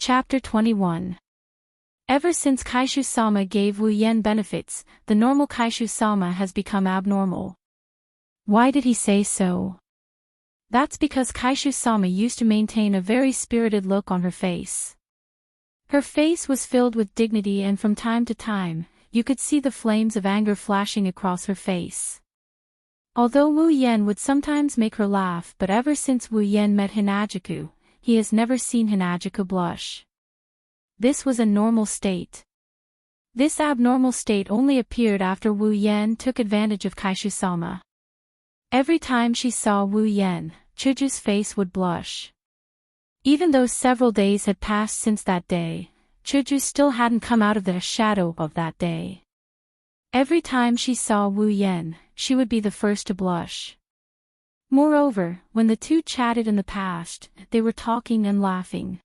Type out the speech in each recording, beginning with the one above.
Chapter 21. Ever since Kaishu-sama gave Wu Yen benefits, the normal Kaishu-sama has become abnormal. Why did he say so? That's because Kaishu-sama used to maintain a very spirited look on her face. Her face was filled with dignity, and from time to time, you could see the flames of anger flashing across her face. Although Wu Yen would sometimes make her laugh, but ever since Wu Yen met Hinajuku, he has never seen Hinajuku blush. This was a normal state. This abnormal state only appeared after Wu Yen took advantage of Kaishu-sama. Every time she saw Wu Yen, Chuju's face would blush. Even though several days had passed since that day, Chuju still hadn't come out of the shadow of that day. Every time she saw Wu Yen, she would be the first to blush. Moreover, when the two chatted in the past, they were talking and laughing.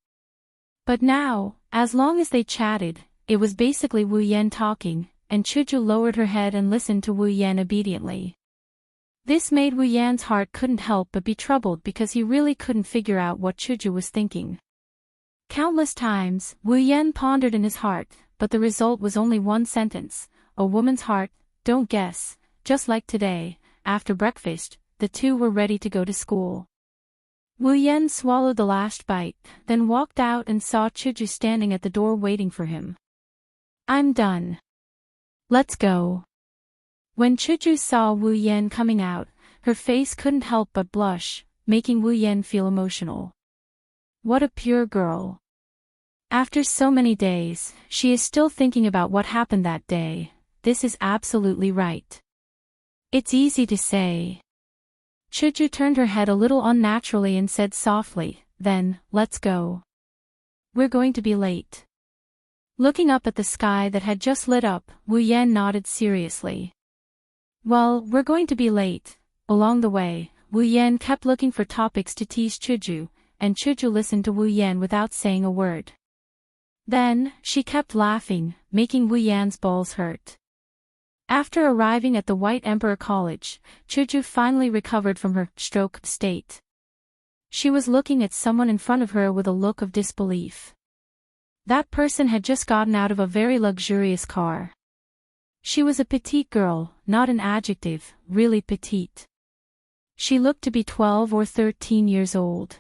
But now, as long as they chatted, it was basically Wu Yen talking, and Chuju lowered her head and listened to Wu Yen obediently. This made Wu Yan's heart couldn't help but be troubled, because he really couldn't figure out what Chuju was thinking. Countless times, Wu Yen pondered in his heart, but the result was only one sentence: a woman's heart, don't guess. Just like today, after breakfast, the two were ready to go to school. Wu Yen swallowed the last bite, then walked out and saw Chuju standing at the door waiting for him. "I'm done. Let's go." When Chuju saw Wu Yen coming out, her face couldn't help but blush, making Wu Yen feel emotional. What a pure girl. After so many days, she is still thinking about what happened that day. This is absolutely right. It's easy to say. Chuju turned her head a little unnaturally and said softly, "Then, let's go. We're going to be late." Looking up at the sky that had just lit up, Wu Yen nodded seriously. "Well, we're going to be late." Along the way, Wu Yen kept looking for topics to tease Chuju, and Chuju listened to Wu Yen without saying a word. Then, she kept laughing, making Wu Yan's balls hurt. After arriving at the White Emperor College, Chuju finally recovered from her stroke state. She was looking at someone in front of her with a look of disbelief. That person had just gotten out of a very luxurious car. She was a petite girl, not an adjective, really petite. She looked to be 12 or 13 years old.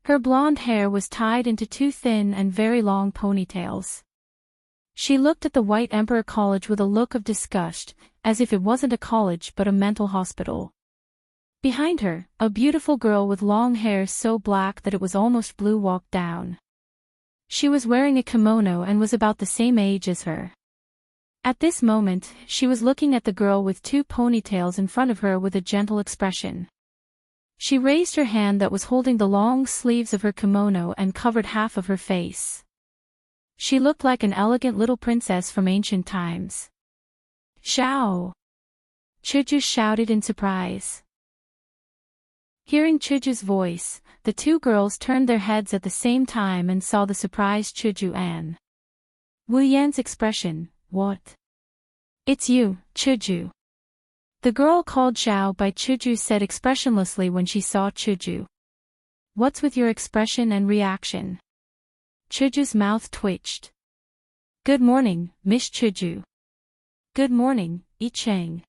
Her blonde hair was tied into two thin and very long ponytails. She looked at the White Emperor College with a look of disgust, as if it wasn't a college but a mental hospital. Behind her, a beautiful girl with long hair so black that it was almost blue walked down. She was wearing a kimono and was about the same age as her. At this moment, she was looking at the girl with two ponytails in front of her with a gentle expression. She raised her hand that was holding the long sleeves of her kimono and covered half of her face. She looked like an elegant little princess from ancient times. "Xiao!" Chuju shouted in surprise. Hearing Chuju's voice, the two girls turned their heads at the same time and saw the surprised Chuju and Wu Yan's expression. "What? It's you, Chuju." The girl called Xiao by Chuju said expressionlessly when she saw Chuju. "What's with your expression and reaction?" Chuju's mouth twitched. "Good morning, Miss Chuju." "Good morning, I Cheng."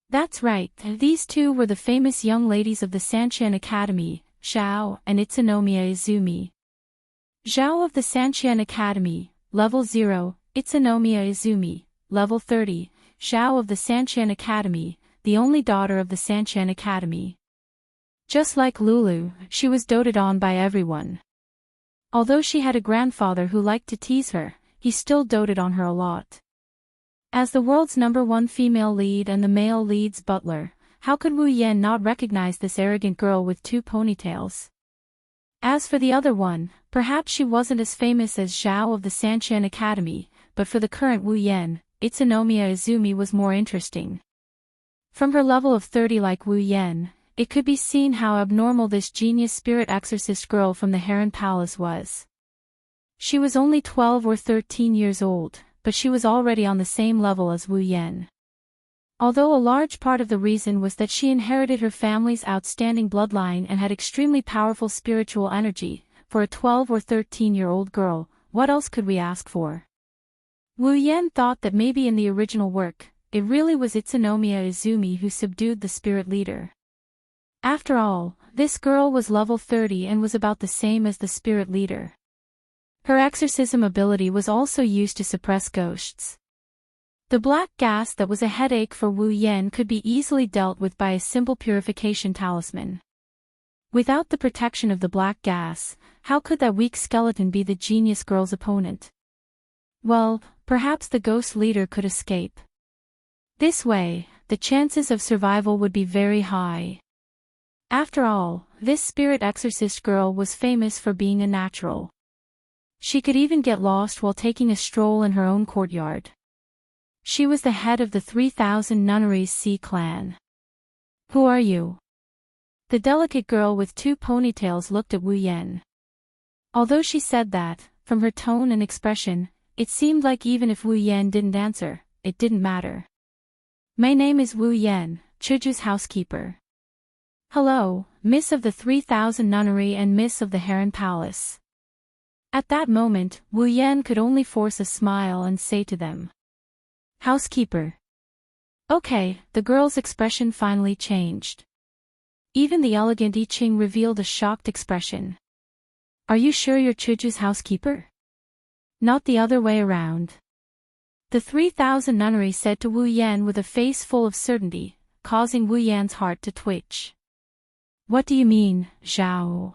That's right, these two were the famous young ladies of the Sanchian Academy, Xiao and Itsunomiya Izumi. Xiao of the Sanchian Academy, Level 0, Itsunomiya Izumi, Level 30, Xiao of the Sanchian Academy, the only daughter of the Sanchian Academy. Just like Lulu, she was doted on by everyone. Although she had a grandfather who liked to tease her, he still doted on her a lot. As the world's #1 female lead and the male lead's butler, how could Wu Yen not recognize this arrogant girl with two ponytails? As for the other one, perhaps she wasn't as famous as Xiao of the Sanchian Academy, but for the current Wu Yen, Itsunomiya Izumi was more interesting. From her level of 30 like Wu Yen, it could be seen how abnormal this genius spirit exorcist girl from the Heron Palace was. She was only 12 or 13 years old, but she was already on the same level as Wu Yen. Although a large part of the reason was that she inherited her family's outstanding bloodline and had extremely powerful spiritual energy, for a 12 or 13-year-old girl, what else could we ask for? Wu Yan thought that maybe in the original work, it really was Utsunomiya Izumi who subdued the spirit leader. After all, this girl was level 30 and was about the same as the spirit leader. Her exorcism ability was also used to suppress ghosts. The black gas that was a headache for Wu Yan could be easily dealt with by a simple purification talisman. Without the protection of the black gas, how could that weak skeleton be the genius girl's opponent? Well, perhaps the ghost leader could escape. This way, the chances of survival would be very high. After all, this spirit exorcist girl was famous for being a natural. She could even get lost while taking a stroll in her own courtyard. She was the head of the 3,000 Nunneries Sea clan. Who are you? The delicate girl with 2 ponytails looked at Wu Yan. Although she said that, from her tone and expression, it seemed like even if Wu Yan didn't answer, it didn't matter. My name is Wu Yan, Chuju's housekeeper. Hello, Miss of the 3,000 Nunnery and Miss of the Heron Palace. At that moment, Wu Yan could only force a smile and say to them, Housekeeper. Okay, the girl's expression finally changed. Even the elegant I Ching revealed a shocked expression. Are you sure you're Chuju's housekeeper? Not the other way around. The 3,000 Nunnery said to Wu Yan with a face full of certainty, causing Wu Yan's heart to twitch. What do you mean, Zhao?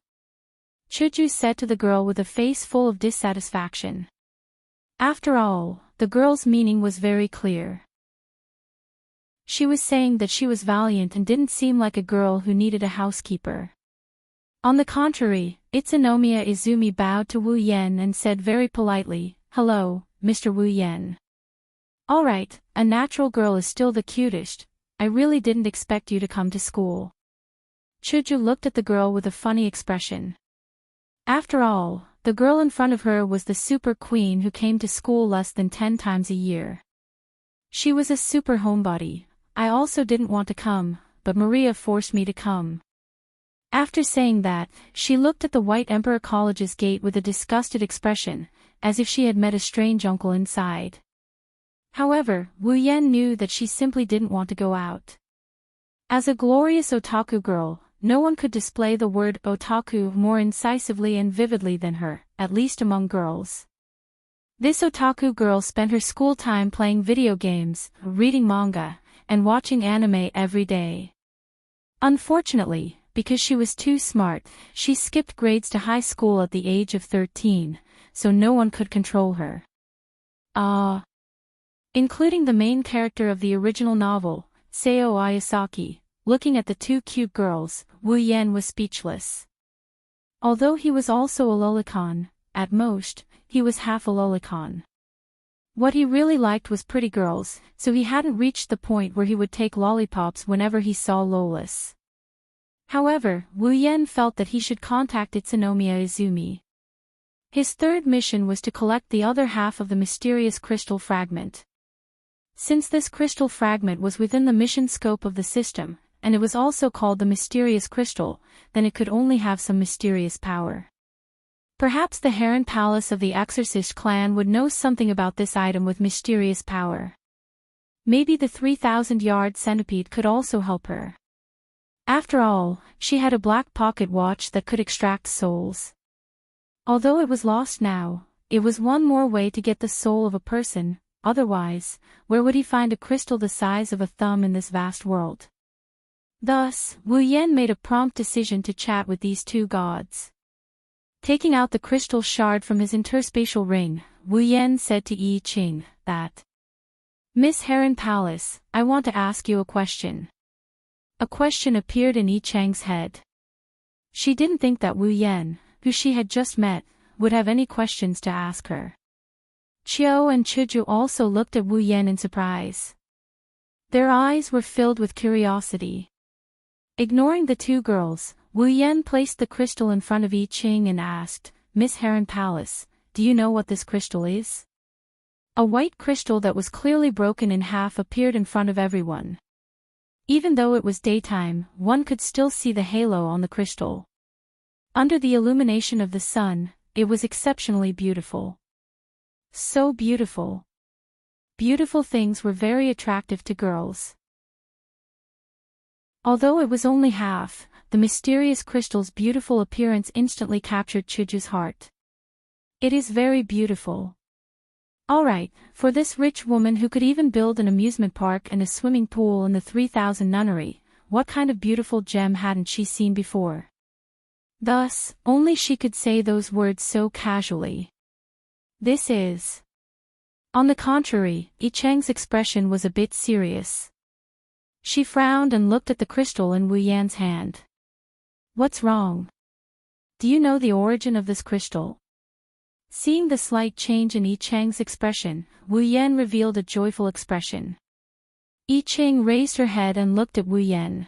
Chuju said to the girl with a face full of dissatisfaction. After all, the girl's meaning was very clear. She was saying that she was valiant and didn't seem like a girl who needed a housekeeper. On the contrary, Utsunomiya Izumi bowed to Wu Yan and said very politely, Hello, Mr. Wu Yan. Alright, a natural girl is still the cutest. I really didn't expect you to come to school. Chuju looked at the girl with a funny expression. After all, the girl in front of her was the super queen who came to school less than 10 times a year. She was a super homebody. I also didn't want to come, but Maria forced me to come. After saying that, she looked at the White Emperor College's gate with a disgusted expression, as if she had met a strange uncle inside. However, Wu Yan knew that she simply didn't want to go out. As a glorious otaku girl, no one could display the word otaku more incisively and vividly than her, at least among girls. This otaku girl spent her school time playing video games, reading manga, and watching anime every day. Unfortunately, because she was too smart, she skipped grades to high school at the age of 13, so no one could control her. Including the main character of the original novel, Seo Ayasaki. Looking at the 2 cute girls, Wu Yan was speechless. Although he was also a lolicon, at most, he was half a lolicon. What he really liked was pretty girls, so he hadn't reached the point where he would take lollipops whenever he saw lolis. However, Wu Yan felt that he should contact Utsunomiya Izumi. His third mission was to collect the other half of the mysterious crystal fragment. Since this crystal fragment was within the mission scope of the system, and it was also called the mysterious crystal, then it could only have some mysterious power. Perhaps the Heron Palace of the Exorcist clan would know something about this item with mysterious power. Maybe the 3,000-yard centipede could also help her. After all, she had a black pocket watch that could extract souls. Although it was lost now, it was one more way to get the soul of a person, otherwise, where would he find a crystal the size of a thumb in this vast world? Thus, Wu Yan made a prompt decision to chat with these 2 gods. Taking out the crystal shard from his interspatial ring, Wu Yan said to I Ching that, Miss Heron Palace, I want to ask you a question. A question appeared in I Chang's head. She didn't think that Wu Yan, who she had just met, would have any questions to ask her. Chiao and Chuju also looked at Wu Yan in surprise. Their eyes were filled with curiosity. Ignoring the 2 girls, Wu Yan placed the crystal in front of I Ching and asked, Miss Heron Palace, do you know what this crystal is? A white crystal that was clearly broken in half appeared in front of everyone. Even though it was daytime, one could still see the halo on the crystal. Under the illumination of the sun, it was exceptionally beautiful. So beautiful. Beautiful things were very attractive to girls. Although it was only half, the mysterious crystal's beautiful appearance instantly captured Chuju's heart. It is very beautiful. Alright, for this rich woman who could even build an amusement park and a swimming pool in the 3000 nunnery, what kind of beautiful gem hadn't she seen before? Thus, only she could say those words so casually. This is. On the contrary, Yi Cheng's expression was a bit serious. She frowned and looked at the crystal in Wu Yan's hand. What's wrong? Do you know the origin of this crystal? Seeing the slight change in Yi Cheng's expression, Wu Yan revealed a joyful expression. Yi Cheng raised her head and looked at Wu Yan.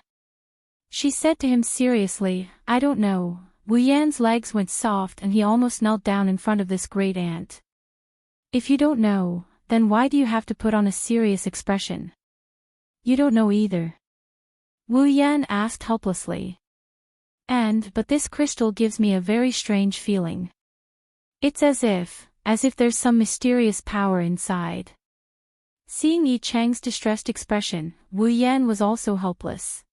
She said to him seriously, I don't know. Wu Yan's legs went soft and he almost knelt down in front of this great ant. If you don't know, then why do you have to put on a serious expression? You don't know either. Wu Yan asked helplessly. But this crystal gives me a very strange feeling. It's as if there's some mysterious power inside. Seeing Yi Cheng's distressed expression, Wu Yan was also helpless.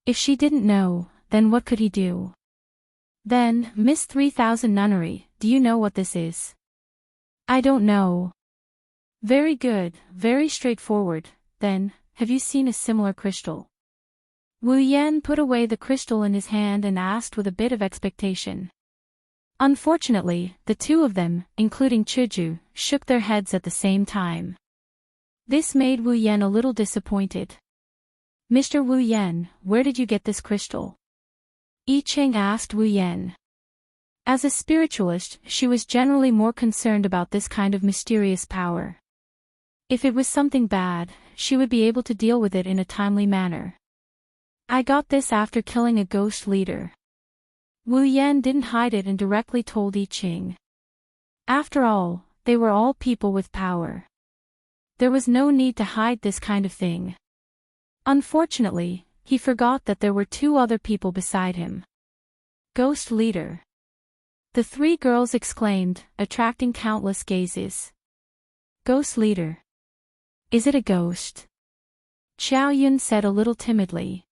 If she didn't know, then what could he do? Then, Miss 3000 Nunnery, do you know what this is? I don't know. Very good, very straightforward, then, have you seen a similar crystal? Wu Yan put away the crystal in his hand and asked with a bit of expectation. Unfortunately, the two of them, including Chuju, shook their heads at the same time. This made Wu Yan a little disappointed. Mr. Wu Yan, where did you get this crystal? Yi Cheng asked Wu Yan. As a spiritualist, she was generally more concerned about this kind of mysterious power. If it was something bad, she would be able to deal with it in a timely manner. I got this after killing a ghost leader. Wu Yan didn't hide it and directly told Yi Cheng. After all, they were all people with power. There was no need to hide this kind of thing. Unfortunately, he forgot that there were two other people beside him. Ghost leader. The three girls exclaimed, attracting countless gazes. Ghost leader. Is it a ghost? Xiao Yun said a little timidly.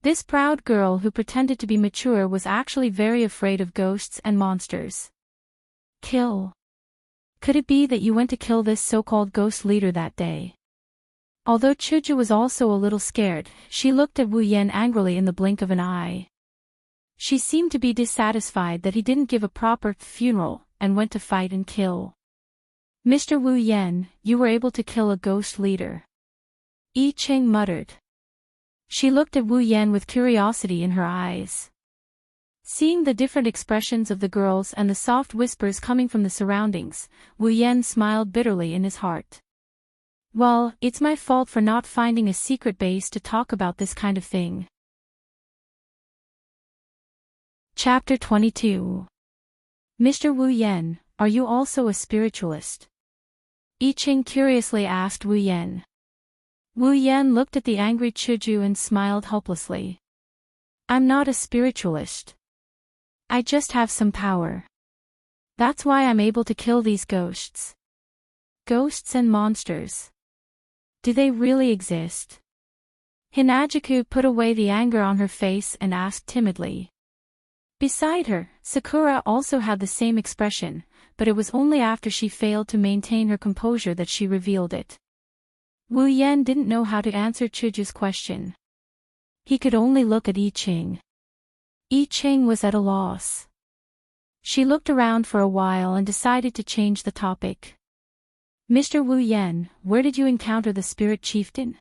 This proud girl who pretended to be mature was actually very afraid of ghosts and monsters. Kill. Could it be that you went to kill this so-called ghost leader that day? Although Chuju was also a little scared, she looked at Wu Yan angrily in the blink of an eye. She seemed to be dissatisfied that he didn't give a proper funeral and went to fight and kill. Mr. Wu Yan, you were able to kill a ghost leader. Yi Cheng muttered. She looked at Wu Yan with curiosity in her eyes. Seeing the different expressions of the girls and the soft whispers coming from the surroundings, Wu Yan smiled bitterly in his heart. Well, it's my fault for not finding a secret base to talk about this kind of thing. Chapter 22. Mr. Wu Yan, are you also a spiritualist? Yi Cheng curiously asked Wu Yan. Wu Yan looked at the angry Chuju and smiled helplessly. I'm not a spiritualist. I just have some power. That's why I'm able to kill these ghosts. Ghosts and monsters. Do they really exist? Hinajiku put away the anger on her face and asked timidly. Beside her, Sakura also had the same expression, but it was only after she failed to maintain her composure that she revealed it. Wu Yan didn't know how to answer Chuju's question. He could only look at Yi Cheng. Yi Cheng was at a loss. She looked around for a while and decided to change the topic. Mr. Wu Yan, where did you encounter the spirit chieftain?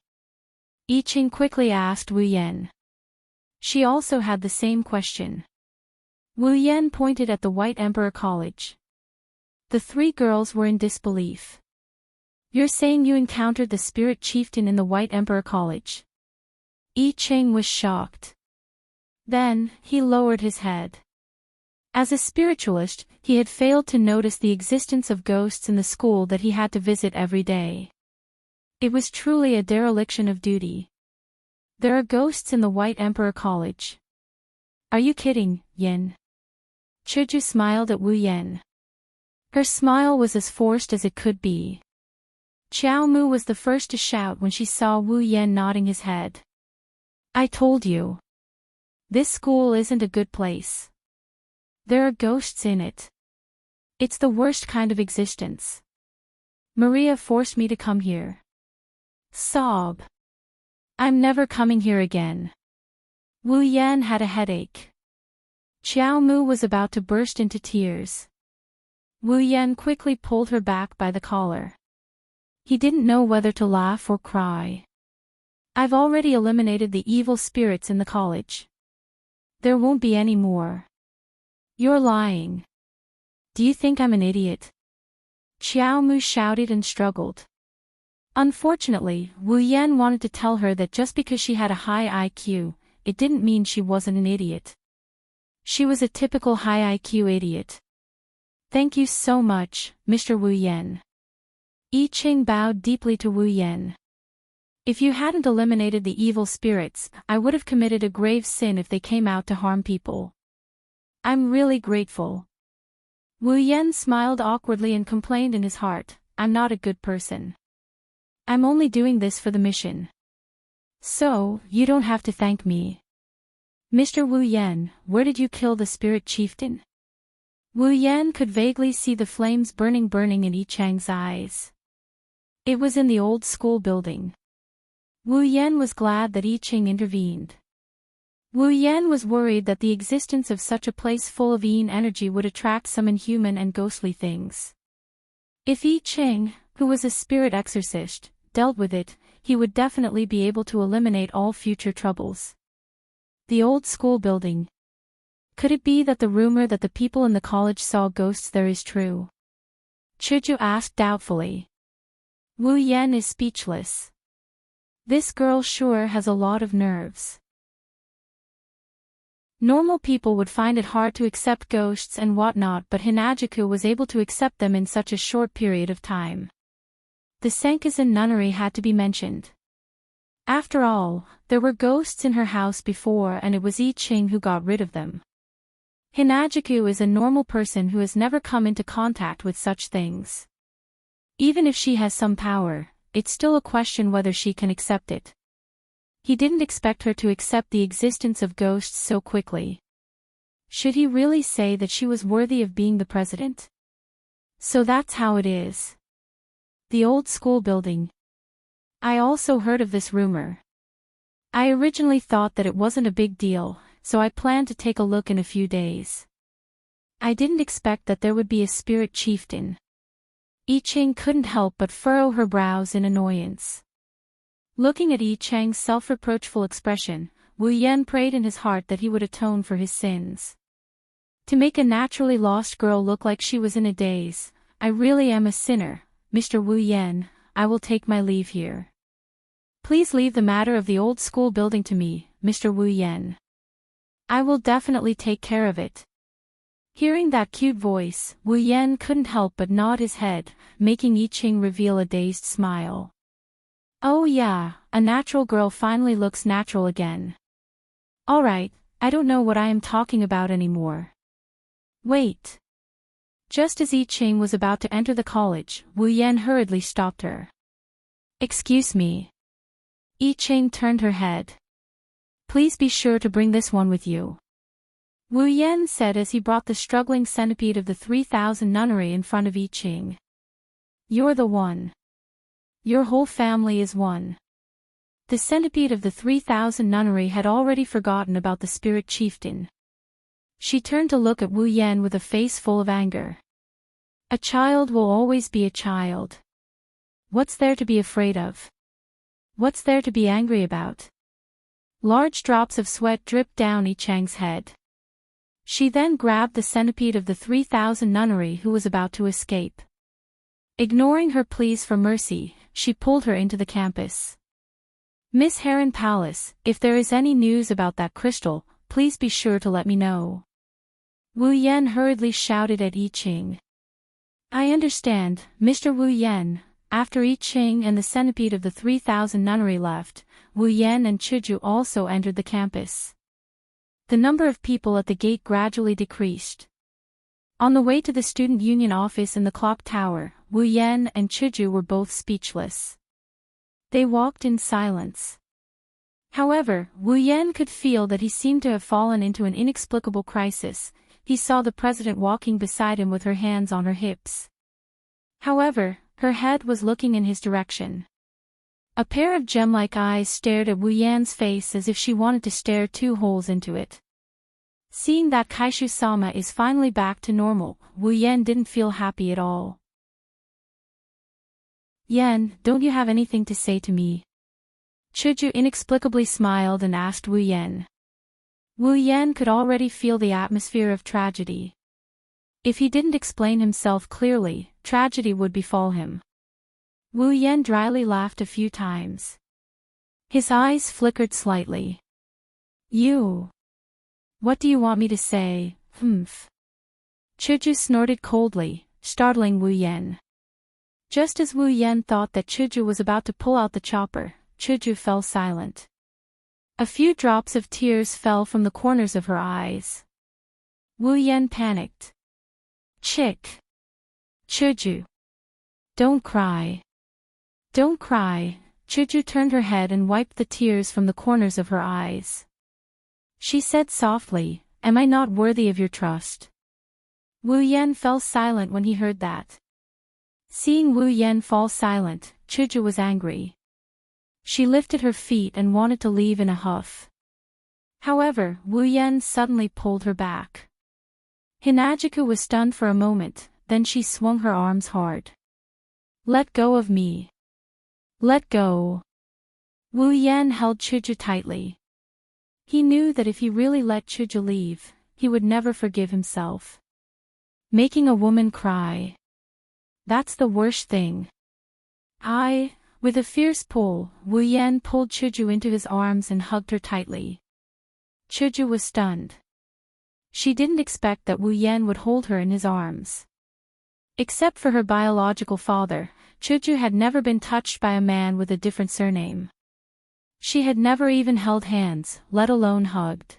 Yi Cheng quickly asked Wu Yan. She also had the same question. Wu Yan pointed at the White Emperor College. The three girls were in disbelief. You're saying you encountered the spirit chieftain in the White Emperor College? Yi Cheng was shocked. Then, he lowered his head. As a spiritualist, he had failed to notice the existence of ghosts in the school that he had to visit every day. It was truly a dereliction of duty. There are ghosts in the White Emperor College. Are you kidding? Yen. Chuju smiled at Wu Yen. Her smile was as forced as it could be. Xiao Mu was the first to shout when she saw Wu Yen nodding his head. I told you. This school isn't a good place. There are ghosts in it. It's the worst kind of existence. Maria forced me to come here. Sob. I'm never coming here again. Wu Yan had a headache. Xiao Mu was about to burst into tears. Wu Yan quickly pulled her back by the collar. He didn't know whether to laugh or cry. I've already eliminated the evil spirits in the college. There won't be any more. You're lying. Do you think I'm an idiot? Xiao Mu shouted and struggled. Unfortunately, Wu Yan wanted to tell her that just because she had a high IQ, it didn't mean she wasn't an idiot. She was a typical high IQ idiot. Thank you so much, Mr. Wu Yan. I Ching bowed deeply to Wu Yan. If you hadn't eliminated the evil spirits, I would have committed a grave sin if they came out to harm people. I'm really grateful. Wu Yan smiled awkwardly and complained in his heart, I'm not a good person. I'm only doing this for the mission. So, you don't have to thank me. Mr. Wu Yan, where did you kill the spirit chieftain? Wu Yan could vaguely see the flames burning in Yi Chang's eyes. It was in the old school building. Wu Yan was glad that Yi Ching intervened. Wu Yan was worried that the existence of such a place full of yin energy would attract some inhuman and ghostly things. If Yi Ching, who was a spirit exorcist, dealt with it, he would definitely be able to eliminate all future troubles. The old school building. Could it be that the rumor that the people in the college saw ghosts there is true? Chuju asked doubtfully. Wu Yan is speechless. This girl sure has a lot of nerves. Normal people would find it hard to accept ghosts and whatnot, but Hinajuku was able to accept them in such a short period of time. The Senkazen nunnery had to be mentioned. After all, there were ghosts in her house before and it was I Ching who got rid of them. Hinajuku is a normal person who has never come into contact with such things. Even if she has some power, it's still a question whether she can accept it. He didn't expect her to accept the existence of ghosts so quickly. Should he really say that she was worthy of being the president? So that's how it is. The old school building. I also heard of this rumor. I originally thought that it wasn't a big deal, so I planned to take a look in a few days. I didn't expect that there would be a spirit chieftain. I Ching couldn't help but furrow her brows in annoyance. Looking at I Chang's self-reproachful expression, Wu Yan prayed in his heart that he would atone for his sins. To make a naturally lost girl look like she was in a daze, I really am a sinner, Mr. Wu Yan, I will take my leave here. Please leave the matter of the old school building to me, Mr. Wu Yan. I will definitely take care of it. Hearing that cute voice, Wu Yan couldn't help but nod his head, making I Ching reveal a dazed smile. Oh yeah, a natural girl finally looks natural again. Alright, I don't know what I am talking about anymore. Wait. Just as I Ching was about to enter the college, Wu Yan hurriedly stopped her. Excuse me. I Ching turned her head. Please be sure to bring this one with you. Wu Yan said as he brought the struggling centipede of the 3000 nunnery in front of I Ching. You're the one. Your whole family is one. The centipede of the 3000 nunnery had already forgotten about the spirit chieftain. She turned to look at Wu Yan with a face full of anger. A child will always be a child. What's there to be afraid of? What's there to be angry about? Large drops of sweat dripped down I Chang's head. She then grabbed the centipede of the 3000 nunnery who was about to escape. Ignoring her pleas for mercy, she pulled her into the campus. Miss Heron Palace, if there is any news about that crystal, please be sure to let me know. Wu Yan hurriedly shouted at I Ching. I understand, Mr. Wu Yan. After I Ching and the centipede of the 3000 nunnery left, Wu Yan and Chuju also entered the campus. The number of people at the gate gradually decreased. On the way to the student union office in the clock tower, Wu Yan and Chuju were both speechless. They walked in silence. However, Wu Yan could feel that he seemed to have fallen into an inexplicable crisis. He saw the president walking beside him with her hands on her hips. However, her head was looking in his direction. A pair of gem-like eyes stared at Wu Yan's face as if she wanted to stare 2 holes into it. Seeing that Kaishu-sama is finally back to normal, Wu Yan didn't feel happy at all. Yan, don't you have anything to say to me? Chuju inexplicably smiled and asked Wu Yan. Wu Yan could already feel the atmosphere of tragedy. If he didn't explain himself clearly, tragedy would befall him. Wu Yan dryly laughed a few times. His eyes flickered slightly. You. What do you want me to say, humph? Chuju snorted coldly, startling Wu Yan. Just as Wu Yan thought that Chuju was about to pull out the chopper, Chuju fell silent. A few drops of tears fell from the corners of her eyes. Wu Yan panicked. Chick. Chuju. Don't cry. Don't cry. Chuju turned her head and wiped the tears from the corners of her eyes. She said softly, Am I not worthy of your trust? Wu Yan fell silent when he heard that. Seeing Wu Yan fall silent, Chuju was angry. She lifted her feet and wanted to leave in a huff. However, Wu Yan suddenly pulled her back. Hinajiku was stunned for a moment, then she swung her arms hard. Let go of me. Let go. Wu Yan held Chuju tightly. He knew that if he really let Chuju leave, he would never forgive himself. Making a woman cry. That's the worst thing. With a fierce pull, Wu Yan pulled Chuju into his arms and hugged her tightly. Chuju was stunned. She didn't expect that Wu Yan would hold her in his arms. Except for her biological father, Chuju had never been touched by a man with a different surname. She had never even held hands, let alone hugged.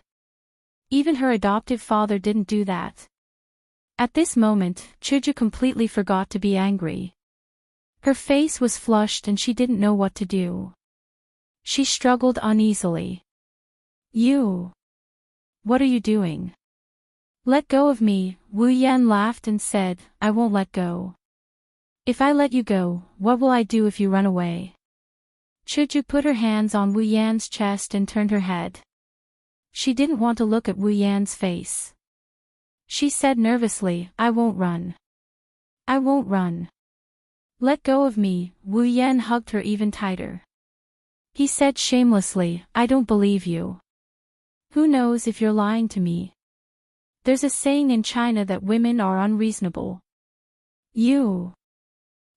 Even her adoptive father didn't do that. At this moment, Chuju completely forgot to be angry. Her face was flushed and she didn't know what to do. She struggled uneasily. You. What are you doing? Let go of me, Wu Yan laughed and said, I won't let go. If I let you go, what will I do if you run away? Chuju put her hands on Wu Yan's chest and turned her head. She didn't want to look at Wu Yan's face. She said nervously, I won't run. I won't run. Let go of me, Wu Yan hugged her even tighter. He said shamelessly, I don't believe you. Who knows if you're lying to me? There's a saying in China that women are unreasonable. You.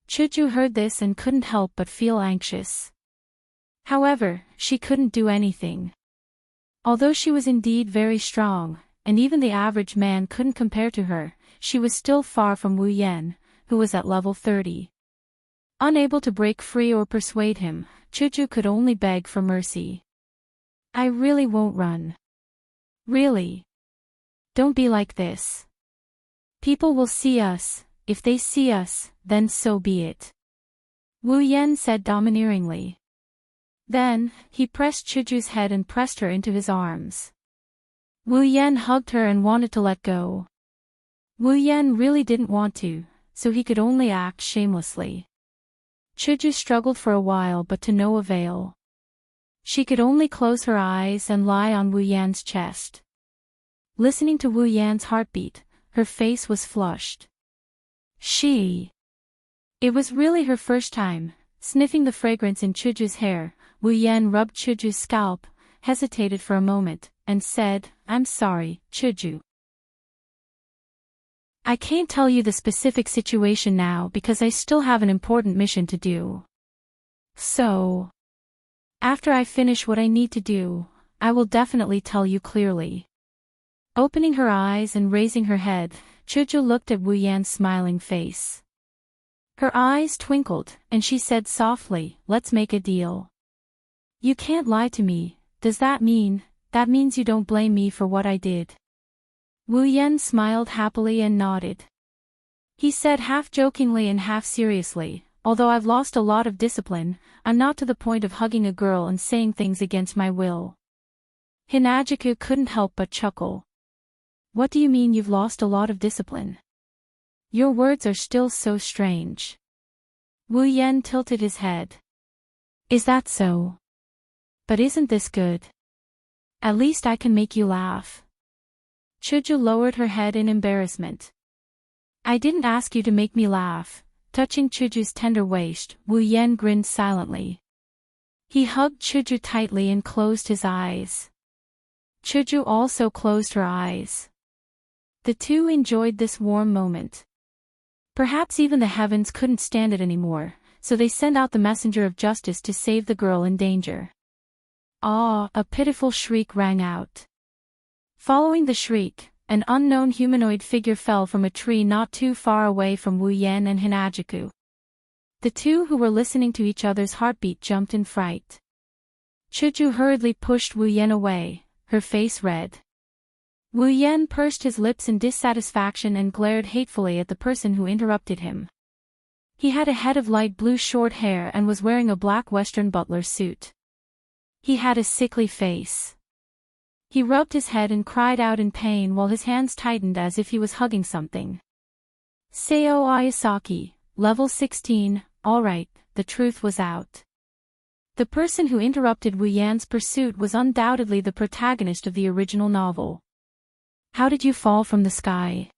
Chuju heard this and couldn't help but feel anxious. However, she couldn't do anything. Although she was indeed very strong, and even the average man couldn't compare to her, she was still far from Wu Yan, who was at level 30. Unable to break free or persuade him, Chuju could only beg for mercy. I really won't run. Really. Don't be like this. People will see us, if they see us, then so be it. Wu Yan said domineeringly. Then, he pressed Chuju's head and pressed her into his arms. Wu Yan hugged her and wanted to let go. Wu Yan really didn't want to, so he could only act shamelessly. Chuju struggled for a while but to no avail. She could only close her eyes and lie on Wu Yan's chest. Listening to Wu Yan's heartbeat, her face was flushed. It was really her first time. Sniffing the fragrance in Chuju's hair, Wu Yan rubbed Chuju's scalp, hesitated for a moment, and said, I'm sorry, Chuju. I can't tell you the specific situation now because I still have an important mission to do. So, after I finish what I need to do, I will definitely tell you clearly. Opening her eyes and raising her head, Chuju looked at Wu Yan's smiling face. Her eyes twinkled, and she said softly, let's make a deal. You can't lie to me, does that mean that means you don't blame me for what I did. Wu Yan smiled happily and nodded. He said half jokingly and half seriously, although I've lost a lot of discipline, I'm not to the point of hugging a girl and saying things against my will. Hinajiku couldn't help but chuckle. What do you mean you've lost a lot of discipline? Your words are still so strange. Wu Yan tilted his head. Is that so? But isn't this good? At least I can make you laugh. Chuju lowered her head in embarrassment. I didn't ask you to make me laugh. Touching Chuju's tender waist, Wu Yan grinned silently. He hugged Chuju tightly and closed his eyes. Chuju also closed her eyes. The two enjoyed this warm moment. Perhaps even the heavens couldn't stand it anymore, so they sent out the messenger of justice to save the girl in danger. Ah! A pitiful shriek rang out. Following the shriek, an unknown humanoid figure fell from a tree not too far away from Wu Yan and Hinajiku. The two who were listening to each other's heartbeat jumped in fright. Chuju hurriedly pushed Wu Yan away, her face red. Wu Yan pursed his lips in dissatisfaction and glared hatefully at the person who interrupted him. He had a head of light blue short hair and was wearing a black Western butler suit. He had a sickly face. He rubbed his head and cried out in pain while his hands tightened as if he was hugging something. Seo Ayasaki, level 16, alright, the truth was out. The person who interrupted Wu Yan's pursuit was undoubtedly the protagonist of the original novel. How did you fall from the sky?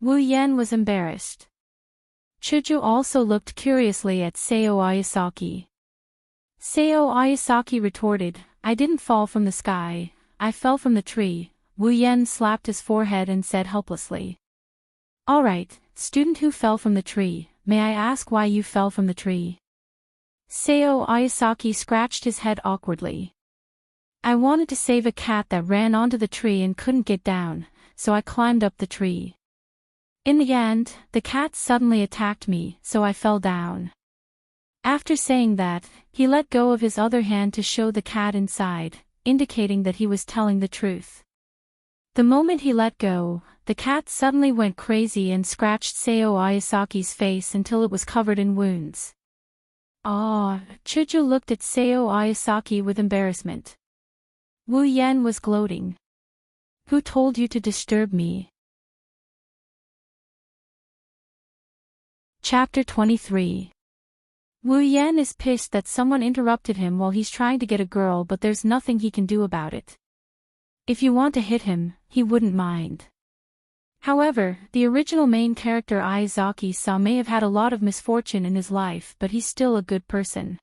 Wu Yan was embarrassed. Chuju also looked curiously at Seo Ayasaki. Seo Ayasaki retorted, I didn't fall from the sky, I fell from the tree. Wu Yan slapped his forehead and said helplessly. Alright, student who fell from the tree, may I ask why you fell from the tree? Seo Ayasaki scratched his head awkwardly. I wanted to save a cat that ran onto the tree and couldn't get down, so I climbed up the tree. In the end, the cat suddenly attacked me, so I fell down. After saying that, he let go of his other hand to show the cat inside, indicating that he was telling the truth. The moment he let go, the cat suddenly went crazy and scratched Seo Ayasaki's face until it was covered in wounds. Ah! Chuju looked at Seo Ayasaki with embarrassment. Wu Yan was gloating. Who told you to disturb me? Chapter 23. Wu Yan is pissed that someone interrupted him while he's trying to get a girl, but there's nothing he can do about it. If you want to hit him, he wouldn't mind. However, the original main character Ayazaki-sa may have had a lot of misfortune in his life, but he's still a good person.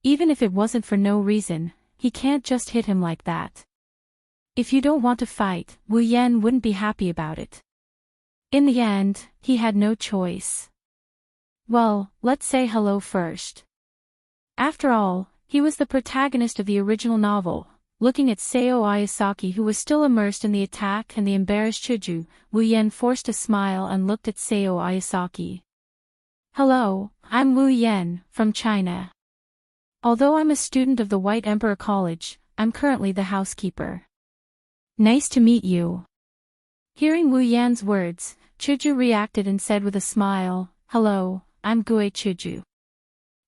Even if it wasn't for no reason, he can't just hit him like that. If you don't want to fight, Wu Yan wouldn't be happy about it. In the end, he had no choice. Well, let's say hello first. After all, he was the protagonist of the original novel. Looking at Seo Ayasaki, who was still immersed in the attack, and the embarrassed Chuju, Wu Yan forced a smile and looked at Seo Ayasaki. Hello, I'm Wu Yan, from China. Although I'm a student of the White Emperor College, I'm currently the housekeeper. Nice to meet you. Hearing Wu Yan's words, Chuju reacted and said with a smile, Hello, I'm Gue Chuju.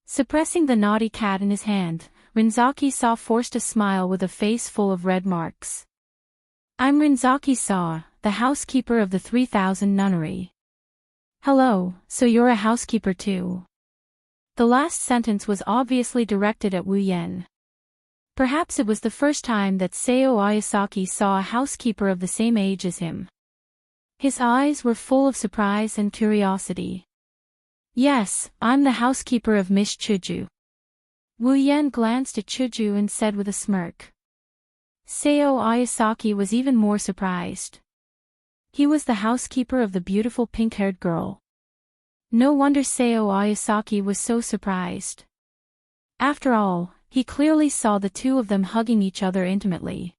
Suppressing the naughty cat in his hand, Rinzaki-sa forced a smile with a face full of red marks. I'm Rinzaki-sa, the housekeeper of the 3000 nunnery. Hello, so you're a housekeeper too? The last sentence was obviously directed at Wu Yan. Perhaps it was the first time that Seo Ayasaki saw a housekeeper of the same age as him. His eyes were full of surprise and curiosity. Yes, I'm the housekeeper of Miss Chuju. Wu Yan glanced at Chuju and said with a smirk. Seo Ayasaki was even more surprised. He was the housekeeper of the beautiful pink-haired girl. No wonder Seo Ayasaki was so surprised. After all, he clearly saw the two of them hugging each other intimately.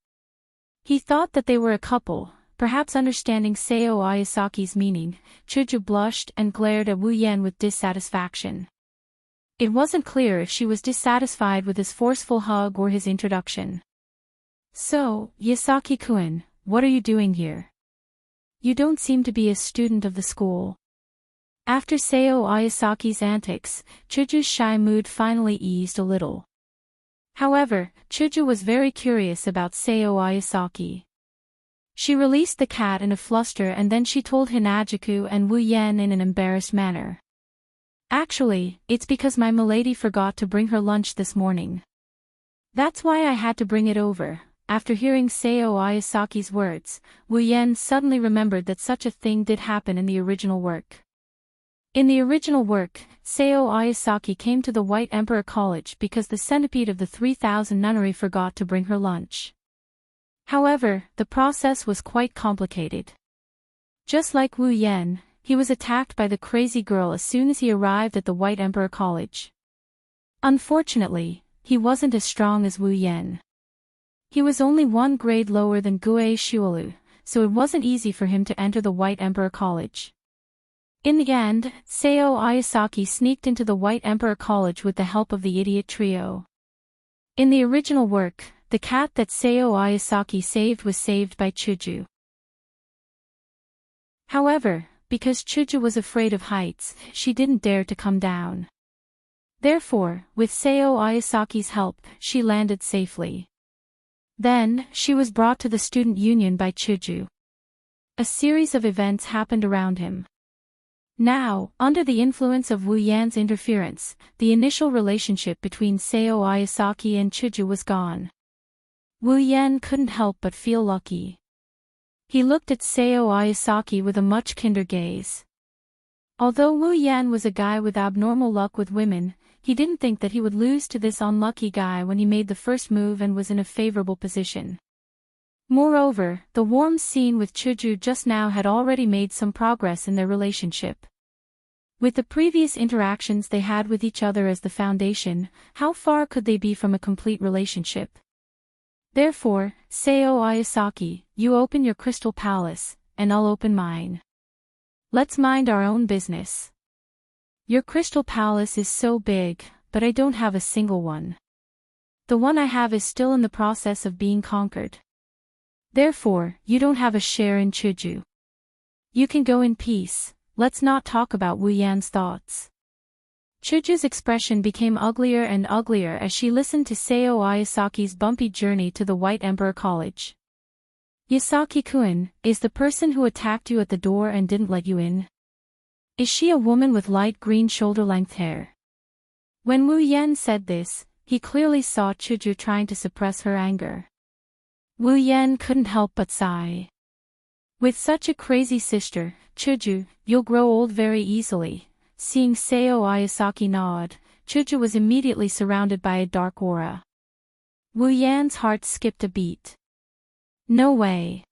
He thought that they were a couple. Perhaps understanding Seo Ayasaki's meaning, Chuju blushed and glared at Wu Yan with dissatisfaction. It wasn't clear if she was dissatisfied with his forceful hug or his introduction. So, Yasaki-kun, what are you doing here? You don't seem to be a student of the school. After Seo Ayasaki's antics, Chuju's shy mood finally eased a little. However, Chuju was very curious about Seo Ayasaki. She released the cat in a fluster and then she told Hinajuku and Wu Yen in an embarrassed manner. Actually, it's because my milady forgot to bring her lunch this morning. That's why I had to bring it over. After hearing Seo Ayasaki's words, Wu Yen suddenly remembered that such a thing did happen in the original work. In the original work, Seo Ayasaki came to the White Emperor College because the centipede of the 3000 nunnery forgot to bring her lunch. However, the process was quite complicated. Just like Wu Yen, he was attacked by the crazy girl as soon as he arrived at the White Emperor College. Unfortunately, he wasn't as strong as Wu Yen. He was only one grade lower than Gue Shuolu, so it wasn't easy for him to enter the White Emperor College. In the end, Seo Ayasaki sneaked into the White Emperor College with the help of the idiot trio. In the original work, the cat that Seo Ayasaki saved was saved by Chuju. However, because Chuju was afraid of heights, she didn't dare to come down. Therefore, with Seo Ayasaki's help, she landed safely. Then, she was brought to the student union by Chuju. A series of events happened around him. Now, under the influence of Wu Yan's interference, the initial relationship between Seo Ayasaki and Chuju was gone. Wu Yan couldn't help but feel lucky. He looked at Seo Ayasaki with a much kinder gaze. Although Wu Yan was a guy with abnormal luck with women, he didn't think that he would lose to this unlucky guy when he made the first move and was in a favorable position. Moreover, the warm scene with Chuju just now had already made some progress in their relationship. With the previous interactions they had with each other as the foundation, how far could they be from a complete relationship? Therefore, Seo Ayasaki, you open your crystal palace, and I'll open mine. Let's mind our own business. Your crystal palace is so big, but I don't have a single one. The one I have is still in the process of being conquered. Therefore, you don't have a share in Chuju. You can go in peace, let's not talk about Wu Yan's thoughts. Chuju's expression became uglier and uglier as she listened to Seo Ayasaki's bumpy journey to the White Emperor College. Yasaki-kun, is the person who attacked you at the door and didn't let you in? Is she a woman with light green shoulder-length hair? When Wu Yan said this, he clearly saw Chuju trying to suppress her anger. Wu Yan couldn't help but sigh. With such a crazy sister, Chuju, you'll grow old very easily. Seeing Seo Ayasaki nod, Chuju was immediately surrounded by a dark aura. Wu Yan's heart skipped a beat. No way.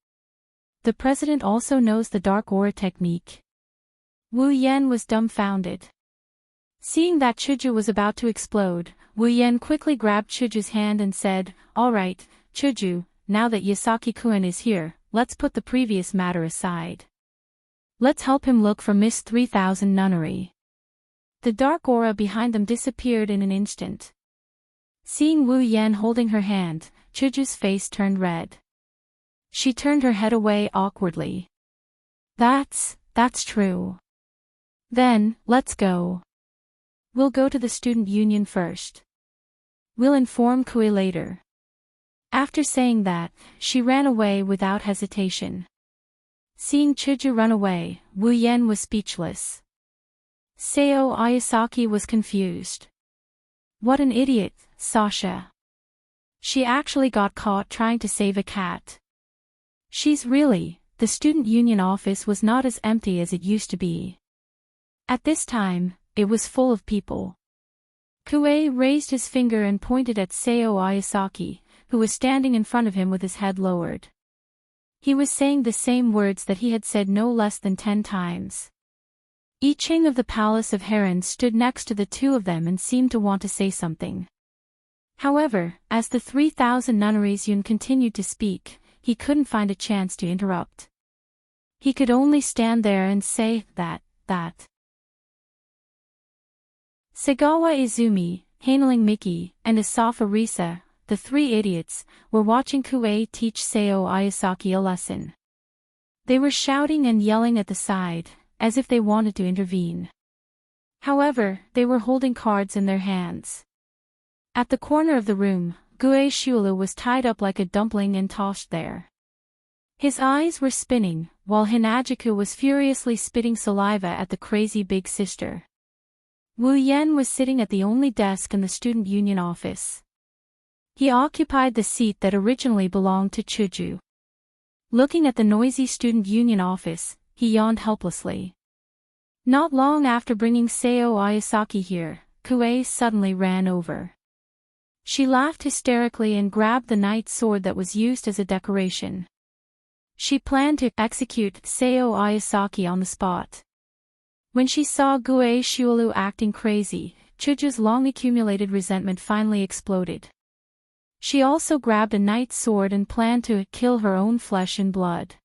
The president also knows the dark aura technique. Wu Yan was dumbfounded. Seeing that Chuju was about to explode, Wu Yan quickly grabbed Chuju's hand and said, "All right, Chuju, now that Yasaki-kun is here, let's put the previous matter aside. Let's help him look for Miss 3000 nunnery." The dark aura behind them disappeared in an instant. Seeing Wu Yan holding her hand, Chuju's face turned red. She turned her head away awkwardly. That's true. Then, let's go. We'll go to the student union first. We'll inform Kui later. After saying that, she ran away without hesitation. Seeing Chuju run away, Wu Yan was speechless. Seo Ayasaki was confused. What an idiot, Sasha. She actually got caught trying to save a cat. The student union office was not as empty as it used to be. At this time, it was full of people. Kue raised his finger and pointed at Seo Ayasaki, who was standing in front of him with his head lowered. He was saying the same words that he had said no less than 10 times. I Ching of the Palace of Herons stood next to the two of them and seemed to want to say something. However, as the 3000 nunneries Yun continued to speak, he couldn't find a chance to interrupt. He could only stand there and say that. Sagawa Izumi, Haneling Miki, and Asafa Risa, the three idiots, were watching Kuei teach Seo Ayasaki a lesson. They were shouting and yelling at the side, as if they wanted to intervene. However, they were holding cards in their hands. At the corner of the room, Kuei Shulu was tied up like a dumpling and tossed there. His eyes were spinning, while Hinajiku was furiously spitting saliva at the crazy big sister. Wu Yan was sitting at the only desk in the student union office. He occupied the seat that originally belonged to Chuju. Looking at the noisy student union office, he yawned helplessly. Not long after bringing Seo Ayasaki here, Kuei suddenly ran over. She laughed hysterically and grabbed the knight's sword that was used as a decoration. She planned to execute Seo Ayasaki on the spot. When she saw Kuei Shulu acting crazy, Chuju's long-accumulated resentment finally exploded. She also grabbed a knight's sword and planned to kill her own flesh and blood.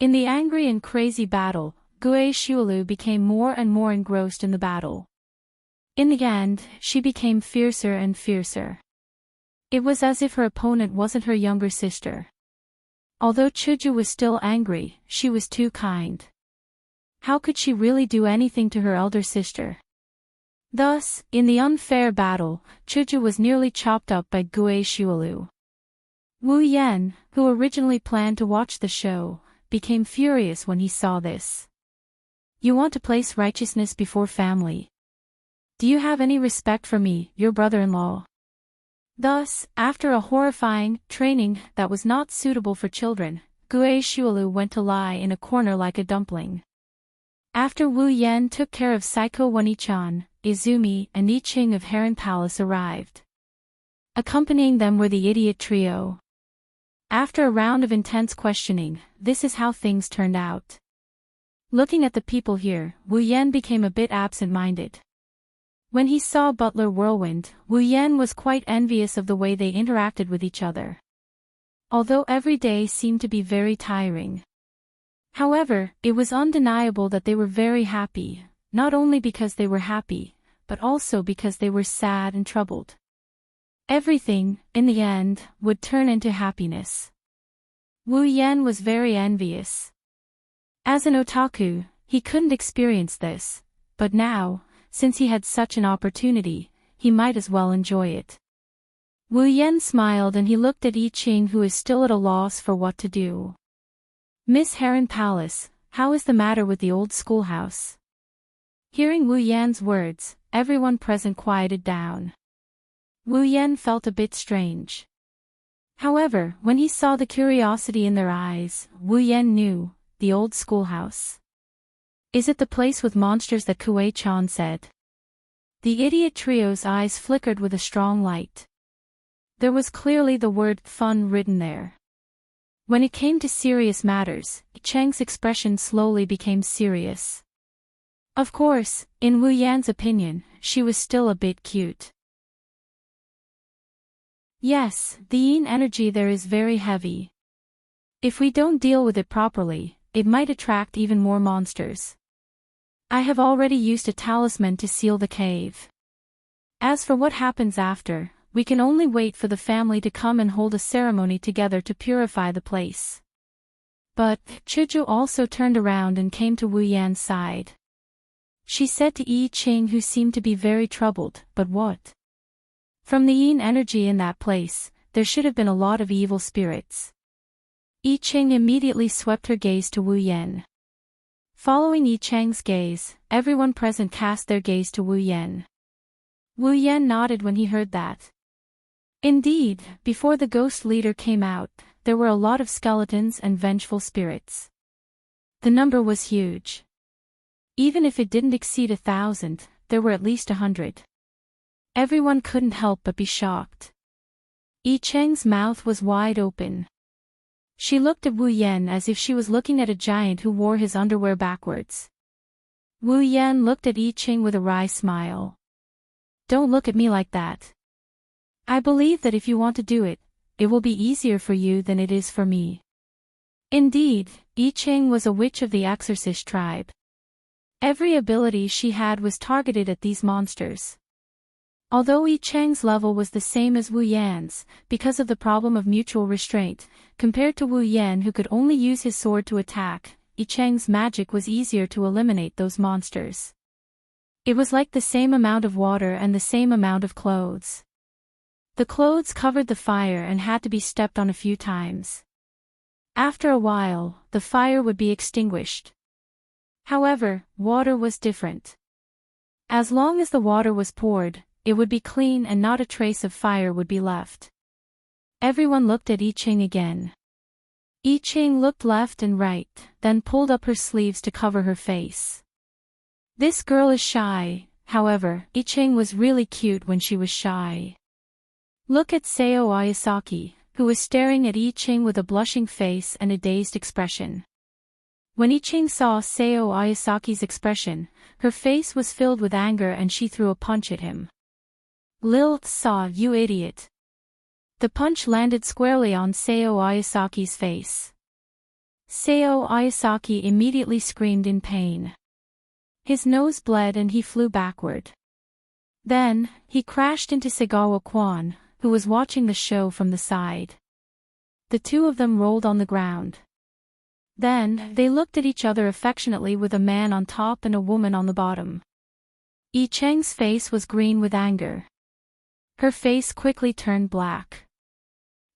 In the angry and crazy battle, Kuei Shulu became more and more engrossed in the battle. In the end, she became fiercer and fiercer. It was as if her opponent wasn't her younger sister. Although Chuju was still angry, she was too kind. How could she really do anything to her elder sister? Thus, in the unfair battle, Chuju was nearly chopped up by Kuei Shulu. Wu Yan, who originally planned to watch the show, became furious when he saw this. You want to place righteousness before family? Do you have any respect for me, your brother-in-law? Thus, after a horrifying training that was not suitable for children, Kuei Shulu went to lie in a corner like a dumpling. After Wu Yan took care of Saiko Wani-chan, Izumi and I-Ching of Heron Palace arrived. Accompanying them were the idiot trio. After a round of intense questioning, this is how things turned out. Looking at the people here, Wu Yan became a bit absent-minded. When he saw Butler Whirlwind, Wu Yan was quite envious of the way they interacted with each other. Although every day seemed to be very tiring. However, it was undeniable that they were very happy, not only because they were happy, but also because they were sad and troubled. Everything, in the end, would turn into happiness. Wu Yan was very envious. As an otaku, he couldn't experience this, but now, since he had such an opportunity, he might as well enjoy it. Wu Yan smiled and he looked at I-Ching, who is still at a loss for what to do. Miss Heron Palace, how is the matter with the old schoolhouse? Hearing Wu Yan's words, everyone present quieted down. Wu Yan felt a bit strange. However, when he saw the curiosity in their eyes, Wu Yan knew, the old schoolhouse. Is it the place with monsters that Kuei-chan said? The idiot trio's eyes flickered with a strong light. There was clearly the word fun written there. When it came to serious matters, Cheng's expression slowly became serious. Of course, in Wu Yan's opinion, she was still a bit cute. Yes, the yin energy there is very heavy. If we don't deal with it properly, it might attract even more monsters. I have already used a talisman to seal the cave. As for what happens after, we can only wait for the family to come and hold a ceremony together to purify the place. But, Chuju also turned around and came to Wu Yan's side. She said to I-Ching, who seemed to be very troubled, but what? From the yin energy in that place, there should have been a lot of evil spirits. I-Ching immediately swept her gaze to Wu Yan. Following I-Ching's gaze, everyone present cast their gaze to Wu Yan. Wu Yan nodded when he heard that. Indeed, before the ghost leader came out, there were a lot of skeletons and vengeful spirits. The number was huge. Even if it didn't exceed 1,000, there were at least 100. Everyone couldn't help but be shocked. I-Cheng's mouth was wide open. She looked at Wu Yan as if she was looking at a giant who wore his underwear backwards. Wu Yan looked at I-Ching with a wry smile. Don't look at me like that. I believe that if you want to do it, it will be easier for you than it is for me. Indeed, I-Ching was a witch of the exorcist tribe. Every ability she had was targeted at these monsters. Although Yi Cheng's level was the same as Wu Yan's, because of the problem of mutual restraint, compared to Wu Yan who could only use his sword to attack, Yi Cheng's magic was easier to eliminate those monsters. It was like the same amount of water and the same amount of clothes. The clothes covered the fire and had to be stepped on a few times. After a while, the fire would be extinguished. However, water was different. As long as the water was poured, it would be clean and not a trace of fire would be left. Everyone looked at Yi Cheng again. Yi Cheng looked left and right, then pulled up her sleeves to cover her face. This girl is shy, however, Yi Cheng was really cute when she was shy. Look at Seo Ayasaki, who was staring at Yi Cheng with a blushing face and a dazed expression. When Yi Cheng saw Seo Ayasaki's expression, her face was filled with anger and she threw a punch at him. Lil saw, you idiot. The punch landed squarely on Seo Ayasaki's face. Seo Ayasaki immediately screamed in pain. His nose bled and he flew backward. Then, he crashed into Segawa Kwan, who was watching the show from the side. The two of them rolled on the ground. Then, they looked at each other affectionately with a man on top and a woman on the bottom. Yi Cheng's face was green with anger. Her face quickly turned black.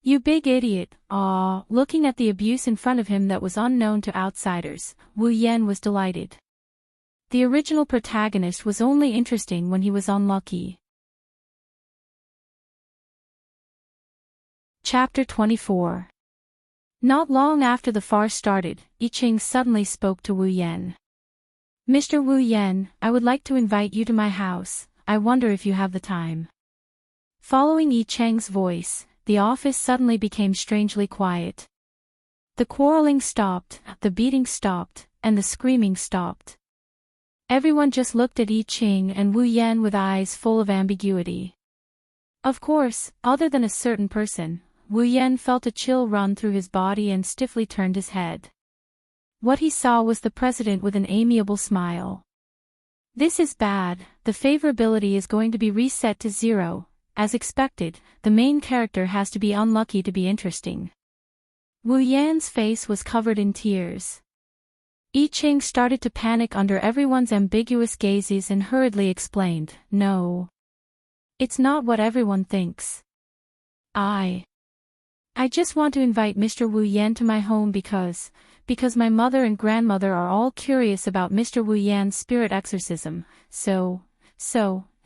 You big idiot, looking at the abuse in front of him that was unknown to outsiders, Wu Yan was delighted. The original protagonist was only interesting when he was unlucky. Chapter 24. Not long after the farce started, Yi Cheng suddenly spoke to Wu Yan. Mr. Wu Yan, I would like to invite you to my house, I wonder if you have the time. Following Yi Cheng's voice, the office suddenly became strangely quiet. The quarreling stopped, the beating stopped, and the screaming stopped. Everyone just looked at Yi Cheng and Wu Yan with eyes full of ambiguity. Of course, other than a certain person, Wu Yan felt a chill run through his body and stiffly turned his head. What he saw was the president with an amiable smile. This is bad, the favorability is going to be reset to 0. As expected, the main character has to be unlucky to be interesting. Wu Yan's face was covered in tears. Yi Cheng started to panic under everyone's ambiguous gazes and hurriedly explained, no. It's not what everyone thinks. I just want to invite Mr. Wu Yan to my home because my mother and grandmother are all curious about Mr. Wu Yan's spirit exorcism, so,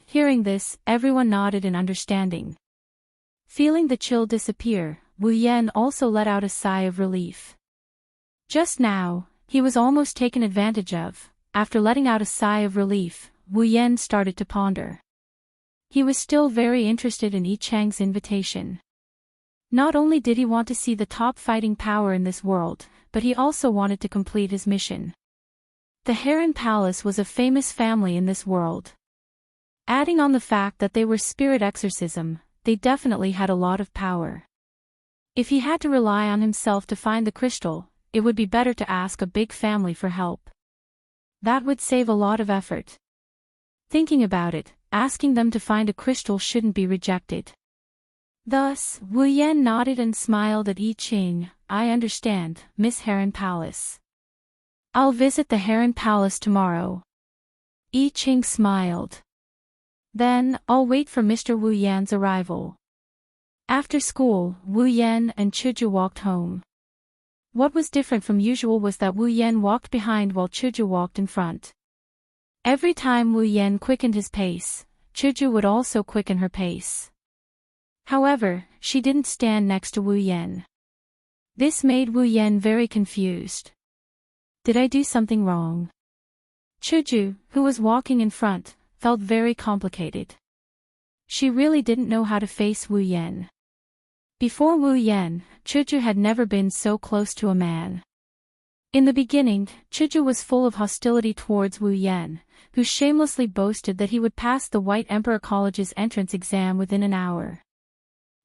hearing this, everyone nodded in understanding. Feeling the chill disappear, Wu Yan also let out a sigh of relief. Just now, he was almost taken advantage of. After letting out a sigh of relief, Wu Yan started to ponder. He was still very interested in Yi Cheng's invitation. Not only did he want to see the top fighting power in this world, but he also wanted to complete his mission. The Heron Palace was a famous family in this world. Adding on the fact that they were spirit exorcism, they definitely had a lot of power. If he had to rely on himself to find the crystal, it would be better to ask a big family for help. That would save a lot of effort. Thinking about it, asking them to find a crystal shouldn't be rejected. Thus, Wu Yan nodded and smiled at Yi Cheng. I understand, Miss Heron Palace. I'll visit the Heron Palace tomorrow. Yi Cheng smiled. Then, I'll wait for Mr. Wu Yan's arrival. After school, Wu Yan and Chuju walked home. What was different from usual was that Wu Yan walked behind while Chuju walked in front. Every time Wu Yan quickened his pace, Chuju would also quicken her pace. However, she didn't stand next to Wu Yan. This made Wu Yan very confused. Did I do something wrong? Chuju, who was walking in front, felt very complicated. She really didn't know how to face Wu Yan. Before Wu Yan, Chuju had never been so close to a man. In the beginning, Chuju was full of hostility towards Wu Yan, who shamelessly boasted that he would pass the White Emperor College's entrance exam within an hour.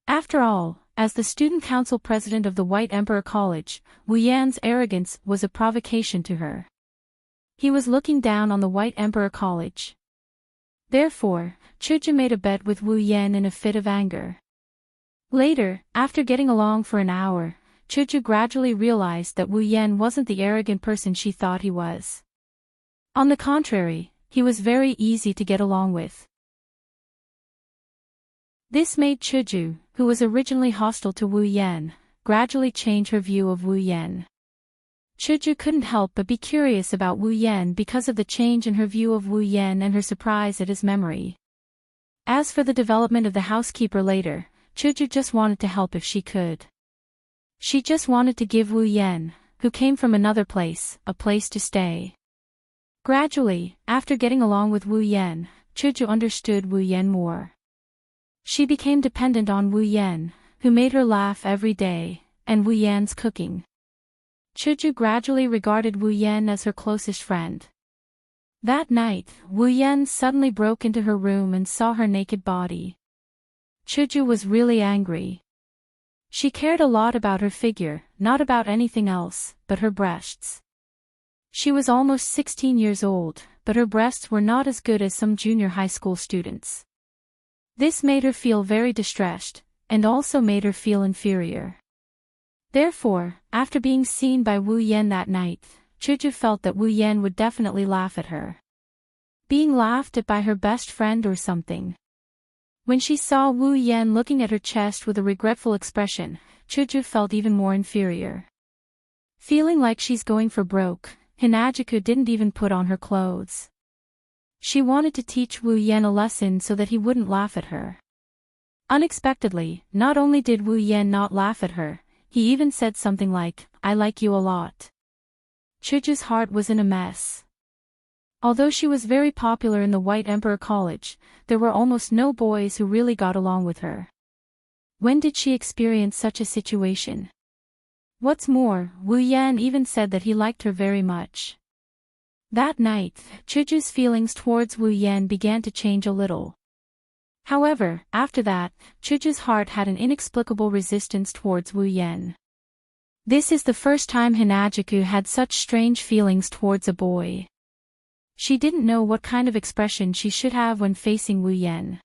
After all, as the student council president of the White Emperor College, Wu Yan's arrogance was a provocation to her. He was looking down on the White Emperor College. Therefore, Chuju made a bet with Wu Yan in a fit of anger. Later, after getting along for an hour, Chuju gradually realized that Wu Yan wasn't the arrogant person she thought he was. On the contrary, he was very easy to get along with. This made Chuju, who was originally hostile to Wu Yan, gradually change her view of Wu Yan. Chuju couldn't help but be curious about Wu Yan because of the change in her view of Wu Yan and her surprise at his memory. As for the development of the housekeeper later, Chuju just wanted to help if she could. She just wanted to give Wu Yan, who came from another place, a place to stay. Gradually, after getting along with Wu Yan, Chuju understood Wu Yan more. She became dependent on Wu Yan, who made her laugh every day, and Wu Yan's cooking. Chuju gradually regarded Wu Yan as her closest friend. That night, Wu Yan suddenly broke into her room and saw her naked body. Chuju was really angry. She cared a lot about her figure, not about anything else, but her breasts. She was almost 16 years old, but her breasts were not as good as some junior high school students. This made her feel very distressed, and also made her feel inferior. Therefore, after being seen by Wu Yan that night, Chuju felt that Wu Yan would definitely laugh at her. Being laughed at by her best friend or something. When she saw Wu Yan looking at her chest with a regretful expression, Chuju felt even more inferior. Feeling like she's going for broke, Hinajuku didn't even put on her clothes. She wanted to teach Wu Yan a lesson so that he wouldn't laugh at her. Unexpectedly, not only did Wu Yan not laugh at her, he even said something like, "I like you a lot." Chuju's heart was in a mess. Although she was very popular in the White Emperor College, there were almost no boys who really got along with her. When did she experience such a situation? What's more, Wu Yan even said that he liked her very much. That night, Chuju's feelings towards Wu Yan began to change a little. However, after that, Chuju's heart had an inexplicable resistance towards Wu Yan. This is the first time Hinajuku had such strange feelings towards a boy. She didn't know what kind of expression she should have when facing Wu Yan.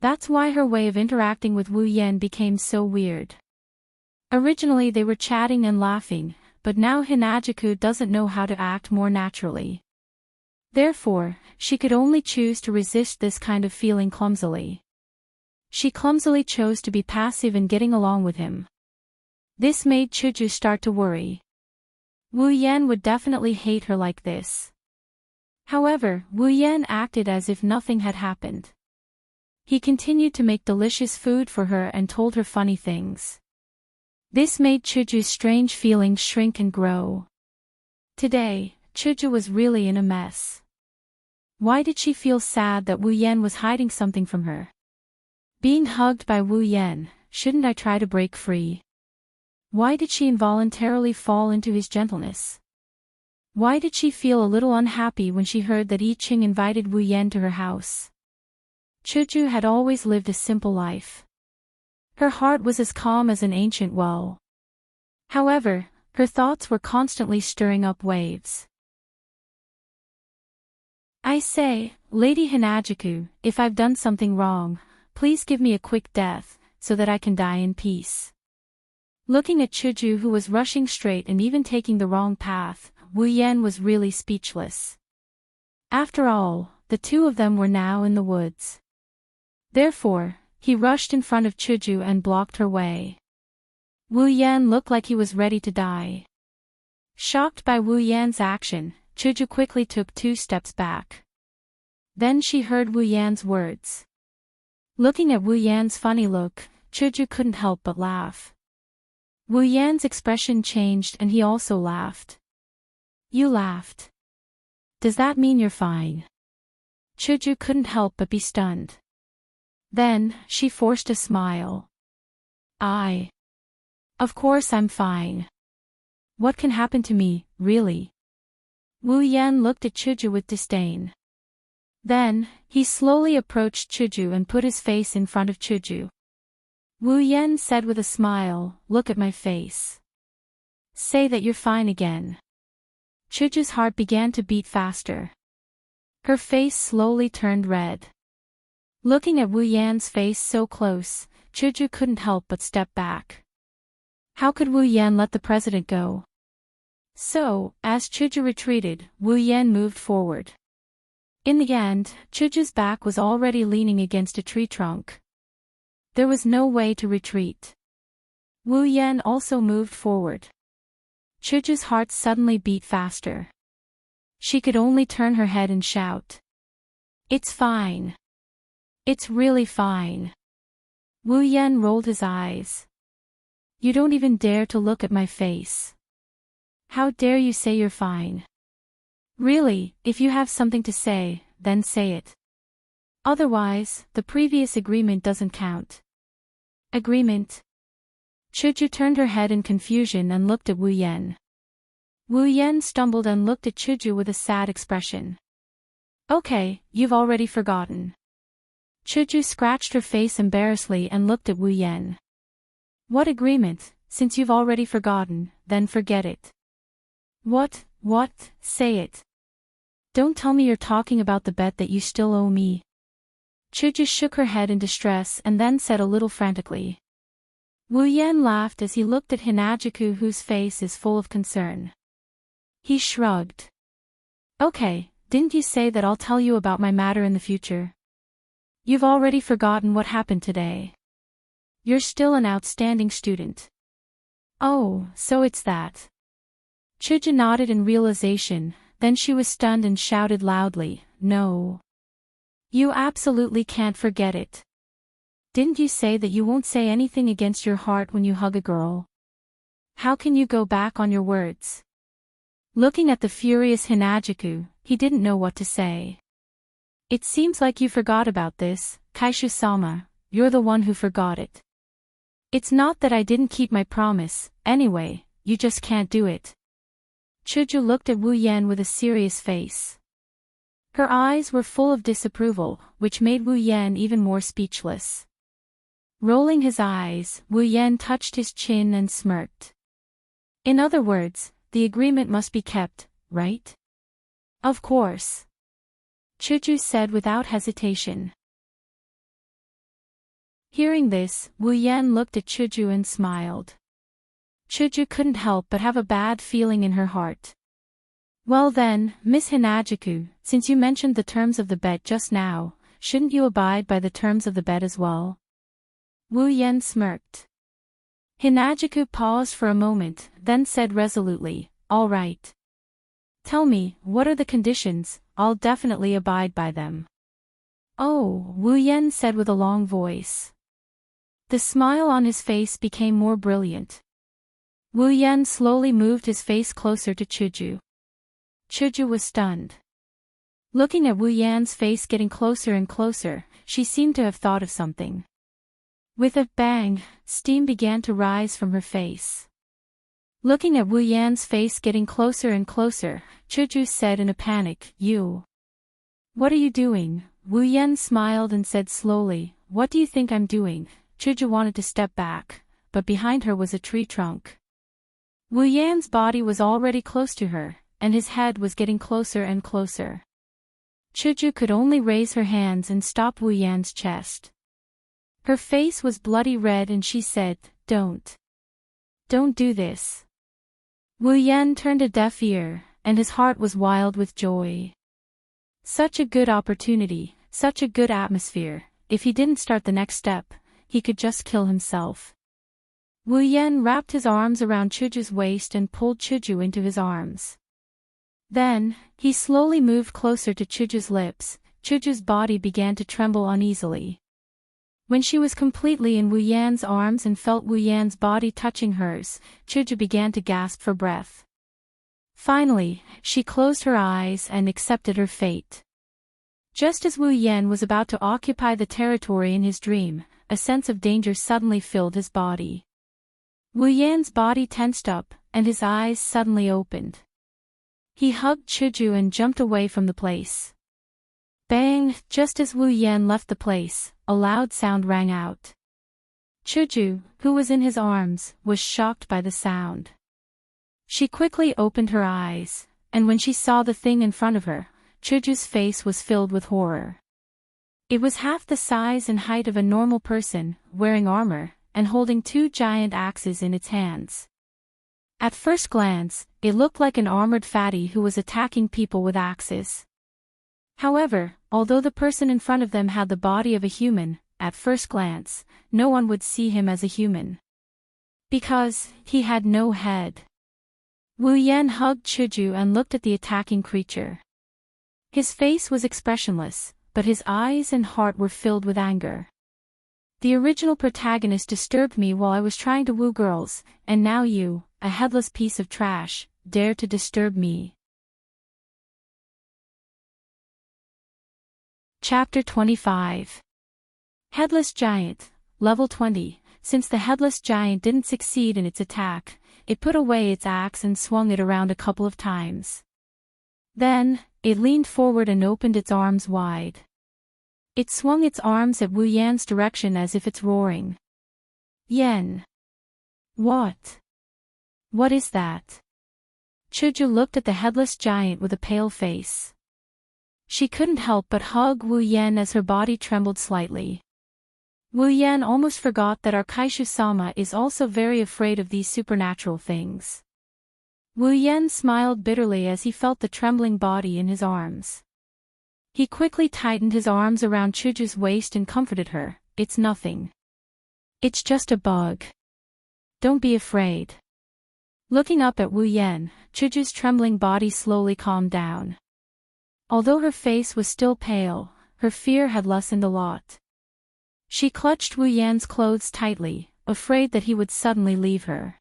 That's why her way of interacting with Wu Yan became so weird. Originally they were chatting and laughing, but now Hinajuku doesn't know how to act more naturally. Therefore, she could only choose to resist this kind of feeling clumsily. She clumsily chose to be passive in getting along with him. This made Chuju start to worry. Wu Yan would definitely hate her like this. However, Wu Yan acted as if nothing had happened. He continued to make delicious food for her and told her funny things. This made Chuju's strange feelings shrink and grow. Today, Chuju was really in a mess. Why did she feel sad that Wu Yan was hiding something from her? Being hugged by Wu Yan, shouldn't I try to break free? Why did she involuntarily fall into his gentleness? Why did she feel a little unhappy when she heard that I Ching invited Wu Yan to her house? Chuju had always lived a simple life. Her heart was as calm as an ancient well. However, her thoughts were constantly stirring up waves. I say, Lady Hinajuku, if I've done something wrong, please give me a quick death, so that I can die in peace. Looking at Chuju, who was rushing straight and even taking the wrong path, Wu Yan was really speechless. After all, the two of them were now in the woods. Therefore, he rushed in front of Chuju and blocked her way. Wu Yan looked like he was ready to die. Shocked by Wu Yan's action, Chuju quickly took 2 steps back. Then she heard Wu Yan's words. Looking at Wu Yan's funny look, Chuju couldn't help but laugh. Wu Yan's expression changed and he also laughed. You laughed. Does that mean you're fine? Chuju couldn't help but be stunned. Then, she forced a smile. Of course I'm fine. What can happen to me, really? Wu Yan looked at Chuju with disdain. Then, he slowly approached Chuju and put his face in front of Chuju. Wu Yan said with a smile, "Look at my face. Say that you're fine again." Chuju's heart began to beat faster. Her face slowly turned red. Looking at Wu Yan's face so close, Chuju couldn't help but step back. How could Wu Yan let the president go? So, as Chuju retreated, Wu Yan moved forward. In the end, Chuju's back was already leaning against a tree trunk. There was no way to retreat. Wu Yan also moved forward. Chuju's heart suddenly beat faster. She could only turn her head and shout. It's fine. It's really fine. Wu Yan rolled his eyes. You don't even dare to look at my face. How dare you say you're fine? Really, if you have something to say, then say it. Otherwise, the previous agreement doesn't count. Agreement? Chuju turned her head in confusion and looked at Wu Yan. Wu Yan stumbled and looked at Chuju with a sad expression. Okay, you've already forgotten. Chuju scratched her face embarrassedly and looked at Wu Yan. What agreement? Since you've already forgotten, then forget it. What, say it. Don't tell me you're talking about the bet that you still owe me. Chuju shook her head in distress and then said a little frantically. Wu Yan laughed as he looked at Hinajuku, whose face is full of concern. He shrugged. Okay, didn't you say that I'll tell you about my matter in the future? You've already forgotten what happened today. You're still an outstanding student. Oh, so it's that. Chuju nodded in realization, then she was stunned and shouted loudly, No. You absolutely can't forget it. Didn't you say that you won't say anything against your heart when you hug a girl? How can you go back on your words? Looking at the furious Hinajuku, he didn't know what to say. It seems like you forgot about this, Kaishu-sama, you're the one who forgot it. It's not that I didn't keep my promise, anyway, you just can't do it. Chuju looked at Wu Yan with a serious face. Her eyes were full of disapproval, which made Wu Yan even more speechless. Rolling his eyes, Wu Yan touched his chin and smirked. In other words, the agreement must be kept, right? Of course. Chuju said without hesitation. Hearing this, Wu Yan looked at Chuju and smiled. Chuju couldn't help but have a bad feeling in her heart. Well then, Miss Hinajuku, since you mentioned the terms of the bet just now, shouldn't you abide by the terms of the bet as well? Wu Yan smirked. Hinajuku paused for a moment, then said resolutely, All right. Tell me, what are the conditions? I'll definitely abide by them. Oh, Wu Yan said with a long voice. The smile on his face became more brilliant. Wu Yan slowly moved his face closer to Chuju. Chuju was stunned. Looking at Wu Yan's face getting closer and closer, she seemed to have thought of something. With a bang, steam began to rise from her face. Looking at Wu Yan's face getting closer and closer, Chuju said in a panic, You. What are you doing? Wu Yan smiled and said slowly, What do you think I'm doing? Chuju wanted to step back, but behind her was a tree trunk. Wu Yan's body was already close to her, and his head was getting closer and closer. Chuju could only raise her hands and stop Wu Yan's chest. Her face was bloody red and she said, Don't do this. Wu Yan turned a deaf ear, and his heart was wild with joy. Such a good opportunity, such a good atmosphere. If he didn't start the next step, he could just kill himself. Wu Yan wrapped his arms around Chuju's waist and pulled Chuju into his arms. Then, he slowly moved closer to Chuju's lips. Chuju's body began to tremble uneasily. When she was completely in Wu Yan's arms and felt Wu Yan's body touching hers, Chuju began to gasp for breath. Finally, she closed her eyes and accepted her fate. Just as Wu Yan was about to occupy the territory in his dream, a sense of danger suddenly filled his body. Wu Yan's body tensed up, and his eyes suddenly opened. He hugged Chuju and jumped away from the place. Bang! Just as Wu Yan left the place, a loud sound rang out. Chuju, who was in his arms, was shocked by the sound. She quickly opened her eyes, and when she saw the thing in front of her, Chuju's face was filled with horror. It was half the size and height of a normal person, wearing armor, and holding two giant axes in its hands. At first glance, it looked like an armored fatty who was attacking people with axes. However, although the person in front of them had the body of a human, at first glance, no one would see him as a human. Because he had no head. Wu Yan hugged Chuju and looked at the attacking creature. His face was expressionless, but his eyes and heart were filled with anger. The original protagonist disturbed me while I was trying to woo girls, and now you, a headless piece of trash, dare to disturb me. Chapter 25. Headless Giant, Level 20. Since the headless giant didn't succeed in its attack, it put away its axe and swung it around a couple of times. Then, it leaned forward and opened its arms wide. It swung its arms at Wu Yan's direction as if it's roaring. Yan. What? What is that? Chuju looked at the headless giant with a pale face. She couldn't help but hug Wu Yan as her body trembled slightly. Wu Yan almost forgot that our Kaishu-sama is also very afraid of these supernatural things. Wu Yan smiled bitterly as he felt the trembling body in his arms. He quickly tightened his arms around Chuju's waist and comforted her. It's nothing. It's just a bug. Don't be afraid. Looking up at Wu Yan, Chuju's trembling body slowly calmed down. Although her face was still pale, her fear had lessened a lot. She clutched Wu Yan's clothes tightly, afraid that he would suddenly leave her.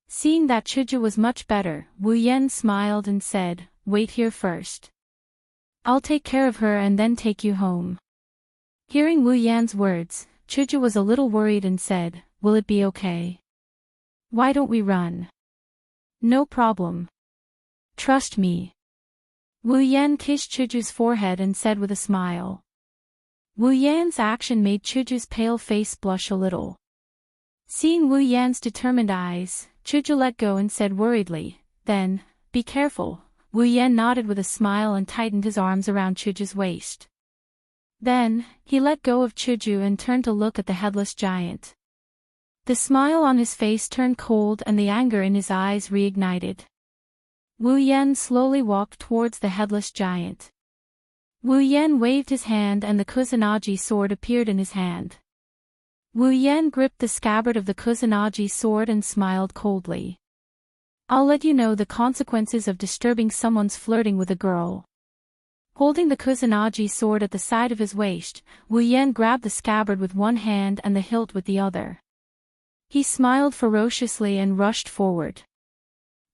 Seeing that Chuju was much better, Wu Yan smiled and said, "Wait here first. I'll take care of her and then take you home." Hearing Wu Yan's words, Chuju was a little worried and said, "Will it be okay? Why don't we run?" "No problem. Trust me." Wu Yan kissed Chuju's forehead and said with a smile. Wu Yan's action made Chuju's pale face blush a little. Seeing Wu Yan's determined eyes, Chuju let go and said worriedly, "Then, be careful." Wu Yan nodded with a smile and tightened his arms around Chuju's waist. Then, he let go of Chuju and turned to look at the headless giant. The smile on his face turned cold and the anger in his eyes reignited. Wu Yan slowly walked towards the headless giant. Wu Yan waved his hand and the Kusanagi sword appeared in his hand. Wu Yan gripped the scabbard of the Kusanagi sword and smiled coldly. "I'll let you know the consequences of disturbing someone's flirting with a girl." Holding the Kusanagi sword at the side of his waist, Wu Yan grabbed the scabbard with one hand and the hilt with the other. He smiled ferociously and rushed forward.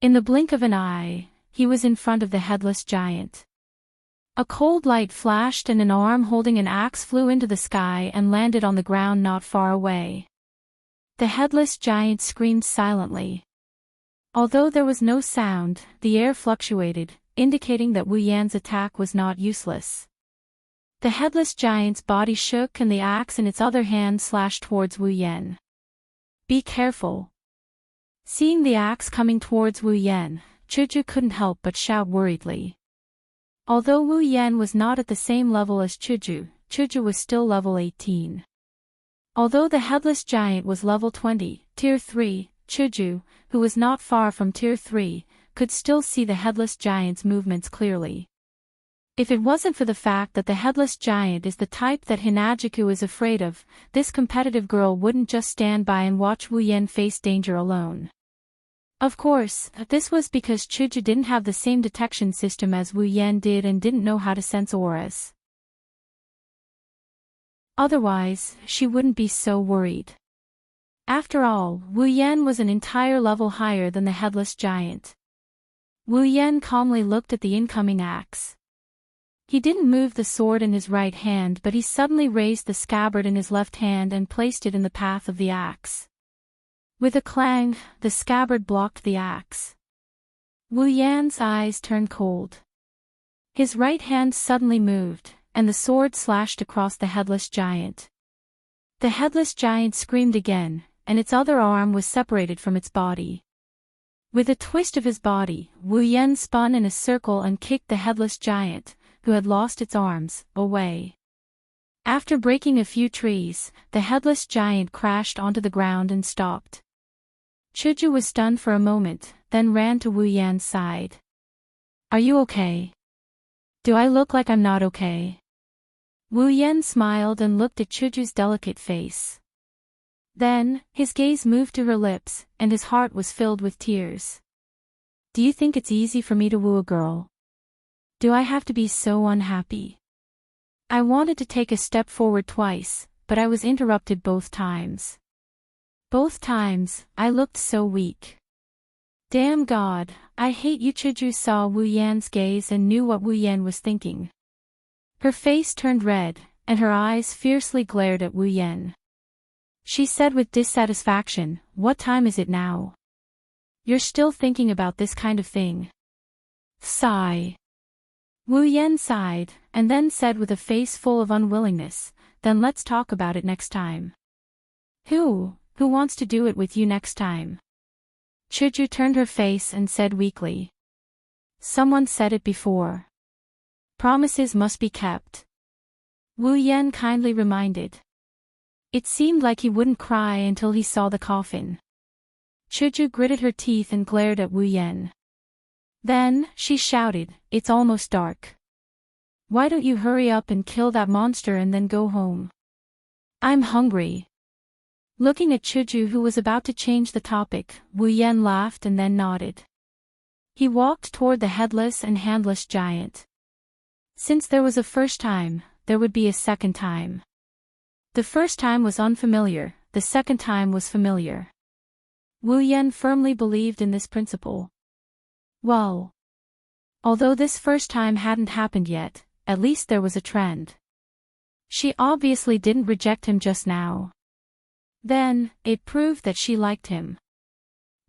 In the blink of an eye, he was in front of the headless giant. A cold light flashed and an arm holding an axe flew into the sky and landed on the ground not far away. The headless giant screamed silently. Although there was no sound, the air fluctuated, indicating that Wu Yan's attack was not useless. The headless giant's body shook and the axe in its other hand slashed towards Wu Yan. "Be careful." Seeing the axe coming towards Wu Yan, Chuju couldn't help but shout worriedly. Although Wu Yan was not at the same level as Chuju, Chuju was still level 18. Although the headless giant was level 20, tier 3, Chuju, who was not far from tier 3, could still see the headless giant's movements clearly. If it wasn't for the fact that the headless giant is the type that Hinajuku is afraid of, this competitive girl wouldn't just stand by and watch Wu Yan face danger alone. Of course, this was because Chuju didn't have the same detection system as Wu Yan did and didn't know how to sense auras. Otherwise, she wouldn't be so worried. After all, Wu Yan was an entire level higher than the headless giant. Wu Yan calmly looked at the incoming axe. He didn't move the sword in his right hand, but he suddenly raised the scabbard in his left hand and placed it in the path of the axe. With a clang, the scabbard blocked the axe. Wu Yan's eyes turned cold. His right hand suddenly moved, and the sword slashed across the headless giant. The headless giant screamed again, and its other arm was separated from its body. With a twist of his body, Wu Yan spun in a circle and kicked the headless giant, who had lost its arms, away. After breaking a few trees, the headless giant crashed onto the ground and stopped. Chuju was stunned for a moment, then ran to Wu Yan's side. "Are you okay? Do I look like I'm not okay?" Wu Yan smiled and looked at Chuju's delicate face. Then, his gaze moved to her lips, and his heart was filled with tears. "Do you think it's easy for me to woo a girl? Do I have to be so unhappy?" I wanted to take a step forward twice, but I was interrupted both times. Both times, I looked so weak. "Damn God, I hate you." Chuju saw Wu Yan's gaze and knew what Wu Yan was thinking. Her face turned red, and her eyes fiercely glared at Wu Yan. She said with dissatisfaction, "What time is it now? You're still thinking about this kind of thing?" Sigh. Wu Yan sighed, and then said with a face full of unwillingness, "Then let's talk about it next time." Who wants to do it with you next time?" Chuju turned her face and said weakly. "Someone said it before. Promises must be kept," Wu Yan kindly reminded. It seemed like he wouldn't cry until he saw the coffin. Chuju gritted her teeth and glared at Wu Yan. Then, she shouted, "It's almost dark. Why don't you hurry up and kill that monster and then go home? I'm hungry." Looking at Chuju, who was about to change the topic, Wu Yan laughed and then nodded. He walked toward the headless and handless giant. Since there was a first time, there would be a second time. The first time was unfamiliar, the second time was familiar. Wu Yan firmly believed in this principle. Well, although this first time hadn't happened yet, at least there was a trend. She obviously didn't reject him just now. Then, it proved that she liked him.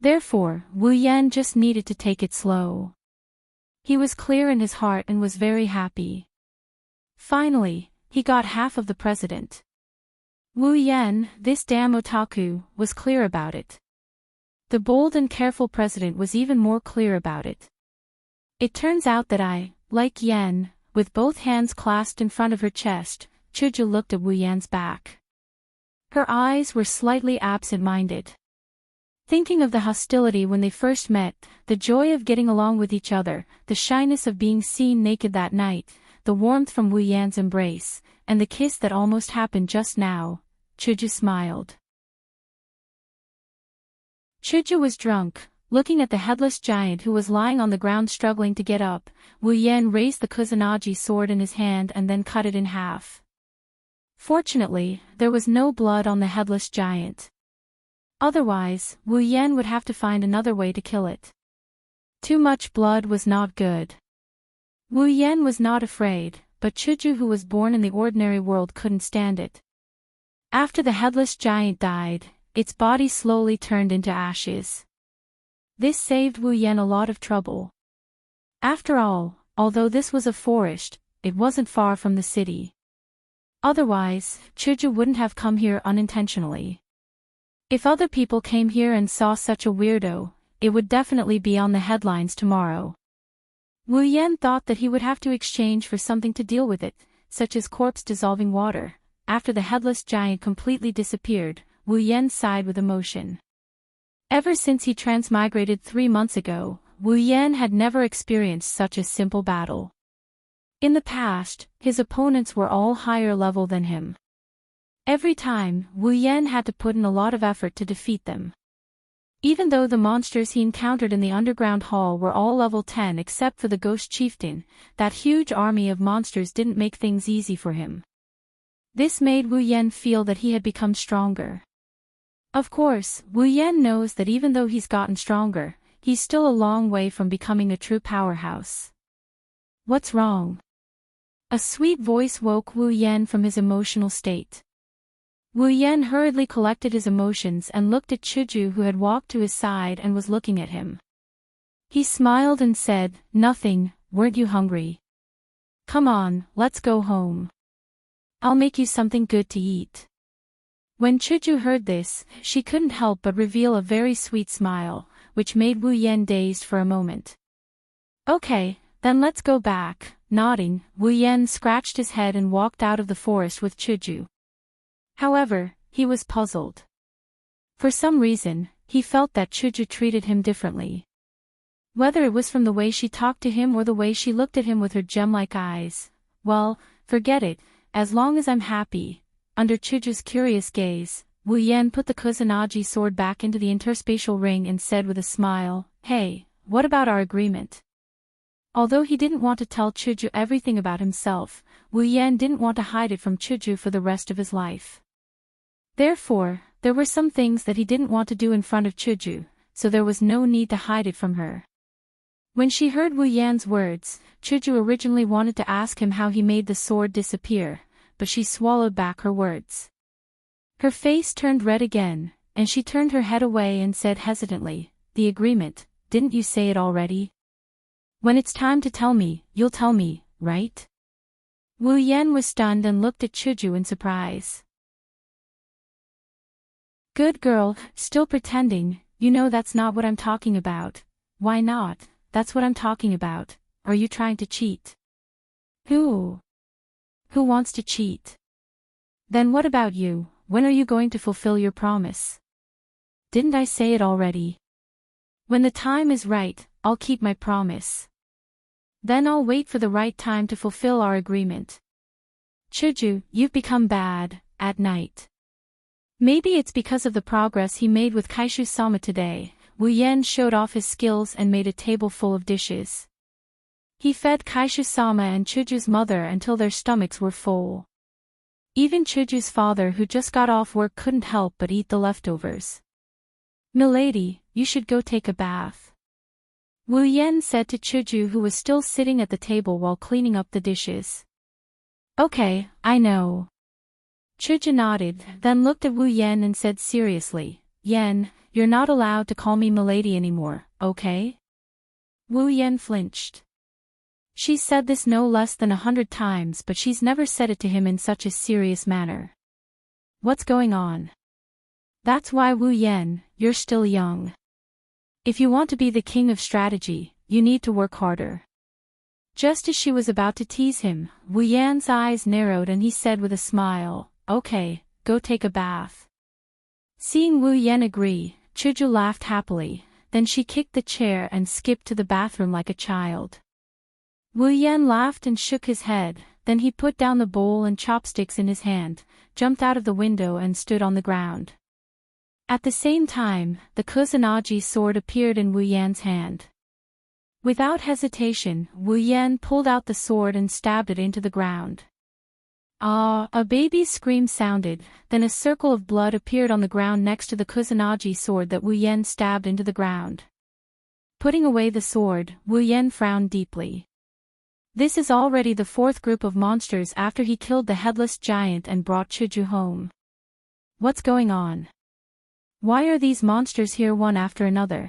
Therefore, Wu Yan just needed to take it slow. He was clear in his heart and was very happy. Finally, he got half of the president. Wu Yan, this damn otaku, was clear about it. The bold and careful president was even more clear about it. It turns out that I, like Yan, with both hands clasped in front of her chest, Chuju looked at Wu Yan's back. Her eyes were slightly absent-minded. Thinking of the hostility when they first met, the joy of getting along with each other, the shyness of being seen naked that night, the warmth from Wu Yan's embrace, and the kiss that almost happened just now, Chuju smiled. Chuju was drunk, looking at the headless giant who was lying on the ground struggling to get up. Wu Yan raised the Kusanagi sword in his hand and then cut it in half. Fortunately, there was no blood on the headless giant. Otherwise, Wu Yan would have to find another way to kill it. Too much blood was not good. Wu Yan was not afraid, but Chuju, who was born in the ordinary world, couldn't stand it. After the headless giant died, its body slowly turned into ashes. This saved Wu Yan a lot of trouble. After all, although this was a forest, it wasn't far from the city. Otherwise, Chuju wouldn't have come here unintentionally. If other people came here and saw such a weirdo, it would definitely be on the headlines tomorrow. Wu Yan thought that he would have to exchange for something to deal with it, such as corpse-dissolving water. After the headless giant completely disappeared, Wu Yan sighed with emotion. Ever since he transmigrated 3 months ago, Wu Yan had never experienced such a simple battle. In the past, his opponents were all higher level than him. Every time, Wu Yan had to put in a lot of effort to defeat them. Even though the monsters he encountered in the underground hall were all level 10 except for the ghost chieftain, that huge army of monsters didn't make things easy for him. This made Wu Yan feel that he had become stronger. Of course, Wu Yan knows that even though he's gotten stronger, he's still a long way from becoming a true powerhouse. What's wrong? A sweet voice woke Wu Yan from his emotional state. Wu Yan hurriedly collected his emotions and looked at Chuju, who had walked to his side and was looking at him. He smiled and said, "Nothing, weren't you hungry? Come on, let's go home. I'll make you something good to eat." When Chuju heard this, she couldn't help but reveal a very sweet smile. which made Wu Yan dazed for a moment. Okay, then let's go back. Nodding, Wu Yan scratched his head and walked out of the forest with Chuju. However, he was puzzled. For some reason, he felt that Chuju treated him differently. Whether it was from the way she talked to him or the way she looked at him with her gem-like eyes, well, forget it, as long as I'm happy. Under Chuju's curious gaze, Wu Yan put the Kusanagi sword back into the interspatial ring and said with a smile, "Hey, what about our agreement?" Although he didn't want to tell Chuju everything about himself, Wu Yan didn't want to hide it from Chuju for the rest of his life. Therefore, there were some things that he didn't want to do in front of Chuju, so there was no need to hide it from her. When she heard Wu Yan's words, Chuju originally wanted to ask him how he made the sword disappear, but she swallowed back her words. Her face turned red again, and she turned her head away and said hesitantly, "The agreement, didn't you say it already? When it's time to tell me, you'll tell me, right?" Wu Yan was stunned and looked at Chuju in surprise. "Good girl, still pretending, you know that's not what I'm talking about." "Why not? That's what I'm talking about. Are you trying to cheat?" Who wants to cheat?" "Then what about you? When are you going to fulfill your promise?" "Didn't I say it already? When the time is right, I'll keep my promise. Then I'll wait for the right time to fulfill our agreement." "Chuju, you've become bad at night." Maybe it's because of the progress he made with Kaishu-sama today. Wu Yan showed off his skills and made a table full of dishes. He fed Kaishu-sama and Chuju's mother until their stomachs were full. Even Chuju's father, who just got off work, couldn't help but eat the leftovers. "Milady, you should go take a bath," Wu Yan said to Chuju, who was still sitting at the table while cleaning up the dishes. "Okay, I know." Chuju nodded, then looked at Wu Yan and said seriously, "Yan, you're not allowed to call me Milady anymore, okay?" Wu Yan flinched. She said this no less than 100 times, but she's never said it to him in such a serious manner. What's going on? That's why, Wu Yan, you're still young. If you want to be the king of strategy, you need to work harder. Just as she was about to tease him, Wu Yan's eyes narrowed and he said with a smile, "Okay, go take a bath." Seeing Wu Yan agree, Chuju laughed happily, then she kicked the chair and skipped to the bathroom like a child. Wu Yan laughed and shook his head, then he put down the bowl and chopsticks in his hand, jumped out of the window and stood on the ground. At the same time, the Kusanagi sword appeared in Wu Yan's hand. Without hesitation, Wu Yan pulled out the sword and stabbed it into the ground. Ah! A baby's scream sounded, then a circle of blood appeared on the ground next to the Kusanagi sword that Wu Yan stabbed into the ground. Putting away the sword, Wu Yan frowned deeply. This is already the 4th group of monsters after he killed the headless giant and brought Chuju home. What's going on? Why are these monsters here one after another?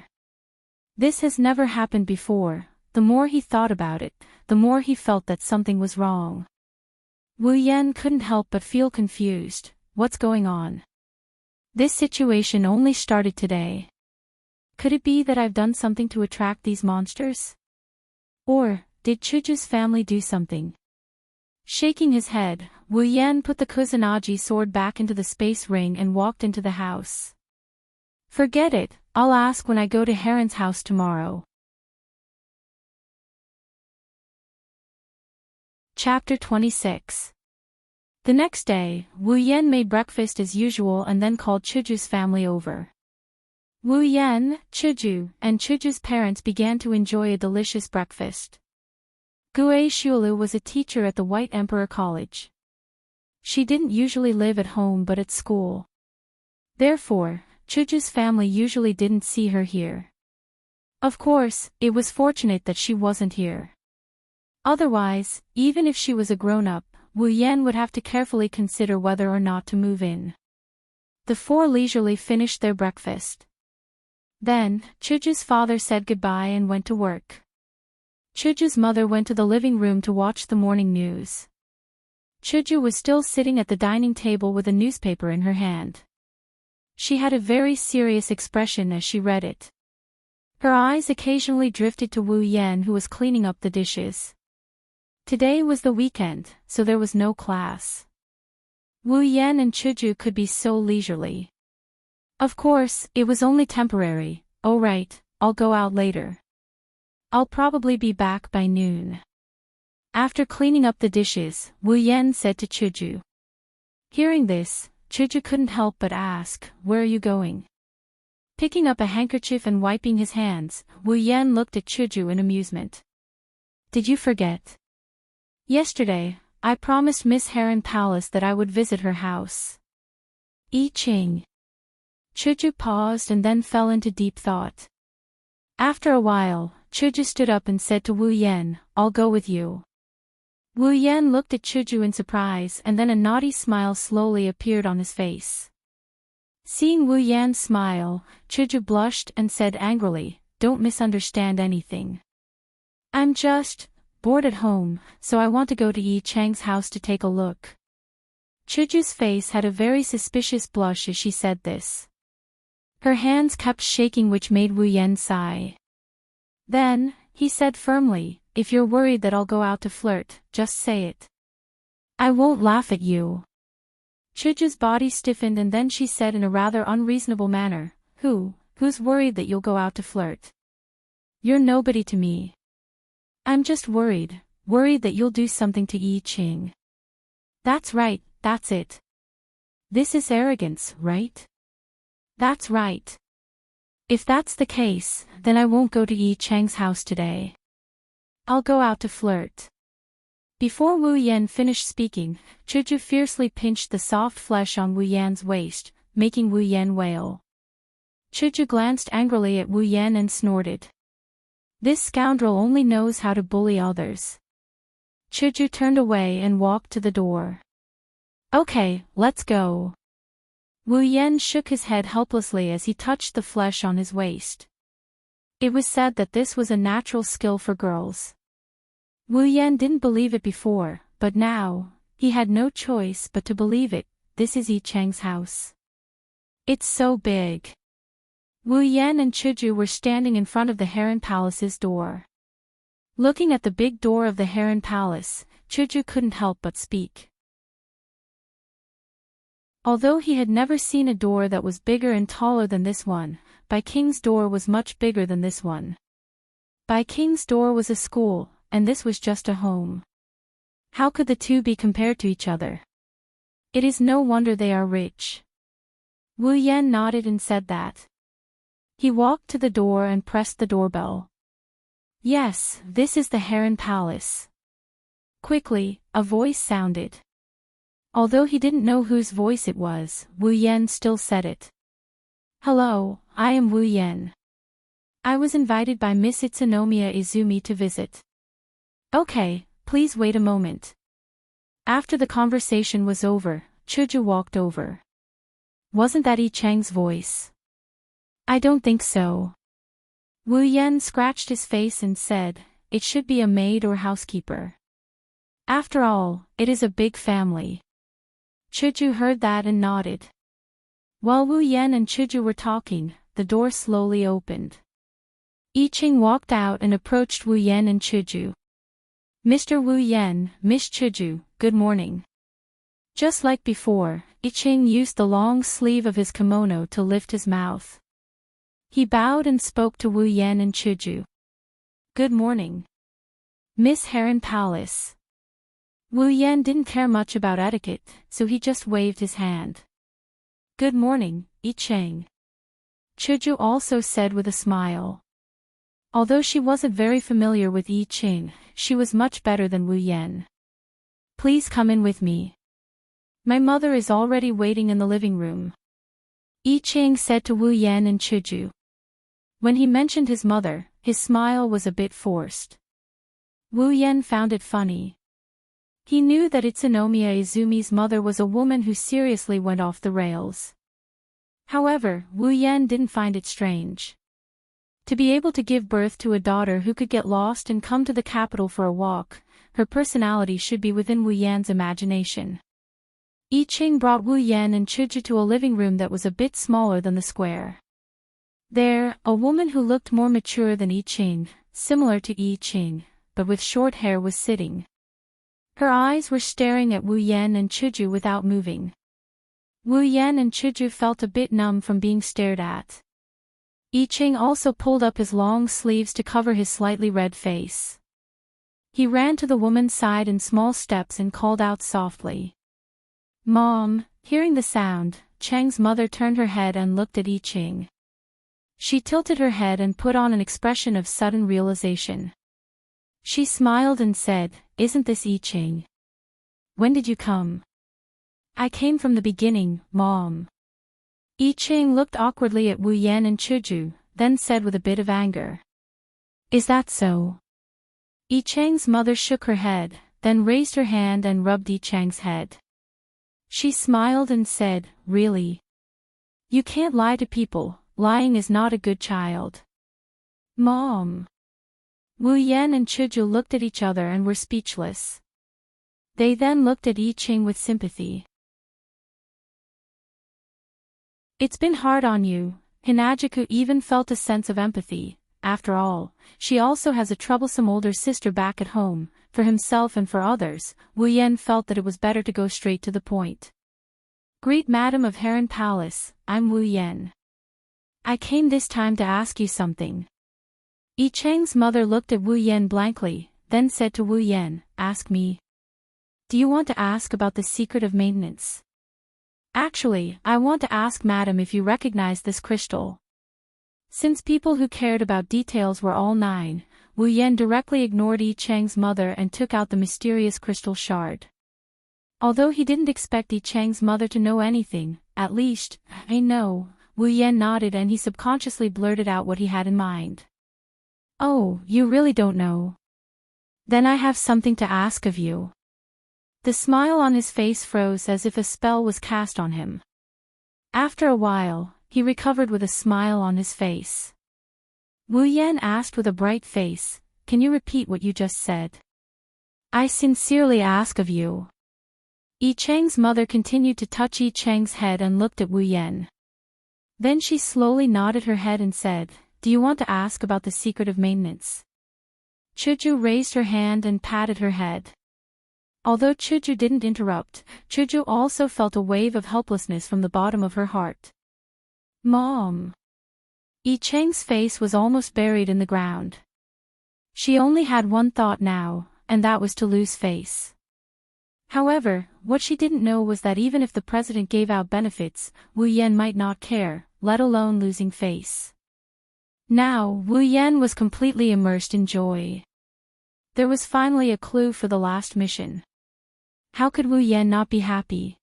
This has never happened before. The more he thought about it, the more he felt that something was wrong. Wu Yan couldn't help but feel confused. What's going on? This situation only started today. Could it be that I've done something to attract these monsters? Or, did Chuju's family do something? Shaking his head, Wu Yan put the Kusanagi sword back into the space ring and walked into the house. Forget it, I'll ask when I go to Heron's house tomorrow. Chapter 26. The next day, Wu Yan made breakfast as usual and then called Chuju's family over. Wu Yan, Chuju, and Chuju's parents began to enjoy a delicious breakfast. Gue Shulu was a teacher at the White Emperor College. She didn't usually live at home but at school. Therefore, Chuju's family usually didn't see her here. Of course, it was fortunate that she wasn't here. Otherwise, even if she was a grown-up, Wu Yan would have to carefully consider whether or not to move in. The four leisurely finished their breakfast. Then, Chuju's father said goodbye and went to work. Chuju's mother went to the living room to watch the morning news. Chuju was still sitting at the dining table with a newspaper in her hand. She had a very serious expression as she read it. Her eyes occasionally drifted to Wu Yan, who was cleaning up the dishes. Today was the weekend, so there was no class. Wu Yan and Chuju could be so leisurely. Of course, it was only temporary. Oh right, I'll go out later. I'll probably be back by noon. After cleaning up the dishes, Wu Yan said to Chuju. Hearing this, Chuju couldn't help but ask, "Where are you going?" Picking up a handkerchief and wiping his hands, Wu Yan looked at Chuju in amusement. "Did you forget? Yesterday, I promised Miss Heron Palace that I would visit her house." I Ching. Chuju paused and then fell into deep thought. After a while, Chuju stood up and said to Wu Yan, "I'll go with you." Wu Yan looked at Chuju in surprise, and then a naughty smile slowly appeared on his face. Seeing Wu Yan smile, Chuju blushed and said angrily, "Don't misunderstand anything. I'm just bored at home, so I want to go to Yi Chang's house to take a look." Chuju's face had a very suspicious blush as she said this. Her hands kept shaking, which made Wu Yan sigh. Then, he said firmly, "If you're worried that I'll go out to flirt, just say it. I won't laugh at you." Chuju's body stiffened, and then she said in a rather unreasonable manner, Who's worried that you'll go out to flirt? You're nobody to me. I'm just worried that you'll do something to Yi Ching." "That's right, that's it. This is arrogance, right?" "That's right. If that's the case, then I won't go to Yi Chang's house today. I'll go out to flirt." Before Wu Yan finished speaking, Chuju fiercely pinched the soft flesh on Wu Yan's waist, making Wu Yan wail. Chuju glanced angrily at Wu Yan and snorted. This scoundrel only knows how to bully others. Chuju turned away and walked to the door. "Okay, let's go." Wu Yan shook his head helplessly as he touched the flesh on his waist. It was said that this was a natural skill for girls. Wu Yan didn't believe it before, but now, he had no choice but to believe it. This is Yi Chang's house. It's so big. Wu Yan and Chuju were standing in front of the Heron Palace's door. Looking at the big door of the Heron Palace, Chuju couldn't help but speak. Although he had never seen a door that was bigger and taller than this one, Bai King's door was much bigger than this one. Bai King's door was a school, and this was just a home. How could the two be compared to each other? It is no wonder they are rich. Wu Yan nodded and said that. He walked to the door and pressed the doorbell. "Yes, this is the Heron Palace." Quickly, a voice sounded. Although he didn't know whose voice it was, Wu Yan still said it. "Hello, I am Wu Yan. I was invited by Miss Utsunomiya Izumi to visit." "Okay, please wait a moment." After the conversation was over, Chuju walked over. "Wasn't that Yi Chang's voice?" "I don't think so." Wu Yan scratched his face and said, "It should be a maid or housekeeper. After all, it is a big family." Chuju heard that and nodded. While Wu Yan and Chuju were talking, the door slowly opened. Yi Ching walked out and approached Wu Yan and Chuju. "Mr. Wu Yan, Miss Chuju, good morning." Just like before, Yi Ching used the long sleeve of his kimono to lift his mouth. He bowed and spoke to Wu Yan and Chuju. "Good morning, Miss Heron Palace." Wu Yan didn't care much about etiquette, so he just waved his hand. "Good morning, Yi Ching," Chuju also said with a smile. Although she wasn't very familiar with Yi Ching, she was much better than Wu Yan. "Please come in with me. My mother is already waiting in the living room," Yi Ching said to Wu Yan and Chuju. When he mentioned his mother, his smile was a bit forced. Wu Yan found it funny. He knew that Utsunomiya Izumi's mother was a woman who seriously went off the rails. However, Wu Yan didn't find it strange. To be able to give birth to a daughter who could get lost and come to the capital for a walk, her personality should be within Wu Yan's imagination. Yi Ching brought Wu Yan and Chuju to a living room that was a bit smaller than the square. There, a woman who looked more mature than I Ching, similar to I Ching, but with short hair was sitting. Her eyes were staring at Wu Yan and Chuju without moving. Wu Yan and Chuju felt a bit numb from being stared at. I Ching also pulled up his long sleeves to cover his slightly red face. He ran to the woman's side in small steps and called out softly. "Mom." Hearing the sound, Cheng's mother turned her head and looked at I Ching. She tilted her head and put on an expression of sudden realization. She smiled and said, "Isn't this I Ching? When did you come?" "I came from the beginning, Mom." I Ching looked awkwardly at Wu Yan and Chuju, then said with a bit of anger. "Is that so?" I Chang's mother shook her head, then raised her hand and rubbed I Chang's head. She smiled and said, "Really? You can't lie to people, lying is not a good child." "Mom." Wu Yan and Chuju looked at each other and were speechless. They then looked at I Ching with sympathy. "It's been hard on you." Hinajiku even felt a sense of empathy. After all, she also has a troublesome older sister back at home. For himself and for others, Wu Yan felt that it was better to go straight to the point. "Greet Madam of Heron Palace, I'm Wu Yan. I came this time to ask you something." I Chang's mother looked at Wu Yan blankly, then said to Wu Yan, "Ask me. Do you want to ask about the secret of maintenance?" "Actually, I want to ask Madam if you recognize this crystal." Since people who cared about details were all 9, Wu Yan directly ignored I Chang's mother and took out the mysterious crystal shard. Although he didn't expect I Chang's mother to know anything, at least, "I know," Wu Yan nodded and he subconsciously blurted out what he had in mind. "Oh, you really don't know? Then I have something to ask of you." The smile on his face froze as if a spell was cast on him. After a while, he recovered with a smile on his face. Wu Yan asked with a bright face, "Can you repeat what you just said?" "I sincerely ask of you." I Chang's mother continued to touch I Chang's head and looked at Wu Yan. Then she slowly nodded her head and said, "Do you want to ask about the secret of maintenance?" Chuju raised her hand and patted her head. Although Chuju didn't interrupt, Chuju also felt a wave of helplessness from the bottom of her heart. "Mom." I Chang's face was almost buried in the ground. She only had one thought now, and that was to lose face. However, what she didn't know was that even if the president gave out benefits, Wu Yan might not care, let alone losing face. Now, Wu Yan was completely immersed in joy. There was finally a clue for the last mission. How could Wu Yan not be happy?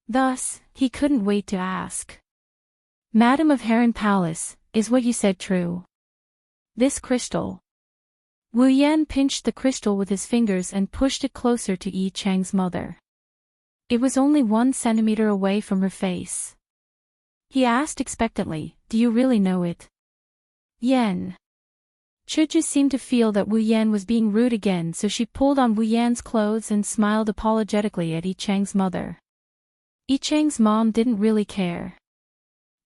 Thus, he couldn't wait to ask. "Madam of Heron Palace, is what you said true? This crystal?" Wu Yan pinched the crystal with his fingers and pushed it closer to I Chang's mother. It was only 1 centimeter away from her face. He asked expectantly, "Do you really know it?" "Yan." Chuju seemed to feel that Wu Yan was being rude again, so she pulled on Wu Yan's clothes and smiled apologetically at I Chang's mother. I Chang's mom didn't really care.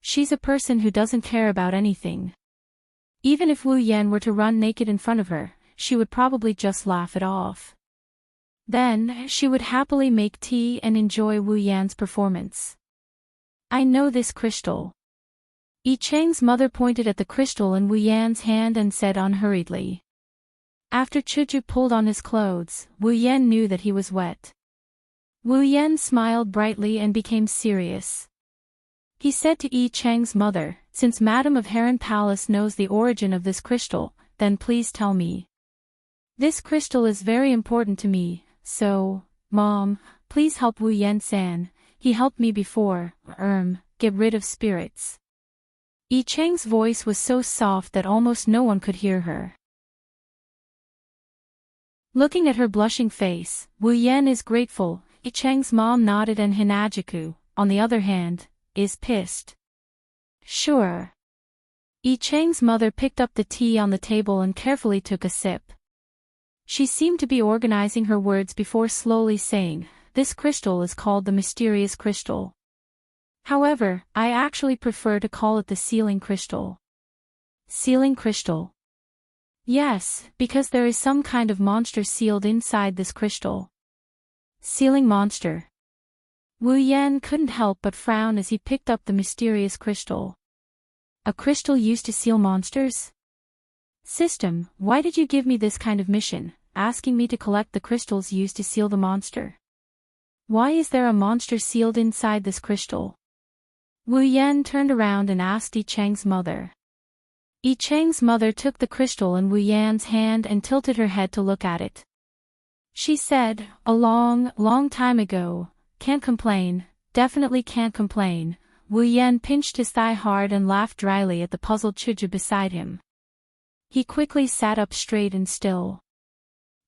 She's a person who doesn't care about anything. Even if Wu Yan were to run naked in front of her, she would probably just laugh it off. Then, she would happily make tea and enjoy Wu Yan's performance. "I know this crystal." I Chang's mother pointed at the crystal in Wu Yan's hand and said unhurriedly. After Chuju pulled on his clothes, Wu Yan knew that he was wet. Wu Yan smiled brightly and became serious. He said to I Chang's mother, "Since Madam of Heron Palace knows the origin of this crystal, then please tell me. This crystal is very important to me, so, Mom, please help Wu Yan-san. He helped me before, get rid of spirits." I Chang's voice was so soft that almost no one could hear her. Looking at her blushing face, Wu Yan is grateful. I Chang's mom nodded and Hinajiku, on the other hand, is pissed. "Sure." I Chang's mother picked up the tea on the table and carefully took a sip. She seemed to be organizing her words before slowly saying, "This crystal is called the mysterious crystal. However, I actually prefer to call it the sealing crystal. Sealing crystal. Yes, because there is some kind of monster sealed inside this crystal. Sealing monster. Wu Yan couldn't help but frown as he picked up the mysterious crystal. A crystal used to seal monsters? System, why did you give me this kind of mission, asking me to collect the crystals used to seal the monster? Why is there a monster sealed inside this crystal? Wu Yan turned around and asked Yi Cheng's mother. Yi Cheng's mother took the crystal in Wu Yan's hand and tilted her head to look at it. She said, "A long, long time ago. Can't complain, definitely can't complain." Wu Yan pinched his thigh hard and laughed dryly at the puzzled Chuju beside him. He quickly sat up straight and still.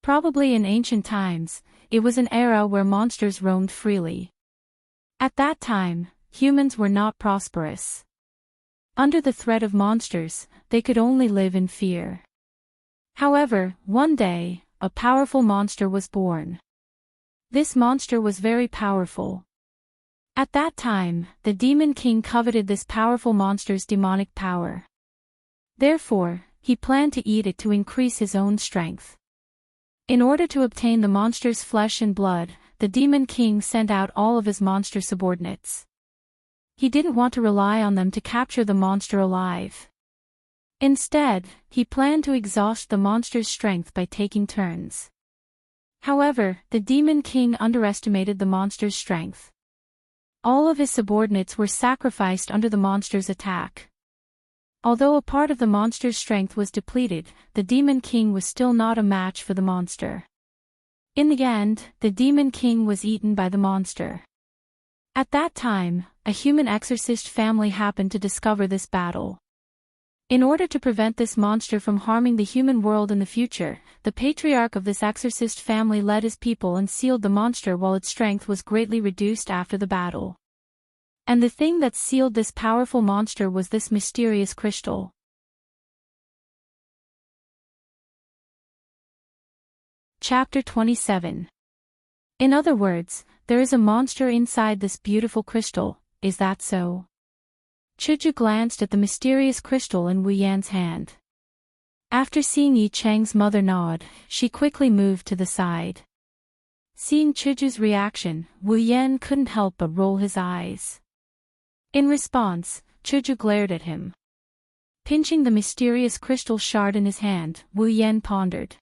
Probably in ancient times, it was an era where monsters roamed freely. At that time, humans were not prosperous. Under the threat of monsters, they could only live in fear. However, one day, a powerful monster was born. This monster was very powerful. At that time, the Demon King coveted this powerful monster's demonic power. Therefore, he planned to eat it to increase his own strength. In order to obtain the monster's flesh and blood, the Demon King sent out all of his monster subordinates. He didn't want to rely on them to capture the monster alive. Instead, he planned to exhaust the monster's strength by taking turns. However, the Demon King underestimated the monster's strength. All of his subordinates were sacrificed under the monster's attack. Although a part of the monster's strength was depleted, the Demon King was still not a match for the monster. In the end, the Demon King was eaten by the monster. At that time, a human exorcist family happened to discover this battle. In order to prevent this monster from harming the human world in the future, the patriarch of this exorcist family led his people and sealed the monster while its strength was greatly reduced after the battle. And the thing that sealed this powerful monster was this mysterious crystal. Chapter 27. In other words, there is a monster inside this beautiful crystal, is that so? Chuju glanced at the mysterious crystal in Wu Yan's hand. After seeing Yi Cheng's mother nod, she quickly moved to the side. Seeing Chuju's reaction, Wu Yan couldn't help but roll his eyes. In response, Chuju glared at him. Pinching the mysterious crystal shard in his hand, Wu Yan pondered.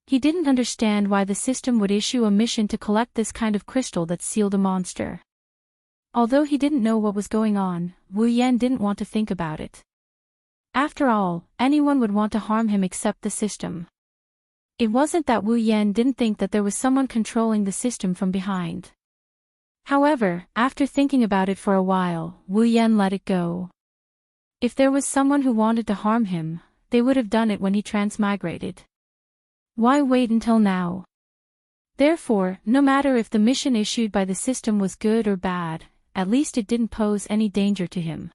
He didn't understand why the system would issue a mission to collect this kind of crystal that sealed a monster. Although he didn't know what was going on, Wu Yan didn't want to think about it. After all, anyone would want to harm him except the system. It wasn't that Wu Yan didn't think that there was someone controlling the system from behind. However, after thinking about it for a while, Wu Yan let it go. If there was someone who wanted to harm him, they would have done it when he transmigrated. Why wait until now? Therefore, no matter if the mission issued by the system was good or bad, at least it didn't pose any danger to him.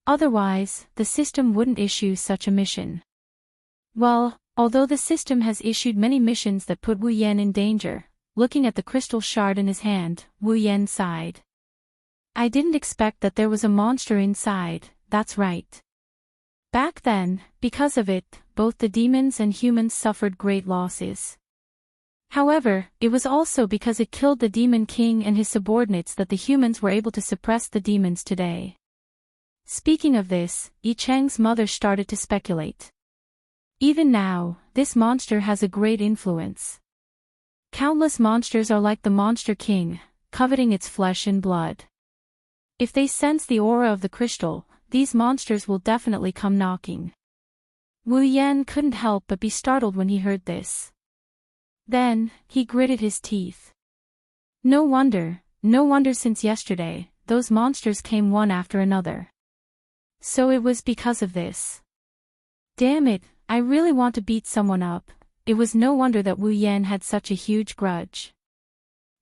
Otherwise, the system wouldn't issue such a mission. Well, although the system has issued many missions that put Wu Yan in danger, looking at the crystal shard in his hand, Wu Yan sighed. I didn't expect that there was a monster inside, that's right. Back then, because of it, both the demons and humans suffered great losses. However, it was also because it killed the Demon King and his subordinates that the humans were able to suppress the demons today. Speaking of this, Yi Cheng's mother started to speculate. Even now, this monster has a great influence. Countless monsters are like the Monster King, coveting its flesh and blood. If they sense the aura of the crystal, these monsters will definitely come knocking. Wu Yan couldn't help but be startled when he heard this. Then, he gritted his teeth. No wonder since yesterday, those monsters came one after another. So it was because of this. Damn it, I really want to beat someone up. It was no wonder that Wu Yan had such a huge grudge.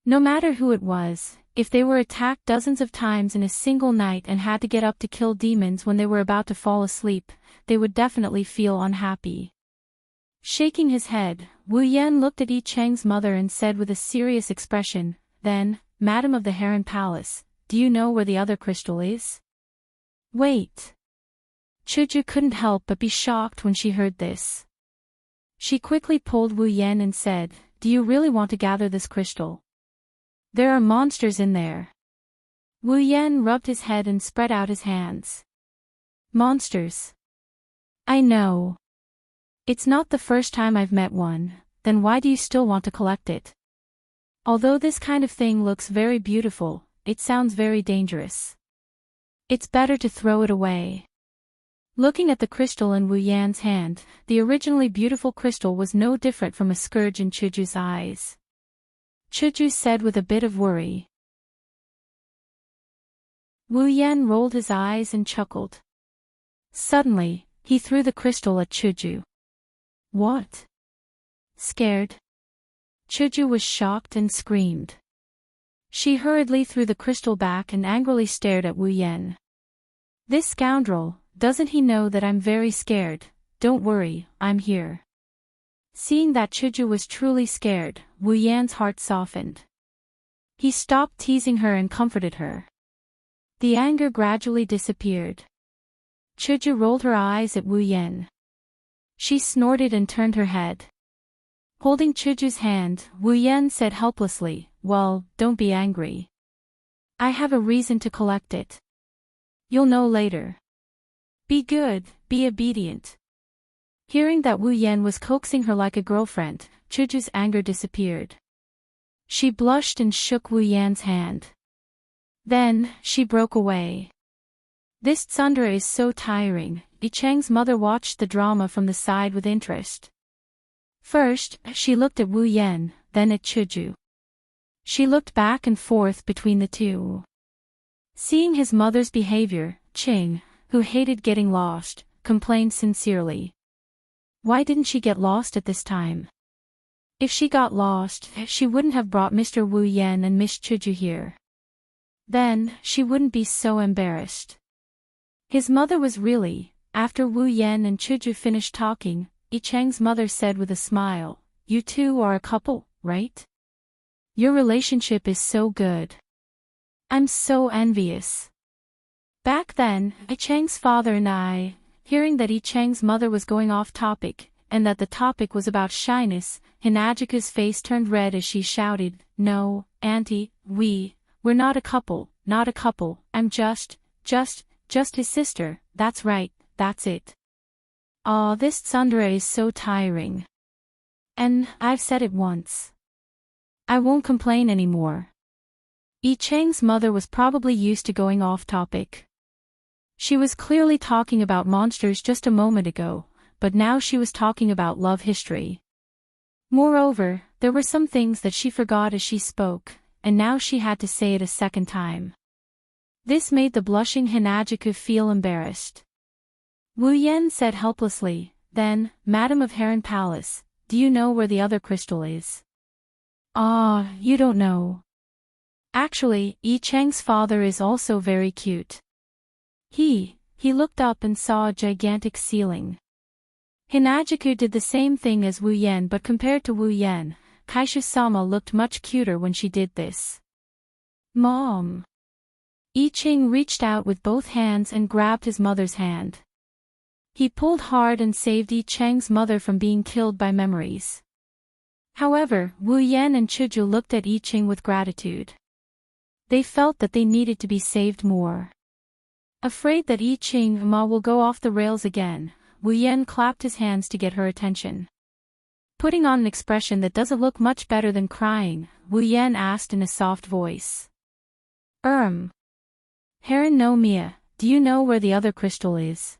No matter who it was, if they were attacked dozens of times in a single night and had to get up to kill demons when they were about to fall asleep, they would definitely feel unhappy. Shaking his head, Wu Yan looked at Yi Cheng's mother and said with a serious expression, then, Madam of the Heron Palace, do you know where the other crystal is? Wait. Chuju couldn't help but be shocked when she heard this. She quickly pulled Wu Yan and said, do you really want to gather this crystal? There are monsters in there. Wu Yan rubbed his head and spread out his hands. Monsters. I know. It's not the first time I've met one, then why do you still want to collect it? Although this kind of thing looks very beautiful, it sounds very dangerous. It's better to throw it away. Looking at the crystal in Wu Yan's hand, the originally beautiful crystal was no different from a scourge in Chuju's eyes. Chuju said with a bit of worry. Wu Yan rolled his eyes and chuckled. Suddenly, he threw the crystal at Chuju. What? Scared? Chuju was shocked and screamed. She hurriedly threw the crystal back and angrily stared at Wu Yan. This scoundrel, doesn't he know that I'm very scared? Don't worry, I'm here. Seeing that Chuju was truly scared, Wu Yan's heart softened. He stopped teasing her and comforted her. The anger gradually disappeared. Chuju rolled her eyes at Wu Yan. She snorted and turned her head. Holding Chuju's hand, Wu Yan said helplessly, well, don't be angry. I have a reason to collect it. You'll know later. Be good, be obedient. Hearing that Wu Yan was coaxing her like a girlfriend, Chuju's anger disappeared. She blushed and shook Wu Yan's hand. Then, she broke away. This tsundere is so tiring. Yi Cheng's mother watched the drama from the side with interest. First, she looked at Wu Yan, then at Chuju. She looked back and forth between the two. Seeing his mother's behavior, Ching, who hated getting lost, complained sincerely. Why didn't she get lost at this time? If she got lost, she wouldn't have brought Mr. Wu Yan and Miss Chuju here. Then, she wouldn't be so embarrassed. His mother was really, after Wu Yan and Chuju finished talking, Yi Cheng's mother said with a smile, you two are a couple, right? Your relationship is so good. I'm so envious. Back then, Yi Cheng's father and I, hearing that Yi Cheng's mother was going off topic, and that the topic was about shyness, Hinajika's face turned red as she shouted, no, Auntie, we're not a couple, I'm just his sister, that's right, that's it. Aw, this tsundere is so tiring. And, I've said it once. I won't complain anymore. Yi Cheng's mother was probably used to going off topic. She was clearly talking about monsters just a moment ago, but now she was talking about love history. Moreover, there were some things that she forgot as she spoke, and now she had to say it a second time. This made the blushing Hinajiku feel embarrassed. Wu Yan said helplessly, then, Madam of Heron Palace, do you know where the other crystal is? Ah, you don't know. Actually, Yi Cheng's father is also very cute. He looked up and saw a gigantic ceiling. Hinajiku did the same thing as Wu Yan, but compared to Wu Yan, Kaishu-sama looked much cuter when she did this. Mom! Yi Cheng reached out with both hands and grabbed his mother's hand. He pulled hard and saved Yi Cheng's mother from being killed by memories. However, Wu Yan and Chuju looked at Yi Cheng with gratitude. They felt that they needed to be saved more. Afraid that Yi Cheng Ma will go off the rails again, Wu Yan clapped his hands to get her attention. Putting on an expression that doesn't look much better than crying, Wu Yan asked in a soft voice. Heron no Mia, do you know where the other crystal is?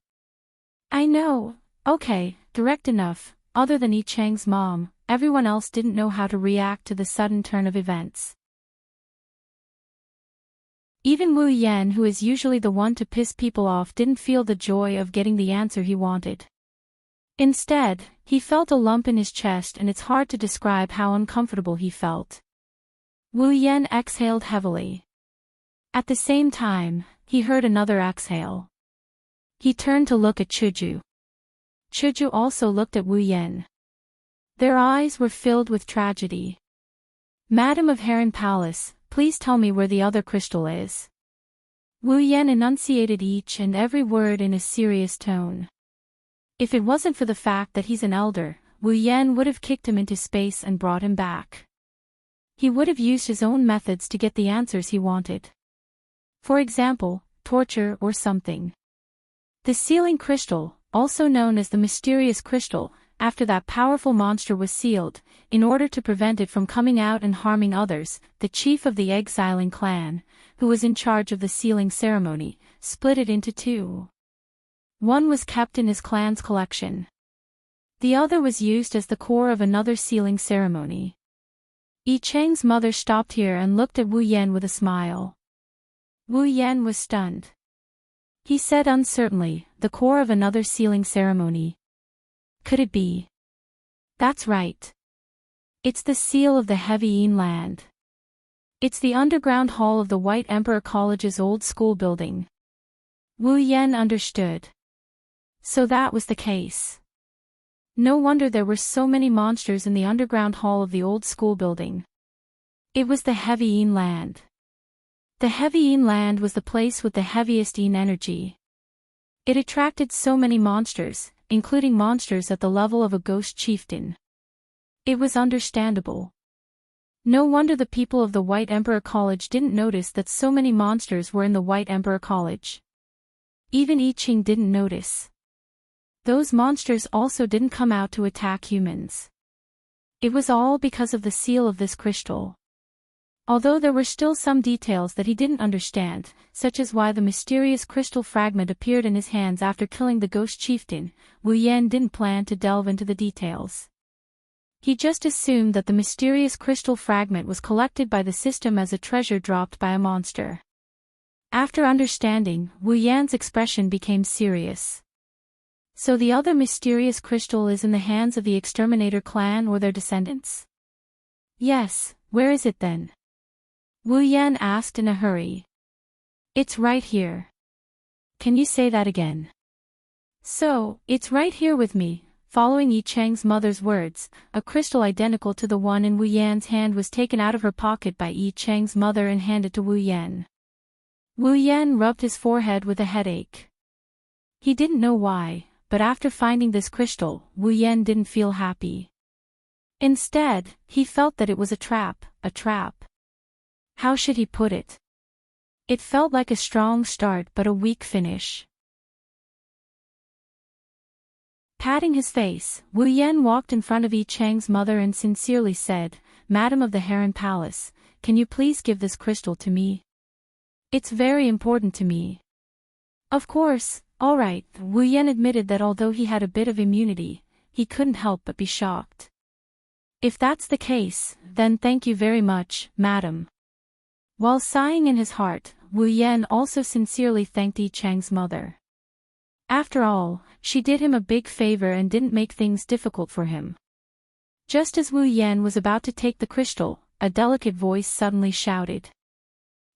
I know, okay, direct enough. Other than Yi Cheng's mom, everyone else didn't know how to react to the sudden turn of events. Even Wu Yan, who is usually the one to piss people off, didn't feel the joy of getting the answer he wanted. Instead, he felt a lump in his chest, and it's hard to describe how uncomfortable he felt. Wu Yan exhaled heavily. At the same time, he heard another exhale. He turned to look at Chuju. Chuju also looked at Wu Yan. Their eyes were filled with tragedy. Madam of Heron Palace, please tell me where the other crystal is. Wu Yan enunciated each and every word in a serious tone. If it wasn't for the fact that he's an elder, Wu Yan would have kicked him into space and brought him back. He would have used his own methods to get the answers he wanted. For example, torture or something. The sealing crystal, also known as the mysterious crystal, after that powerful monster was sealed, in order to prevent it from coming out and harming others, the chief of the exiling clan, who was in charge of the sealing ceremony, split it into two. One was kept in his clan's collection. The other was used as the core of another sealing ceremony. Yi Cheng's mother stopped here and looked at Wu Yan with a smile. Wu Yan was stunned. He said uncertainly, the core of another sealing ceremony. Could it be? That's right. It's the seal of the Heavy land. It's the underground hall of the White Emperor College's old school building. Wu Yan understood. So that was the case. No wonder there were so many monsters in the underground hall of the old school building. It was the Heavy land. The Heavy land was the place with the heaviest energy. It attracted so many monsters, including monsters at the level of a ghost chieftain. It was understandable. No wonder the people of the White Emperor College didn't notice that so many monsters were in the White Emperor College. Even I Ching didn't notice. Those monsters also didn't come out to attack humans. It was all because of the seal of this crystal. Although there were still some details that he didn't understand, such as why the mysterious crystal fragment appeared in his hands after killing the ghost chieftain, Wu Yan didn't plan to delve into the details. He just assumed that the mysterious crystal fragment was collected by the system as a treasure dropped by a monster. After understanding, Wu Yan's expression became serious. So the other mysterious crystal is in the hands of the Exterminator clan or their descendants? Yes, where is it then? Wu Yan asked in a hurry. It's right here. Can you say that again? So, it's right here with me. Following Yi Cheng's mother's words, a crystal identical to the one in Wu Yan's hand was taken out of her pocket by Yi Cheng's mother and handed to Wu Yan. Wu Yan rubbed his forehead with a headache. He didn't know why, but after finding this crystal, Wu Yan didn't feel happy. Instead, he felt that it was a trap, a trap. How should he put it? It felt like a strong start but a weak finish. Patting his face, Wu Yan walked in front of Yi Cheng's mother and sincerely said, "Madam of the Heron Palace, can you please give this crystal to me? It's very important to me." Of course, all right, Wu Yan admitted that although he had a bit of immunity, he couldn't help but be shocked. "If that's the case, then thank you very much, madam." While sighing in his heart, Wu Yan also sincerely thanked Yi Cheng's mother. After all, she did him a big favor and didn't make things difficult for him. Just as Wu Yan was about to take the crystal, a delicate voice suddenly shouted.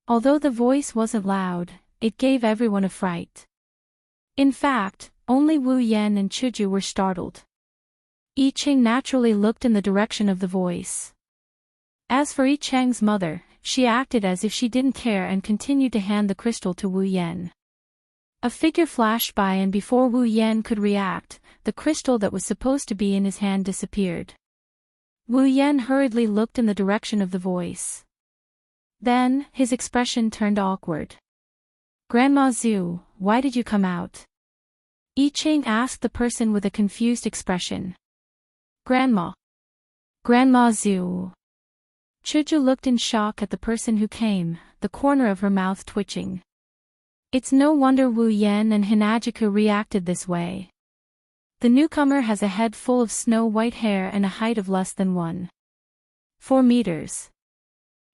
Although the voice wasn't loud, it gave everyone a fright. In fact, only Wu Yan and Chuju were startled. I Ching naturally looked in the direction of the voice. As for I Cheng's mother, she acted as if she didn't care and continued to hand the crystal to Wu Yan. A figure flashed by and before Wu Yan could react, the crystal that was supposed to be in his hand disappeared. Wu Yan hurriedly looked in the direction of the voice. Then, his expression turned awkward. "Grandma Zhu, why did you come out?" I Ching asked the person with a confused expression. "Grandma. Grandma Zhu." Chuju looked in shock at the person who came, the corner of her mouth twitching. It's no wonder Wu Yan and Hinajiku reacted this way. The newcomer has a head full of snow-white hair and a height of less than 1.4 meters.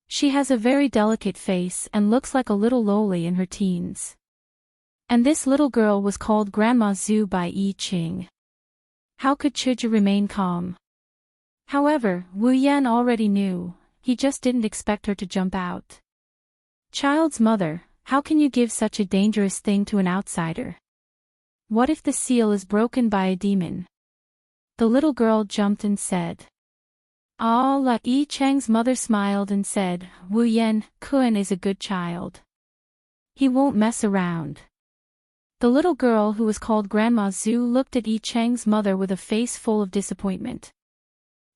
She has a very delicate face and looks like a little lowly in her teens. And this little girl was called Grandma Zhu by I Ching. How could Chuju remain calm? However, Wu Yan already knew. He just didn't expect her to jump out. "Child's mother, how can you give such a dangerous thing to an outsider? What if the seal is broken by a demon?" The little girl jumped and said. "Ah, Yi Cheng's mother smiled and said, Wu Yan, Kun is a good child. He won't mess around. The little girl who was called Grandma Zhu looked at Yi Cheng's mother with a face full of disappointment.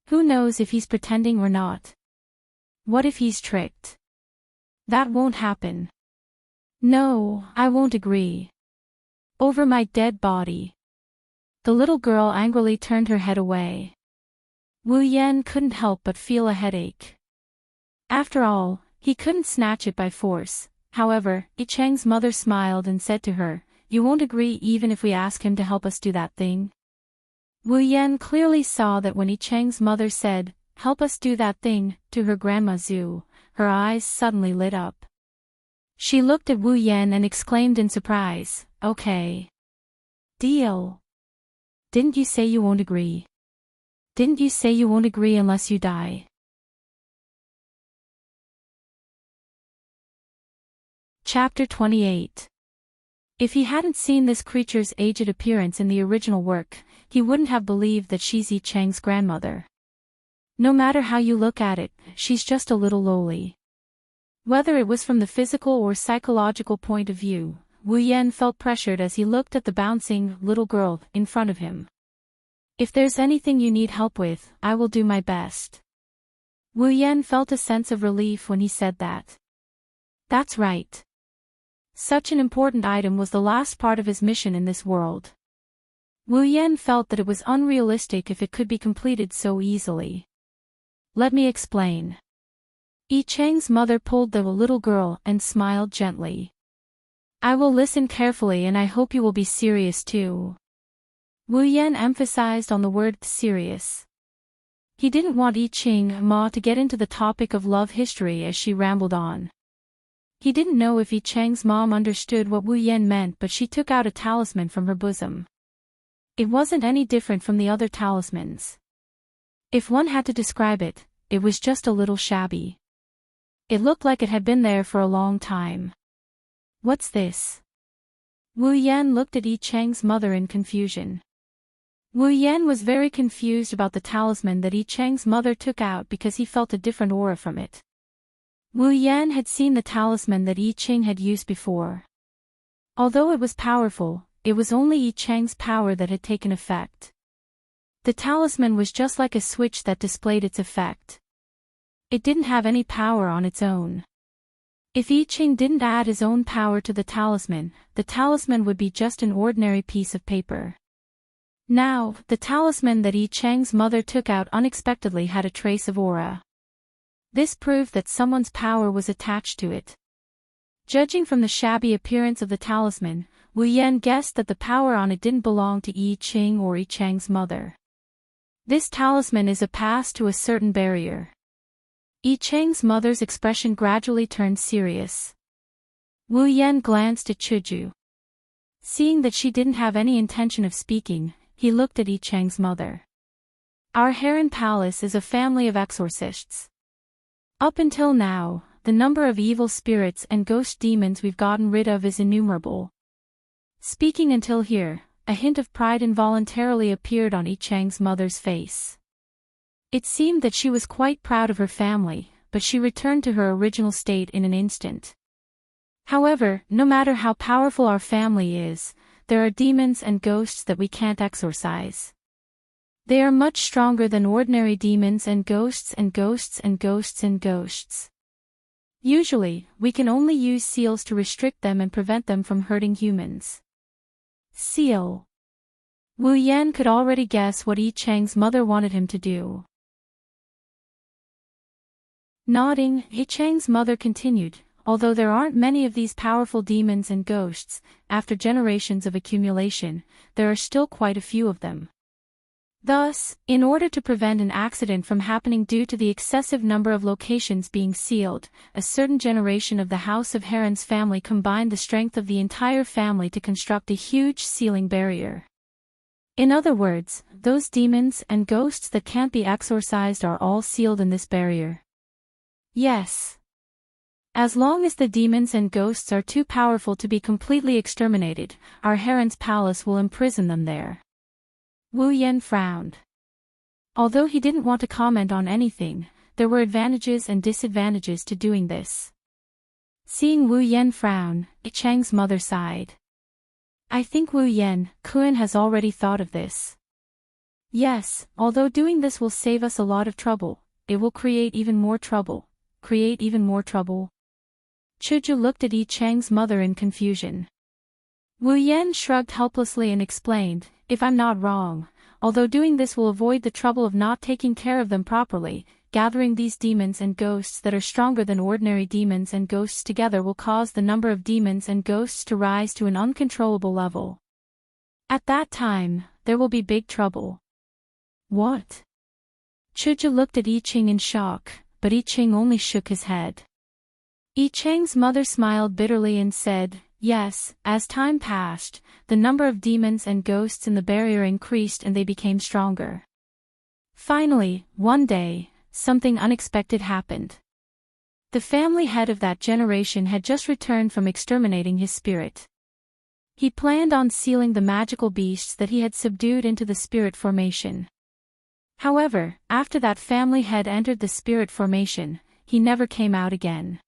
Who knows if he's pretending or not? What if he's tricked? That won't happen. No, I won't agree. Over my dead body. The little girl angrily turned her head away. Wu Yan couldn't help but feel a headache. After all, he couldn't snatch it by force. However, Yi Cheng's mother smiled and said to her, "You won't agree even if we ask him to help us do that thing?" Wu Yan clearly saw that when Yi Cheng's mother said, "Help us do that thing," to her Grandma Zhu, her eyes suddenly lit up. She looked at Wu Yan and exclaimed in surprise, "Okay. Deal. Didn't you say you won't agree? Didn't you say you won't agree unless you die?" Chapter 28. If he hadn't seen this creature's aged appearance in the original work, he wouldn't have believed that she's Yi Cheng's grandmother. No matter how you look at it, she's just a little lowly. Whether it was from the physical or psychological point of view, Wu Yan felt pressured as he looked at the bouncing little girl in front of him. "If there's anything you need help with, I will do my best." Wu Yan felt a sense of relief when he said that. That's right. Such an important item was the last part of his mission in this world. Wu Yan felt that it was unrealistic if it could be completed so easily. Let me explain. Yi Cheng's mother pulled the little girl and smiled gently. I will listen carefully and I hope you will be serious too. Wu Yan emphasized on the word serious. He didn't want Yi Cheng Ma to get into the topic of love history as she rambled on. He didn't know if Yi Cheng's mom understood what Wu Yan meant, but she took out a talisman from her bosom. It wasn't any different from the other talismans. If one had to describe it, it was just a little shabby. It looked like it had been there for a long time. What's this? Wu Yan looked at Yi Cheng's mother in confusion. Wu Yan was very confused about the talisman that Yi Cheng's mother took out because he felt a different aura from it. Wu Yan had seen the talisman that Yi Cheng had used before. Although it was powerful, it was only Yi Cheng's power that had taken effect. The talisman was just like a switch that displayed its effect. It didn't have any power on its own. If Yi Cheng didn't add his own power to the talisman would be just an ordinary piece of paper. Now, the talisman that Yi Cheng's mother took out unexpectedly had a trace of aura. This proved that someone's power was attached to it. Judging from the shabby appearance of the talisman, Wu Yan guessed that the power on it didn't belong to Yi Cheng or Yi Cheng's mother. This talisman is a pass to a certain barrier. Yi Cheng's mother's expression gradually turned serious. Wu Yan glanced at Chuju. Seeing that she didn't have any intention of speaking, he looked at Yi Cheng's mother. Our Heron Palace is a family of exorcists. Up until now, the number of evil spirits and ghost demons we've gotten rid of is innumerable. Speaking until here, a hint of pride involuntarily appeared on Yi Cheng's mother's face. It seemed that she was quite proud of her family, but she returned to her original state in an instant. However, no matter how powerful our family is, there are demons and ghosts that we can't exorcise. They are much stronger than ordinary demons and ghosts and ghosts and ghosts and ghosts. Usually, we can only use seals to restrict them and prevent them from hurting humans. Seal. Wu Yan could already guess what Yi Cheng's mother wanted him to do. Nodding, Yi Cheng's mother continued, although there aren't many of these powerful demons and ghosts, after generations of accumulation, there are still quite a few of them. Thus, in order to prevent an accident from happening due to the excessive number of locations being sealed, a certain generation of the House of Heron's family combined the strength of the entire family to construct a huge sealing barrier. In other words, those demons and ghosts that can't be exorcised are all sealed in this barrier. Yes. As long as the demons and ghosts are too powerful to be completely exterminated, our Heron's palace will imprison them there. Wu Yan frowned. Although he didn't want to comment on anything, there were advantages and disadvantages to doing this. Seeing Wu Yan frown, Yi Cheng's mother sighed. I think Wu Yan, Kun has already thought of this. Yes, although doing this will save us a lot of trouble, it will create even more trouble. Create even more trouble? Chuju looked at Yi Cheng's mother in confusion. Wu Yan shrugged helplessly and explained, if I'm not wrong, although doing this will avoid the trouble of not taking care of them properly, gathering these demons and ghosts that are stronger than ordinary demons and ghosts together will cause the number of demons and ghosts to rise to an uncontrollable level. At that time, there will be big trouble. What? Chuju looked at Yi Cheng in shock, but Yi Cheng only shook his head. Yi Cheng's mother smiled bitterly and said, yes, as time passed, the number of demons and ghosts in the barrier increased and they became stronger. Finally, one day, something unexpected happened. The family head of that generation had just returned from exterminating his spirit. He planned on sealing the magical beasts that he had subdued into the spirit formation. However, after that family head entered the spirit formation, he never came out again.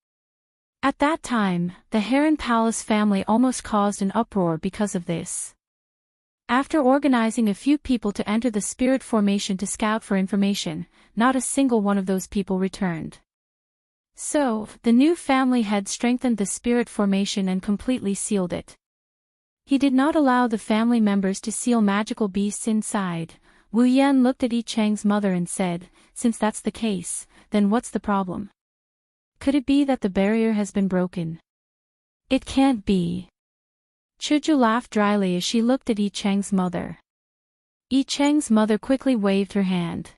At that time, the Heron Palace family almost caused an uproar because of this. After organizing a few people to enter the spirit formation to scout for information, not a single one of those people returned. So, the new family head strengthened the spirit formation and completely sealed it. He did not allow the family members to seal magical beasts inside. Wu Yan looked at Yi Cheng's mother and said, since that's the case, then what's the problem? Could it be that the barrier has been broken? It can't be. Chuju laughed dryly as she looked at Yi Cheng's mother. Yi Cheng's mother quickly waved her hand.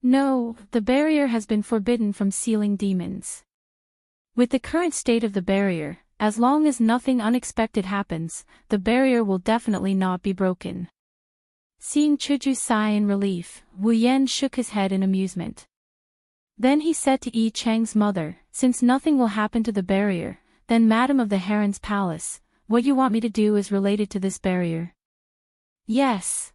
No, the barrier has been forbidden from sealing demons. With the current state of the barrier, as long as nothing unexpected happens, the barrier will definitely not be broken. Seeing Chuju sigh in relief, Wu Yan shook his head in amusement. Then he said to Yi Cheng's mother, since nothing will happen to the barrier, then Madam of the Heron's Palace, what you want me to do is related to this barrier. Yes.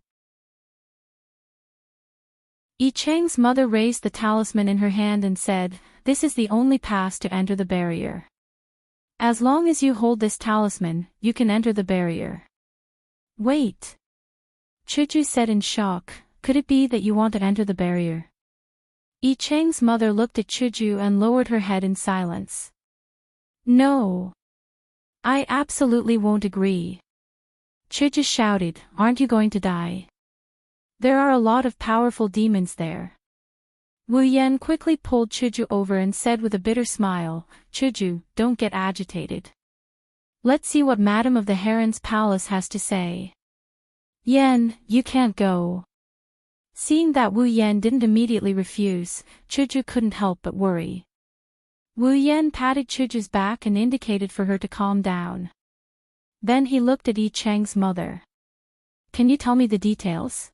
Yi Cheng's mother raised the talisman in her hand and said, this is the only pass to enter the barrier. As long as you hold this talisman, you can enter the barrier. Wait. Chuju said in shock, could it be that you want to enter the barrier? Yi Cheng's mother looked at Chuju and lowered her head in silence. No. I absolutely won't agree. Chuju shouted, aren't you going to die? There are a lot of powerful demons there. Wu Yan quickly pulled Chuju over and said with a bitter smile, Chuju, don't get agitated. Let's see what Madam of the Heron's Palace has to say. Yan, you can't go. Seeing that Wu Yan didn't immediately refuse, Chuju couldn't help but worry. Wu Yan patted Chuju's back and indicated for her to calm down. Then he looked at Yi Cheng's mother. Can you tell me the details?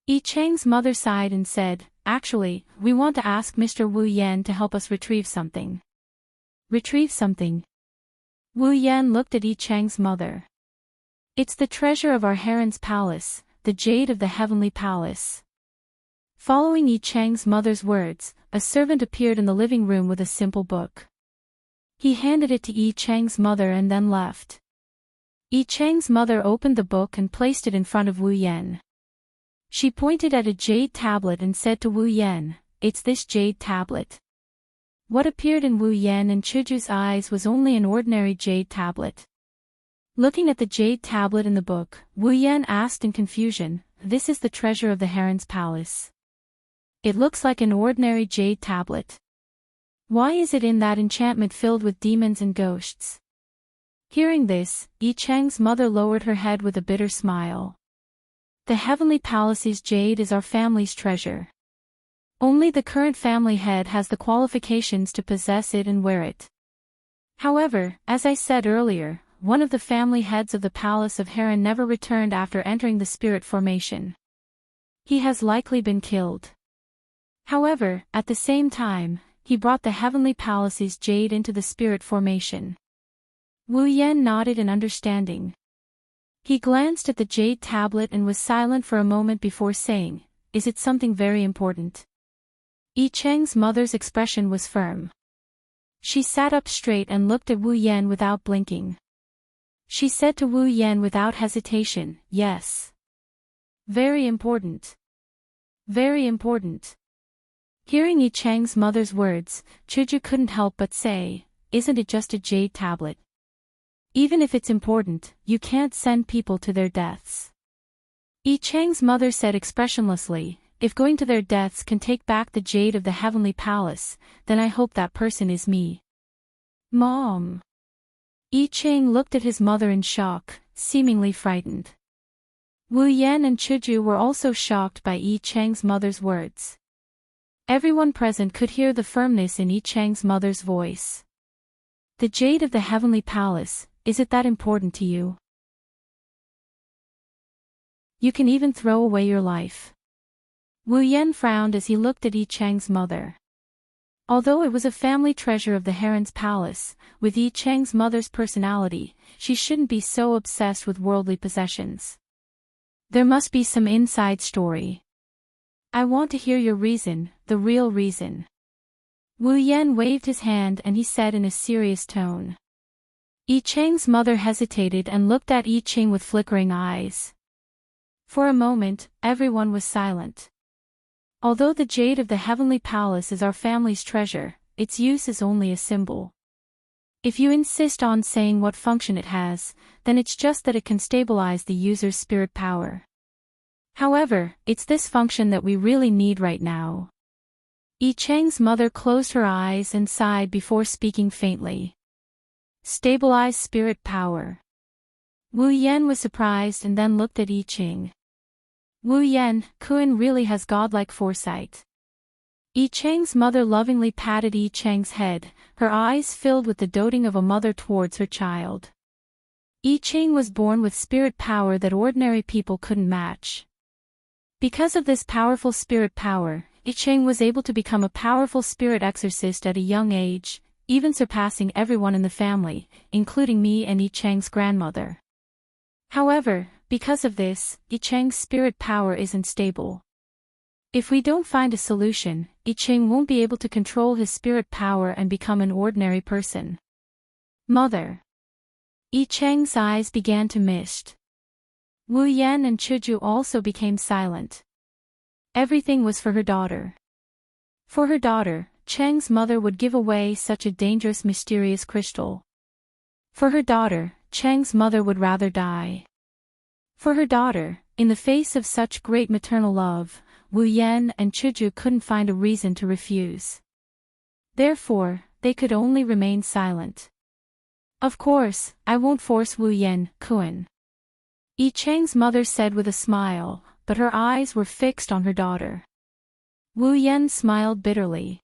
Yi Cheng's mother sighed and said, actually, we want to ask Mr. Wu Yan to help us retrieve something. Retrieve something? Wu Yan looked at Yi Cheng's mother. It's the treasure of our Heron's Palace, the jade of the Heavenly Palace. Following Yi Cheng's mother's words, a servant appeared in the living room with a simple book. He handed it to Yi Cheng's mother and then left. Yi Cheng's mother opened the book and placed it in front of Wu Yan. She pointed at a jade tablet and said to Wu Yan, it's this jade tablet. What appeared in Wu Yan and Chuju's eyes was only an ordinary jade tablet. Looking at the jade tablet in the book, Wu Yan asked in confusion, this is the treasure of the Heron's Palace. It looks like an ordinary jade tablet. Why is it in that enchantment filled with demons and ghosts? Hearing this, Yi Cheng's mother lowered her head with a bitter smile. The Heavenly Palace's jade is our family's treasure. Only the current family head has the qualifications to possess it and wear it. However, as I said earlier, one of the family heads of the Palace of Heron never returned after entering the spirit formation. He has likely been killed. However, at the same time, he brought the Heavenly Palace's jade into the spirit formation. Wu Yan nodded in understanding. He glanced at the jade tablet and was silent for a moment before saying, is it something very important? Yi Cheng's mother's expression was firm. She sat up straight and looked at Wu Yan without blinking. She said to Wu Yan without hesitation, "Yes. Very important. Very important." Hearing Yi Chang's mother's words, Chuju couldn't help but say, "Isn't it just a jade tablet? Even if it's important, you can't send people to their deaths." Yi Chang's mother said expressionlessly, "If going to their deaths can take back the jade of the heavenly palace, then I hope that person is me." "Mom." Yi Chang looked at his mother in shock, seemingly frightened. Wu Yan and Chuju were also shocked by Yi Chang's mother's words. Everyone present could hear the firmness in Yi Chang's mother's voice. "The jade of the heavenly palace, is it that important to you? You can even throw away your life." Wu Yan frowned as he looked at Yi Chang's mother. Although it was a family treasure of the Heron's palace, with Yi Chang's mother's personality, she shouldn't be so obsessed with worldly possessions. There must be some inside story. "I want to hear your reason, the real reason." Wu Yan waved his hand and he said in a serious tone. Yi Chang's mother hesitated and looked at Yi Chang with flickering eyes. For a moment, everyone was silent. Although the jade of the heavenly palace is our family's treasure, its use is only a symbol. If you insist on saying what function it has, then it's just that it can stabilize the user's spirit power. However, it's this function that we really need right now. Yi Chang's mother closed her eyes and sighed before speaking faintly. Stabilize spirit power. Wu Yan was surprised and then looked at Yi Chang. Wu Yan, Kun really has godlike foresight. Yi Chang's mother lovingly patted Yi Chang's head, her eyes filled with the doting of a mother towards her child. Yi Chang was born with spirit power that ordinary people couldn't match. Because of this powerful spirit power, Yi Chang was able to become a powerful spirit exorcist at a young age, even surpassing everyone in the family, including me and Yi Chang's grandmother. However, because of this, Yi Chang's spirit power isn't stable. If we don't find a solution, Yi Chang won't be able to control his spirit power and become an ordinary person. Mother. Yi Chang's eyes began to mist. Wu Yan and Chuju also became silent. Everything was for her daughter. For her daughter, Chang's mother would give away such a dangerous mysterious crystal. For her daughter, Chang's mother would rather die. For her daughter, in the face of such great maternal love, Wu Yan and Chuju couldn't find a reason to refuse. Therefore, they could only remain silent. Of course, I won't force Wu Yan, Kun. Yi Chang's mother said with a smile, but her eyes were fixed on her daughter. Wu Yan smiled bitterly.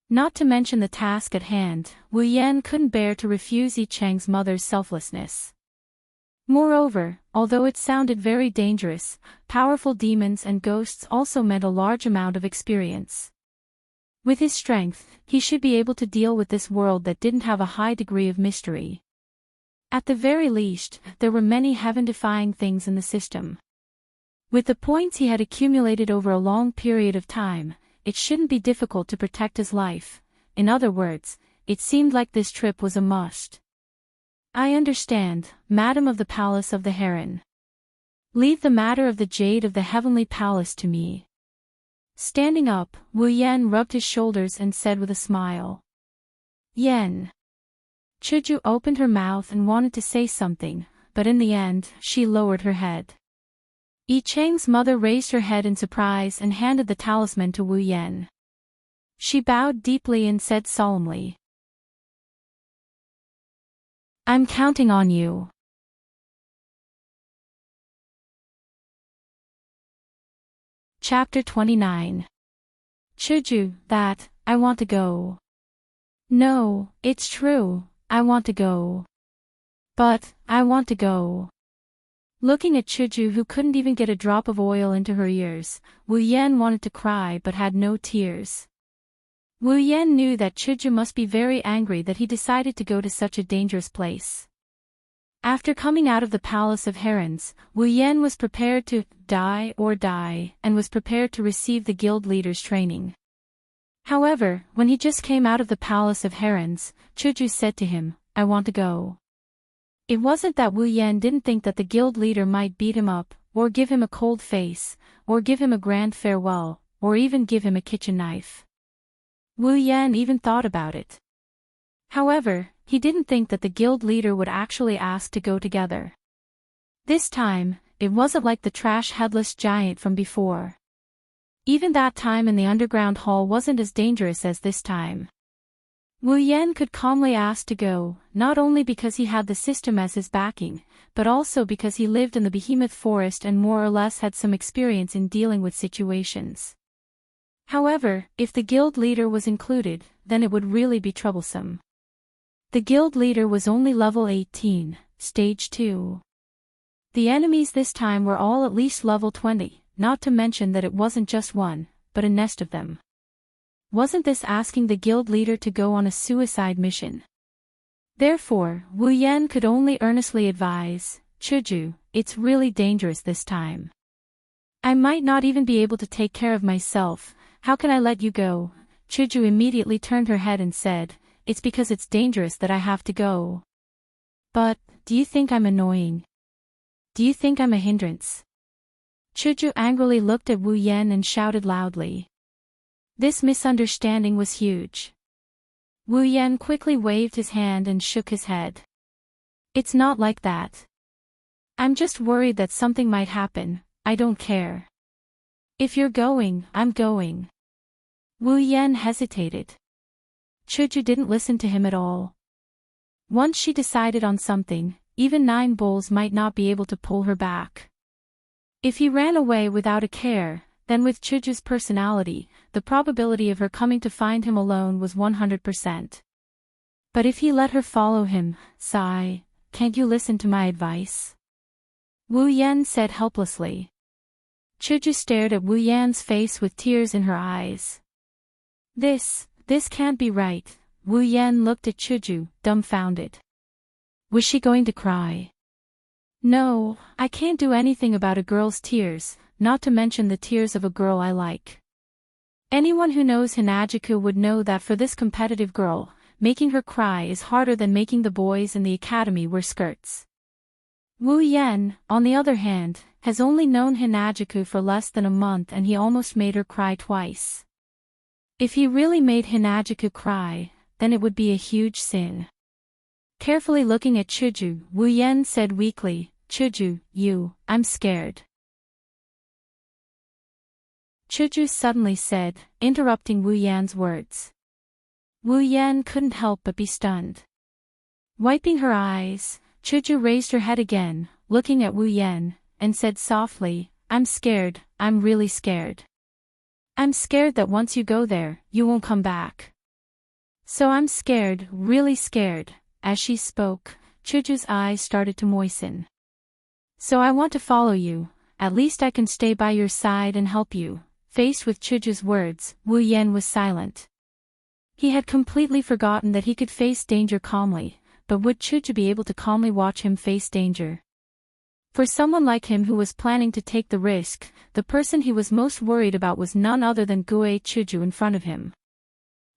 Not to mention the task at hand, Wu Yan couldn't bear to refuse Yi Chang's mother's selflessness. Moreover, although it sounded very dangerous, powerful demons and ghosts also meant a large amount of experience. With his strength, he should be able to deal with this world that didn't have a high degree of mystery. At the very least, there were many heaven-defying things in the system. With the points he had accumulated over a long period of time, it shouldn't be difficult to protect his life. In other words, it seemed like this trip was a must. I understand, Madam of the Palace of the Heron. Leave the matter of the jade of the heavenly palace to me. Standing up, Wu Yan rubbed his shoulders and said with a smile. Yan. Chuju opened her mouth and wanted to say something, but in the end, she lowered her head. Yi Chang's mother raised her head in surprise and handed the talisman to Wu Yan. She bowed deeply and said solemnly, I'm counting on you. Chapter 29. Chuju, I want to go. No, it's true, I want to go. But, I want to go. Looking at Chuju who couldn't even get a drop of oil into her ears, Wu Yan wanted to cry but had no tears. Wu Yan knew that Chuju must be very angry that he decided to go to such a dangerous place. After coming out of the Palace of Herons, Wu Yan was prepared to die and was prepared to receive the guild leader's training. However, when he just came out of the Palace of Herons, Chuju said to him, "I want to go." It wasn't that Wu Yan didn't think that the guild leader might beat him up, or give him a cold face, or give him a grand farewell, or even give him a kitchen knife. Wu Yan even thought about it. However, he didn't think that the guild leader would actually ask to go together. This time, it wasn't like the trash headless giant from before. Even that time in the underground hall wasn't as dangerous as this time. Wu Yan could calmly ask to go, not only because he had the system as his backing, but also because he lived in the behemoth forest and more or less had some experience in dealing with situations. However, if the guild leader was included, then it would really be troublesome. The guild leader was only level 18, stage 2. The enemies this time were all at least level 20, not to mention that it wasn't just one, but a nest of them. Wasn't this asking the guild leader to go on a suicide mission? Therefore, Wu Yan could only earnestly advise, "Chuju, it's really dangerous this time. I might not even be able to take care of myself, how can I let you go?" Chuju immediately turned her head and said, "It's because it's dangerous that I have to go. But, do you think I'm annoying? Do you think I'm a hindrance?" Chuju angrily looked at Wu Yan and shouted loudly. This misunderstanding was huge. Wu Yan quickly waved his hand and shook his head. "It's not like that. I'm just worried that something might happen, I don't care. If you're going, I'm going." Wu Yan hesitated. Chuju didn't listen to him at all. Once she decided on something, even 9 bulls might not be able to pull her back. If he ran away without a care, then with Chuju's personality, the probability of her coming to find him alone was 100%. But if he let her follow him, "Sigh, can't you listen to my advice?" Wu Yan said helplessly. Chuju stared at Wu Yan's face with tears in her eyes. This can't be right. Wu Yan looked at Chuju, dumbfounded. Was she going to cry? "No, I can't do anything about a girl's tears, not to mention the tears of a girl I like. Anyone who knows Hinajuku would know that for this competitive girl, making her cry is harder than making the boys in the academy wear skirts." Wu Yan, on the other hand, has only known Hinajuku for less than a month and he almost made her cry twice. If he really made Hinajuku cry, then it would be a huge sin. Carefully looking at Chuju, Wu Yan said weakly, "Chuju, I'm scared." Chuju suddenly said, interrupting Wu Yan's words. Wu Yan couldn't help but be stunned. Wiping her eyes, Chuju raised her head again, looking at Wu Yan, and said softly, "I'm scared, I'm really scared. I'm scared that once you go there, you won't come back. So I'm scared, really scared." As she spoke, Chuju's eyes started to moisten. "So I want to follow you, at least I can stay by your side and help you." Faced with Chuju's words, Wu Yan was silent. He had completely forgotten that he could face danger calmly, but would Chuju be able to calmly watch him face danger? For someone like him who was planning to take the risk, the person he was most worried about was none other than Gue Chuju in front of him.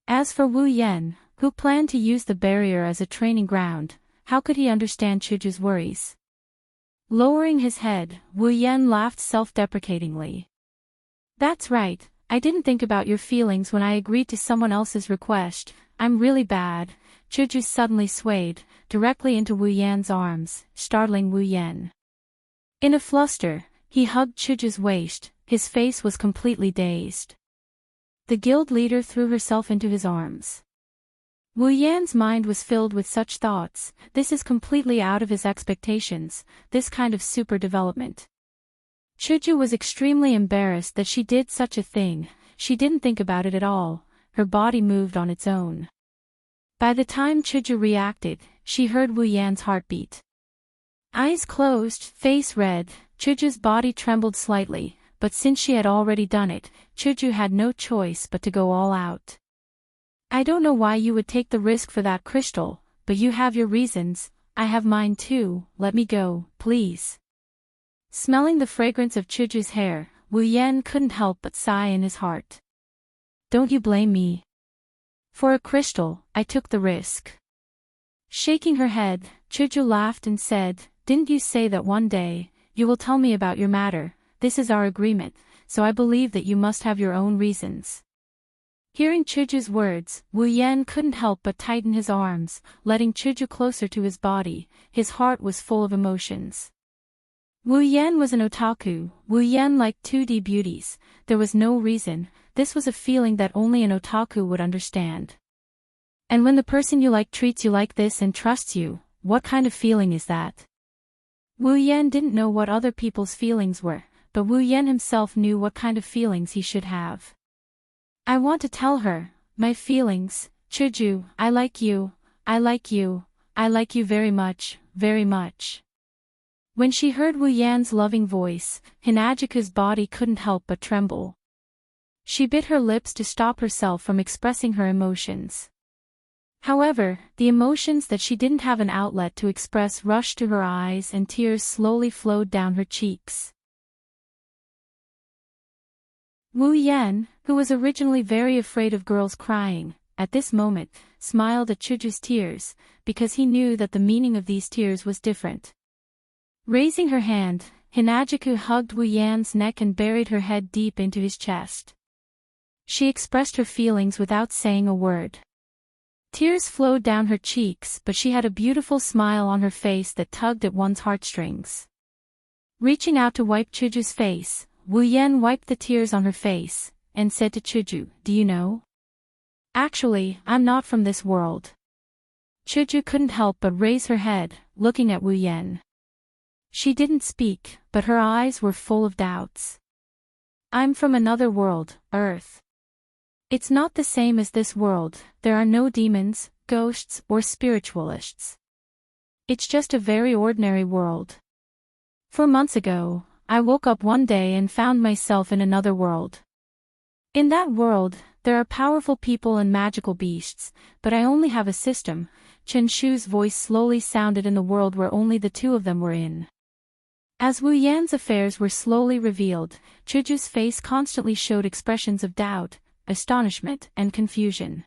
As for Wu Yan, who planned to use the barrier as a training ground, how could he understand Chuju's worries? Lowering his head, Wu Yan laughed self-deprecatingly. "That's right, I didn't think about your feelings when I agreed to someone else's request. I'm really bad." Chuju suddenly swayed, directly into Wu Yan's arms, startling Wu Yan. In a fluster, he hugged Chuju's waist, his face was completely dazed. The guild leader threw herself into his arms. Wu Yan's mind was filled with such thoughts, this is completely out of his expectations, this kind of super development. Chuju was extremely embarrassed that she did such a thing, she didn't think about it at all, her body moved on its own. By the time Chuju reacted, she heard Wu Yan's heartbeat. Eyes closed, face red, Chuju's body trembled slightly, but since she had already done it, Chuju had no choice but to go all out. "I don't know why you would take the risk for that crystal, but you have your reasons, I have mine too, let me go, please." Smelling the fragrance of Chuju's hair, Wu Yan couldn't help but sigh in his heart. Don't you blame me. For a crystal, I took the risk. Shaking her head, Chuju laughed and said, didn't you say that one day, you will tell me about your matter? This is our agreement, so I believe that you must have your own reasons. Hearing Chuju's words, Wu Yan couldn't help but tighten his arms, letting Chuju closer to his body. His heart was full of emotions. Wu Yan was an otaku. Wu Yan liked 2D beauties. There was no reason. This was a feeling that only an otaku would understand. And when the person you like treats you like this and trusts you, what kind of feeling is that? Wu Yan didn't know what other people's feelings were, but Wu Yan himself knew what kind of feelings he should have. I want to tell her my feelings. Chuju, I like you, I like you, I like you very much, very much. When she heard Wu Yan's loving voice, Hinajiku's body couldn't help but tremble. She bit her lips to stop herself from expressing her emotions. However, the emotions that she didn't have an outlet to express rushed to her eyes and tears slowly flowed down her cheeks. Wu Yan, who was originally very afraid of girls crying, at this moment, smiled at Chuju's tears, because he knew that the meaning of these tears was different. Raising her hand, Hinajiku hugged Wu Yan's neck and buried her head deep into his chest. She expressed her feelings without saying a word. Tears flowed down her cheeks, but she had a beautiful smile on her face that tugged at one's heartstrings. Reaching out to wipe Chuju's face, Wu Yan wiped the tears on her face, and said to Chuju, do you know? Actually, I'm not from this world. Chuju couldn't help but raise her head, looking at Wu Yan. She didn't speak, but her eyes were full of doubts. I'm from another world, Earth. It's not the same as this world. There are no demons, ghosts, or spiritualists. It's just a very ordinary world. 4 months ago, I woke up one day and found myself in another world. In that world, there are powerful people and magical beasts, but I only have a system. Chen Shu's voice slowly sounded in the world where only the two of them were in. As Wu Yan's affairs were slowly revealed, Chuju's face constantly showed expressions of doubt, astonishment, and confusion.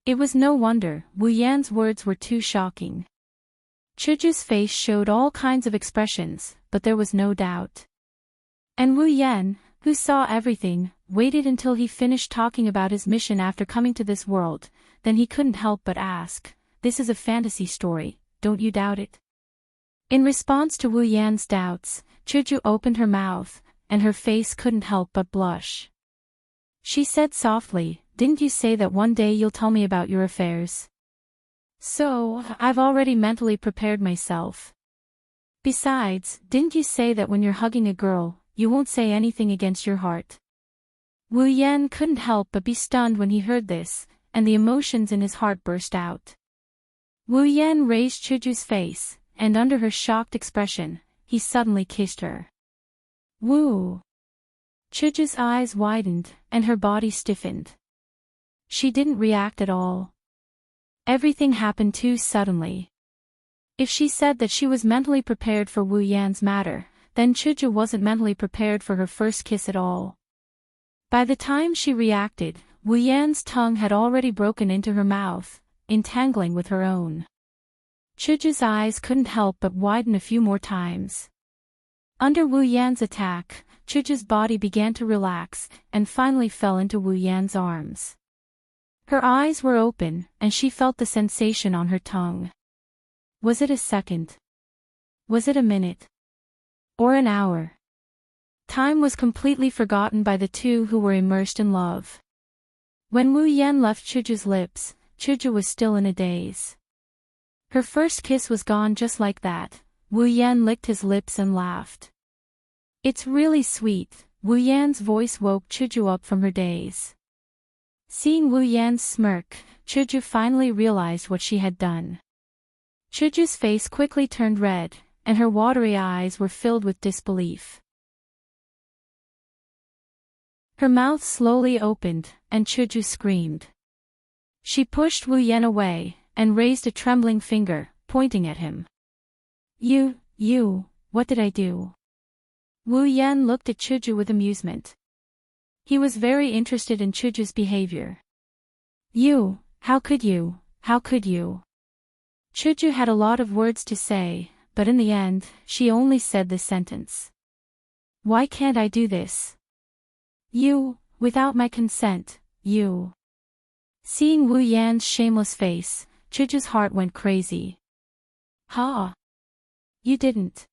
It was no wonder, Wu Yan's words were too shocking. Chuju's face showed all kinds of expressions, but there was no doubt. And Wu Yan, who saw everything, waited until he finished talking about his mission after coming to this world, then he couldn't help but ask, this is a fantasy story, don't you doubt it? In response to Wu Yan's doubts, Chuju opened her mouth, and her face couldn't help but blush. She said softly, didn't you say that one day you'll tell me about your affairs? So, I've already mentally prepared myself. Besides, didn't you say that when you're hugging a girl, you won't say anything against your heart? Wu Yan couldn't help but be stunned when he heard this, and the emotions in his heart burst out. Wu Yan raised Chuju's face, and under her shocked expression, he suddenly kissed her. Woo! Chuju's eyes widened, and her body stiffened. She didn't react at all. Everything happened too suddenly. If she said that she was mentally prepared for Wu Yan's matter, then Chuju wasn't mentally prepared for her first kiss at all. By the time she reacted, Wu Yan's tongue had already broken into her mouth, entangling with her own. Chuju's eyes couldn't help but widen a few more times. Under Wu Yan's attack, Chuju's body began to relax, and finally fell into Wu Yan's arms. Her eyes were open, and she felt the sensation on her tongue. Was it a second? Was it a minute? Or an hour? Time was completely forgotten by the two who were immersed in love. When Wu Yan left Chuju's lips, Chuju was still in a daze. Her first kiss was gone just like that. Wu Yan licked his lips and laughed. It's really sweet. Wu Yan's voice woke Chuju up from her daze. Seeing Wu Yan's smirk, Chuju finally realized what she had done. Chuju's face quickly turned red, and her watery eyes were filled with disbelief. Her mouth slowly opened, and Chuju screamed. She pushed Wu Yan away, and raised a trembling finger, pointing at him. You, what did I do? Wu Yan looked at Chuju with amusement. He was very interested in Chuju's behavior. How could you, how could you? Chuju had a lot of words to say, but in the end, she only said this sentence. Why can't I do this? Without my consent, you. Seeing Wu Yan's shameless face, Chuju's heart went crazy. Ha! You didn't.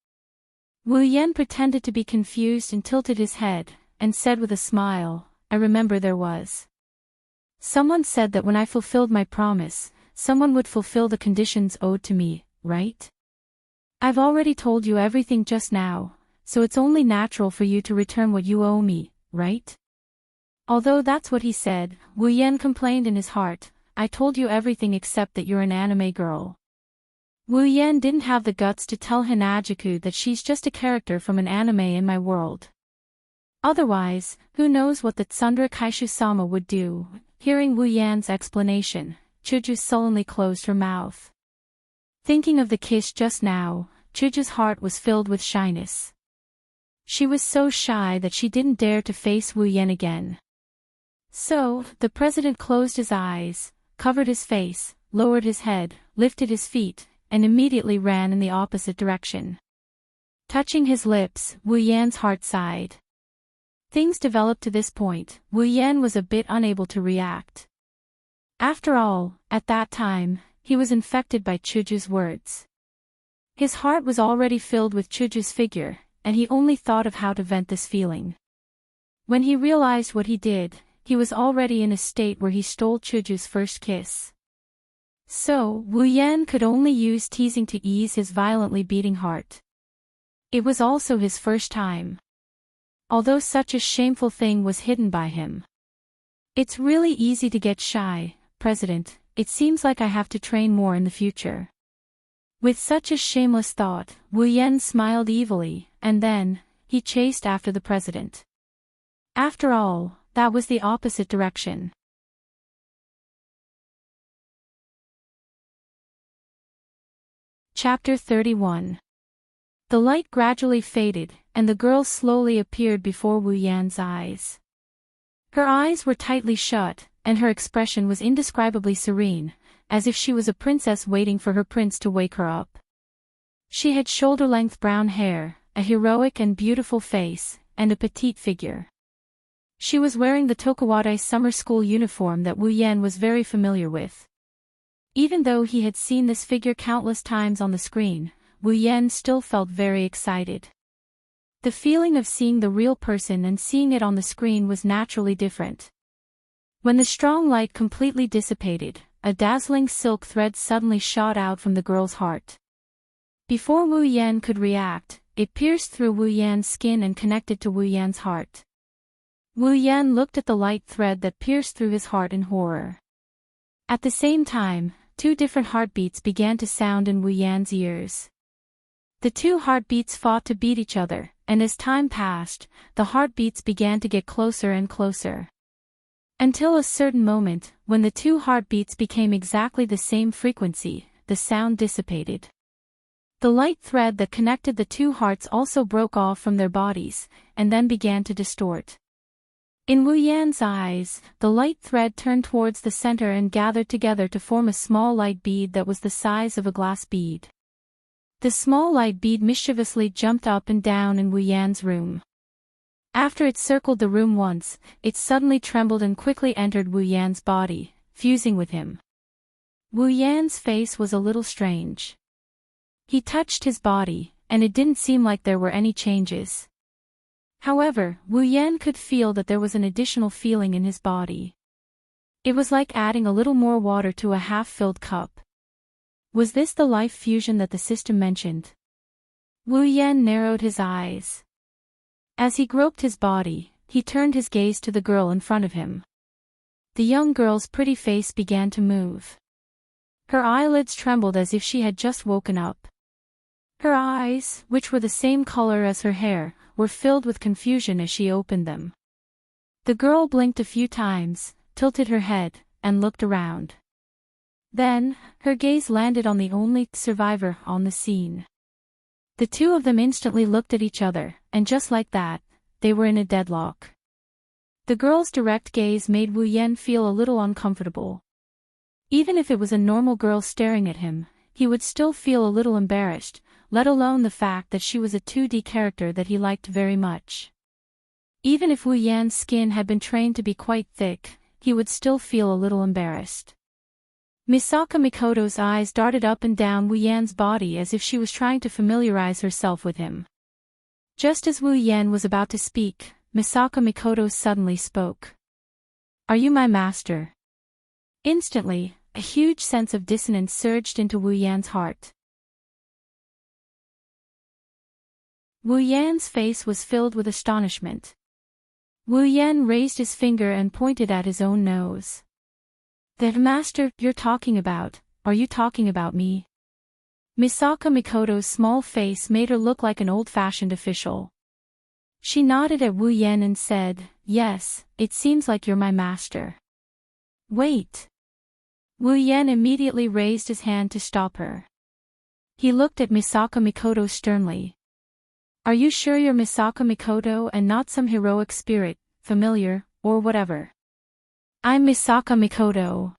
Wu Yan pretended to be confused and tilted his head, and said with a smile, I remember there was. Someone said that when I fulfilled my promise, someone would fulfill the conditions owed to me, right? I've already told you everything just now, so it's only natural for you to return what you owe me, right? Although that's what he said, Wu Yan complained in his heart, I told you everything except that you're an anime girl. Wu Yan didn't have the guts to tell Hanajuku that she's just a character from an anime in my world. Otherwise, who knows what the Tsundere Kaishu-sama would do. Hearing Wu Yan's explanation, Chuju sullenly closed her mouth. Thinking of the kiss just now, Chuju's heart was filled with shyness. She was so shy that she didn't dare to face Wu Yan again. So, the president closed his eyes, covered his face, lowered his head, lifted his feet, and immediately ran in the opposite direction. Touching his lips, Wu Yan's heart sighed. Things developed to this point, Wu Yan was a bit unable to react. After all, at that time, he was infected by Chuju's words. His heart was already filled with Chuju's figure, and he only thought of how to vent this feeling. When he realized what he did, he was already in a state where he stole Chuju's first kiss. So, Wu Yan could only use teasing to ease his violently beating heart. It was also his first time. Although such a shameful thing was hidden by him. It's really easy to get shy, President, it seems like I have to train more in the future. With such a shameless thought, Wu Yan smiled evilly, and then, he chased after the president. After all, that was the opposite direction. Chapter 31. The light gradually faded, and the girl slowly appeared before Wu Yan's eyes. Her eyes were tightly shut, and her expression was indescribably serene, as if she was a princess waiting for her prince to wake her up. She had shoulder-length brown hair, a heroic and beautiful face, and a petite figure. She was wearing the Tokuwadai summer school uniform that Wu Yan was very familiar with. Even though he had seen this figure countless times on the screen, Wu Yan still felt very excited. The feeling of seeing the real person and seeing it on the screen was naturally different. When the strong light completely dissipated, a dazzling silk thread suddenly shot out from the girl's heart. Before Wu Yan could react, it pierced through Wu Yan's skin and connected to Wu Yan's heart. Wu Yan looked at the light thread that pierced through his heart in horror. At the same time, two different heartbeats began to sound in Wu Yan's ears. The two heartbeats fought to beat each other, and as time passed, the heartbeats began to get closer and closer. Until a certain moment, when the two heartbeats became exactly the same frequency, the sound dissipated. The light thread that connected the two hearts also broke off from their bodies, and then began to distort. In Wu Yan's eyes, the light thread turned towards the center and gathered together to form a small light bead that was the size of a glass bead. The small light bead mischievously jumped up and down in Wu Yan's room. After it circled the room once, it suddenly trembled and quickly entered Wu Yan's body, fusing with him. Wu Yan's face was a little strange. He touched his body, and it didn't seem like there were any changes. However, Wu Yan could feel that there was an additional feeling in his body. It was like adding a little more water to a half-filled cup. Was this the life fusion that the system mentioned? Wu Yan narrowed his eyes. As he groped his body, he turned his gaze to the girl in front of him. The young girl's pretty face began to move. Her eyelids trembled as if she had just woken up. Her eyes, which were the same color as her hair, were filled with confusion as she opened them. The girl blinked a few times, tilted her head, and looked around. Then, her gaze landed on the only survivor on the scene. The two of them instantly looked at each other, and just like that, they were in a deadlock. The girl's direct gaze made Wu Yan feel a little uncomfortable. Even if it was a normal girl staring at him, he would still feel a little embarrassed, let alone the fact that she was a 2D character that he liked very much. Even if Wu Yan's skin had been trained to be quite thick, he would still feel a little embarrassed. Misaka Mikoto's eyes darted up and down Wu Yan's body as if she was trying to familiarize herself with him. Just as Wu Yan was about to speak, Misaka Mikoto suddenly spoke. "Are you my master?" Instantly, a huge sense of dissonance surged into Wu Yan's heart. Wu Yan's face was filled with astonishment. Wu Yan raised his finger and pointed at his own nose. "The master you're talking about, are you talking about me?" Misaka Mikoto's small face made her look like an old-fashioned official. She nodded at Wu Yan and said, "Yes, it seems like you're my master." "Wait." Wu Yan immediately raised his hand to stop her. He looked at Misaka Mikoto sternly. "Are you sure you're Misaka Mikoto and not some heroic spirit, familiar, or whatever?" "I'm Misaka Mikoto."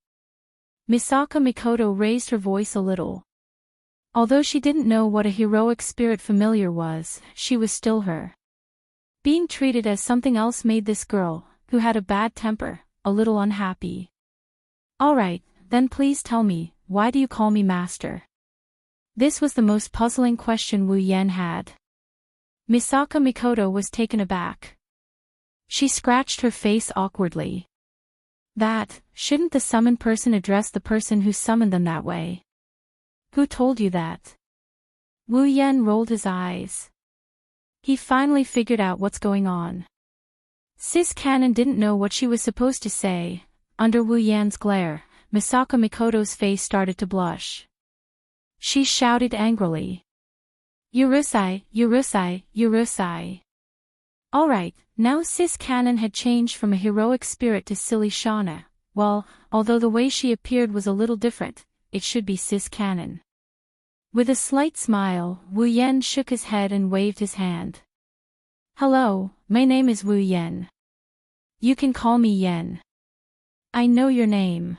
Misaka Mikoto raised her voice a little. Although she didn't know what a heroic spirit familiar was, she was still her. Being treated as something else made this girl, who had a bad temper, a little unhappy. "Alright, then please tell me, why do you call me master?" This was the most puzzling question Wu Yan had. Misaka Mikoto was taken aback. She scratched her face awkwardly. Shouldn't the summoned person address the person who summoned them that way? "Who told you that?" Wu Yan rolled his eyes. He finally figured out what's going on. Sis Cannon didn't know what she was supposed to say. Under Wu Yan's glare, Misaka Mikoto's face started to blush. She shouted angrily. "Urusai, Urusai, Urusai." Alright, now Sis Cannon had changed from a heroic spirit to silly Shauna. Well, although the way she appeared was a little different, it should be Sis Cannon. With a slight smile, Wu Yan shook his head and waved his hand. "Hello, my name is Wu Yan. You can call me Yen. I know your name."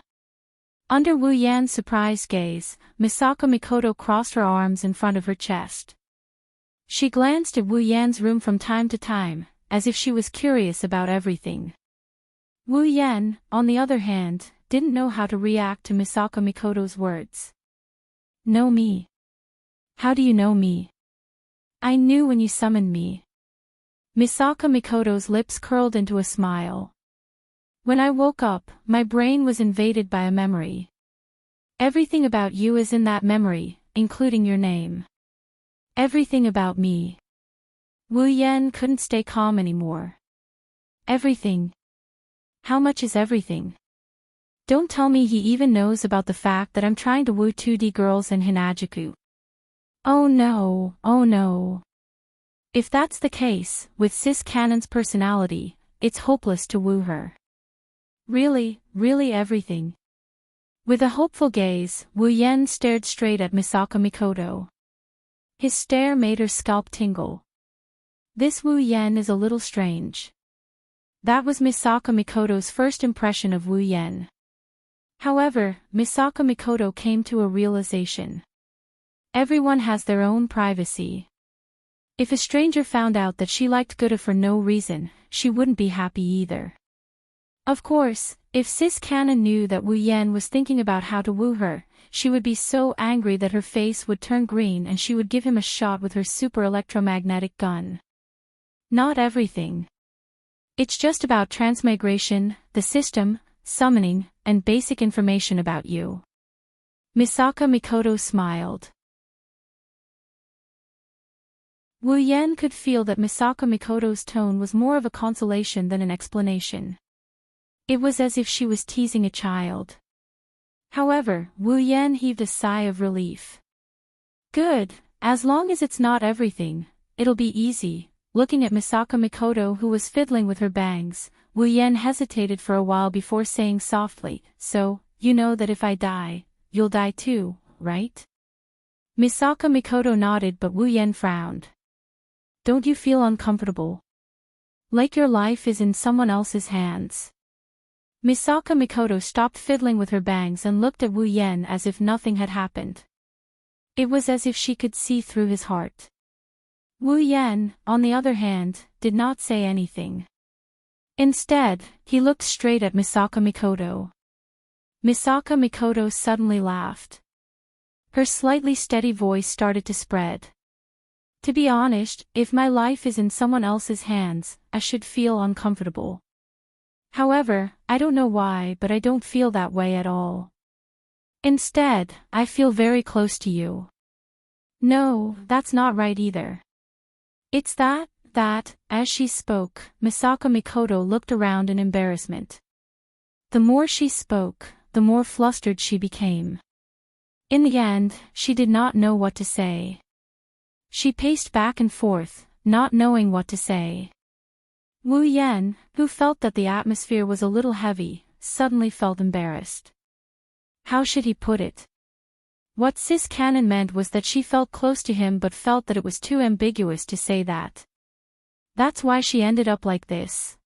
Under Wu Yan's surprised gaze, Misaka Mikoto crossed her arms in front of her chest. She glanced at Wu Yan's room from time to time, as if she was curious about everything. Wu Yan, on the other hand, didn't know how to react to Misaka Mikoto's words. "Know me? How do you know me?" "I knew when you summoned me." Misaka Mikoto's lips curled into a smile. "When I woke up, my brain was invaded by a memory. Everything about you is in that memory, including your name. Everything about me." Wu Yan couldn't stay calm anymore. "Everything? How much is everything? Don't tell me he even knows about the fact that I'm trying to woo 2D girls in Hinajuku. Oh no, oh no. If that's the case, with Sis Cannon's personality, it's hopeless to woo her. Really, really everything." With a hopeful gaze, Wu Yan stared straight at Misaka Mikoto. His stare made her scalp tingle. This Wu Yan is a little strange. That was Misaka Mikoto's first impression of Wu Yan. However, Misaka Mikoto came to a realization. Everyone has their own privacy. If a stranger found out that she liked Guta for no reason, she wouldn't be happy either. Of course, if Sis Cannon knew that Wu Yan was thinking about how to woo her, she would be so angry that her face would turn green and she would give him a shot with her super electromagnetic gun. Not everything. It's just about transmigration, the system, summoning, and basic information about you. Misaka Mikoto smiled. Wu Yan could feel that Misaka Mikoto's tone was more of a consolation than an explanation. It was as if she was teasing a child. However, Wu Yan heaved a sigh of relief. "Good, as long as it's not everything, it'll be easy." Looking at Misaka Mikoto, who was fiddling with her bangs, Wu Yan hesitated for a while before saying softly, "So, you know that if I die, you'll die too, right?" Misaka Mikoto nodded, but Wu Yan frowned. "Don't you feel uncomfortable?" Like your life is in someone else's hands. Misaka Mikoto stopped fiddling with her bangs and looked at Wu Yan as if nothing had happened. It was as if she could see through his heart. Wu Yan, on the other hand, did not say anything. Instead, he looked straight at Misaka Mikoto. Misaka Mikoto suddenly laughed. Her slightly steady voice started to spread. To be honest, if my life is in someone else's hands, I should feel uncomfortable. However, I don't know why, but I don't feel that way at all. Instead, I feel very close to you. No, that's not right either. It's that, as she spoke, Misaka Mikoto looked around in embarrassment. The more she spoke, the more flustered she became. In the end, she did not know what to say. She paced back and forth, not knowing what to say. Wu Yan, who felt that the atmosphere was a little heavy, suddenly felt embarrassed. How should he put it? What Sis Canon meant was that she felt close to him but felt that it was too ambiguous to say that. That's why she ended up like this.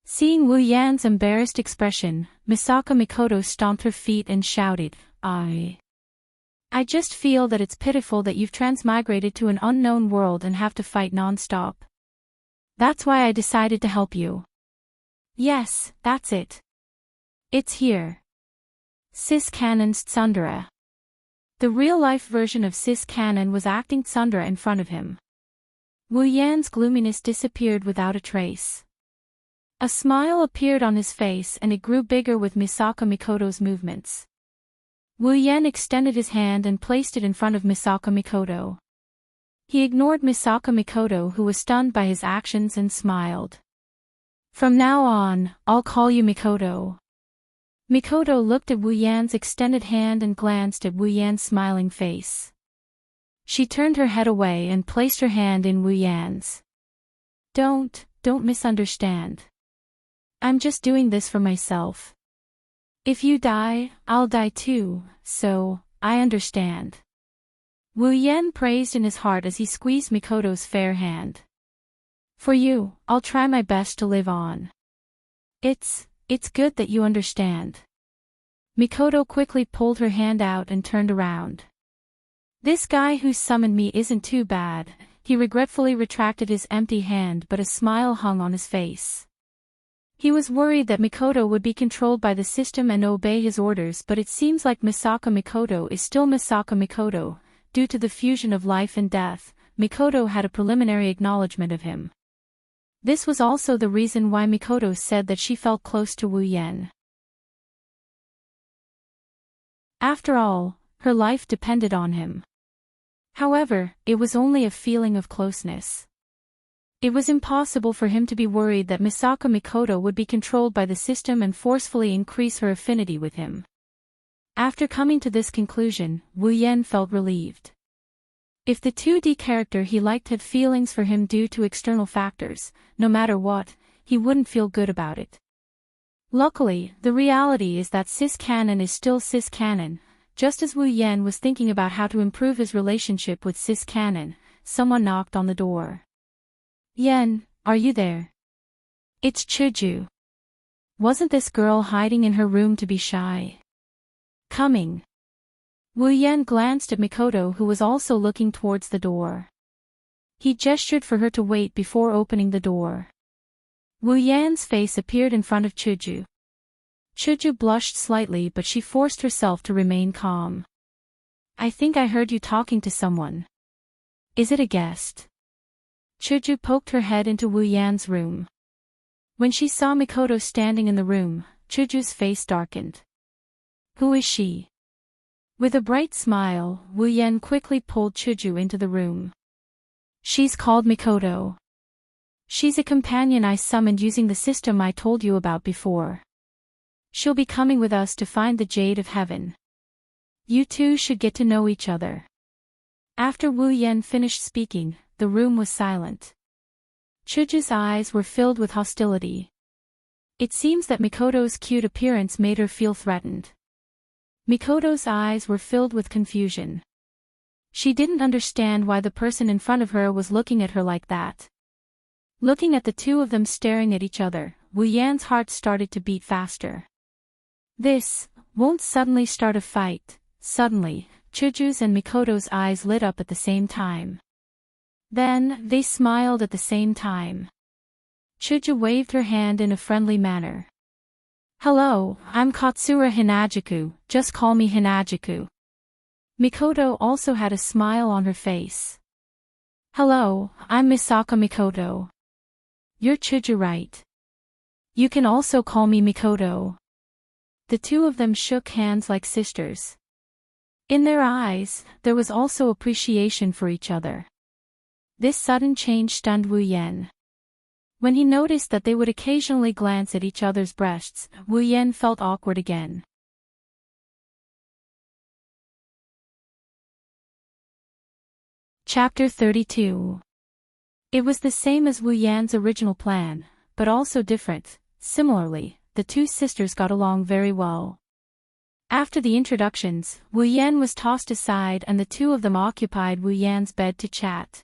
Seeing Wu Yan's embarrassed expression, Misaka Mikoto stomped her feet and shouted, I just feel that it's pitiful that you've transmigrated to an unknown world and have to fight non-stop. That's why I decided to help you. Yes, that's it. It's here. Sis Canon's Tsundere. The real-life version of Sis Canon was acting Tsundere in front of him. Wu Yan's gloominess disappeared without a trace. A smile appeared on his face and it grew bigger with Misaka Mikoto's movements. Wu Yan extended his hand and placed it in front of Misaka Mikoto. He ignored Misaka Mikoto, who was stunned by his actions, and smiled. From now on, I'll call you Mikoto. Mikoto looked at Wu Yan's extended hand and glanced at Wu Yan's smiling face. She turned her head away and placed her hand in Wu Yan's. Don't misunderstand. I'm just doing this for myself. If you die, I'll die too, so, I understand. Wu Yan praised in his heart as he squeezed Mikoto's fair hand. For you, I'll try my best to live on. It's good that you understand. Mikoto quickly pulled her hand out and turned around. This guy who summoned me isn't too bad. He regretfully retracted his empty hand, but a smile hung on his face. He was worried that Mikoto would be controlled by the system and obey his orders, but it seems like Misaka Mikoto is still Misaka Mikoto. Due to the fusion of life and death, Mikoto had a preliminary acknowledgement of him. This was also the reason why Mikoto said that she felt close to Wu Yan. After all, her life depended on him. However, it was only a feeling of closeness. It was impossible for him to be worried that Misaka Mikoto would be controlled by the system and forcefully increase her affinity with him. After coming to this conclusion, Wu Yan felt relieved. If the 2D character he liked had feelings for him due to external factors, no matter what, he wouldn't feel good about it. Luckily, the reality is that Sis Canon is still Sis Canon. Just as Wu Yan was thinking about how to improve his relationship with Sis Canon, someone knocked on the door. Yan, are you there? It's Chuju. Wasn't this girl hiding in her room to be shy? Coming. Wu Yan glanced at Mikoto, who was also looking towards the door. He gestured for her to wait before opening the door. Wu Yan's face appeared in front of Chuju. Chuju blushed slightly, but she forced herself to remain calm. I think I heard you talking to someone. Is it a guest? Chuju poked her head into Wu Yan's room. When she saw Mikoto standing in the room, Chuju's face darkened. Who is she? With a bright smile, Wu Yan quickly pulled Chuju into the room. She's called Mikoto. She's a companion I summoned using the system I told you about before. She'll be coming with us to find the Jade of Heaven. You two should get to know each other. After Wu Yan finished speaking, the room was silent. Chuju's eyes were filled with hostility. It seems that Mikoto's cute appearance made her feel threatened. Mikoto's eyes were filled with confusion. She didn't understand why the person in front of her was looking at her like that. Looking at the two of them staring at each other, Wu Yan's heart started to beat faster. This won't suddenly start a fight. Suddenly, Chuju's and Mikoto's eyes lit up at the same time. Then, they smiled at the same time. Chuju waved her hand in a friendly manner. Hello, I'm Katsura Hinajuku, just call me Hinajuku. Mikoto also had a smile on her face. Hello, I'm Misaka Mikoto. You're Chuju, right? You can also call me Mikoto. The two of them shook hands like sisters. In their eyes, there was also appreciation for each other. This sudden change stunned Wu Yan. When he noticed that they would occasionally glance at each other's breasts, Wu Yan felt awkward again. Chapter 32. It was the same as Wu Yan's original plan, but also different. Similarly, the two sisters got along very well. After the introductions, Wu Yan was tossed aside and the two of them occupied Wu Yan's bed to chat.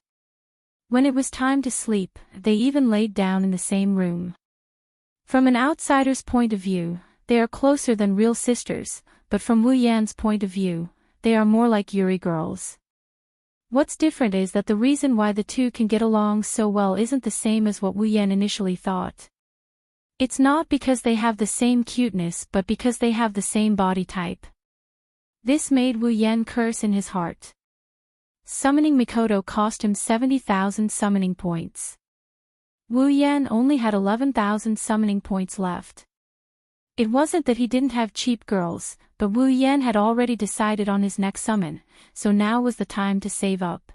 When it was time to sleep, they even laid down in the same room. From an outsider's point of view, they are closer than real sisters, but from Wu Yan's point of view, they are more like Yuri girls. What's different is that the reason why the two can get along so well isn't the same as what Wu Yan initially thought. It's not because they have the same cuteness but because they have the same body type. This made Wu Yan curse in his heart. Summoning Mikoto cost him 70,000 summoning points. Wu Yan only had 11,000 summoning points left. It wasn't that he didn't have cheap girls, but Wu Yan had already decided on his next summon, so now was the time to save up.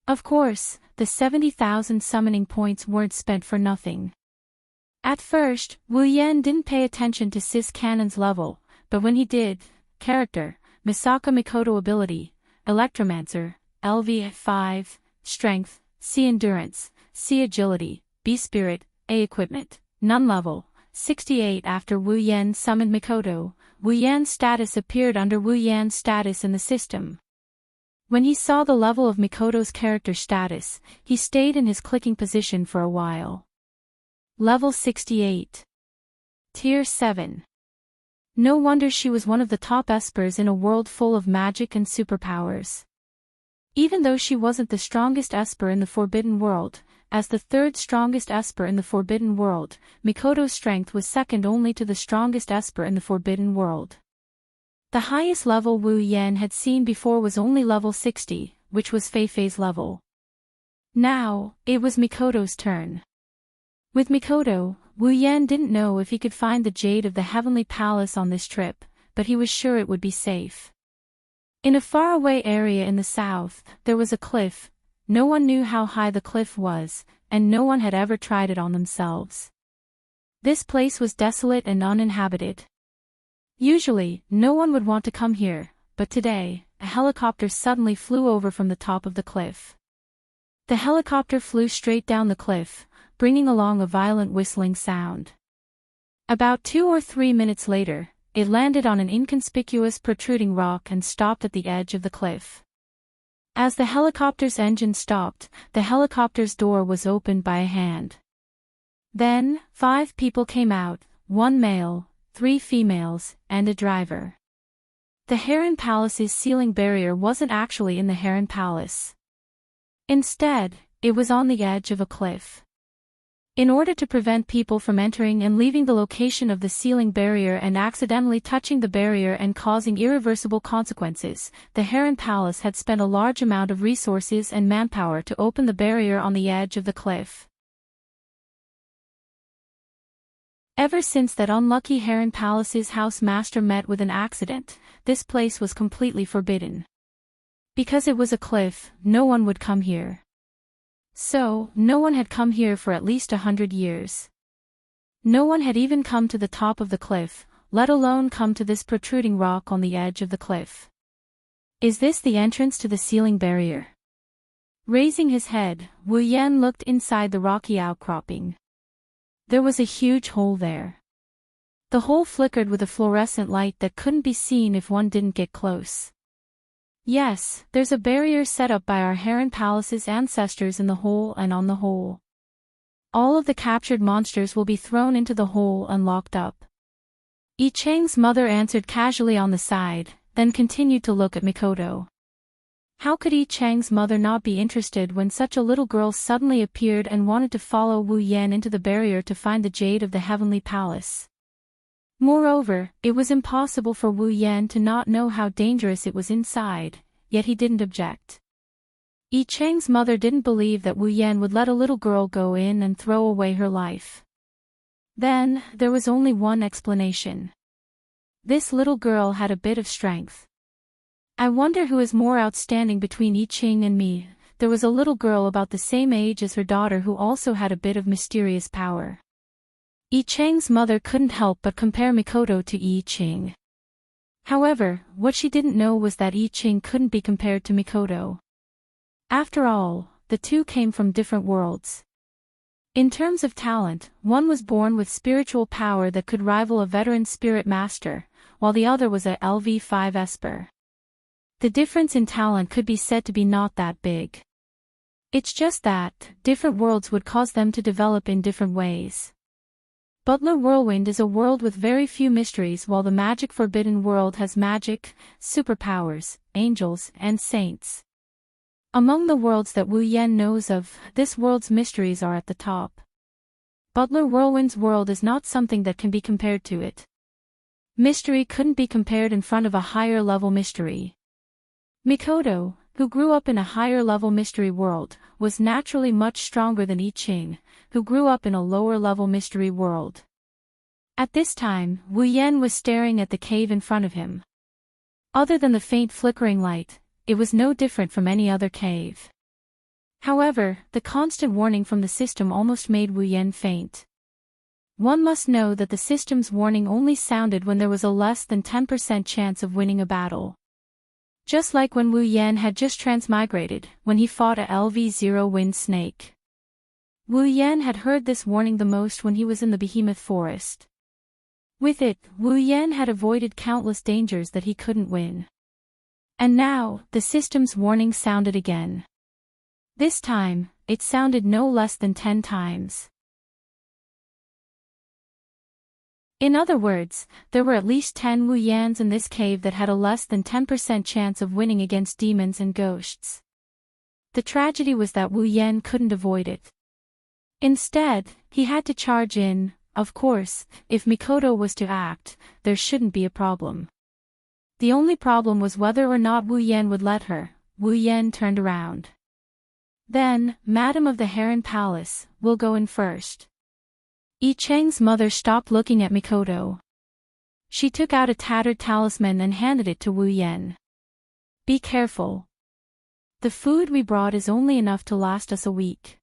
Of course, the 70,000 summoning points weren't spent for nothing. At first, Wu Yan didn't pay attention to Sis Cannon's level, but when he did, character, Misaka Mikoto ability, Electromancer, LV 5, Strength, C Endurance, C Agility, B Spirit, A Equipment, None level, 68. After Wu Yan summoned Mikoto, Wu Yan's status appeared under Wu Yan's status in the system. When he saw the level of Mikoto's character status, he stayed in his clicking position for a while. Level 68. Tier 7. No wonder she was one of the top espers in a world full of magic and superpowers. Even though she wasn't the strongest esper in the Forbidden World, as the third strongest esper in the Forbidden World, Mikoto's strength was second only to the strongest esper in the Forbidden World. The highest level Wu Yan had seen before was only level 60, which was Feifei's level. Now, it was Mikoto's turn. With Mikoto, Wu Yan didn't know if he could find the Jade of the Heavenly Palace on this trip, but he was sure it would be safe. In a faraway area in the south, there was a cliff. No one knew how high the cliff was, and no one had ever tried it on themselves. This place was desolate and uninhabited. Usually, no one would want to come here, but today, a helicopter suddenly flew over from the top of the cliff. The helicopter flew straight down the cliff, bringing along a violent whistling sound. About 2 or 3 minutes later, it landed on an inconspicuous protruding rock and stopped at the edge of the cliff. As the helicopter's engine stopped, the helicopter's door was opened by a hand. Then, 5 people came out, 1 male, 3 females, and a driver. The Heron Palace's ceiling barrier wasn't actually in the Heron Palace. Instead, it was on the edge of a cliff. In order to prevent people from entering and leaving the location of the ceiling barrier and accidentally touching the barrier and causing irreversible consequences, the Heron Palace had spent a large amount of resources and manpower to open the barrier on the edge of the cliff. Ever since that unlucky Heron Palace's house master met with an accident, this place was completely forbidden. Because it was a cliff, no one would come here. So, no one had come here for at least 100 years. No one had even come to the top of the cliff, let alone come to this protruding rock on the edge of the cliff. Is this the entrance to the ceiling barrier? Raising his head, Wu Yan looked inside the rocky outcropping. There was a huge hole there. The hole flickered with a fluorescent light that couldn't be seen if one didn't get close. Yes, there's a barrier set up by our Heron Palace's ancestors in the hole and on the hole. All of the captured monsters will be thrown into the hole and locked up. Yi Chang's mother answered casually on the side, then continued to look at Mikoto. How could Yi Chang's mother not be interested when such a little girl suddenly appeared and wanted to follow Wu Yan into the barrier to find the jade of the Heavenly Palace? Moreover, it was impossible for Wu Yan to not know how dangerous it was inside, yet he didn't object. Yi Chang's mother didn't believe that Wu Yan would let a little girl go in and throw away her life. Then, there was only one explanation. This little girl had a bit of strength. I wonder who is more outstanding between Yi Ching and me. There was a little girl about the same age as her daughter who also had a bit of mysterious power. Yi Chang's mother couldn't help but compare Mikoto to Yi Ching. However, what she didn't know was that Yi Ching couldn't be compared to Mikoto. After all, the two came from different worlds. In terms of talent, one was born with spiritual power that could rival a veteran spirit master, while the other was a LV5 Esper. The difference in talent could be said to be not that big. It's just that, different worlds would cause them to develop in different ways. Butler Whirlwind is a world with very few mysteries, while the Magic Forbidden world has magic, superpowers, angels, and saints. Among the worlds that Wu Yan knows of, this world's mysteries are at the top. Butler Whirlwind's world is not something that can be compared to it. Mystery couldn't be compared in front of a higher-level mystery. Mikoto, who grew up in a higher-level mystery world, was naturally much stronger than Yi Ching, who grew up in a lower-level mystery world. At this time, Wu Yan was staring at the cave in front of him. Other than the faint flickering light, it was no different from any other cave. However, the constant warning from the system almost made Wu Yan faint. One must know that the system's warning only sounded when there was a less than 10% chance of winning a battle. Just like when Wu Yan had just transmigrated, when he fought a LV0 wind snake. Wu Yan had heard this warning the most when he was in the Behemoth Forest. With it, Wu Yan had avoided countless dangers that he couldn't win. And now, the system's warning sounded again. This time, it sounded no less than 10 times. In other words, there were at least 10 Wu Yans in this cave that had a less than 10% chance of winning against demons and ghosts. The tragedy was that Wu Yan couldn't avoid it. Instead, he had to charge in. Of course, if Mikoto was to act, there shouldn't be a problem. The only problem was whether or not Wu Yan would let her. Wu Yan turned around. Then, Madam of the Heron Palace, will go in first. Yi Chang's mother stopped looking at Mikoto. She took out a tattered talisman and handed it to Wu Yan. Be careful. The food we brought is only enough to last us a week.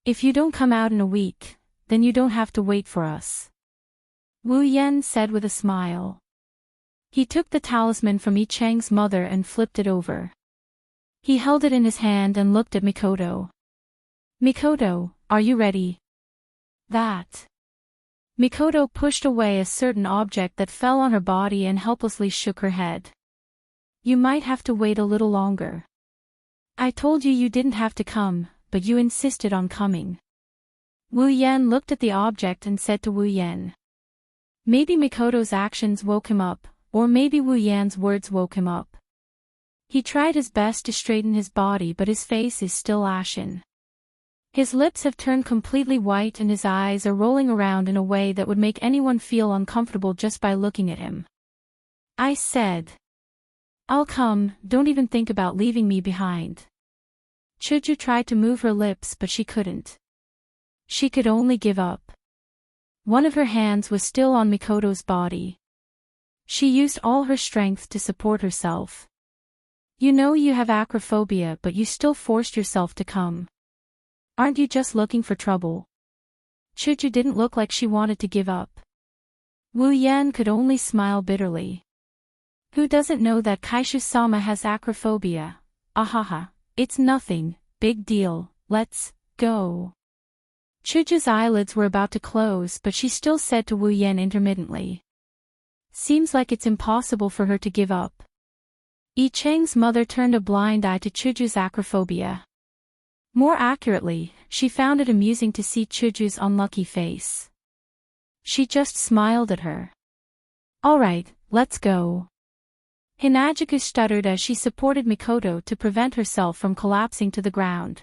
If you don't come out in a week, then you don't have to wait for us. Wu Yan said with a smile. He took the talisman from Yi Chang's mother and flipped it over. He held it in his hand and looked at Mikoto. Mikoto, are you ready? That. Mikoto pushed away a certain object that fell on her body and helplessly shook her head. You might have to wait a little longer. I told you didn't have to come, but you insisted on coming. Wu Yan looked at the object and said to Wu Yan. Maybe Mikoto's actions woke him up, or maybe Wu Yan's words woke him up. He tried his best to straighten his body, but his face is still ashen. His lips have turned completely white and his eyes are rolling around in a way that would make anyone feel uncomfortable just by looking at him. I said. I'll come, don't even think about leaving me behind. Chuju tried to move her lips but she couldn't. She could only give up. One of her hands was still on Mikoto's body. She used all her strength to support herself. You know you have acrophobia but you still forced yourself to come. Aren't you just looking for trouble? Chuju didn't look like she wanted to give up. Wu Yan could only smile bitterly. Who doesn't know that Kaishu-sama has acrophobia? Ahaha, it's nothing, big deal, let's go. Chuju's eyelids were about to close but she still said to Wu Yan intermittently. Seems like it's impossible for her to give up. Yi Chang's mother turned a blind eye to Chuju's acrophobia. More accurately, she found it amusing to see Chuju's unlucky face. She just smiled at her. "Alright, let's go." Hinajuku stuttered as she supported Mikoto to prevent herself from collapsing to the ground.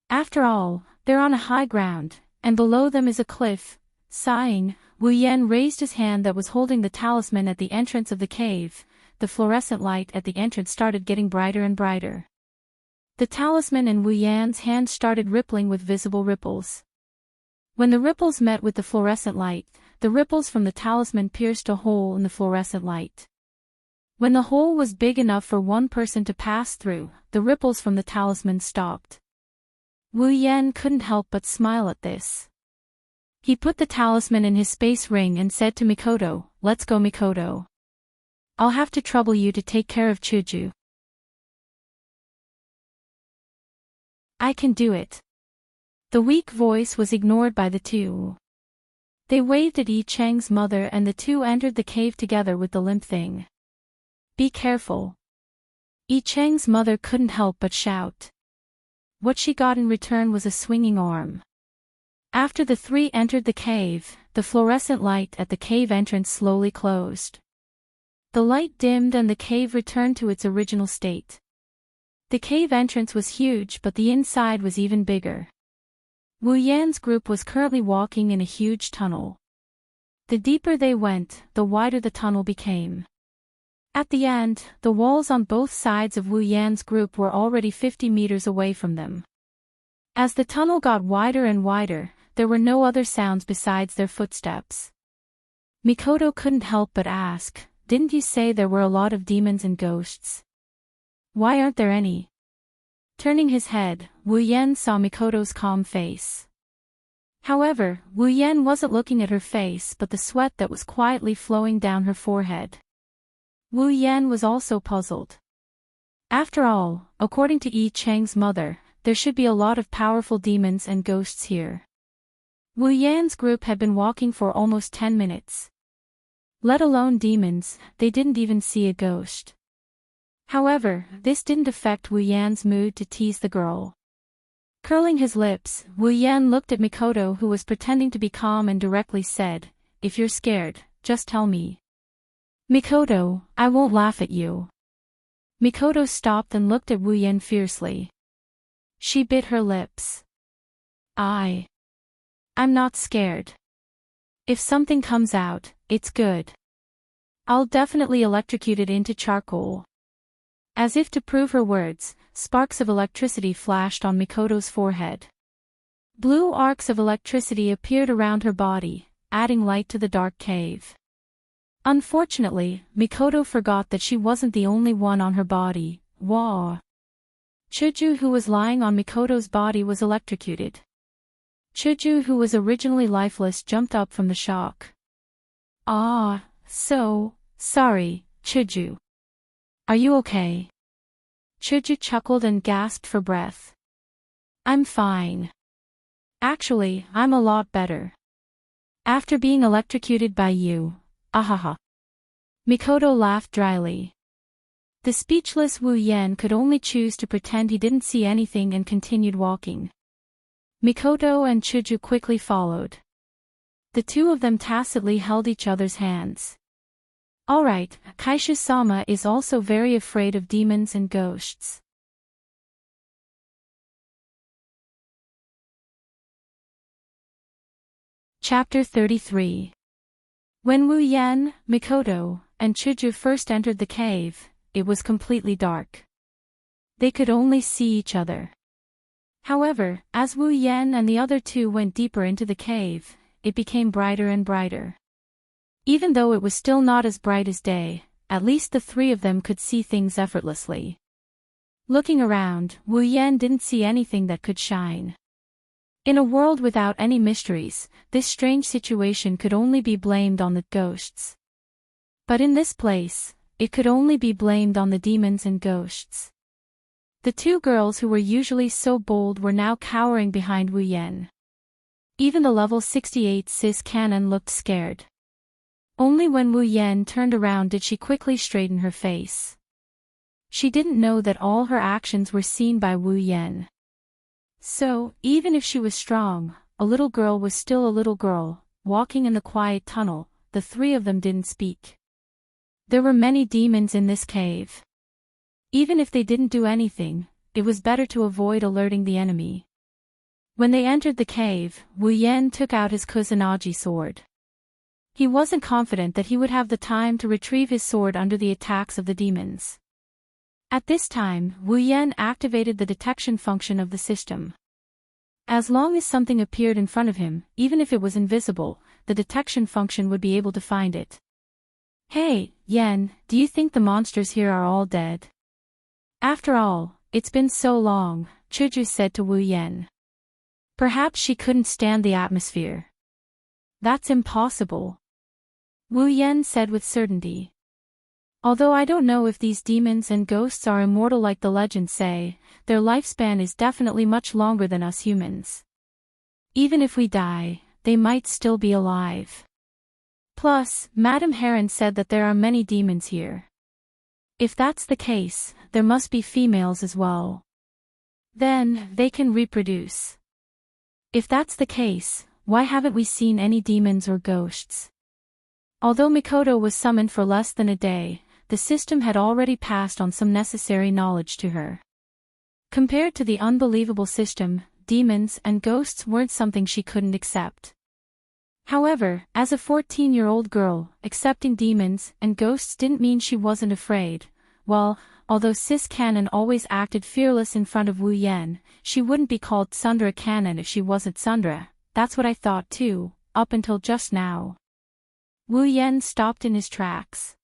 After all, they're on a high ground, and below them is a cliff. Sighing, Wu Yan raised his hand that was holding the talisman at the entrance of the cave. The fluorescent light at the entrance started getting brighter and brighter. The talisman in Wu Yan's hand started rippling with visible ripples. When the ripples met with the fluorescent light, the ripples from the talisman pierced a hole in the fluorescent light. When the hole was big enough for one person to pass through, the ripples from the talisman stopped. Wu Yan couldn't help but smile at this. He put the talisman in his space ring and said to Mikoto, "Let's go, Mikoto. I'll have to trouble you to take care of Chuju." "I can do it." The weak voice was ignored by the two. They waved at Yi Cheng's mother and the two entered the cave together with the limp thing. "Be careful." Yi Cheng's mother couldn't help but shout. What she got in return was a swinging arm. After the three entered the cave, the fluorescent light at the cave entrance slowly closed. The light dimmed and the cave returned to its original state. The cave entrance was huge, but the inside was even bigger. Wu Yan's group was currently walking in a huge tunnel. The deeper they went, the wider the tunnel became. At the end, the walls on both sides of Wu Yan's group were already 50 meters away from them. As the tunnel got wider and wider, there were no other sounds besides their footsteps. Mikoto couldn't help but ask, "Didn't you say there were a lot of demons and ghosts? Why aren't there any?" Turning his head, Wu Yan saw Mikoto's calm face. However, Wu Yan wasn't looking at her face but the sweat that was quietly flowing down her forehead. Wu Yan was also puzzled. After all, according to Yi Cheng's mother, there should be a lot of powerful demons and ghosts here. Wu Yan's group had been walking for almost 10 minutes. Let alone demons, they didn't even see a ghost. However, this didn't affect Wu Yan's mood to tease the girl. Curling his lips, Wu Yan looked at Mikoto, who was pretending to be calm, and directly said, "If you're scared, just tell me." "Mikoto, I won't laugh at you." Mikoto stopped and looked at Wu Yan fiercely. She bit her lips. I'm not scared. If something comes out, it's good. I'll definitely electrocute it into charcoal." As if to prove her words, sparks of electricity flashed on Mikoto's forehead. Blue arcs of electricity appeared around her body, adding light to the dark cave. Unfortunately, Mikoto forgot that she wasn't the only one on her body. Wah! Chuju, who was lying on Mikoto's body, was electrocuted. Chuju, who was originally lifeless, jumped up from the shock. So sorry, Chuju. Are you okay?" Chuju chuckled and gasped for breath. "I'm fine. Actually, I'm a lot better. After being electrocuted by you, ahaha." Mikoto laughed dryly. The speechless Wu Yan could only choose to pretend he didn't see anything and continued walking. Mikoto and Chuju quickly followed. The two of them tacitly held each other's hands. Alright, Kaishu-sama is also very afraid of demons and ghosts. Chapter 33. When Wu Yan, Mikoto, and Chuju first entered the cave, it was completely dark. They could only see each other. However, as Wu Yan and the other two went deeper into the cave, it became brighter and brighter. Even though it was still not as bright as day, at least the three of them could see things effortlessly. Looking around, Wu Yan didn't see anything that could shine. In a world without any mysteries, this strange situation could only be blamed on the ghosts. But in this place, it could only be blamed on the demons and ghosts. The two girls who were usually so bold were now cowering behind Wu Yan. Even the level 68 cis cannon looked scared. Only when Wu Yan turned around did she quickly straighten her face. She didn't know that all her actions were seen by Wu Yan. So, even if she was strong, a little girl was still a little girl, walking in the quiet tunnel. The three of them didn't speak. There were many demons in this cave. Even if they didn't do anything, it was better to avoid alerting the enemy. When they entered the cave, Wu Yan took out his Kusanagi sword. He wasn't confident that he would have the time to retrieve his sword under the attacks of the demons. At this time, Wu Yan activated the detection function of the system. As long as something appeared in front of him, even if it was invisible, the detection function would be able to find it. Hey, Yan, do you think the monsters here are all dead? After all, it's been so long, Chuju said to Wu Yan. Perhaps she couldn't stand the atmosphere. That's impossible, Wu Yan said with certainty. Although I don't know if these demons and ghosts are immortal like the legends say, their lifespan is definitely much longer than us humans. Even if we die, they might still be alive. Plus, Madame Heron said that there are many demons here. If that's the case, there must be females as well. Then, they can reproduce. If that's the case, why haven't we seen any demons or ghosts? Although Mikoto was summoned for less than a day, the system had already passed on some necessary knowledge to her. Compared to the unbelievable system, demons and ghosts weren't something she couldn't accept. However, as a 14-year-old girl, accepting demons and ghosts didn't mean she wasn't afraid. Well, although Sis Kanon always acted fearless in front of Wu Yan, she wouldn't be called Tsundere Kanon if she wasn't Tsundere. That's what I thought too, up until just now. Wu Yan stopped in his tracks.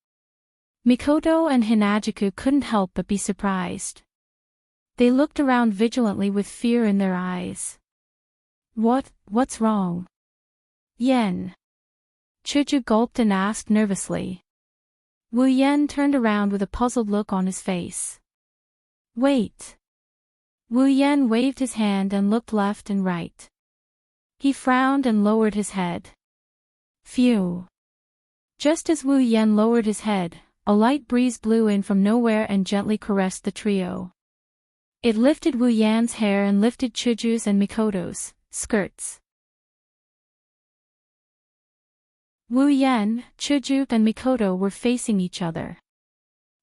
Mikoto and Hinajuku couldn't help but be surprised. They looked around vigilantly with fear in their eyes. What's wrong? Yen. Chuju gulped and asked nervously. Wu Yan turned around with a puzzled look on his face. Wait. Wu Yan waved his hand and looked left and right. He frowned and lowered his head. Phew. Just as Wu Yan lowered his head, a light breeze blew in from nowhere and gently caressed the trio. It lifted Wu Yan's hair and lifted Chuju's and Mikoto's skirts. Wu Yan, Chuju, and Mikoto were facing each other.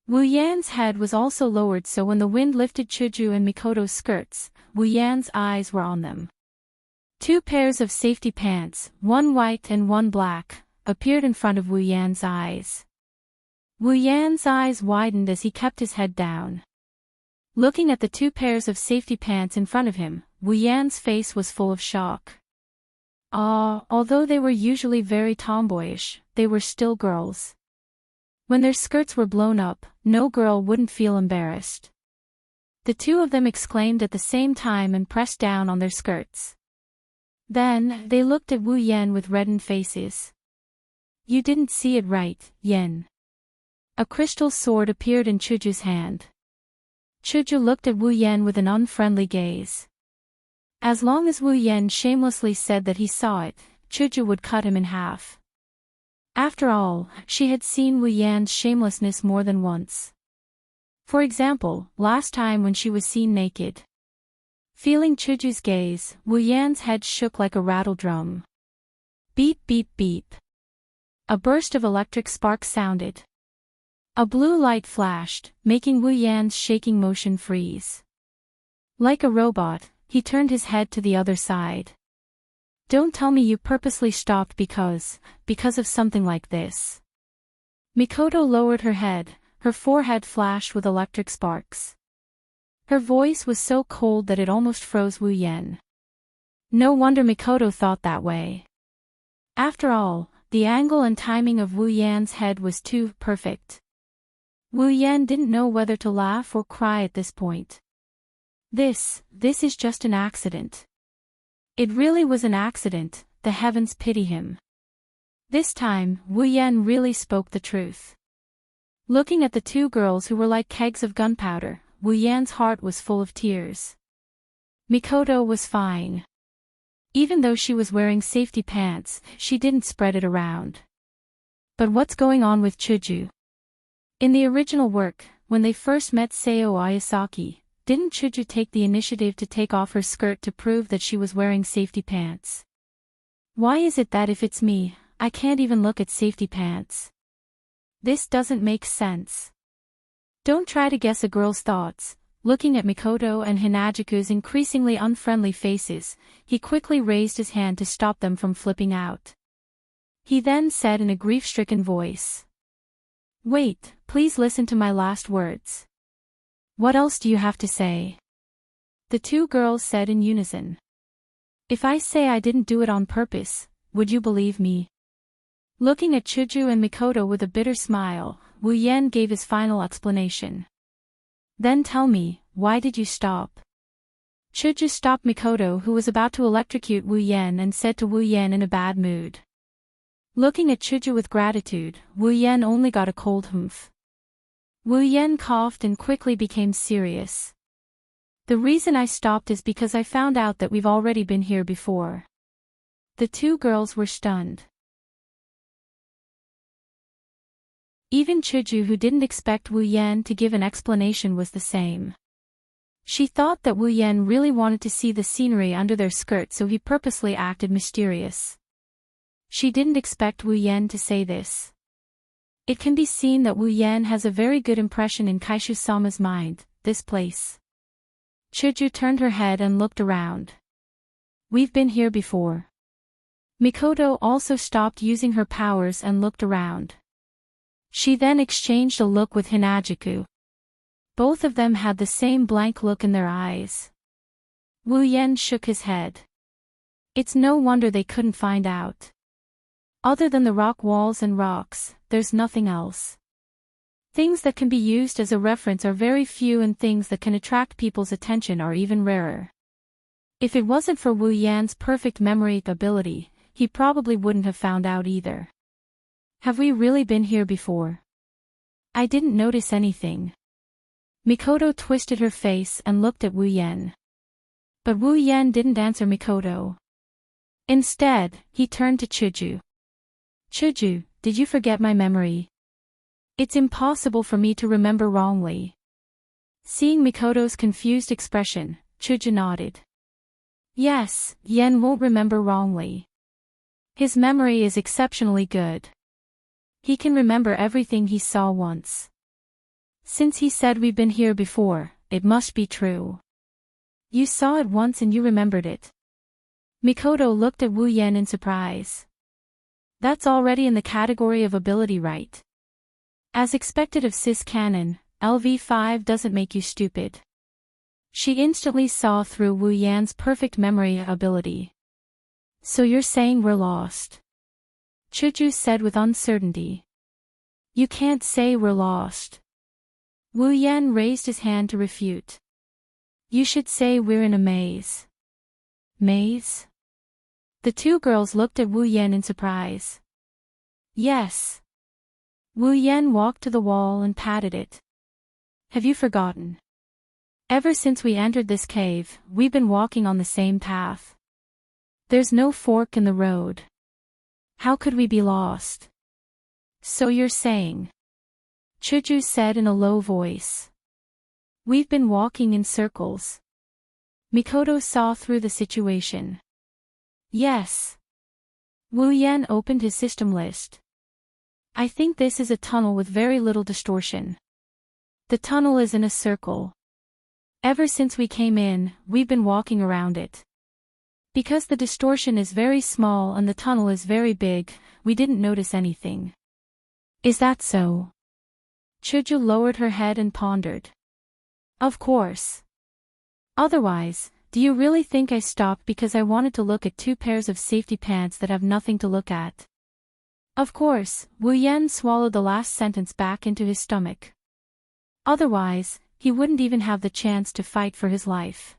Wu Yan's head was also lowered, so when the wind lifted Chuju and Mikoto's skirts, Wu Yan's eyes were on them. Two pairs of safety pants, one white and one black, appeared in front of Wu Yan's eyes. Wu Yan's eyes widened as he kept his head down. Looking at the two pairs of safety pants in front of him, Wu Yan's face was full of shock. Although they were usually very tomboyish, they were still girls. When their skirts were blown up, no girl wouldn't feel embarrassed. The two of them exclaimed at the same time and pressed down on their skirts. Then, they looked at Wu Yan with reddened faces. You didn't see it right, Yen. A crystal sword appeared in Chuju's hand. Chuju looked at Wu Yan with an unfriendly gaze. As long as Wu Yan shamelessly said that he saw it, Chuju would cut him in half. After all, she had seen Wu Yan's shamelessness more than once. For example, last time when she was seen naked. Feeling Chuju's gaze, Wu Yan's head shook like a rattle drum. Beep beep beep. A burst of electric sparks sounded. A blue light flashed, making Wu Yan's shaking motion freeze. Like a robot, he turned his head to the other side. Don't tell me you purposely stopped because of something like this. Mikoto lowered her head, her forehead flashed with electric sparks. Her voice was so cold that it almost froze Wu Yan. No wonder Mikoto thought that way. After all, the angle and timing of Wu Yan's head was too perfect. Wu Yan didn't know whether to laugh or cry at this point. This is just an accident. It really was an accident, the heavens pity him. This time, Wu Yan really spoke the truth. Looking at the two girls who were like kegs of gunpowder, Wu Yan's heart was full of tears. Mikoto was fine. Even though she was wearing safety pants, she didn't spread it around. But what's going on with Chuju? In the original work, when they first met Seo Ayasaki, Didn't Chuju take the initiative to take off her skirt to prove that she was wearing safety pants? Why is it that if it's me, I can't even look at safety pants? This doesn't make sense. Don't try to guess a girl's thoughts. Looking at Mikoto and Hinajuku's increasingly unfriendly faces, he quickly raised his hand to stop them from flipping out. He then said in a grief-stricken voice, "Wait, please listen to my last words." "What else do you have to say?" the two girls said in unison. "If I say I didn't do it on purpose, would you believe me?" Looking at Chuju and Mikoto with a bitter smile, Wu Yan gave his final explanation. "Then tell me, why did you stop?" Chuju stopped Mikoto, who was about to electrocute Wu Yan, and said to Wu Yan in a bad mood. Looking at Chuju with gratitude, Wu Yan only got a cold humph. Wu Yan coughed and quickly became serious. "The reason I stopped is because I found out that we've already been here before." The two girls were stunned. Even Chuju, who didn't expect Wu Yan to give an explanation, was the same. She thought that Wu Yan really wanted to see the scenery under their skirt, so he purposely acted mysterious. She didn't expect Wu Yan to say this. It can be seen that Wu Yan has a very good impression in Kaishu-sama's mind, this place. Chuju turned her head and looked around. "We've been here before." Mikoto also stopped using her powers and looked around. She then exchanged a look with Hinajuku. Both of them had the same blank look in their eyes. Wu Yan shook his head. It's no wonder they couldn't find out. Other than the rock walls and rocks, there's nothing else. Things that can be used as a reference are very few, and things that can attract people's attention are even rarer. If it wasn't for Wu Yan's perfect memory ability, he probably wouldn't have found out either. "Have we really been here before? I didn't notice anything." Mikoto twisted her face and looked at Wu Yan. But Wu Yan didn't answer Mikoto. Instead, he turned to Chuju. "Chuju, did you forget my memory? It's impossible for me to remember wrongly." Seeing Mikoto's confused expression, Chuju nodded. "Yes, Yen won't remember wrongly. His memory is exceptionally good. He can remember everything he saw once. Since he said we've been here before, it must be true. You saw it once and you remembered it." Mikoto looked at Wu Yan in surprise. That's already in the category of ability, right? As expected of Sis Canon, LV5 doesn't make you stupid. She instantly saw through Wu Yan's perfect memory ability. "So you're saying we're lost?" Chuju said with uncertainty. "You can't say we're lost." Wu Yan raised his hand to refute. "You should say we're in a maze." "Maze?" The two girls looked at Wu Yan in surprise. "Yes." Wu Yan walked to the wall and patted it. "Have you forgotten? Ever since we entered this cave, we've been walking on the same path. There's no fork in the road. How could we be lost?" "So you're saying," Chuju said in a low voice, "we've been walking in circles?" Mikoto saw through the situation. "Yes." Wu Yan opened his system list. "I think this is a tunnel with very little distortion. The tunnel is in a circle. Ever since we came in, we've been walking around it. Because the distortion is very small and the tunnel is very big, we didn't notice anything." "Is that so?" Chuju lowered her head and pondered. "Of course. Otherwise, do you really think I stopped because I wanted to look at two pairs of safety pants that have nothing to look at?" Of course, Wu Yan swallowed the last sentence back into his stomach. Otherwise, he wouldn't even have the chance to fight for his life.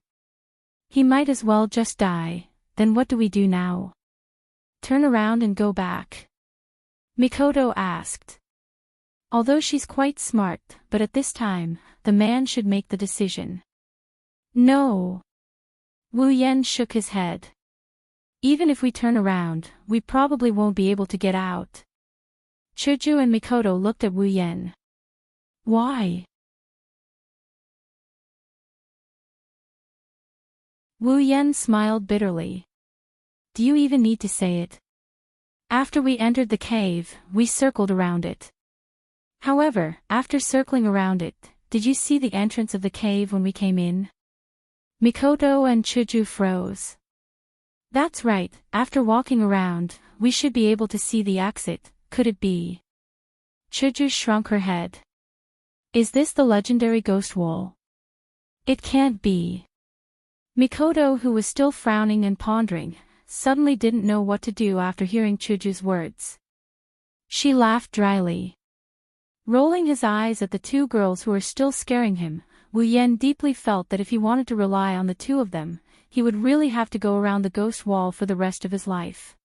He might as well just die. Then what do we do now? Turn around and go back? Mikoto asked. Although she's quite smart, but at this time, the man should make the decision. No. Wu Yan shook his head. Even if we turn around, we probably won't be able to get out. Chuju and Mikoto looked at Wu Yan. Why? Wu Yan smiled bitterly. Do you even need to say it? After we entered the cave, we circled around it. However, after circling around it, did you see the entrance of the cave when we came in? Mikoto and Chuju froze. That's right, after walking around, we should be able to see the exit, could it be? Chuju shrunk her head. Is this the legendary ghost wall? It can't be. Mikoto, who was still frowning and pondering, suddenly didn't know what to do after hearing Chuju's words. She laughed dryly. Rolling his eyes at the two girls who were still scaring him, Wu Yan deeply felt that if he wanted to rely on the two of them, he would really have to go around the ghost wall for the rest of his life.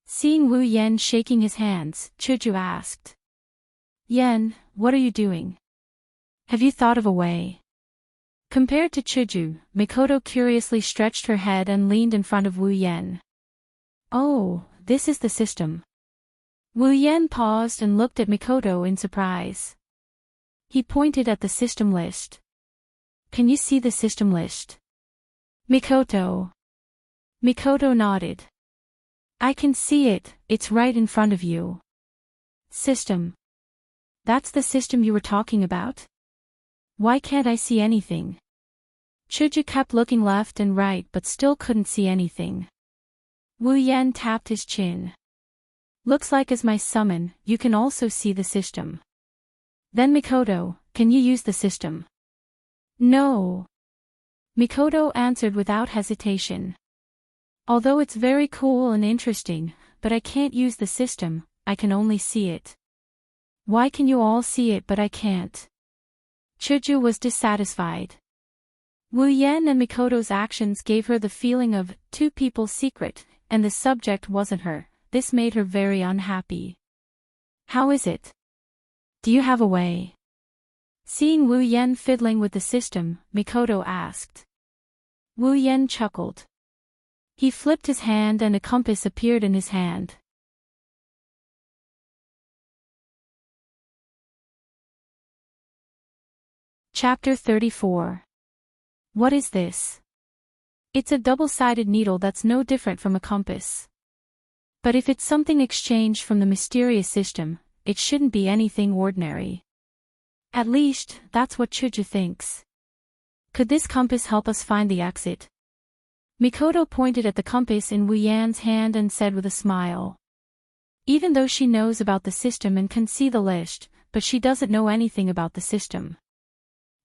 Seeing Wu Yan shaking his hands, Chuju asked. Yan, what are you doing? Have you thought of a way? Compared to Chuju, Mikoto curiously stretched her head and leaned in front of Wu Yan. Oh, this is the system. Wu Yan paused and looked at Mikoto in surprise. He pointed at the system list. Can you see the system list? Mikoto. Mikoto nodded. I can see it, it's right in front of you. System. That's the system you were talking about? Why can't I see anything? Chuju kept looking left and right but still couldn't see anything. Wu Yan tapped his chin. Looks like as my summon, you can also see the system. Then Mikoto, can you use the system? No. Mikoto answered without hesitation. Although it's very cool and interesting, but I can't use the system, I can only see it. Why can you all see it but I can't? Chuju was dissatisfied. Wu Yan and Mikoto's actions gave her the feeling of two people's secret, and the subject wasn't her. This made her very unhappy. How is it? Do you have a way? Seeing Wu Yan fiddling with the system, Mikoto asked. Wu Yan chuckled. He flipped his hand and a compass appeared in his hand. Chapter 34. What is this? It's a double-sided needle that's no different from a compass. But if it's something exchanged from the mysterious system, it shouldn't be anything ordinary. At least, that's what Chuju thinks. Could this compass help us find the exit? Mikoto pointed at the compass in Wu Yan's hand and said with a smile. Even though she knows about the system and can see the list, but she doesn't know anything about the system.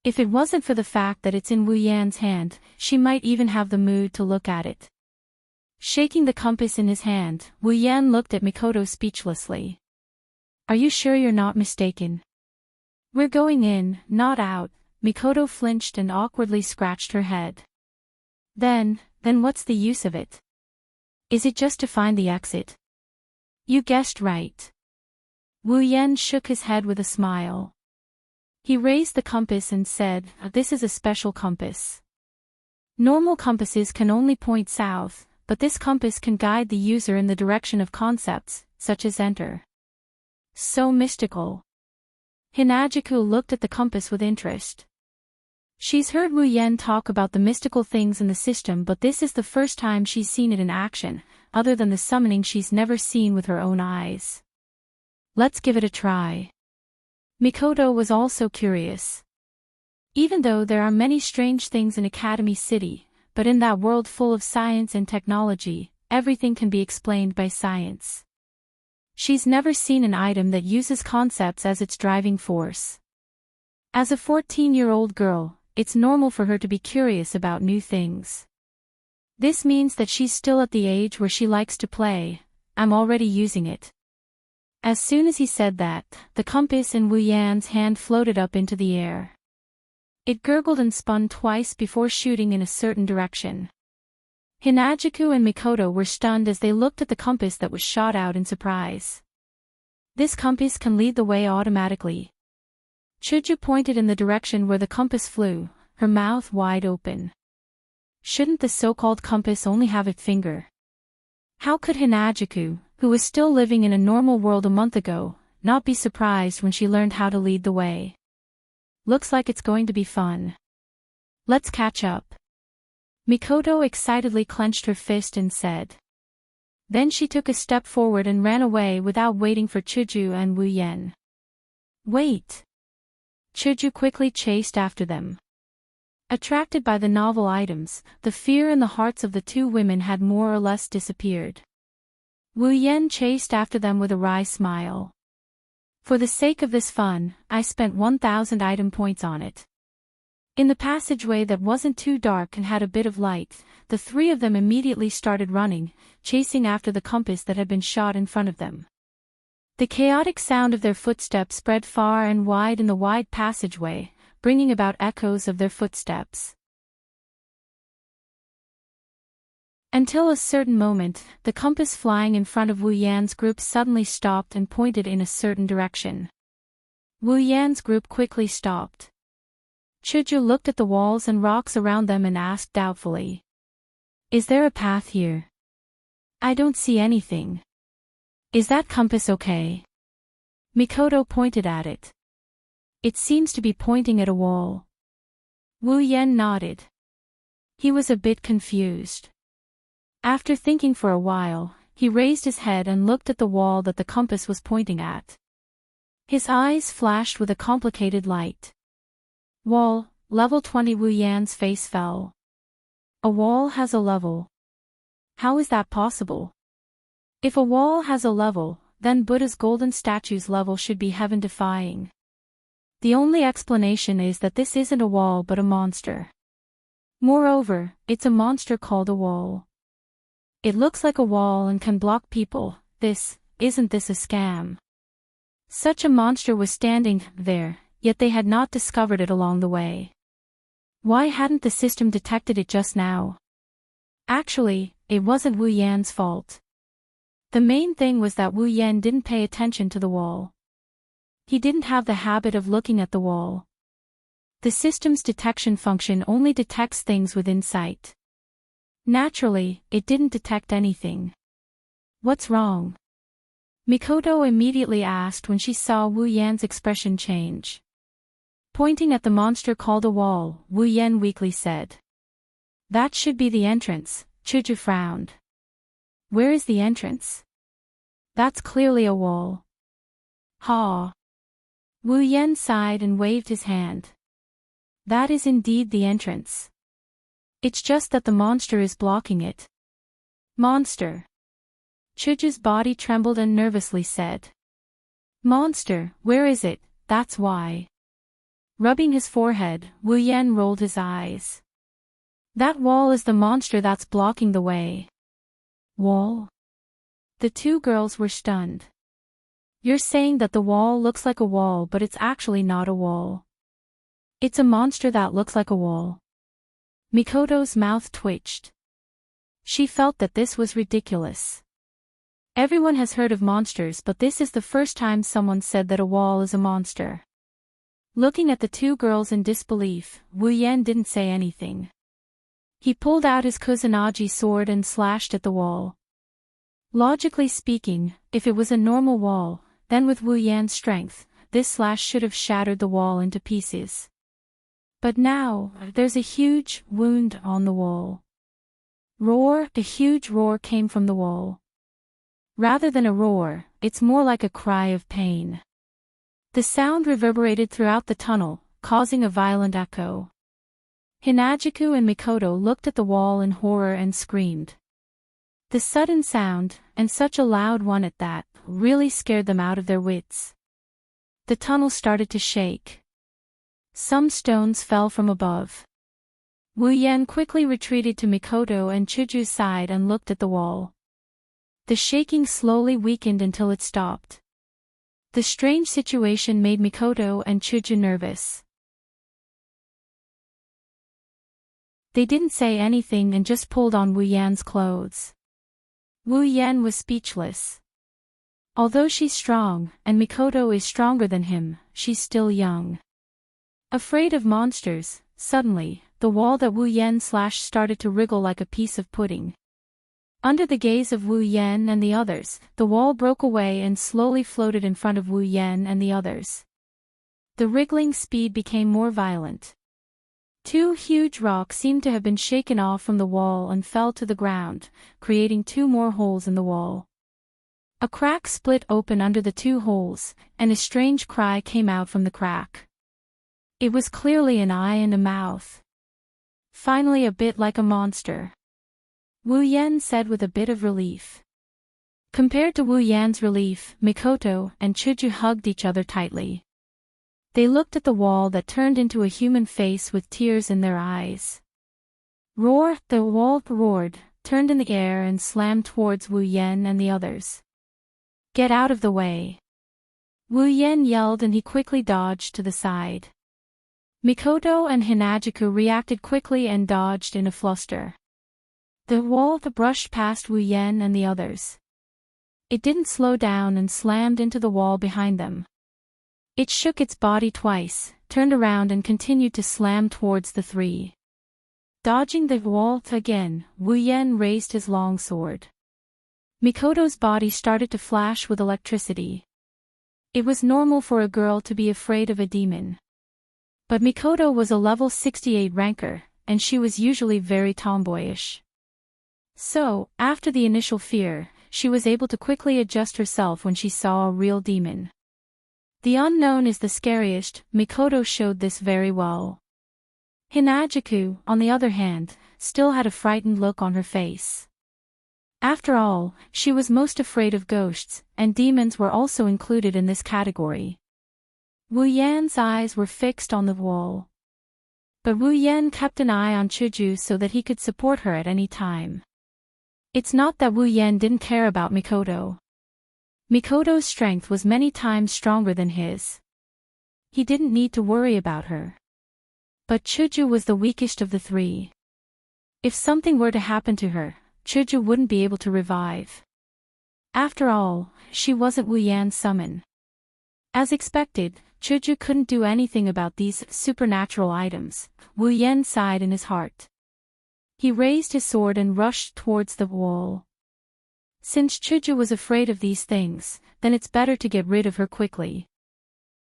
If it wasn't for the fact that it's in Wu Yan's hand, she might even have the mood to look at it. Shaking the compass in his hand, Wu Yan looked at Mikoto speechlessly. Are you sure you're not mistaken? We're going in, not out. Mikoto flinched and awkwardly scratched her head. Then what's the use of it? Is it just to find the exit? You guessed right. Wu Yan shook his head with a smile. He raised the compass and said, this is a special compass. Normal compasses can only point south, but this compass can guide the user in the direction of concepts, such as enter. So mystical. Hinajuku looked at the compass with interest. She's heard Wu Yan talk about the mystical things in the system, but this is the first time she's seen it in action, other than the summoning she's never seen with her own eyes. Let's give it a try. Mikoto was also curious. Even though there are many strange things in Academy City, but in that world full of science and technology, everything can be explained by science. She's never seen an item that uses concepts as its driving force. As a 14-year-old girl, it's normal for her to be curious about new things. This means that she's still at the age where she likes to play. I'm already using it. As soon as he said that, the compass in Wu Yan's hand floated up into the air. It gurgled and spun twice before shooting in a certain direction. Hinajuku and Mikoto were stunned as they looked at the compass that was shot out in surprise. This compass can lead the way automatically. Chuju pointed in the direction where the compass flew, her mouth wide open. Shouldn't the so-called compass only have a finger? How could Hinajuku, who was still living in a normal world a month ago, not be surprised when she learned how to lead the way? Looks like it's going to be fun. Let's catch up. Mikoto excitedly clenched her fist and said. Then she took a step forward and ran away without waiting for Chuju and Wu Yan. Wait! Chuju quickly chased after them. Attracted by the novel items, the fear in the hearts of the two women had more or less disappeared. Wu Yan chased after them with a wry smile. For the sake of this fun, I spent 1,000 item points on it. In the passageway that wasn't too dark and had a bit of light, the three of them immediately started running, chasing after the compass that had been shot in front of them. The chaotic sound of their footsteps spread far and wide in the wide passageway, bringing about echoes of their footsteps. Until a certain moment, the compass flying in front of Wu Yan's group suddenly stopped and pointed in a certain direction. Wu Yan's group quickly stopped. Chuju looked at the walls and rocks around them and asked doubtfully. Is there a path here? I don't see anything. Is that compass okay? Mikoto pointed at it. It seems to be pointing at a wall. Wu Yan nodded. He was a bit confused. After thinking for a while, he raised his head and looked at the wall that the compass was pointing at. His eyes flashed with a complicated light. Wall, level 20. Wu Yan's face fell. A wall has a level. How is that possible? If a wall has a level, then Buddha's golden statue's level should be heaven-defying. The only explanation is that this isn't a wall but a monster. Moreover, it's a monster called a wall. It looks like a wall and can block people. Isn't this a scam? Such a monster was standing there, yet they had not discovered it along the way. Why hadn't the system detected it just now? Actually, it wasn't Wu Yan's fault. The main thing was that Wu Yan didn't pay attention to the wall. He didn't have the habit of looking at the wall. The system's detection function only detects things within sight. Naturally, it didn't detect anything. What's wrong? Mikoto immediately asked when she saw Wu Yan's expression change. Pointing at the monster called a wall, Wu Yan weakly said. That should be the entrance. Chuju frowned. Where is the entrance? That's clearly a wall. Ha! Wu Yan sighed and waved his hand. That is indeed the entrance. It's just that the monster is blocking it. Monster. Chuju's body trembled and nervously said. Monster, where is it? That's why. Rubbing his forehead, Wu Yan rolled his eyes. That wall is the monster that's blocking the way. Wall? The two girls were stunned. You're saying that the wall looks like a wall but it's actually not a wall. It's a monster that looks like a wall. Mikoto's mouth twitched. She felt that this was ridiculous. Everyone has heard of monsters but this is the first time someone said that a wall is a monster. Looking at the two girls in disbelief, Wu Yan didn't say anything. He pulled out his Kusanagi sword and slashed at the wall. Logically speaking, if it was a normal wall, then with Wu Yan's strength, this slash should have shattered the wall into pieces. But now, there's a huge wound on the wall. Roar! A huge roar came from the wall. Rather than a roar, it's more like a cry of pain. The sound reverberated throughout the tunnel, causing a violent echo. Hinajiku and Mikoto looked at the wall in horror and screamed. The sudden sound, and such a loud one at that, really scared them out of their wits. The tunnel started to shake. Some stones fell from above. Wu Yan quickly retreated to Mikoto and Chuju's side and looked at the wall. The shaking slowly weakened until it stopped. The strange situation made Mikoto and Chuju nervous. They didn't say anything and just pulled on Wu Yan's clothes. Wu Yan was speechless. Although she's strong, and Mikoto is stronger than him, she's still young. Afraid of monsters, suddenly, the wall that Wu Yan slashed started to wriggle like a piece of pudding. Under the gaze of Wu Yan and the others, the wall broke away and slowly floated in front of Wu Yan and the others. The wriggling speed became more violent. Two huge rocks seemed to have been shaken off from the wall and fell to the ground, creating two more holes in the wall. A crack split open under the two holes, and a strange cry came out from the crack. It was clearly an eye and a mouth. Finally, a bit like a monster. Wu Yan said with a bit of relief. Compared to Wu Yan's relief, Mikoto and Chuju hugged each other tightly. They looked at the wall that turned into a human face with tears in their eyes. Roar! The wall roared, turned in the air and slammed towards Wu Yan and the others. Get out of the way! Wu Yan yelled and he quickly dodged to the side. Mikoto and Hinajuku reacted quickly and dodged in a fluster. The wall brushed past Wu Yan and the others. It didn't slow down and slammed into the wall behind them. It shook its body twice, turned around and continued to slam towards the three. Dodging the wall again, Wu Yan raised his long sword. Mikoto's body started to flash with electricity. It was normal for a girl to be afraid of a demon. But Mikoto was a level 68 ranker, and she was usually very tomboyish. So, after the initial fear, she was able to quickly adjust herself when she saw a real demon. The unknown is the scariest, Mikoto showed this very well. Hinajuku, on the other hand, still had a frightened look on her face. After all, she was most afraid of ghosts, and demons were also included in this category. Wu Yan's eyes were fixed on the wall. But Wu Yan kept an eye on Chuju so that he could support her at any time. It's not that Wu Yan didn't care about Mikoto. Mikoto's strength was many times stronger than his. He didn't need to worry about her. But Chuju was the weakest of the three. If something were to happen to her, Chuju wouldn't be able to revive. After all, she wasn't Wu Yan's summon. As expected, Chuju couldn't do anything about these supernatural items. Wu Yan sighed in his heart. He raised his sword and rushed towards the wall. Since Chuju was afraid of these things, then it's better to get rid of her quickly.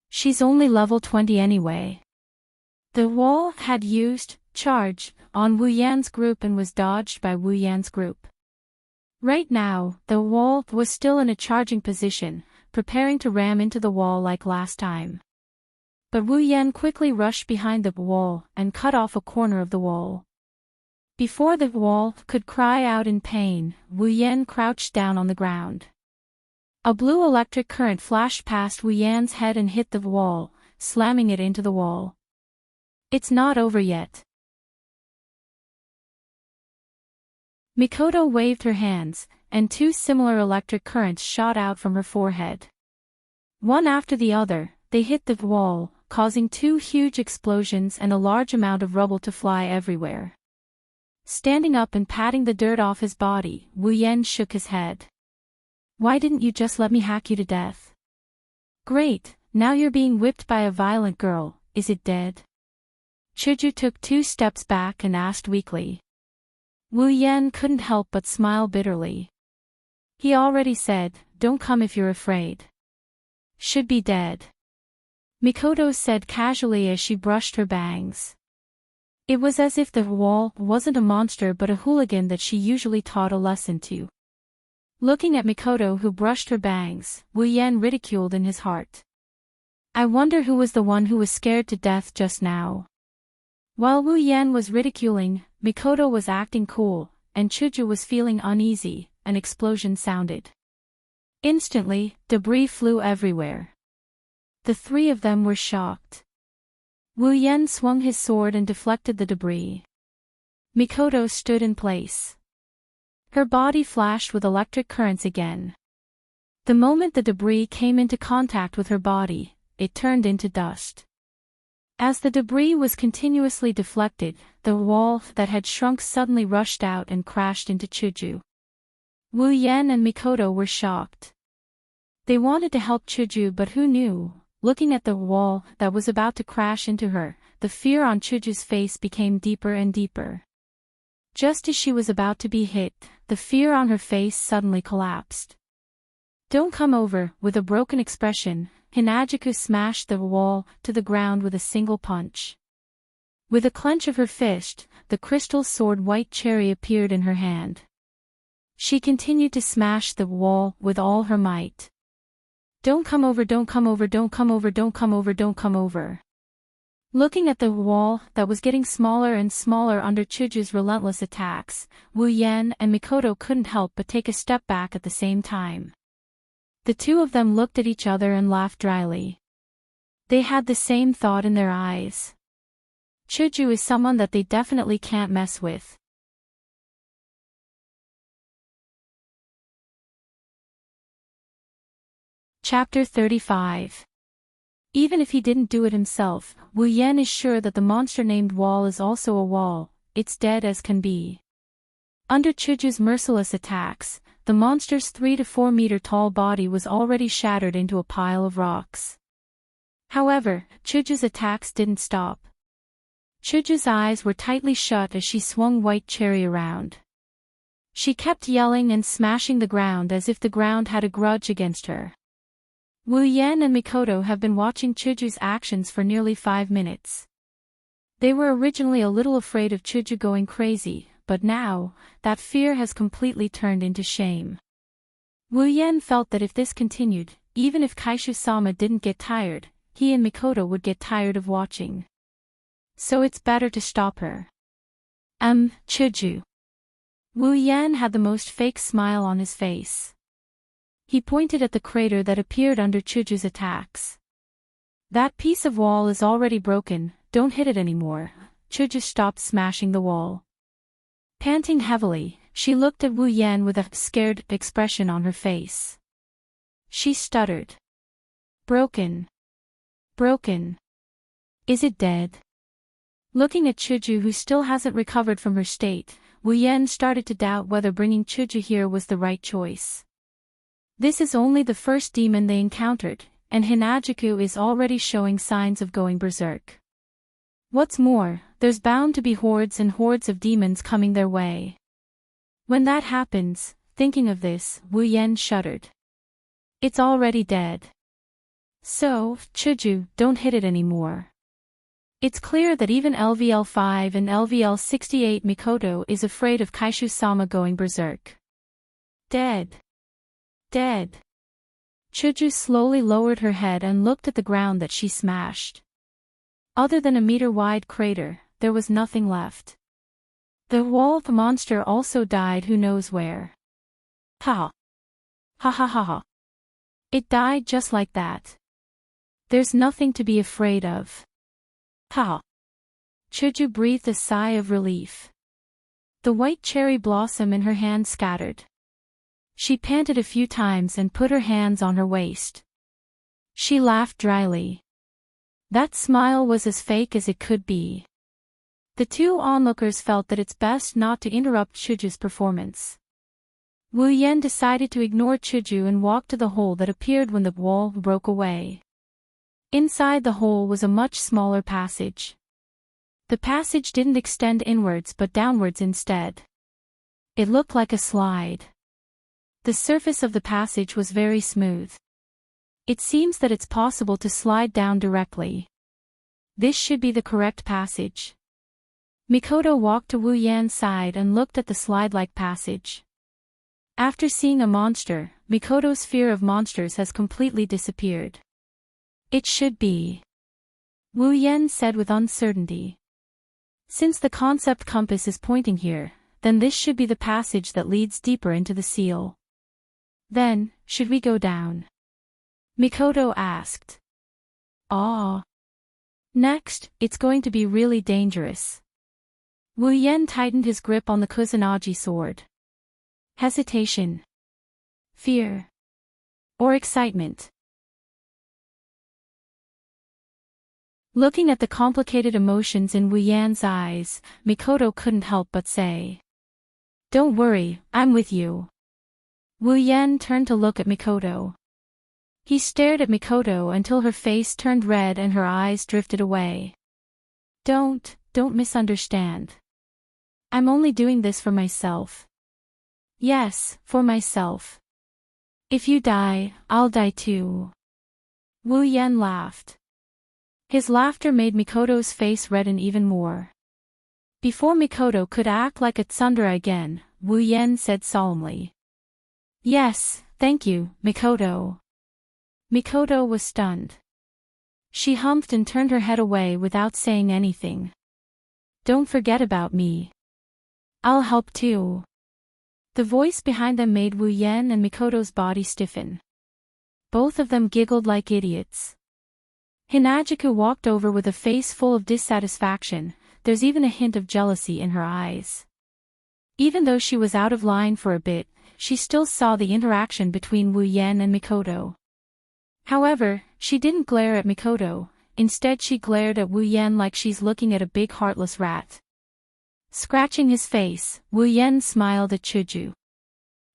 She's only level 20 anyway. The wall had used charge on Wu Yan's group and was dodged by Wu Yan's group. Right now, the wall was still in a charging position, preparing to ram into the wall like last time. But Wu Yan quickly rushed behind the wall and cut off a corner of the wall. Before the wall could cry out in pain, Wu Yan crouched down on the ground. A blue electric current flashed past Wu Yan's head and hit the wall, slamming it into the wall. It's not over yet. Mikoto waved her hands, and two similar electric currents shot out from her forehead. One after the other, they hit the wall, causing two huge explosions and a large amount of rubble to fly everywhere. Standing up and patting the dirt off his body, Wu Yan shook his head. Why didn't you just let me hack you to death? Great, now you're being whipped by a violent girl, is it dead? Chuju took 2 steps back and asked weakly. Wu Yan couldn't help but smile bitterly. He already said, don't come if you're afraid. Should be dead. Mikoto said casually as she brushed her bangs. It was as if the wall wasn't a monster but a hooligan that she usually taught a lesson to. Looking at Mikoto who brushed her bangs, Wu Yan ridiculed in his heart. I wonder who was the one who was scared to death just now. While Wu Yan was ridiculing, Mikoto was acting cool, and Chuju was feeling uneasy. An explosion sounded. Instantly, debris flew everywhere. The three of them were shocked. Wu Yan swung his sword and deflected the debris. Mikoto stood in place. Her body flashed with electric currents again. The moment the debris came into contact with her body, it turned into dust. As the debris was continuously deflected, the wall that had shrunk suddenly rushed out and crashed into Chuju. Wu Yan and Mikoto were shocked. They wanted to help Chuju, but who knew? Looking at the wall that was about to crash into her, the fear on Chuju's face became deeper and deeper. Just as she was about to be hit, the fear on her face suddenly collapsed. Don't come over, with a broken expression, Hinajuku smashed the wall to the ground with a single punch. With a clench of her fist, the crystal sword White Cherry appeared in her hand. She continued to smash the wall with all her might. Don't come over, don't come over, don't come over, don't come over, don't come over. Looking at the wall that was getting smaller and smaller under Chuju's relentless attacks, Wu Yan and Mikoto couldn't help but take a step back at the same time. The two of them looked at each other and laughed dryly. They had the same thought in their eyes. Chuju is someone that they definitely can't mess with. Chapter 35. Even if he didn't do it himself, Wu Yan is sure that the monster named Wall is also a wall. It's dead as can be. Under Chuju's merciless attacks, the monster's 3 to 4 meter tall body was already shattered into a pile of rocks. However, Chuju's attacks didn't stop. Chuju's eyes were tightly shut as she swung White Cherry around. She kept yelling and smashing the ground as if the ground had a grudge against her. Wu Yan and Mikoto have been watching Chuju's actions for nearly 5 minutes. They were originally a little afraid of Chuju going crazy, but now, that fear has completely turned into shame. Wu Yan felt that if this continued, even if Kaishu-sama didn't get tired, he and Mikoto would get tired of watching. So it's better to stop her. Chuju. Wu Yan had the most fake smile on his face. He pointed at the crater that appeared under Chuju's attacks. That piece of wall is already broken, don't hit it anymore. Chuju stopped smashing the wall. Panting heavily, she looked at Wu Yan with a scared expression on her face. She stuttered. Broken. Broken. Is it dead? Looking at Chuju, who still hasn't recovered from her state, Wu Yan started to doubt whether bringing Chuju here was the right choice. This is only the first demon they encountered, and Hinajuku is already showing signs of going berserk. What's more, there's bound to be hordes and hordes of demons coming their way. When that happens, thinking of this, Wu Yan shuddered. It's already dead. So, Chuju, don't hit it anymore. It's clear that even LVL5 and LVL68 Mikoto is afraid of Kaishu-sama going berserk. Dead. Dead. Chuju slowly lowered her head and looked at the ground that she smashed. Other than a meter-wide crater, there was nothing left. The wolf monster also died who knows where. Ha! Ha ha ha ha. It died just like that. There's nothing to be afraid of. Ha! Chuju breathed a sigh of relief. The white cherry blossom in her hand scattered. She panted a few times and put her hands on her waist. She laughed dryly. That smile was as fake as it could be. The two onlookers felt that it's best not to interrupt Chuju's performance. Wu Yan decided to ignore Chuju and walk to the hole that appeared when the wall broke away. Inside the hole was a much smaller passage. The passage didn't extend inwards but downwards instead. It looked like a slide. The surface of the passage was very smooth. It seems that it's possible to slide down directly. This should be the correct passage. Mikoto walked to Wu Yan's side and looked at the slide-like passage. After seeing a monster, Mikoto's fear of monsters has completely disappeared. It should be. Wu Yan said with uncertainty. Since the concept compass is pointing here, then this should be the passage that leads deeper into the seal. Then, should we go down? Mikoto asked. Ah. Next, it's going to be really dangerous. Wu Yan tightened his grip on the Kusanagi sword. Hesitation. Fear. Or excitement. Looking at the complicated emotions in Wu Yan's eyes, Mikoto couldn't help but say. Don't worry, I'm with you. Wu Yan turned to look at Mikoto. He stared at Mikoto until her face turned red and her eyes drifted away. Don't misunderstand. I'm only doing this for myself. Yes, for myself. If you die, I'll die too. Wu Yan laughed. His laughter made Mikoto's face redden even more. Before Mikoto could act like a tsundere again, Wu Yen said solemnly. Yes, thank you, Mikoto. Mikoto was stunned. She humphed and turned her head away without saying anything. Don't forget about me. I'll help too. The voice behind them made Wu Yen and Mikoto's body stiffen. Both of them giggled like idiots. Hinagiku walked over with a face full of dissatisfaction. There's even a hint of jealousy in her eyes. Even though she was out of line for a bit, she still saw the interaction between Wu Yen and Mikoto. However, she didn't glare at Mikoto, instead she glared at Wu Yen like she's looking at a big heartless rat. Scratching his face, Wu Yen smiled at Chuju.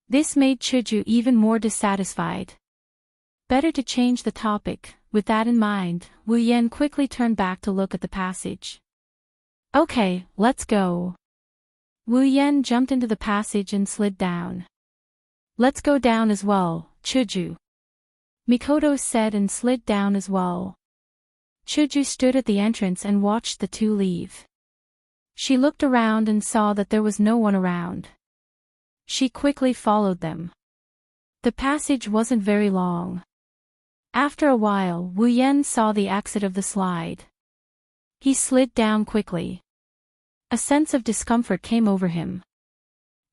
This made Chuju even more dissatisfied. Better to change the topic. With that in mind, Wu Yen quickly turned back to look at the passage. Okay, let's go. Wu Yen jumped into the passage and slid down. Let's go down as well, Chuju. Mikoto said and slid down as well. Chuju stood at the entrance and watched the two leave. She looked around and saw that there was no one around. She quickly followed them. The passage wasn't very long. After a while, Wu Yen saw the exit of the slide. He slid down quickly. A sense of discomfort came over him.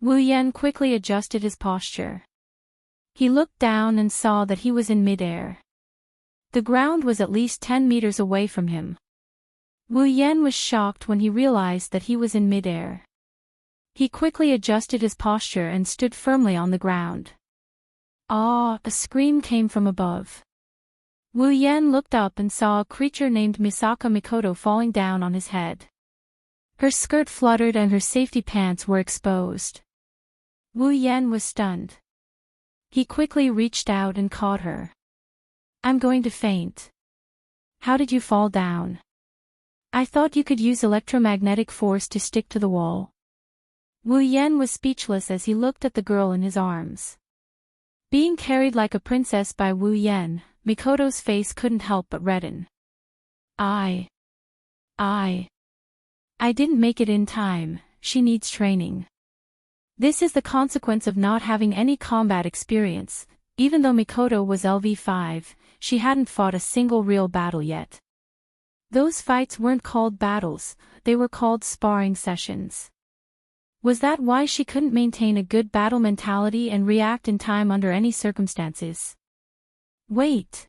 Wu Yen quickly adjusted his posture. He looked down and saw that he was in midair. The ground was at least 10 meters away from him. Wu Yen was shocked when he realized that he was in midair. He quickly adjusted his posture and stood firmly on the ground. Ah! A scream came from above. Wu Yen looked up and saw a creature named Misaka Mikoto falling down on his head. Her skirt fluttered and her safety pants were exposed. Wu Yen was stunned. He quickly reached out and caught her. I'm going to faint. How did you fall down? I thought you could use electromagnetic force to stick to the wall. Wu Yen was speechless as he looked at the girl in his arms. Being carried like a princess by Wu Yen, Mikoto's face couldn't help but redden. I didn't make it in time, she needs training. This is the consequence of not having any combat experience. Even though Mikoto was LV5, she hadn't fought a single real battle yet. Those fights weren't called battles, they were called sparring sessions. Was that why she couldn't maintain a good battle mentality and react in time under any circumstances? Wait.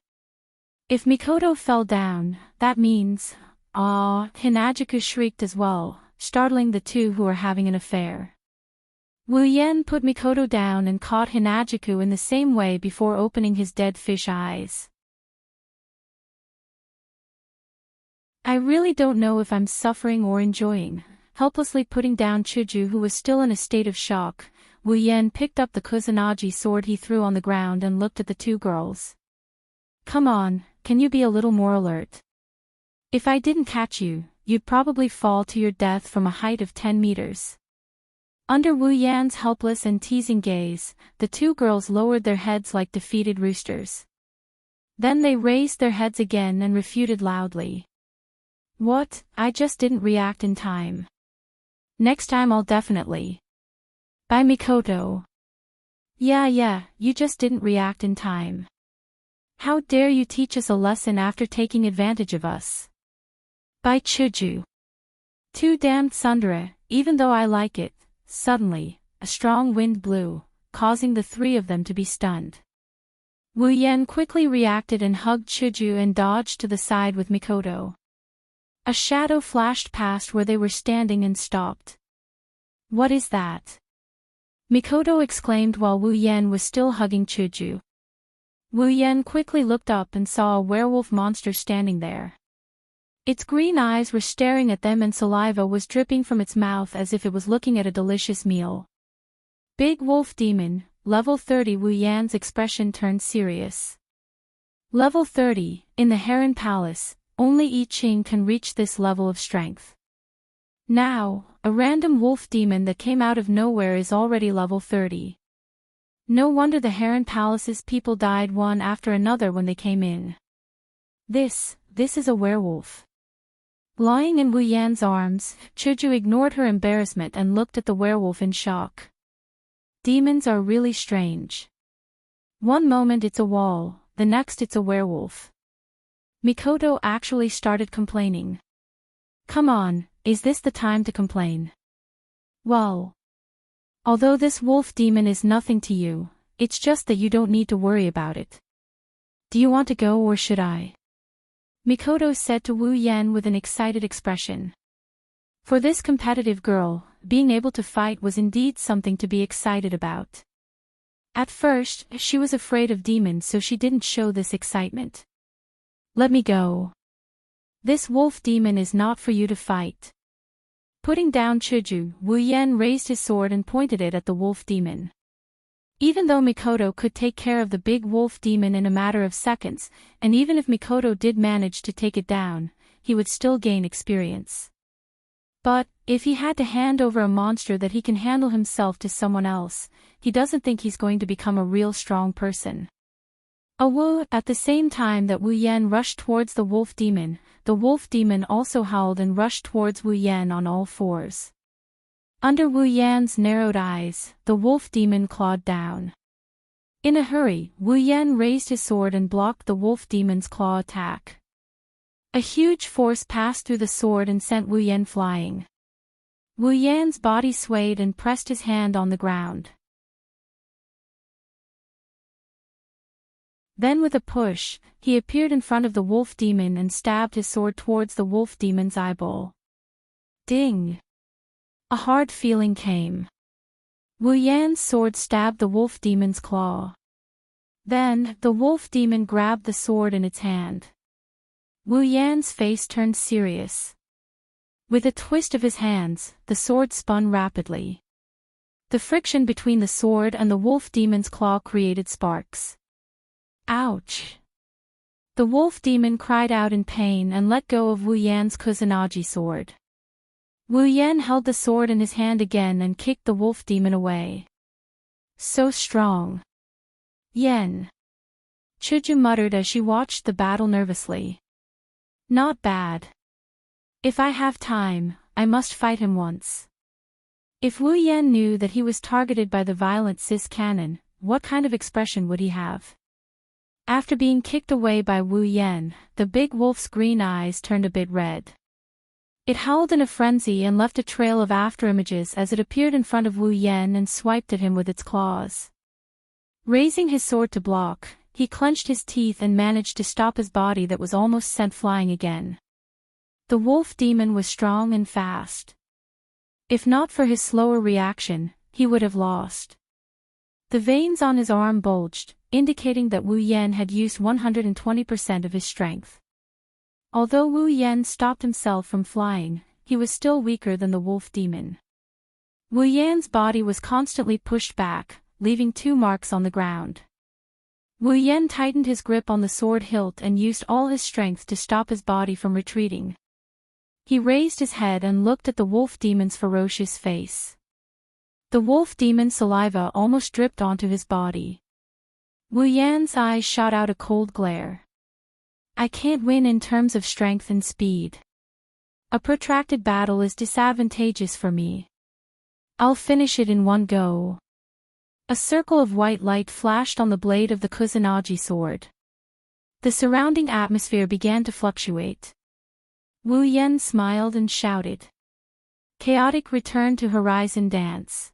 If Mikoto fell down, that means, Hinagiku shrieked as well, startling the two who were having an affair. Wu Yen put Mikoto down and caught Hinagiku in the same way before opening his dead fish eyes. I really don't know if I'm suffering or enjoying. Helplessly putting down Chuju, who was still in a state of shock, Wu Yen picked up the kusanagi sword he threw on the ground and looked at the two girls. Come on, can you be a little more alert? If I didn't catch you, you'd probably fall to your death from a height of 10 meters. Under Wu Yan's helpless and teasing gaze, the two girls lowered their heads like defeated roosters. Then they raised their heads again and refuted loudly. What? I just didn't react in time. Next time I'll definitely. By Mikoto. Yeah, you just didn't react in time. How dare you teach us a lesson after taking advantage of us? By Chuju. Too damned tsundere, even though I like it. Suddenly, a strong wind blew, causing the three of them to be stunned. Wu Yen quickly reacted and hugged Chuju and dodged to the side with Mikoto. A shadow flashed past where they were standing and stopped. What is that? Mikoto exclaimed while Wu Yen was still hugging Chuju. Wu Yen quickly looked up and saw a werewolf monster standing there. Its green eyes were staring at them and saliva was dripping from its mouth as if it was looking at a delicious meal. Big Wolf Demon, level 30. Wu Yan's expression turned serious. Level 30, in the Heron Palace, only I Ching can reach this level of strength. Now, a random wolf demon that came out of nowhere is already level 30. No wonder the Heron Palace's people died one after another when they came in. This is a werewolf. Lying in Wu Yan's arms, Chuju ignored her embarrassment and looked at the werewolf in shock. Demons are really strange. One moment it's a wall, the next it's a werewolf. Mikoto actually started complaining. Come on, is this the time to complain? Well, although this wolf demon is nothing to you, it's just that you don't need to worry about it. Do you want to go or should I? Mikoto said to Wu Yan with an excited expression. For this competitive girl, being able to fight was indeed something to be excited about. At first, she was afraid of demons, so she didn't show this excitement. Let me go. This wolf demon is not for you to fight. Putting down Chuju, Wu Yan raised his sword and pointed it at the wolf demon. Even though Mikoto could take care of the big wolf demon in a matter of seconds, and even if Mikoto did manage to take it down, he would still gain experience. But, if he had to hand over a monster that he can handle himself to someone else, he doesn't think he's going to become a real strong person. At the same time that Wu Yan rushed towards the wolf demon also howled and rushed towards Wu Yan on all fours. Under Wu Yan's narrowed eyes, the wolf demon clawed down. In a hurry, Wu Yan raised his sword and blocked the wolf demon's claw attack. A huge force passed through the sword and sent Wu Yan flying. Wu Yan's body swayed and pressed his hand on the ground. Then with a push, he appeared in front of the wolf demon and stabbed his sword towards the wolf demon's eyeball. Ding! A hard feeling came. Wu Yan's sword stabbed the wolf demon's claw. Then, the wolf demon grabbed the sword in its hand. Wu Yan's face turned serious. With a twist of his hands, the sword spun rapidly. The friction between the sword and the wolf demon's claw created sparks. Ouch! The wolf demon cried out in pain and let go of Wu Yan's Kusanagi sword. Wu Yan held the sword in his hand again and kicked the wolf demon away. So strong. Yen. Chuju muttered as she watched the battle nervously. Not bad. If I have time, I must fight him once. If Wu Yan knew that he was targeted by the violent cis cannon, what kind of expression would he have? After being kicked away by Wu Yan, the big wolf's green eyes turned a bit red. It howled in a frenzy and left a trail of afterimages as it appeared in front of Wu Yan and swiped at him with its claws. Raising his sword to block, he clenched his teeth and managed to stop his body that was almost sent flying again. The wolf demon was strong and fast. If not for his slower reaction, he would have lost. The veins on his arm bulged, indicating that Wu Yan had used 120% of his strength. Although Wu Yan stopped himself from flying, he was still weaker than the wolf demon. Wu Yan's body was constantly pushed back, leaving 2 marks on the ground. Wu Yan tightened his grip on the sword hilt and used all his strength to stop his body from retreating. He raised his head and looked at the wolf demon's ferocious face. The wolf demon's saliva almost dripped onto his body. Wu Yan's eyes shot out a cold glare. I can't win in terms of strength and speed. A protracted battle is disadvantageous for me. I'll finish it in one go. A circle of white light flashed on the blade of the Kusanagi sword. The surrounding atmosphere began to fluctuate. Wu Yan smiled and shouted. Chaotic returned to Horizon Dance.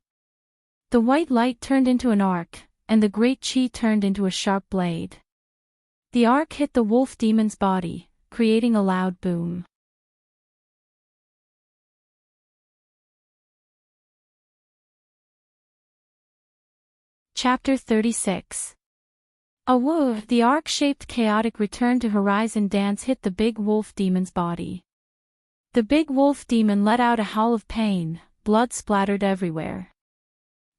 The white light turned into an arc, and the great chi turned into a sharp blade. The arc hit the wolf demon's body, creating a loud boom. Chapter 36. The arc-shaped chaotic return to Horizon Dance hit the big wolf demon's body. The big wolf demon let out a howl of pain, blood splattered everywhere.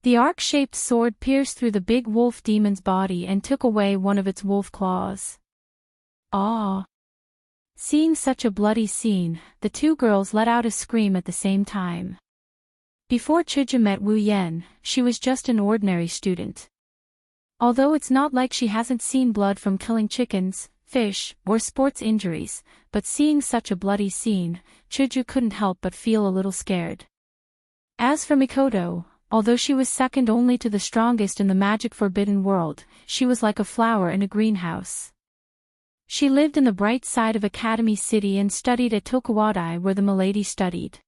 The arc-shaped sword pierced through the big wolf demon's body and took away one of its wolf claws. Ah! Seeing such a bloody scene, the 2 girls let out a scream at the same time. Before Chuju met Wu Yan, she was just an ordinary student. Although it's not like she hasn't seen blood from killing chickens, fish, or sports injuries, but seeing such a bloody scene, Chuju couldn't help but feel a little scared. As for Mikoto, although she was second only to the strongest in the magic forbidden world, she was like a flower in a greenhouse. She lived in the bright side of Academy City and studied at Tokuwadai where the milady studied.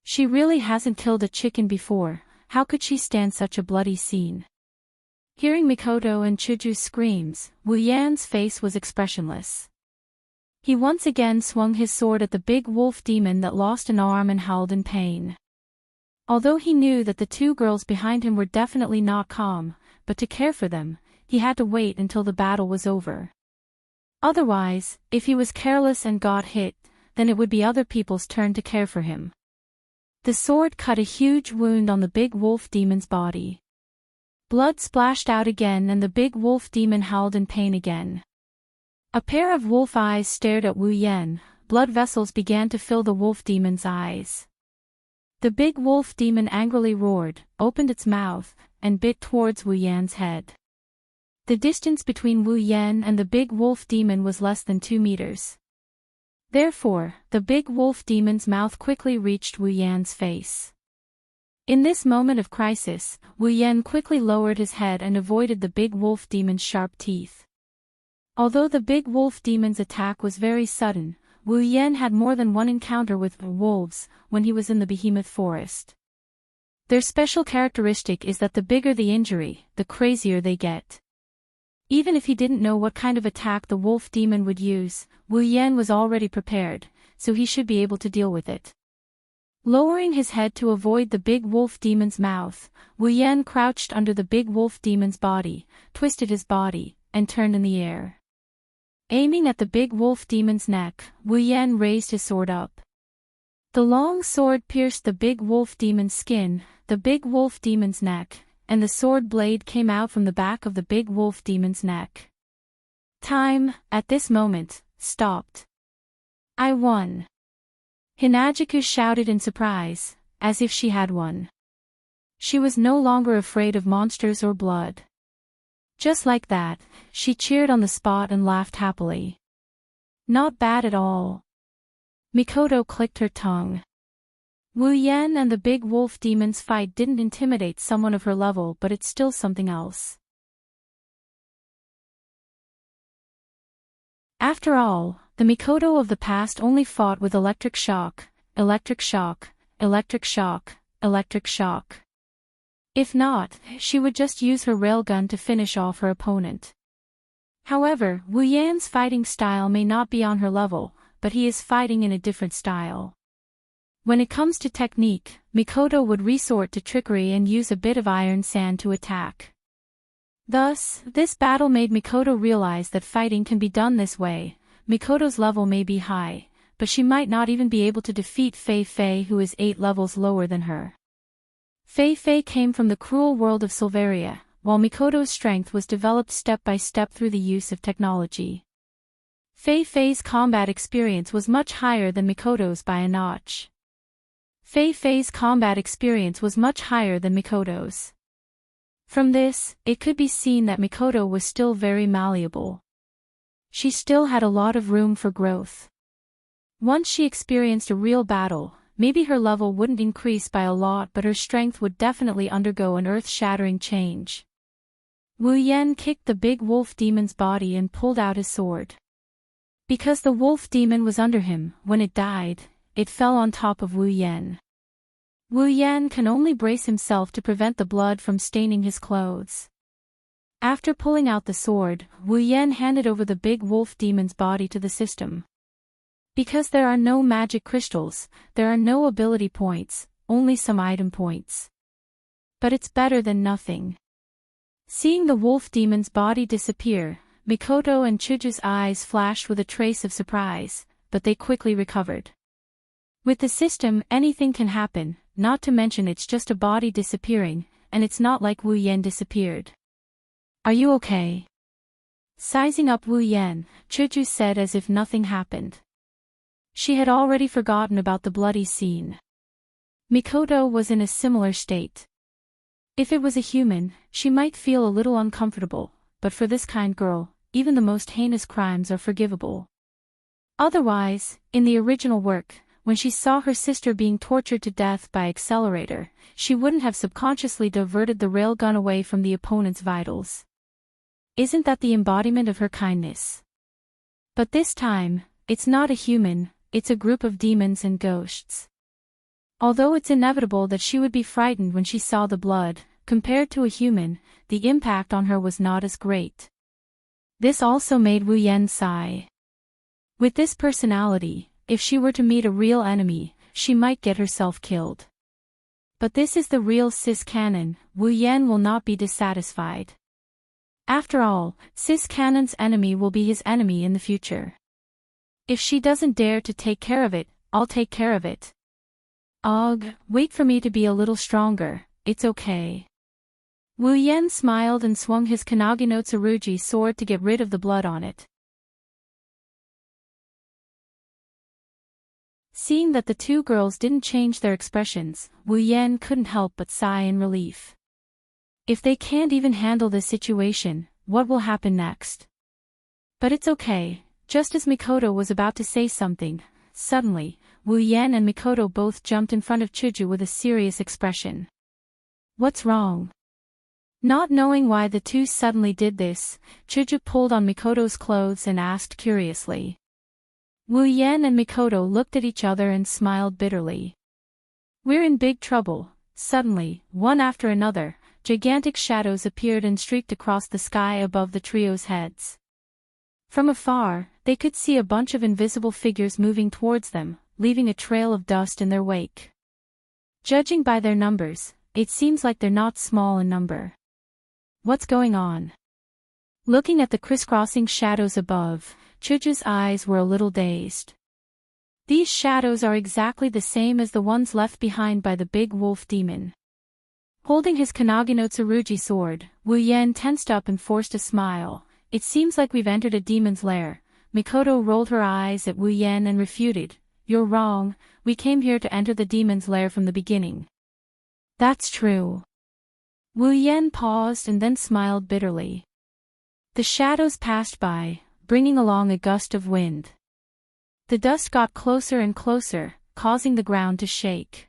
She really hasn't killed a chicken before, how could she stand such a bloody scene? Hearing Mikoto and Chuju's screams, Wu Yan's face was expressionless. He once again swung his sword at the big wolf demon that lost an arm and howled in pain. Although he knew that the two girls behind him were definitely not calm, but to care for them, he had to wait until the battle was over. Otherwise, if he was careless and got hit, then it would be other people's turn to care for him. The sword cut a huge wound on the big wolf demon's body. Blood splashed out again and the big wolf demon howled in pain again. A pair of wolf eyes stared at Wu Yan, blood vessels began to fill the wolf demon's eyes. The big wolf demon angrily roared, opened its mouth, and bit towards Wu Yan's head. The distance between Wu Yan and the big wolf demon was less than 2 meters. Therefore, the big wolf demon's mouth quickly reached Wu Yan's face. In this moment of crisis, Wu Yan quickly lowered his head and avoided the big wolf demon's sharp teeth. Although the big wolf demon's attack was very sudden, Wu Yan had more than one encounter with wolves when he was in the behemoth forest. Their special characteristic is that the bigger the injury, the crazier they get. Even if he didn't know what kind of attack the wolf demon would use, Wu Yan was already prepared, so he should be able to deal with it. Lowering his head to avoid the big wolf demon's mouth, Wu Yan crouched under the big wolf demon's body, twisted his body, and turned in the air. Aiming at the big wolf demon's neck, Wu Yan raised his sword up. The long sword pierced the big wolf demon's skin, the big wolf demon's neck, and the sword blade came out from the back of the big wolf demon's neck. Time, at this moment, stopped. I won. Hinajiku shouted in surprise, as if she had won. She was no longer afraid of monsters or blood. Just like that, she cheered on the spot and laughed happily. Not bad at all. Mikoto clicked her tongue. Wu Yan and the big wolf demon's fight didn't intimidate someone of her level, but it's still something else. After all, the Mikoto of the past only fought with electric shock, electric shock, electric shock, electric shock. If not, she would just use her railgun to finish off her opponent. However, Wu Yan's fighting style may not be on her level, but he is fighting in a different style. When it comes to technique, Mikoto would resort to trickery and use a bit of iron sand to attack. Thus, this battle made Mikoto realize that fighting can be done this way. Mikoto's level may be high, but she might not even be able to defeat Fei Fei, who is 8 levels lower than her. Fei Fei came from the cruel world of Silveria, while Mikoto's strength was developed step by step through the use of technology. Fei Fei's combat experience was much higher than Mikoto's by a notch. Fei Fei's combat experience was much higher than Mikoto's. From this, it could be seen that Mikoto was still very malleable. She still had a lot of room for growth. Once she experienced a real battle, maybe her level wouldn't increase by a lot, but her strength would definitely undergo an earth-shattering change. Wu Yan kicked the big wolf demon's body and pulled out his sword. Because the wolf demon was under him, when it died, it fell on top of Wu Yan. Wu Yan can only brace himself to prevent the blood from staining his clothes. After pulling out the sword, Wu Yan handed over the big wolf demon's body to the system. Because there are no magic crystals, there are no ability points, only some item points. But it's better than nothing. Seeing the wolf demon's body disappear, Mikoto and Chuju's eyes flashed with a trace of surprise, but they quickly recovered. With the system, anything can happen, not to mention it's just a body disappearing, and it's not like Wu Yan disappeared. Are you okay? Sizing up Wu Yan, Chuju said as if nothing happened. She had already forgotten about the bloody scene. Mikoto was in a similar state. If it was a human, she might feel a little uncomfortable, but for this kind girl, even the most heinous crimes are forgivable. Otherwise, in the original work, when she saw her sister being tortured to death by accelerator, she wouldn't have subconsciously diverted the railgun away from the opponent's vitals. Isn't that the embodiment of her kindness? But this time, it's not a human, it's a group of demons and ghosts. Although it's inevitable that she would be frightened when she saw the blood, compared to a human, the impact on her was not as great. This also made Wu Yan sigh. With this personality, if she were to meet a real enemy, she might get herself killed. But this is the real cis canon, Wu Yan will not be dissatisfied. After all, cis canon's enemy will be his enemy in the future. If she doesn't dare to take care of it, I'll take care of it. Ugh, wait for me to be a little stronger, it's okay. Wu Yan smiled and swung his Kanagi no Tsurugi sword to get rid of the blood on it. Seeing that the two girls didn't change their expressions, Wu Yan couldn't help but sigh in relief. If they can't even handle this situation, what will happen next? But it's okay. Just as Mikoto was about to say something, suddenly, Wu Yan and Mikoto both jumped in front of Chuju with a serious expression. What's wrong? Not knowing why the two suddenly did this, Chuju pulled on Mikoto's clothes and asked curiously. Wu Yan and Mikoto looked at each other and smiled bitterly. We're in big trouble. Suddenly, one after another, gigantic shadows appeared and streaked across the sky above the trio's heads. From afar, they could see a bunch of invisible figures moving towards them, leaving a trail of dust in their wake. Judging by their numbers, it seems like they're not small in number. What's going on? Looking at the crisscrossing shadows above, Chuju's eyes were a little dazed. These shadows are exactly the same as the ones left behind by the big wolf demon. Holding his Kanagi no Tsurugi sword, Wu Yan tensed up and forced a smile. It seems like we've entered a demon's lair. Mikoto rolled her eyes at Wu Yan and refuted. You're wrong, we came here to enter the demon's lair from the beginning. That's true. Wu Yan paused and then smiled bitterly. The shadows passed by, bringing along a gust of wind. The dust got closer and closer, causing the ground to shake.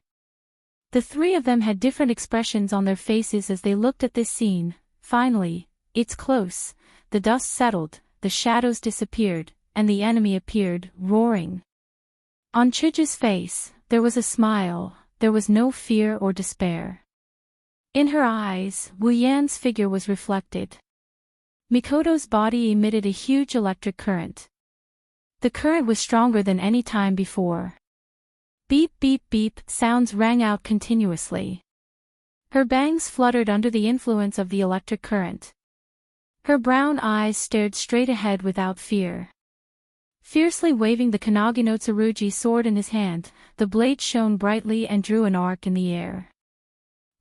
The three of them had different expressions on their faces as they looked at this scene. Finally, it's close. The dust settled, the shadows disappeared, and the enemy appeared, roaring. On Chuju's face, there was a smile, there was no fear or despair. In her eyes, Wu Yan's figure was reflected. Mikoto's body emitted a huge electric current. The current was stronger than any time before. Beep beep beep sounds rang out continuously. Her bangs fluttered under the influence of the electric current. Her brown eyes stared straight ahead without fear. Fiercely waving the Kanagi no Tsurugi sword in his hand, the blade shone brightly and drew an arc in the air.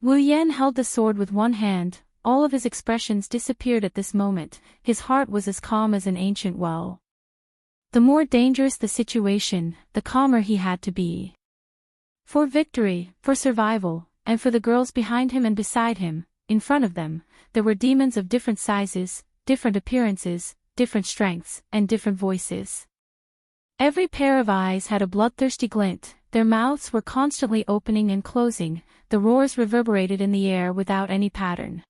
Wu Yan held the sword with one hand. All of his expressions disappeared at this moment. His heart was as calm as an ancient well. The more dangerous the situation, the calmer he had to be. For victory, for survival, and for the girls behind him and beside him, in front of them, there were demons of different sizes, different appearances, different strengths, and different voices. Every pair of eyes had a bloodthirsty glint, their mouths were constantly opening and closing, the roars reverberated in the air without any pattern.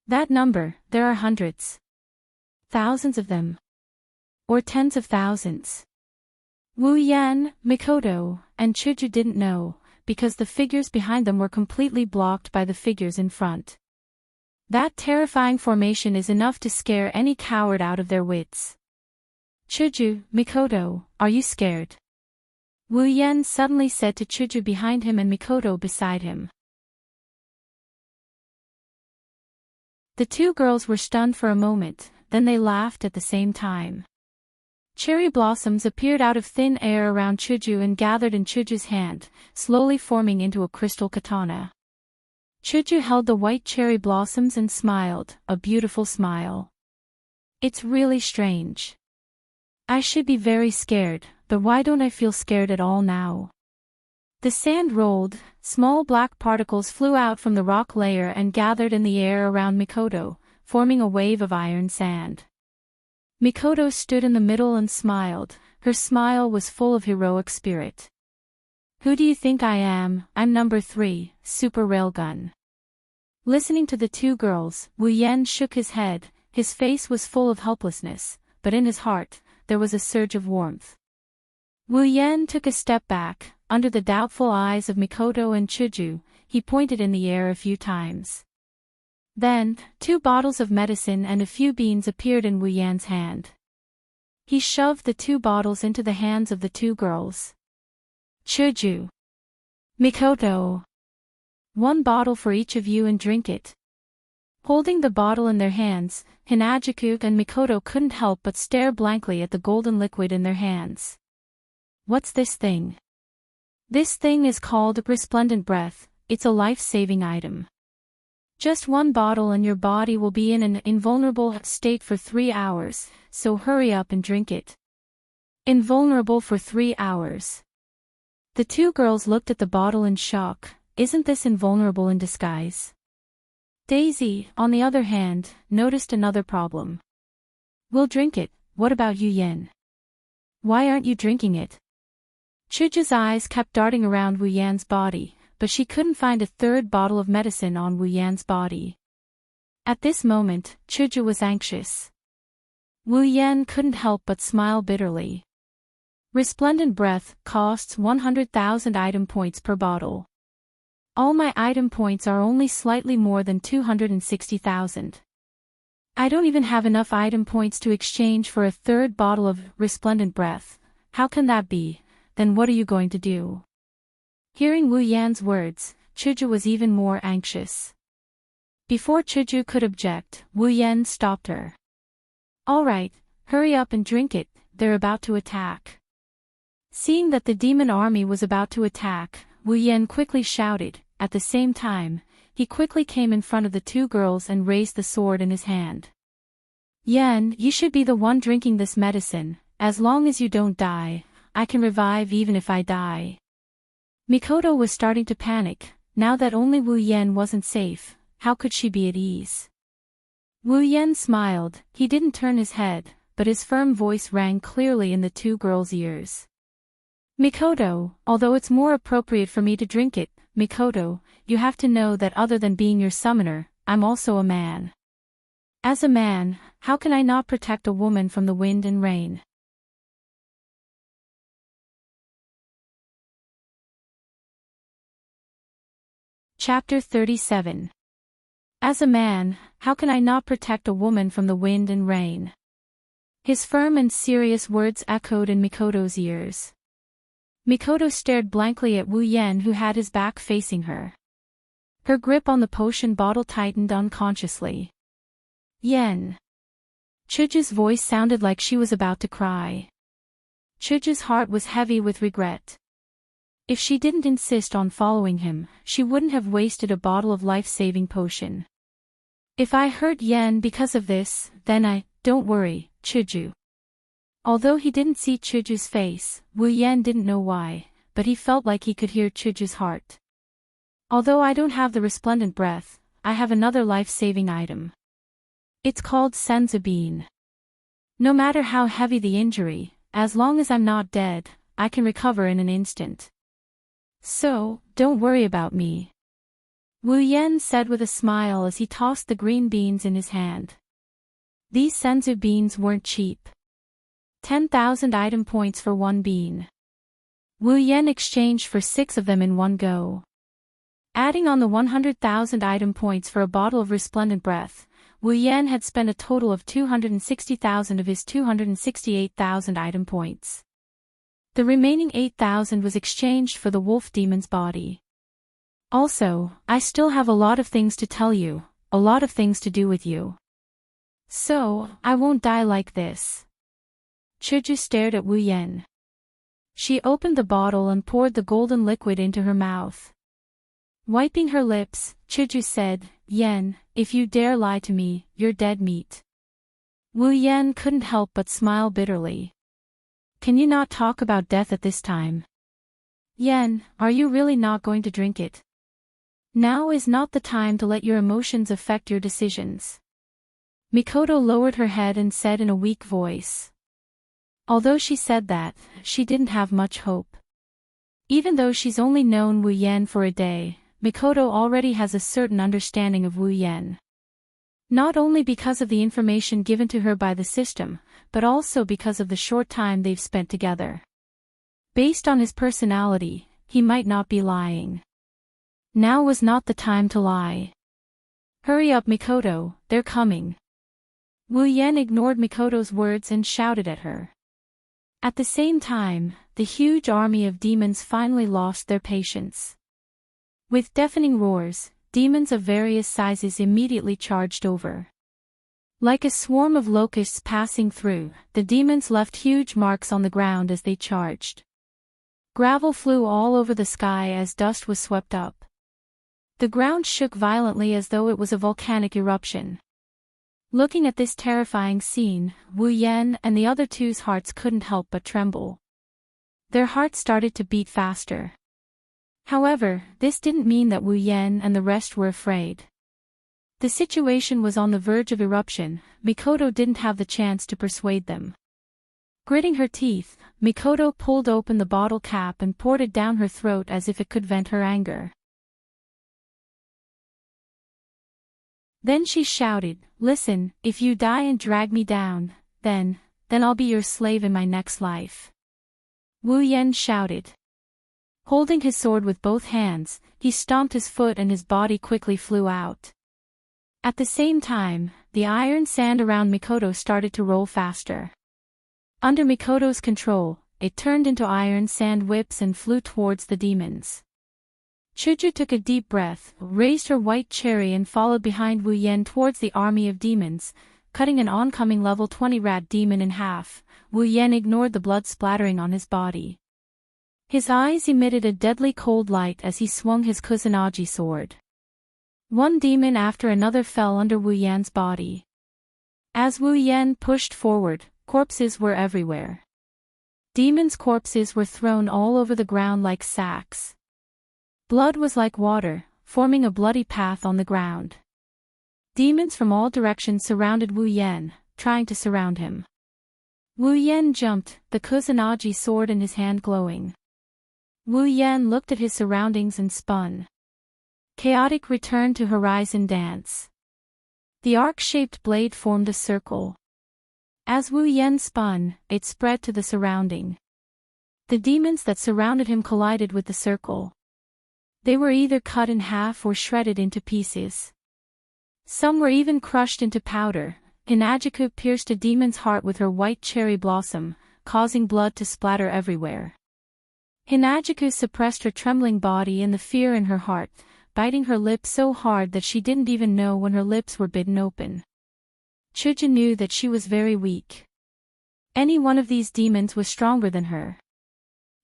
That number, there are hundreds. Thousands of them. Or tens of thousands. Wu Yan, Mikoto, and Chuju didn't know, because the figures behind them were completely blocked by the figures in front. That terrifying formation is enough to scare any coward out of their wits. Chuju, Mikoto, are you scared? Wu Yan suddenly said to Chuju behind him and Mikoto beside him. The two girls were stunned for a moment, then they laughed at the same time. Cherry blossoms appeared out of thin air around Chuju and gathered in Chuju's hand, slowly forming into a crystal katana. Chuju held the white cherry blossoms and smiled, a beautiful smile. It's really strange. I should be very scared, but why don't I feel scared at all now? The sand rolled, small black particles flew out from the rock layer and gathered in the air around Mikoto, forming a wave of iron sand. Mikoto stood in the middle and smiled. Her smile was full of heroic spirit. Who do you think I am? I'm number 3, Super Railgun. Listening to the two girls, Wu Yan shook his head. His face was full of helplessness, but in his heart, there was a surge of warmth. Wu Yan took a step back. Under the doubtful eyes of Mikoto and Chuju, he pointed in the air a few times. Then, 2 bottles of medicine and a few beans appeared in Wu Yan's hand. He shoved the 2 bottles into the hands of the 2 girls. Chuju. Mikoto. 1 bottle for each of you and drink it. Holding the bottle in their hands, Hinajuku and Mikoto couldn't help but stare blankly at the golden liquid in their hands. What's this thing? This thing is called Resplendent Breath. It's a life-saving item. Just 1 bottle and your body will be in an invulnerable state for 3 hours, so hurry up and drink it. Invulnerable for 3 hours. The 2 girls looked at the bottle in shock. Isn't this invulnerable in disguise? Daisy, on the other hand, noticed another problem. We'll drink it. What about you, Yen? Why aren't you drinking it? Chuju's eyes kept darting around Wu Yan's body, but she couldn't find a 3rd bottle of medicine on Wu Yan's body. At this moment, Chuju was anxious. Wu Yan couldn't help but smile bitterly. Resplendent Breath costs 100,000 item points per bottle. All my item points are only slightly more than 260,000. I don't even have enough item points to exchange for a 3rd bottle of Resplendent Breath. How can that be? Then what are you going to do? Hearing Wu Yan's words, Chuju was even more anxious. Before Chuju could object, Wu Yan stopped her. All right, hurry up and drink it, they're about to attack. Seeing that the demon army was about to attack, Wu Yan quickly shouted. At the same time, he quickly came in front of the 2 girls and raised the sword in his hand. Yan, you should be the one drinking this medicine. As long as you don't die, I can revive even if I die. Mikoto was starting to panic. Now that only Wu Yan wasn't safe, how could she be at ease? Wu Yan smiled. He didn't turn his head, but his firm voice rang clearly in the 2 girls' ears. Mikoto, although it's more appropriate for me to drink it, Mikoto, you have to know that other than being your summoner, I'm also a man. As a man, how can I not protect a woman from the wind and rain? Chapter 37. As a man, how can I not protect a woman from the wind and rain? His firm and serious words echoed in Mikoto's ears. Mikoto stared blankly at Wu Yan, who had his back facing her. Her grip on the potion bottle tightened unconsciously. Yen. Chuju's voice sounded like she was about to cry. Chuju's heart was heavy with regret. If she didn't insist on following him, she wouldn't have wasted a bottle of life-saving potion. If I hurt Yen because of this, then don't worry, Chuju. Although he didn't see Chuju's face, Wu Yan didn't know why, but he felt like he could hear Chuju's heart. Although I don't have the Resplendent Breath, I have another life-saving item. It's called Senzu Bean. No matter how heavy the injury, as long as I'm not dead, I can recover in an instant. So, don't worry about me. Wu Yan said with a smile as he tossed the green beans in his hand. These Senzu beans weren't cheap. 10,000 item points for 1 bean. Wu Yan exchanged for 6 of them in one go. Adding on the 100,000 item points for a bottle of Resplendent Breath, Wu Yan had spent a total of 260,000 of his 268,000 item points. The remaining 8,000 was exchanged for the wolf demon's body. Also, I still have a lot of things to tell you, a lot of things to do with you. So, I won't die like this. Chuju stared at Wu Yan. She opened the bottle and poured the golden liquid into her mouth. Wiping her lips, Chuju said, Yan, if you dare lie to me, you're dead meat. Wu Yan couldn't help but smile bitterly. Can you not talk about death at this time? Yan, are you really not going to drink it? Now is not the time to let your emotions affect your decisions. Mikoto lowered her head and said in a weak voice. Although she said that, she didn't have much hope. Even though she's only known Wu Yan for a day, Mikoto already has a certain understanding of Wu Yan. Not only because of the information given to her by the system, but also because of the short time they've spent together. Based on his personality, he might not be lying. Now was not the time to lie. Hurry up, Mikoto, they're coming. Wu Yan ignored Mikoto's words and shouted at her. At the same time, the huge army of demons finally lost their patience. With deafening roars, demons of various sizes immediately charged over. Like a swarm of locusts passing through, the demons left huge marks on the ground as they charged. Gravel flew all over the sky as dust was swept up. The ground shook violently as though it was a volcanic eruption. Looking at this terrifying scene, Wu Yan and the other two's hearts couldn't help but tremble. Their hearts started to beat faster. However, this didn't mean that Wu Yan and the rest were afraid. The situation was on the verge of eruption. Mikoto didn't have the chance to persuade them. Gritting her teeth, Mikoto pulled open the bottle cap and poured it down her throat as if it could vent her anger. Then she shouted, "Listen, if you die and drag me down, then I'll be your slave in my next life." Wu Yan shouted. Holding his sword with both hands, he stomped his foot and his body quickly flew out. At the same time, the iron sand around Mikoto started to roll faster. Under Mikoto's control, it turned into iron sand whips and flew towards the demons. Chuju took a deep breath, raised her white cherry and followed behind Wu Yan towards the army of demons, cutting an oncoming level 20 rat demon in half. Wu Yan ignored the blood splattering on his body. His eyes emitted a deadly cold light as he swung his Kusanagi sword. One demon after another fell under Wu Yan's body. As Wu Yan pushed forward, corpses were everywhere. Demons' corpses were thrown all over the ground like sacks. Blood was like water, forming a bloody path on the ground. Demons from all directions surrounded Wu Yan, trying to surround him. Wu Yan jumped, the Kusanagi sword in his hand glowing. Wu Yan looked at his surroundings and spun. Chaotic return to horizon dance. The arc-shaped blade formed a circle. As Wu Yan spun, it spread to the surrounding. The demons that surrounded him collided with the circle. They were either cut in half or shredded into pieces. Some were even crushed into powder. Hinajiku pierced a demon's heart with her white cherry blossom, causing blood to splatter everywhere. Hinajiku suppressed her trembling body and the fear in her heart, biting her lip so hard that she didn't even know when her lips were bitten open. Chuju knew that she was very weak. Any one of these demons was stronger than her.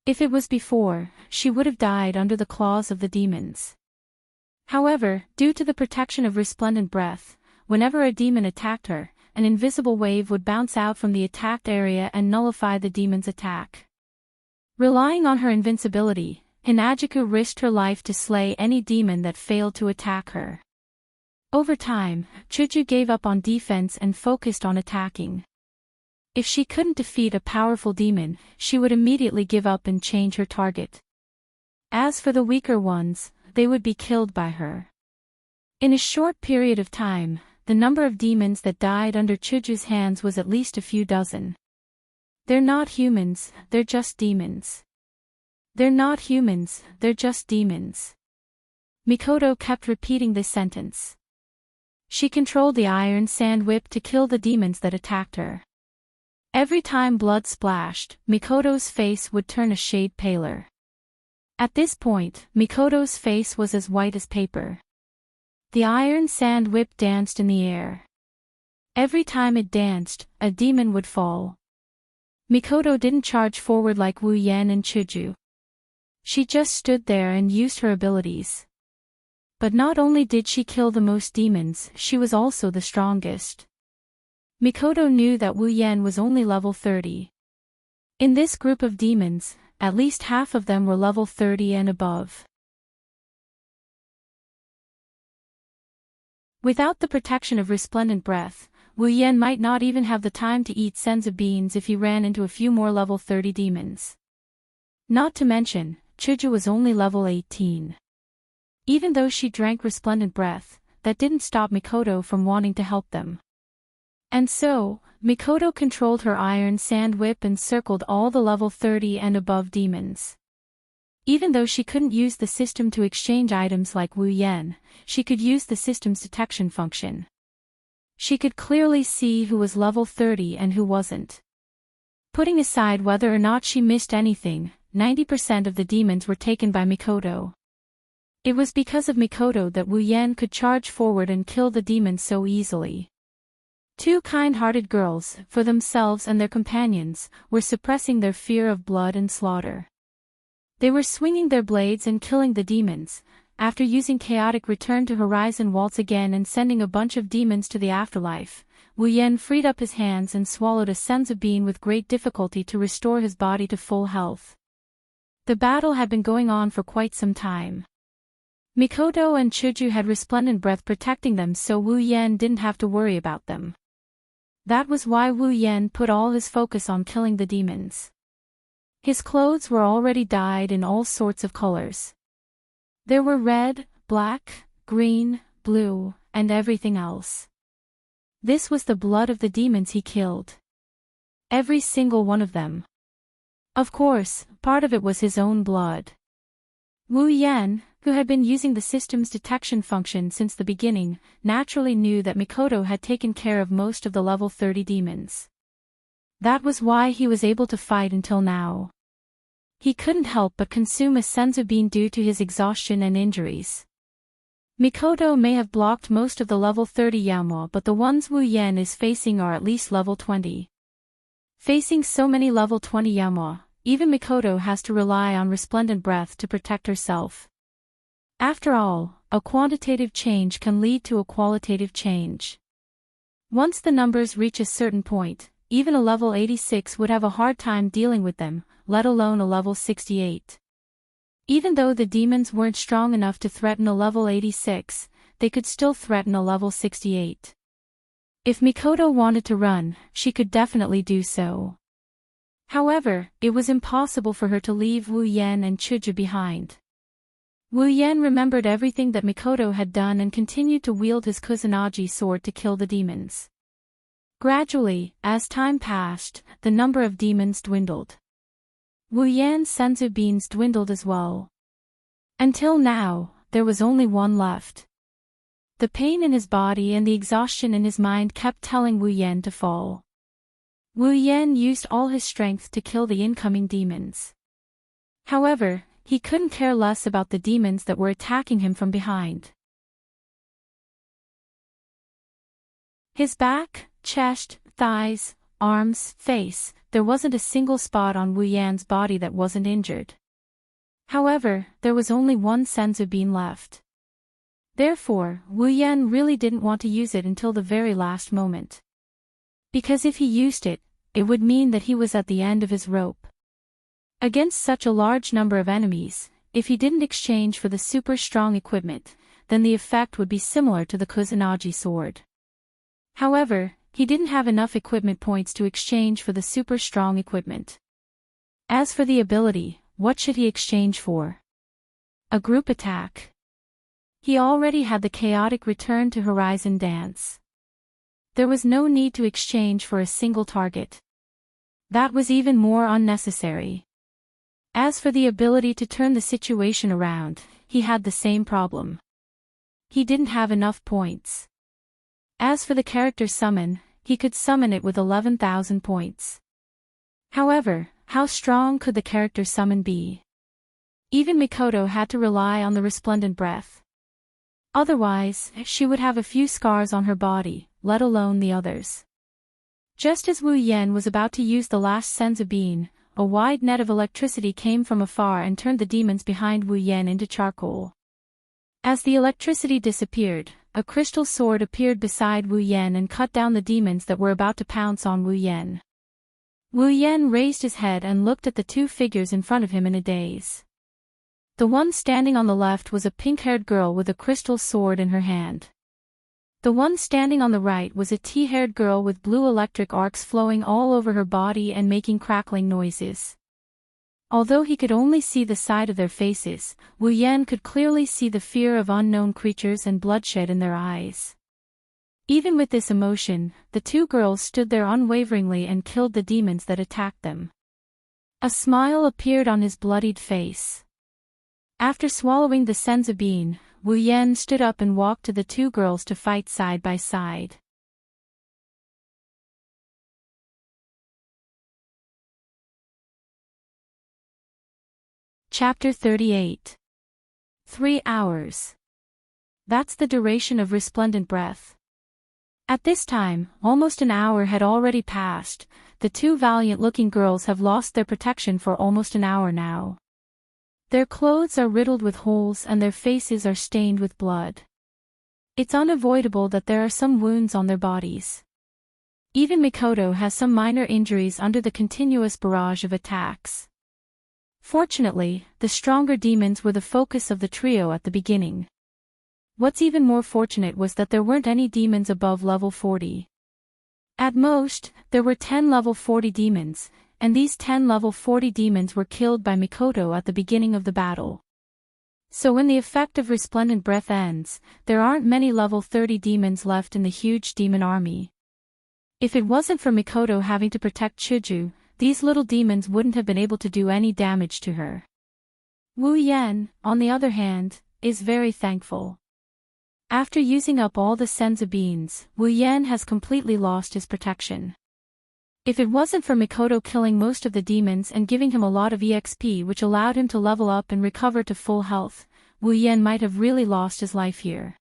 If it was before, she would have died under the claws of the demons. However, due to the protection of resplendent breath, whenever a demon attacked her, an invisible wave would bounce out from the attacked area and nullify the demon's attack. Relying on her invincibility, Hinajiku risked her life to slay any demon that failed to attack her. Over time, Chuju gave up on defense and focused on attacking. If she couldn't defeat a powerful demon, she would immediately give up and change her target. As for the weaker ones, they would be killed by her. In a short period of time, the number of demons that died under Chuju's hands was at least a few dozen. They're not humans, they're just demons. They're not humans, they're just demons. Mikoto kept repeating this sentence. She controlled the iron sand whip to kill the demons that attacked her. Every time blood splashed, Mikoto's face would turn a shade paler. At this point, Mikoto's face was as white as paper. The iron sand whip danced in the air. Every time it danced, a demon would fall. Mikoto didn't charge forward like Wu Yan and Chuju. She just stood there and used her abilities. But not only did she kill the most demons, she was also the strongest. Mikoto knew that Wu Yan was only level 30. In this group of demons, at least half of them were level 30 and above. Without the protection of resplendent breath, Wu Yan might not even have the time to eat senzu beans if he ran into a few more level 30 demons. Not to mention, Chuju was only level 18. Even though she drank resplendent breath, that didn't stop Mikoto from wanting to help them. And so, Mikoto controlled her iron sand whip and circled all the level 30 and above demons. Even though she couldn't use the system to exchange items like Wu Yan, she could use the system's detection function. She could clearly see who was level 30 and who wasn't. Putting aside whether or not she missed anything, 90% of the demons were taken by Mikoto. It was because of Mikoto that Wu Yan could charge forward and kill the demons so easily. Two kind-hearted girls, for themselves and their companions, were suppressing their fear of blood and slaughter. They were swinging their blades and killing the demons. After using chaotic return to horizon waltz again and sending a bunch of demons to the afterlife, Wu Yan freed up his hands and swallowed a senzu bean with great difficulty to restore his body to full health. The battle had been going on for quite some time. Mikoto and Chuju had resplendent breath protecting them, so Wu Yan didn't have to worry about them. That was why Wu Yan put all his focus on killing the demons. His clothes were already dyed in all sorts of colors. There were red, black, green, blue, and everything else. This was the blood of the demons he killed. Every single one of them. Of course, part of it was his own blood. Wu Yan, who had been using the system's detection function since the beginning, naturally knew that Mikoto had taken care of most of the level 30 demons. That was why he was able to fight until now. He couldn't help but consume a senzu bean due to his exhaustion and injuries. Mikoto may have blocked most of the level 30 Yamo, but the ones Wu Yan is facing are at least level 20. Facing so many level 20 Yamo, even Mikoto has to rely on resplendent breath to protect herself. After all, a quantitative change can lead to a qualitative change. Once the numbers reach a certain point, even a level 86 would have a hard time dealing with them, let alone a level 68. Even though the demons weren't strong enough to threaten a level 86, they could still threaten a level 68. If Mikoto wanted to run, she could definitely do so. However, it was impossible for her to leave Wu Yan and Chuju behind. Wu Yan remembered everything that Mikoto had done and continued to wield his Kusanagi sword to kill the demons. Gradually, as time passed, the number of demons dwindled. Wu Yan's senzu beans dwindled as well. Until now, there was only one left. The pain in his body and the exhaustion in his mind kept telling Wu Yan to fall. Wu Yan used all his strength to kill the incoming demons. However, he couldn't care less about the demons that were attacking him from behind. His back, chest, thighs, arms, face, there wasn't a single spot on Wu Yan's body that wasn't injured. However, there was only one senzu bean left. Therefore, Wu Yan really didn't want to use it until the very last moment. Because if he used it, it would mean that he was at the end of his rope. Against such a large number of enemies, if he didn't exchange for the super strong equipment, then the effect would be similar to the Kusanagi sword. However, he didn't have enough equipment points to exchange for the super strong equipment. As for the ability, what should he exchange for? A group attack. He already had the chaotic return to horizon dance. There was no need to exchange for a single target. That was even more unnecessary. As for the ability to turn the situation around, he had the same problem. He didn't have enough points. As for the character summon, he could summon it with 11,000 points. However, how strong could the character summon be? Even Mikoto had to rely on the resplendent breath. Otherwise, she would have a few scars on her body, let alone the others. Just as Wu Yan was about to use the last senzu bean, a wide net of electricity came from afar and turned the demons behind Wu Yan into charcoal. As the electricity disappeared, a crystal sword appeared beside Wu Yan and cut down the demons that were about to pounce on Wu Yan. Wu Yan raised his head and looked at the two figures in front of him in a daze. The one standing on the left was a pink-haired girl with a crystal sword in her hand. The one standing on the right was a tea-haired girl with blue electric arcs flowing all over her body and making crackling noises. Although he could only see the side of their faces, Wu Yan could clearly see the fear of unknown creatures and bloodshed in their eyes. Even with this emotion, the two girls stood there unwaveringly and killed the demons that attacked them. A smile appeared on his bloodied face. After swallowing the senzu bean, Wu Yan stood up and walked to the two girls to fight side by side. Chapter 38. 3 hours. That's the duration of resplendent breath. At this time, almost an hour had already passed. The two valiant-looking girls have lost their protection for almost an hour now. Their clothes are riddled with holes and their faces are stained with blood. It's unavoidable that there are some wounds on their bodies. Even Mikoto has some minor injuries under the continuous barrage of attacks. Fortunately, the stronger demons were the focus of the trio at the beginning. What's even more fortunate was that there weren't any demons above level 40. At most, there were 10 level 40 demons, and these 10 level 40 demons were killed by Mikoto at the beginning of the battle. So when the effect of resplendent breath ends, there aren't many level 30 demons left in the huge demon army. If it wasn't for Mikoto having to protect Chuju, these little demons wouldn't have been able to do any damage to her. Wu Yan, on the other hand, is very thankful. After using up all the senzu beans, Wu Yan has completely lost his protection. If it wasn't for Mikoto killing most of the demons and giving him a lot of EXP which allowed him to level up and recover to full health, Wu Yan might have really lost his life here.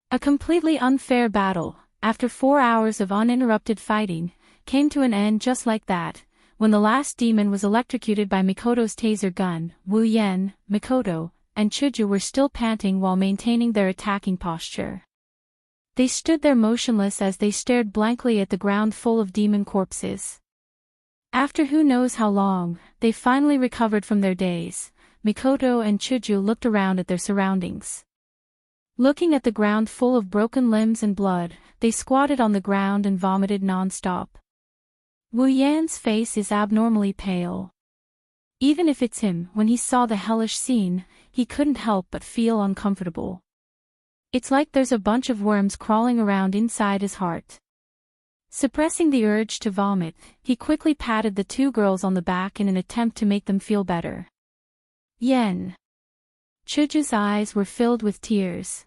A completely unfair battle, after 4 hours of uninterrupted fighting, came to an end just like that. When the last demon was electrocuted by Mikoto's taser gun, Wu Yan, Mikoto, and Chuju were still panting while maintaining their attacking posture. They stood there motionless as they stared blankly at the ground full of demon corpses. After who knows how long, they finally recovered from their daze. Mikoto and Chuju looked around at their surroundings. Looking at the ground full of broken limbs and blood, they squatted on the ground and vomited non-stop. Wu Yan's face is abnormally pale. Even if it's him, when he saw the hellish scene, he couldn't help but feel uncomfortable. It's like there's a bunch of worms crawling around inside his heart. Suppressing the urge to vomit, he quickly patted the two girls on the back in an attempt to make them feel better. Yen. Chuju's eyes were filled with tears.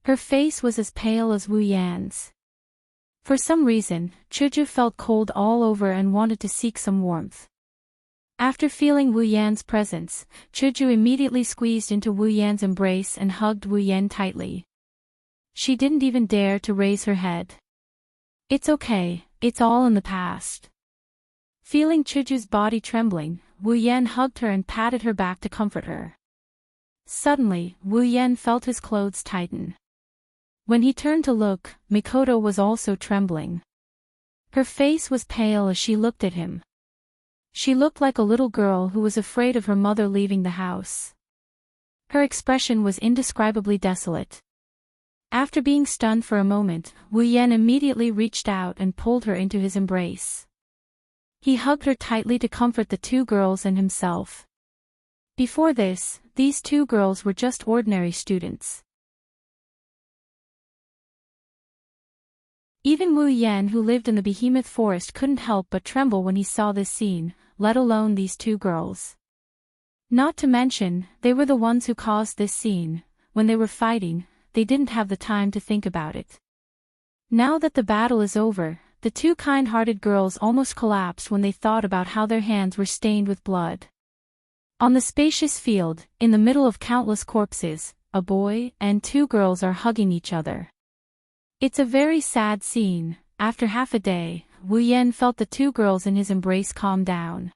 Her face was as pale as Wu Yan's. For some reason, Chuju felt cold all over and wanted to seek some warmth. After feeling Wu Yan's presence, Chuju immediately squeezed into Wu Yan's embrace and hugged Wu Yan tightly. She didn't even dare to raise her head. It's okay, it's all in the past. Feeling Chuju's body trembling, Wu Yan hugged her and patted her back to comfort her. Suddenly, Wu Yan felt his clothes tighten. When he turned to look, Mikoto was also trembling. Her face was pale as she looked at him. She looked like a little girl who was afraid of her mother leaving the house. Her expression was indescribably desolate. After being stunned for a moment, Wu Yan immediately reached out and pulled her into his embrace. He hugged her tightly to comfort the two girls and himself. Before this, these two girls were just ordinary students. Even Wu Yan, who lived in the behemoth forest, couldn't help but tremble when he saw this scene, let alone these two girls. Not to mention, they were the ones who caused this scene. When they were fighting, they didn't have the time to think about it. Now that the battle is over, the two kind-hearted girls almost collapsed when they thought about how their hands were stained with blood. On the spacious field, in the middle of countless corpses, a boy and two girls are hugging each other. It's a very sad scene. After half a day, Wu Yan felt the two girls in his embrace calm down.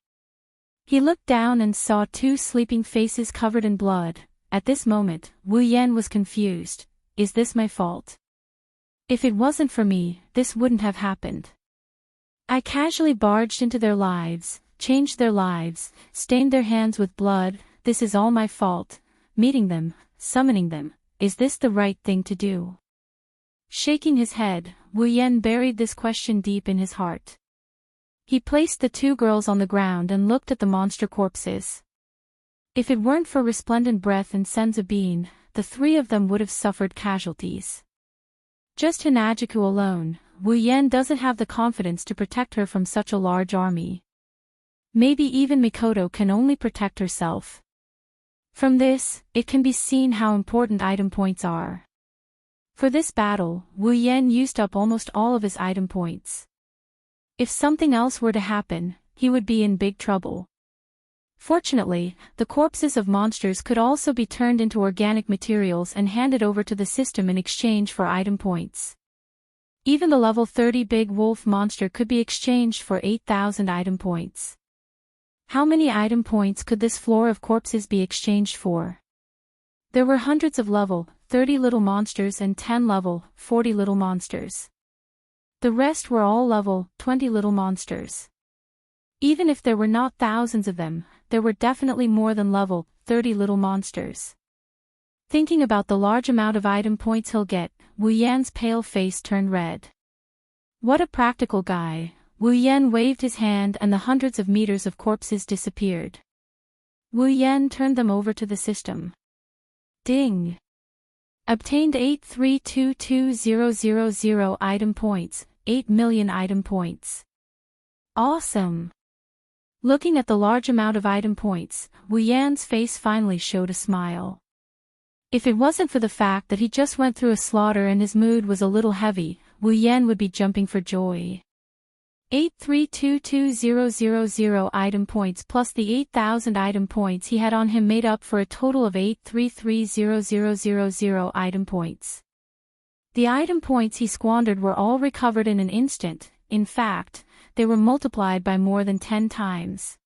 He looked down and saw two sleeping faces covered in blood. At this moment, Wu Yan was confused. Is this my fault? If it wasn't for me, this wouldn't have happened. I casually barged into their lives, changed their lives, stained their hands with blood. This is all my fault. Meeting them, summoning them, is this the right thing to do? Shaking his head, Wu Yan buried this question deep in his heart. He placed the two girls on the ground and looked at the monster corpses. If it weren't for resplendent breath and senzu bean, the three of them would have suffered casualties. Just Hanajuku alone, Wu Yan doesn't have the confidence to protect her from such a large army. Maybe even Mikoto can only protect herself. From this, it can be seen how important item points are. For this battle, Wu Yan used up almost all of his item points. If something else were to happen, he would be in big trouble. Fortunately, the corpses of monsters could also be turned into organic materials and handed over to the system in exchange for item points. Even the level 30 big wolf monster could be exchanged for 8,000 item points. How many item points could this floor of corpses be exchanged for? There were hundreds of level 30 little monsters and 10 level 40 little monsters. The rest were all level 20 little monsters. Even if there were not thousands of them, there were definitely more than level 30 little monsters. Thinking about the large amount of item points he'll get, Wu Yan's pale face turned red. What a practical guy. Wu Yan waved his hand and the hundreds of meters of corpses disappeared. Wu Yan turned them over to the system. Ding! Obtained 8322000 item points, 8 million item points. Awesome! Looking at the large amount of item points, Wu Yan's face finally showed a smile. If it wasn't for the fact that he just went through a slaughter and his mood was a little heavy, Wu Yan would be jumping for joy. 8322000 item points plus the 8,000 item points he had on him made up for a total of 8330000 item points. The item points he squandered were all recovered in an instant. In fact, they were multiplied by more than 10 times.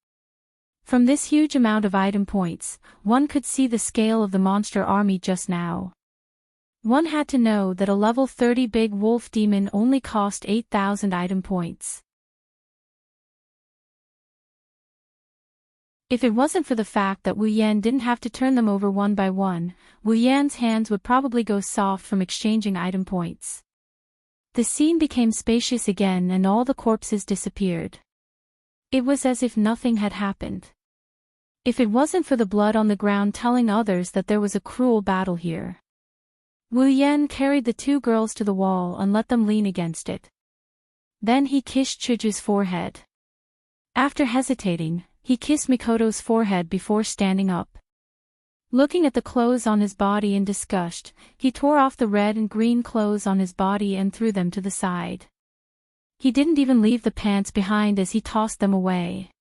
From this huge amount of item points, one could see the scale of the monster army just now. One had to know that a level 30 big wolf demon only cost 8,000 item points. If it wasn't for the fact that Wu Yan didn't have to turn them over one by one, Wu Yan's hands would probably go soft from exchanging item points. The scene became spacious again and all the corpses disappeared. It was as if nothing had happened. If it wasn't for the blood on the ground telling others that there was a cruel battle here. Wu Yan carried the two girls to the wall and let them lean against it. Then he kissed Chiju's forehead. After hesitating, he kissed Mikoto's forehead before standing up. Looking at the clothes on his body in disgust, he tore off the red and green clothes on his body and threw them to the side. He didn't even leave the pants behind as he tossed them away.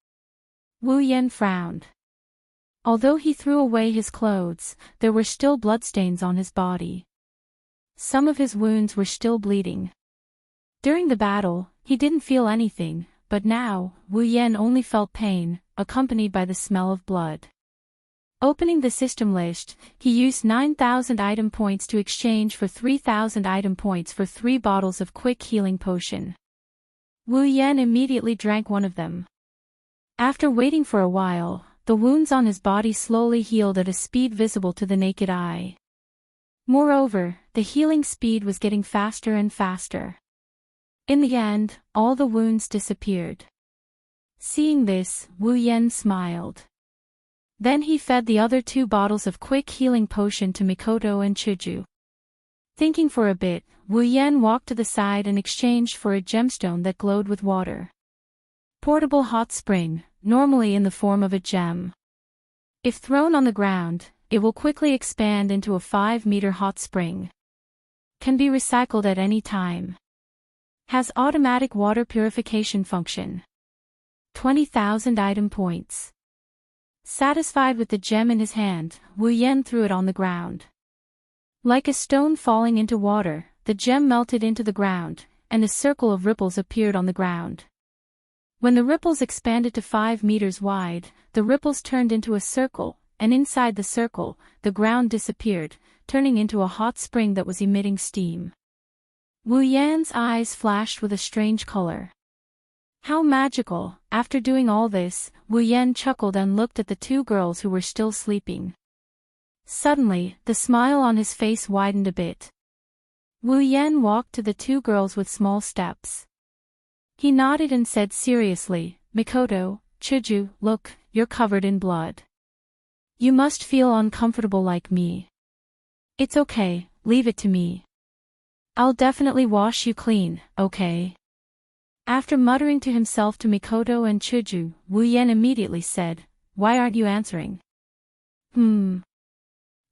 Wu Yan frowned. Although he threw away his clothes, there were still bloodstains on his body. Some of his wounds were still bleeding. During the battle, he didn't feel anything, but now, Wu Yan only felt pain, accompanied by the smell of blood. Opening the system list, he used 9,000 item points to exchange for 3,000 item points for 3 bottles of quick healing potion. Wu Yan immediately drank one of them. After waiting for a while, the wounds on his body slowly healed at a speed visible to the naked eye. Moreover, the healing speed was getting faster and faster. In the end, all the wounds disappeared. Seeing this, Wu Yan smiled. Then he fed the other 2 bottles of quick healing potion to Mikoto and Chiju. Thinking for a bit, Wu Yan walked to the side and exchanged for a gemstone that glowed with water. Portable hot spring, normally in the form of a gem. If thrown on the ground, it will quickly expand into a 5-meter hot spring. Can be recycled at any time. Has automatic water purification function. 20,000 item points. Satisfied with the gem in his hand, Wu Yan threw it on the ground. Like a stone falling into water, the gem melted into the ground, and a circle of ripples appeared on the ground. When the ripples expanded to 5 meters wide, the ripples turned into a circle, and inside the circle, the ground disappeared, turning into a hot spring that was emitting steam. Wu Yan's eyes flashed with a strange color. How magical! After doing all this, Wu Yan chuckled and looked at the 2 girls who were still sleeping. Suddenly, the smile on his face widened a bit. Wu Yan walked to the two girls with small steps. He nodded and said seriously, Mikoto, Chuju, look, you're covered in blood. You must feel uncomfortable like me. It's okay, leave it to me. I'll definitely wash you clean, okay? After muttering to himself to Mikoto and Chuju, Wu Yan immediately said, Why aren't you answering?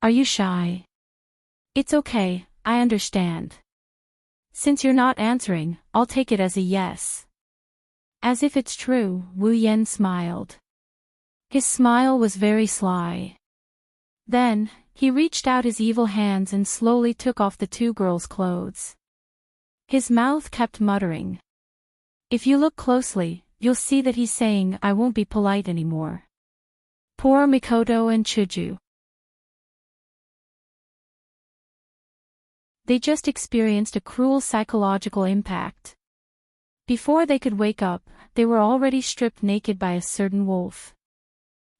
Are you shy? It's okay, I understand. Since you're not answering, I'll take it as a yes. As if it's true, Wu Yan smiled. His smile was very sly. Then, he reached out his evil hands and slowly took off the two girls' clothes. His mouth kept muttering. If you look closely, you'll see that he's saying I won't be polite anymore. Poor Mikoto and Chuju. They just experienced a cruel psychological impact. Before they could wake up, they were already stripped naked by a certain wolf.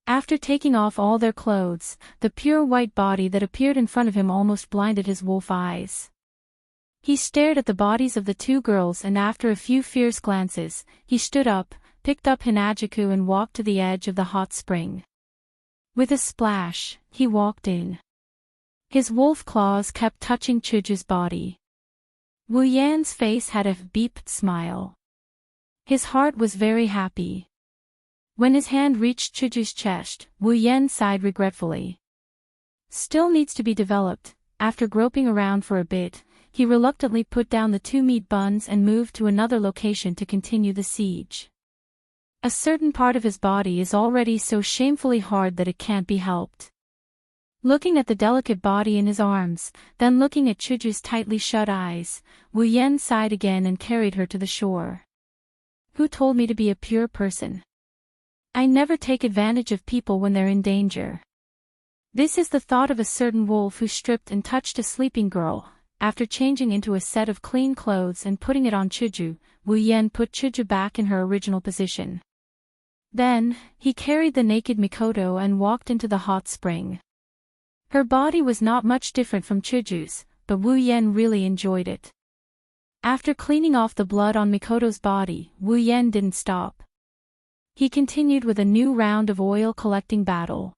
After taking off all their clothes, the pure white body that appeared in front of him almost blinded his wolf eyes. He stared at the bodies of the two girls and after a few fierce glances, he stood up, picked up Hinajuku and walked to the edge of the hot spring. With a splash, he walked in. His wolf claws kept touching Chuju's body. Wu Yan's face had a beeped smile. His heart was very happy. When his hand reached Chuju's chest, Wu Yan sighed regretfully. Still needs to be developed. After groping around for a bit, he reluctantly put down the two meat buns and moved to another location to continue the siege. A certain part of his body is already so shamefully hard that it can't be helped. Looking at the delicate body in his arms, then looking at Chuju's tightly shut eyes, Wu Yan sighed again and carried her to the shore. Who told me to be a pure person? I never take advantage of people when they're in danger. This is the thought of a certain wolf who stripped and touched a sleeping girl. After changing into a set of clean clothes and putting it on Chuju, Wu Yan put Chuju back in her original position. Then, he carried the naked Mikoto and walked into the hot spring. Her body was not much different from Chuju's, but Wu Yan really enjoyed it. After cleaning off the blood on Mikoto's body, Wu Yan didn't stop. He continued with a new round of oil-collecting battle.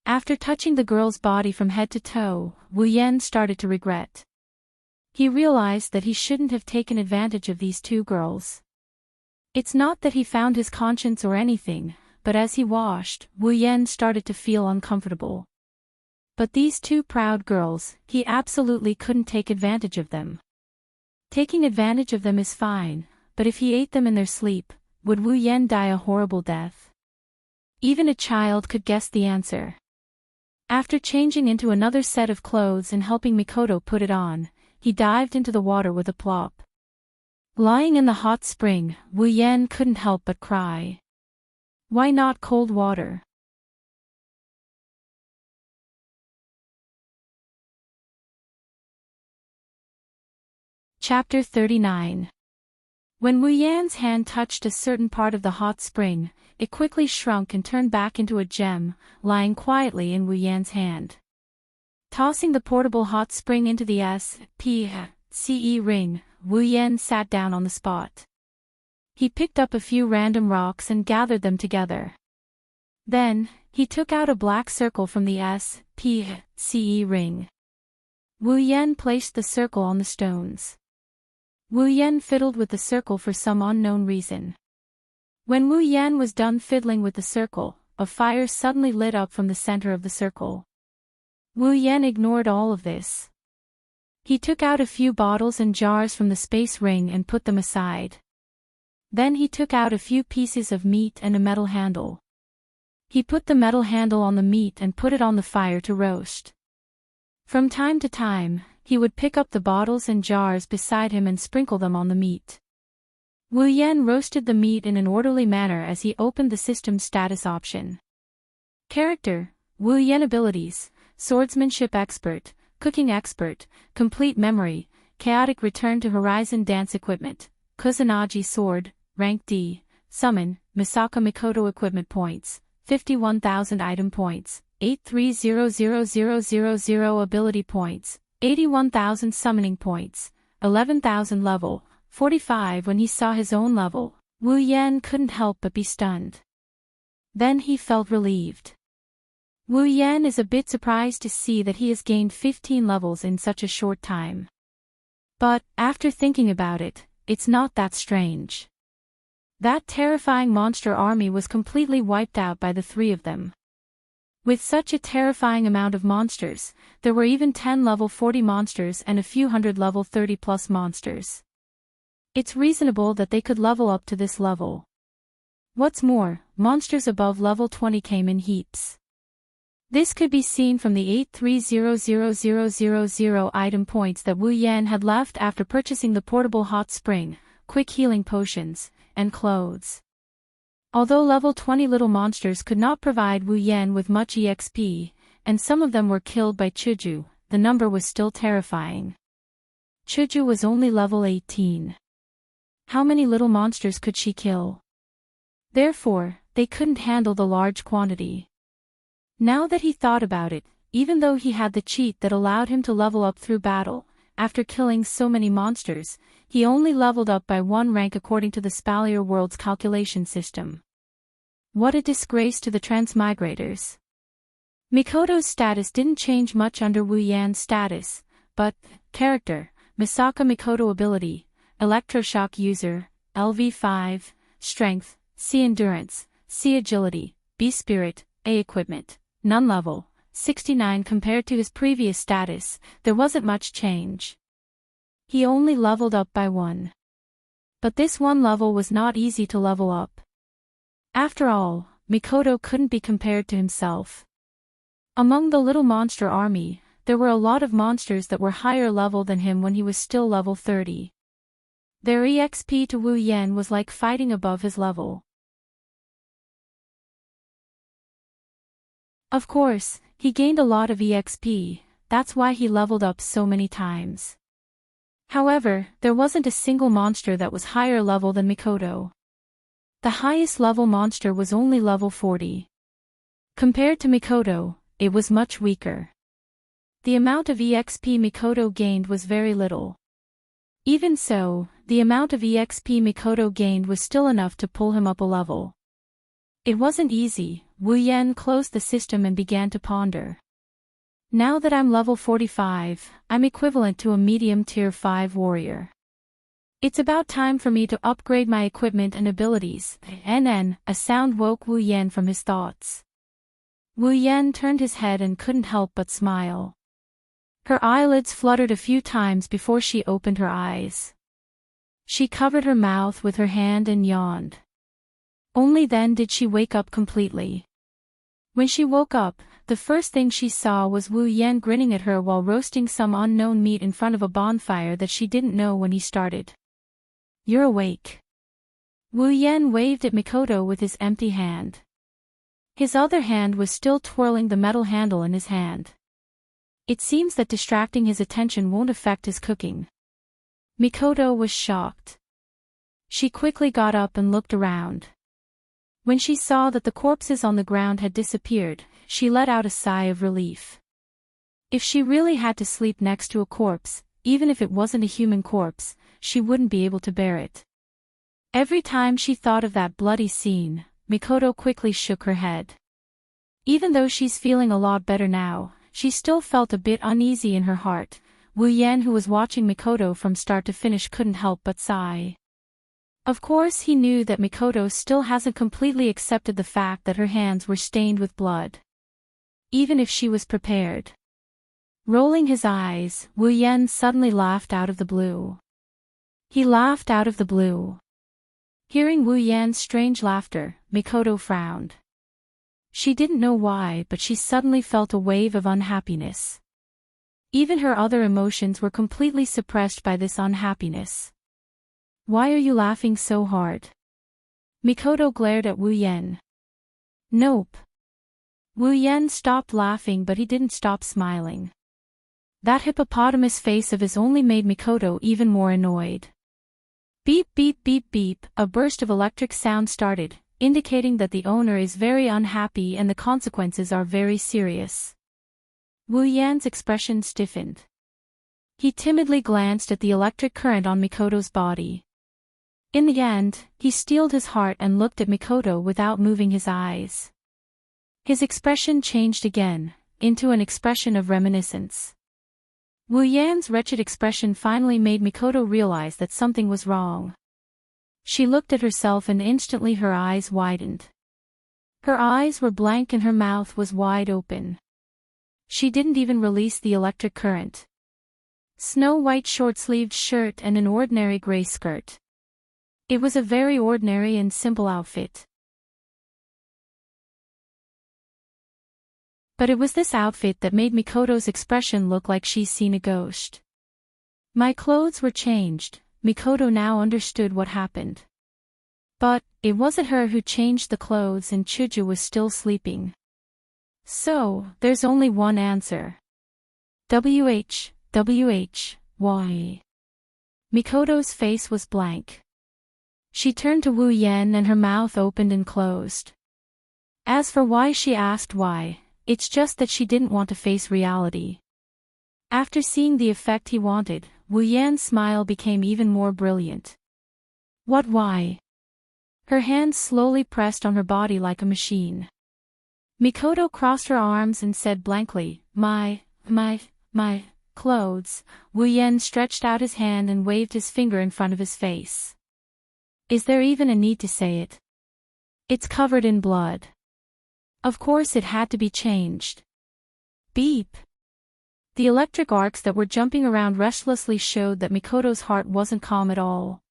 After touching the girl's body from head to toe, Wu Yan started to regret. He realized that he shouldn't have taken advantage of these two girls. It's not that he found his conscience or anything, but as he washed, Wu Yan started to feel uncomfortable. But these two proud girls, he absolutely couldn't take advantage of them. Taking advantage of them is fine, but if he ate them in their sleep, would Wu Yan die a horrible death? Even a child could guess the answer. After changing into another set of clothes and helping Mikoto put it on, he dived into the water with a plop. Lying in the hot spring, Wu Yan couldn't help but cry. Why not cold water? Chapter 39. When Wu Yan's hand touched a certain part of the hot spring, it quickly shrunk and turned back into a gem, lying quietly in Wu Yan's hand. Tossing the portable hot spring into the SPCE ring, Wu Yan sat down on the spot. He picked up a few random rocks and gathered them together. Then, he took out a black circle from the SPCE ring. Wu Yan placed the circle on the stones. Wu Yan fiddled with the circle for some unknown reason. When Wu Yan was done fiddling with the circle, a fire suddenly lit up from the center of the circle. Wu Yan ignored all of this. He took out a few bottles and jars from the space ring and put them aside. Then he took out a few pieces of meat and a metal handle. He put the metal handle on the meat and put it on the fire to roast. From time to time, he would pick up the bottles and jars beside him and sprinkle them on the meat. Wu Yan roasted the meat in an orderly manner as he opened the system's status option. Character, Wu Yan abilities, Swordsmanship Expert, Cooking Expert, Complete Memory, Chaotic Return to Horizon Dance Equipment, Kusanagi Sword, Rank D, Summon, Misaka Mikoto Equipment Points, 51,000 Item Points, 83,00000 Ability Points, 81,000 summoning points, 11,000 level, 45 when he saw his own level. Wu Yan couldn't help but be stunned. Then he felt relieved. Wu Yan is a bit surprised to see that he has gained 15 levels in such a short time. But, after thinking about it, it's not that strange. That terrifying monster army was completely wiped out by the three of them. With such a terrifying amount of monsters, there were even 10 level 40 monsters and a few hundred level 30 plus monsters. It's reasonable that they could level up to this level. What's more, monsters above level 20 came in heaps. This could be seen from the 83,000,000 item points that Wu Yan had left after purchasing the portable hot spring, quick healing potions, and clothes. Although level 20 little monsters could not provide Wu Yan with much EXP, and some of them were killed by Chuju, the number was still terrifying. Chuju was only level 18. How many little monsters could she kill? Therefore, they couldn't handle the large quantity. Now that he thought about it, even though he had the cheat that allowed him to level up through battle, after killing so many monsters, he only leveled up by 1 rank according to the Spalier World's calculation system. What a disgrace to the transmigrators. Mikoto's status didn't change much under Wu Yan's status, but, character, Misaka Mikoto ability, Electroshock user, LV5, strength, C endurance, C agility, B spirit, A equipment, none level, 69 compared to his previous status, there wasn't much change. He only leveled up by 1. But this 1 level was not easy to level up. After all, Mikoto couldn't be compared to himself. Among the little monster army, there were a lot of monsters that were higher level than him when he was still level 30. Their EXP to Wu Yan was like fighting above his level. Of course, he gained a lot of EXP, that's why he leveled up so many times. However, there wasn't a single monster that was higher level than Mikoto. The highest level monster was only level 40. Compared to Mikoto, it was much weaker. The amount of EXP Mikoto gained was very little. Even so, the amount of EXP Mikoto gained was still enough to pull him up a level. It wasn't easy. Wu Yan closed the system and began to ponder. Now that I'm level 45, I'm equivalent to a medium tier 5 warrior. It's about time for me to upgrade my equipment and abilities. A sound woke Wu Yan from his thoughts. Wu Yan turned his head and couldn't help but smile. Her eyelids fluttered a few times before she opened her eyes. She covered her mouth with her hand and yawned. Only then did she wake up completely. When she woke up, the first thing she saw was Wu Yan grinning at her while roasting some unknown meat in front of a bonfire that she didn't know when he started. "You're awake." Wu Yan waved at Mikoto with his empty hand. His other hand was still twirling the metal handle in his hand. It seems that distracting his attention won't affect his cooking. Mikoto was shocked. She quickly got up and looked around. When she saw that the corpses on the ground had disappeared, she let out a sigh of relief. If she really had to sleep next to a corpse, even if it wasn't a human corpse, she wouldn't be able to bear it. Every time she thought of that bloody scene, Mikoto quickly shook her head. Even though she's feeling a lot better now, she still felt a bit uneasy in her heart. Wu Yan, who was watching Mikoto from start to finish, couldn't help but sigh. Of course he knew that Mikoto still hasn't completely accepted the fact that her hands were stained with blood. Even if she was prepared. Rolling his eyes, Wu Yan suddenly laughed out of the blue. He laughed out of the blue. Hearing Wu Yan's strange laughter, Mikoto frowned. She didn't know why, but she suddenly felt a wave of unhappiness. Even her other emotions were completely suppressed by this unhappiness. "Why are you laughing so hard?" Mikoto glared at Wu Yan. "Nope." Wu Yan stopped laughing, but he didn't stop smiling. That hippopotamus face of his only made Mikoto even more annoyed. Beep beep beep beep, a burst of electric sound started, indicating that the owner is very unhappy and the consequences are very serious. Wu Yan's expression stiffened. He timidly glanced at the electric current on Mikoto's body. In the end, he steeled his heart and looked at Mikoto without moving his eyes. His expression changed again, into an expression of reminiscence. Wu Yan's wretched expression finally made Mikoto realize that something was wrong. She looked at herself and instantly her eyes widened. Her eyes were blank and her mouth was wide open. She didn't even release the electric current. Snow-white short-sleeved shirt and an ordinary gray skirt. It was a very ordinary and simple outfit. But it was this outfit that made Mikoto's expression look like she's seen a ghost. My clothes were changed. Mikoto now understood what happened. But, it wasn't her who changed the clothes and Chuju was still sleeping. So, there's only one answer. Why? Mikoto's face was blank. She turned to Wu Yan and her mouth opened and closed. As for why, she asked why, it's just that she didn't want to face reality. After seeing the effect he wanted, Wu Yan's smile became even more brilliant. What why? Her hands slowly pressed on her body like a machine. Mikoto crossed her arms and said blankly, My clothes. Wu Yan stretched out his hand and waved his finger in front of his face. Is there even a need to say it? It's covered in blood. Of course it had to be changed. Beep. The electric arcs that were jumping around restlessly showed that Mikoto's heart wasn't calm at all.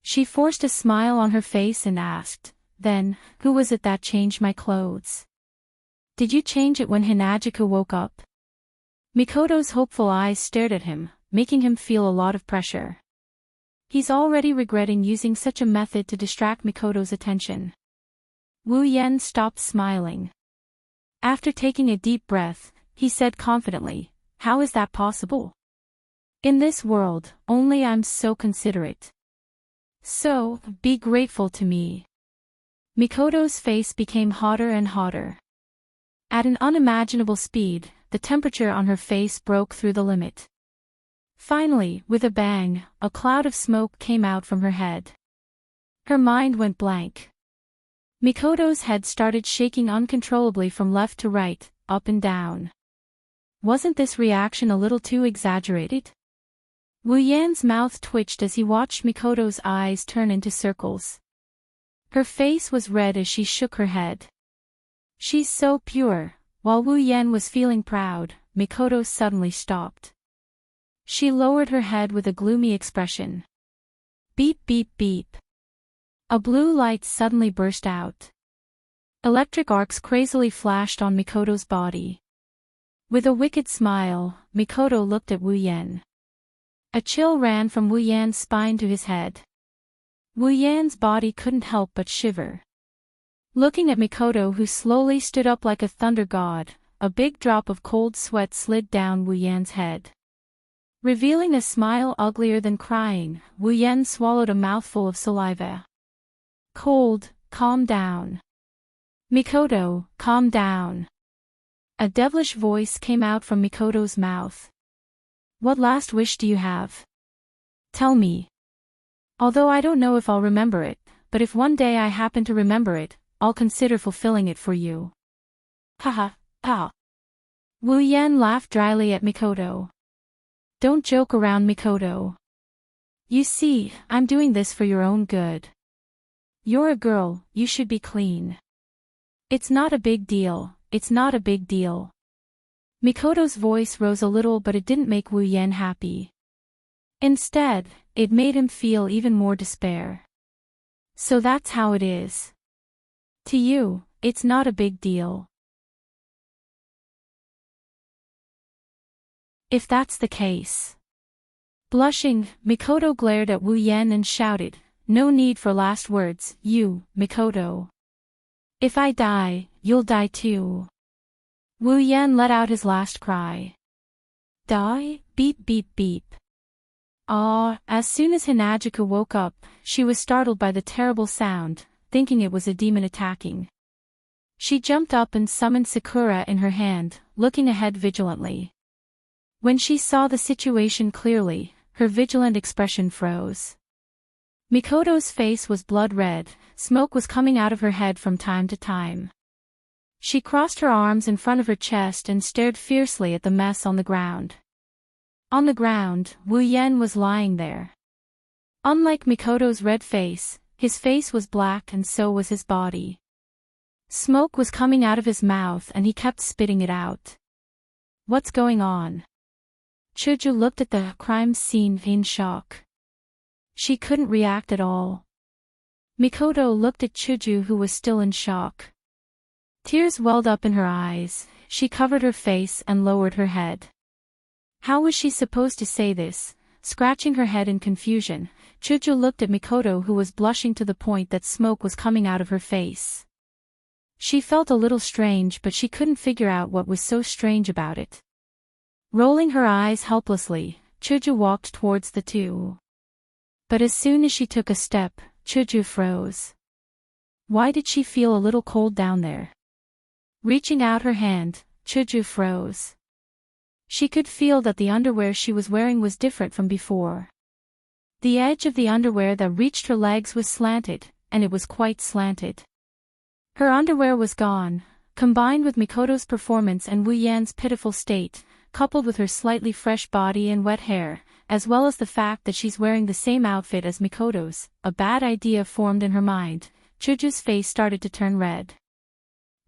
She forced a smile on her face and asked, Then, who was it that changed my clothes? Did you change it when Hinajika woke up? Mikoto's hopeful eyes stared at him, making him feel a lot of pressure. He's already regretting using such a method to distract Mikoto's attention. Wu Yan stopped smiling. After taking a deep breath, he said confidently, How is that possible? In this world, only I'm so considerate. So, be grateful to me. Mikoto's face became hotter and hotter. At an unimaginable speed, the temperature on her face broke through the limit. Finally, with a bang, a cloud of smoke came out from her head. Her mind went blank. Mikoto's head started shaking uncontrollably from left to right, up and down. Wasn't this reaction a little too exaggerated? Wu Yan's mouth twitched as he watched Mikoto's eyes turn into circles. Her face was red as she shook her head. She's so pure. While Wu Yan was feeling proud, Mikoto suddenly stopped. She lowered her head with a gloomy expression. Beep beep beep. A blue light suddenly burst out. Electric arcs crazily flashed on Mikoto's body. With a wicked smile, Mikoto looked at Wu Yan. A chill ran from Wu Yan's spine to his head. Wu Yan's body couldn't help but shiver. Looking at Mikoto, who slowly stood up like a thunder god, a big drop of cold sweat slid down Wu Yan's head. Revealing a smile uglier than crying, Wu Yan swallowed a mouthful of saliva. Cold, calm down. Mikoto, calm down. A devilish voice came out from Mikoto's mouth. What last wish do you have? Tell me. Although I don't know if I'll remember it, but if one day I happen to remember it, I'll consider fulfilling it for you. Haha, ha. Wu Yan laughed dryly at Mikoto. Don't joke around, Mikoto. You see, I'm doing this for your own good. You're a girl, you should be clean. It's not a big deal, it's not a big deal. Mikoto's voice rose a little, but it didn't make Wu Yan happy. Instead, it made him feel even more despair. So that's how it is. To you, it's not a big deal. If that's the case. Blushing, Mikoto glared at Wu Yan and shouted, No need for last words, you, Mikoto. If I die, you'll die too. Wu Yan let out his last cry. Die? Beep beep beep. As soon as Hinajika woke up, she was startled by the terrible sound, thinking it was a demon attacking. She jumped up and summoned Sakura in her hand, looking ahead vigilantly. When she saw the situation clearly, her vigilant expression froze. Mikoto's face was blood red, smoke was coming out of her head from time to time. She crossed her arms in front of her chest and stared fiercely at the mess on the ground. On the ground, Wu Yan was lying there. Unlike Mikoto's red face, his face was black and so was his body. Smoke was coming out of his mouth and he kept spitting it out. What's going on? Chuju looked at the crime scene in shock. She couldn't react at all. Mikoto looked at Chuju, who was still in shock. Tears welled up in her eyes, she covered her face and lowered her head. How was she supposed to say this? Scratching her head in confusion, Chuju looked at Mikoto, who was blushing to the point that smoke was coming out of her face. She felt a little strange, but she couldn't figure out what was so strange about it. Rolling her eyes helplessly, Chuju walked towards the two. But as soon as she took a step, Chuju froze. Why did she feel a little cold down there? Reaching out her hand, Chuju froze. She could feel that the underwear she was wearing was different from before. The edge of the underwear that reached her legs was slanted, and it was quite slanted. Her underwear was gone, combined with Mikoto's performance and Wu Yan's pitiful state, coupled with her slightly fresh body and wet hair, as well as the fact that she's wearing the same outfit as Mikoto's, a bad idea formed in her mind. Chuju's face started to turn red.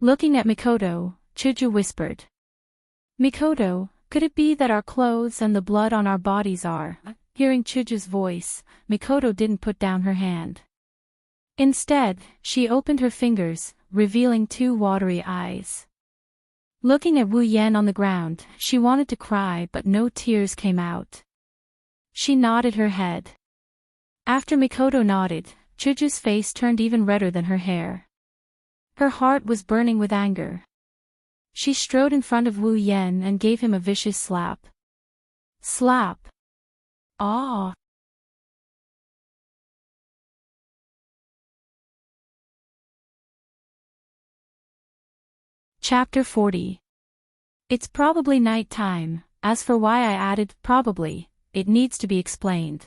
Looking at Mikoto, Chuju whispered. Mikoto, could it be that our clothes and the blood on our bodies are? Hearing Chuju's voice, Mikoto didn't put down her hand. Instead, she opened her fingers, revealing two watery eyes. Looking at Wu Yan on the ground, she wanted to cry but no tears came out. She nodded her head. After Mikoto nodded, Chuju's face turned even redder than her hair. Her heart was burning with anger. She strode in front of Wu Yan and gave him a vicious slap. Slap. Ah! Chapter 40. It's probably night time. As for why I added probably, it needs to be explained.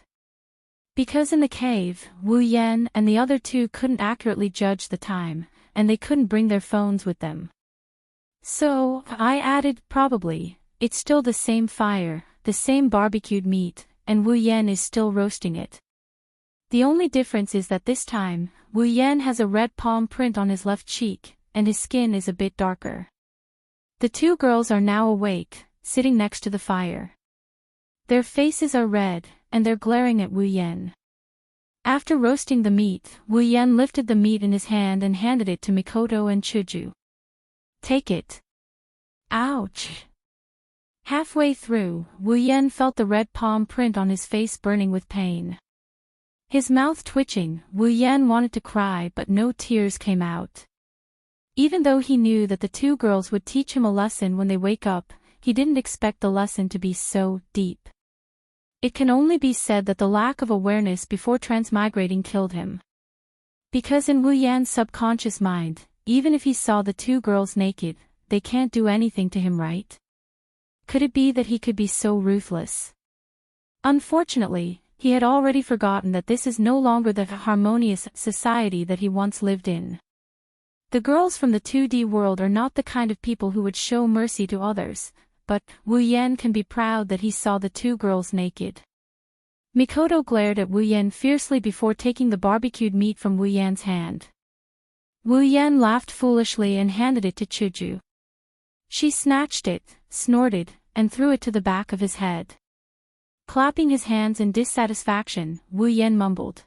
Because in the cave, Wu Yan and the other two couldn't accurately judge the time, and they couldn't bring their phones with them. So, I added probably. It's still the same fire, the same barbecued meat, and Wu Yan is still roasting it. The only difference is that this time, Wu Yan has a red palm print on his left cheek, and his skin is a bit darker. The two girls are now awake, sitting next to the fire. Their faces are red, and they're glaring at Wu Yan. After roasting the meat, Wu Yan lifted the meat in his hand and handed it to Mikoto and Chuju. Take it. Ouch! Halfway through, Wu Yan felt the red palm print on his face burning with pain. His mouth twitching, Wu Yan wanted to cry but no tears came out. Even though he knew that the two girls would teach him a lesson when they wake up, he didn't expect the lesson to be so deep. It can only be said that the lack of awareness before transmigrating killed him. Because in Wu Yan's subconscious mind, even if he saw the two girls naked, they can't do anything to him, right? Could it be that he could be so ruthless? Unfortunately, he had already forgotten that this is no longer the harmonious society that he once lived in. The girls from the 2D world are not the kind of people who would show mercy to others, but Wu Yan can be proud that he saw the two girls naked. Mikoto glared at Wu Yan fiercely before taking the barbecued meat from Wu Yan's hand. Wu Yan laughed foolishly and handed it to Chuju. She snatched it, snorted, and threw it to the back of his head. Clapping his hands in dissatisfaction, Wu Yan mumbled.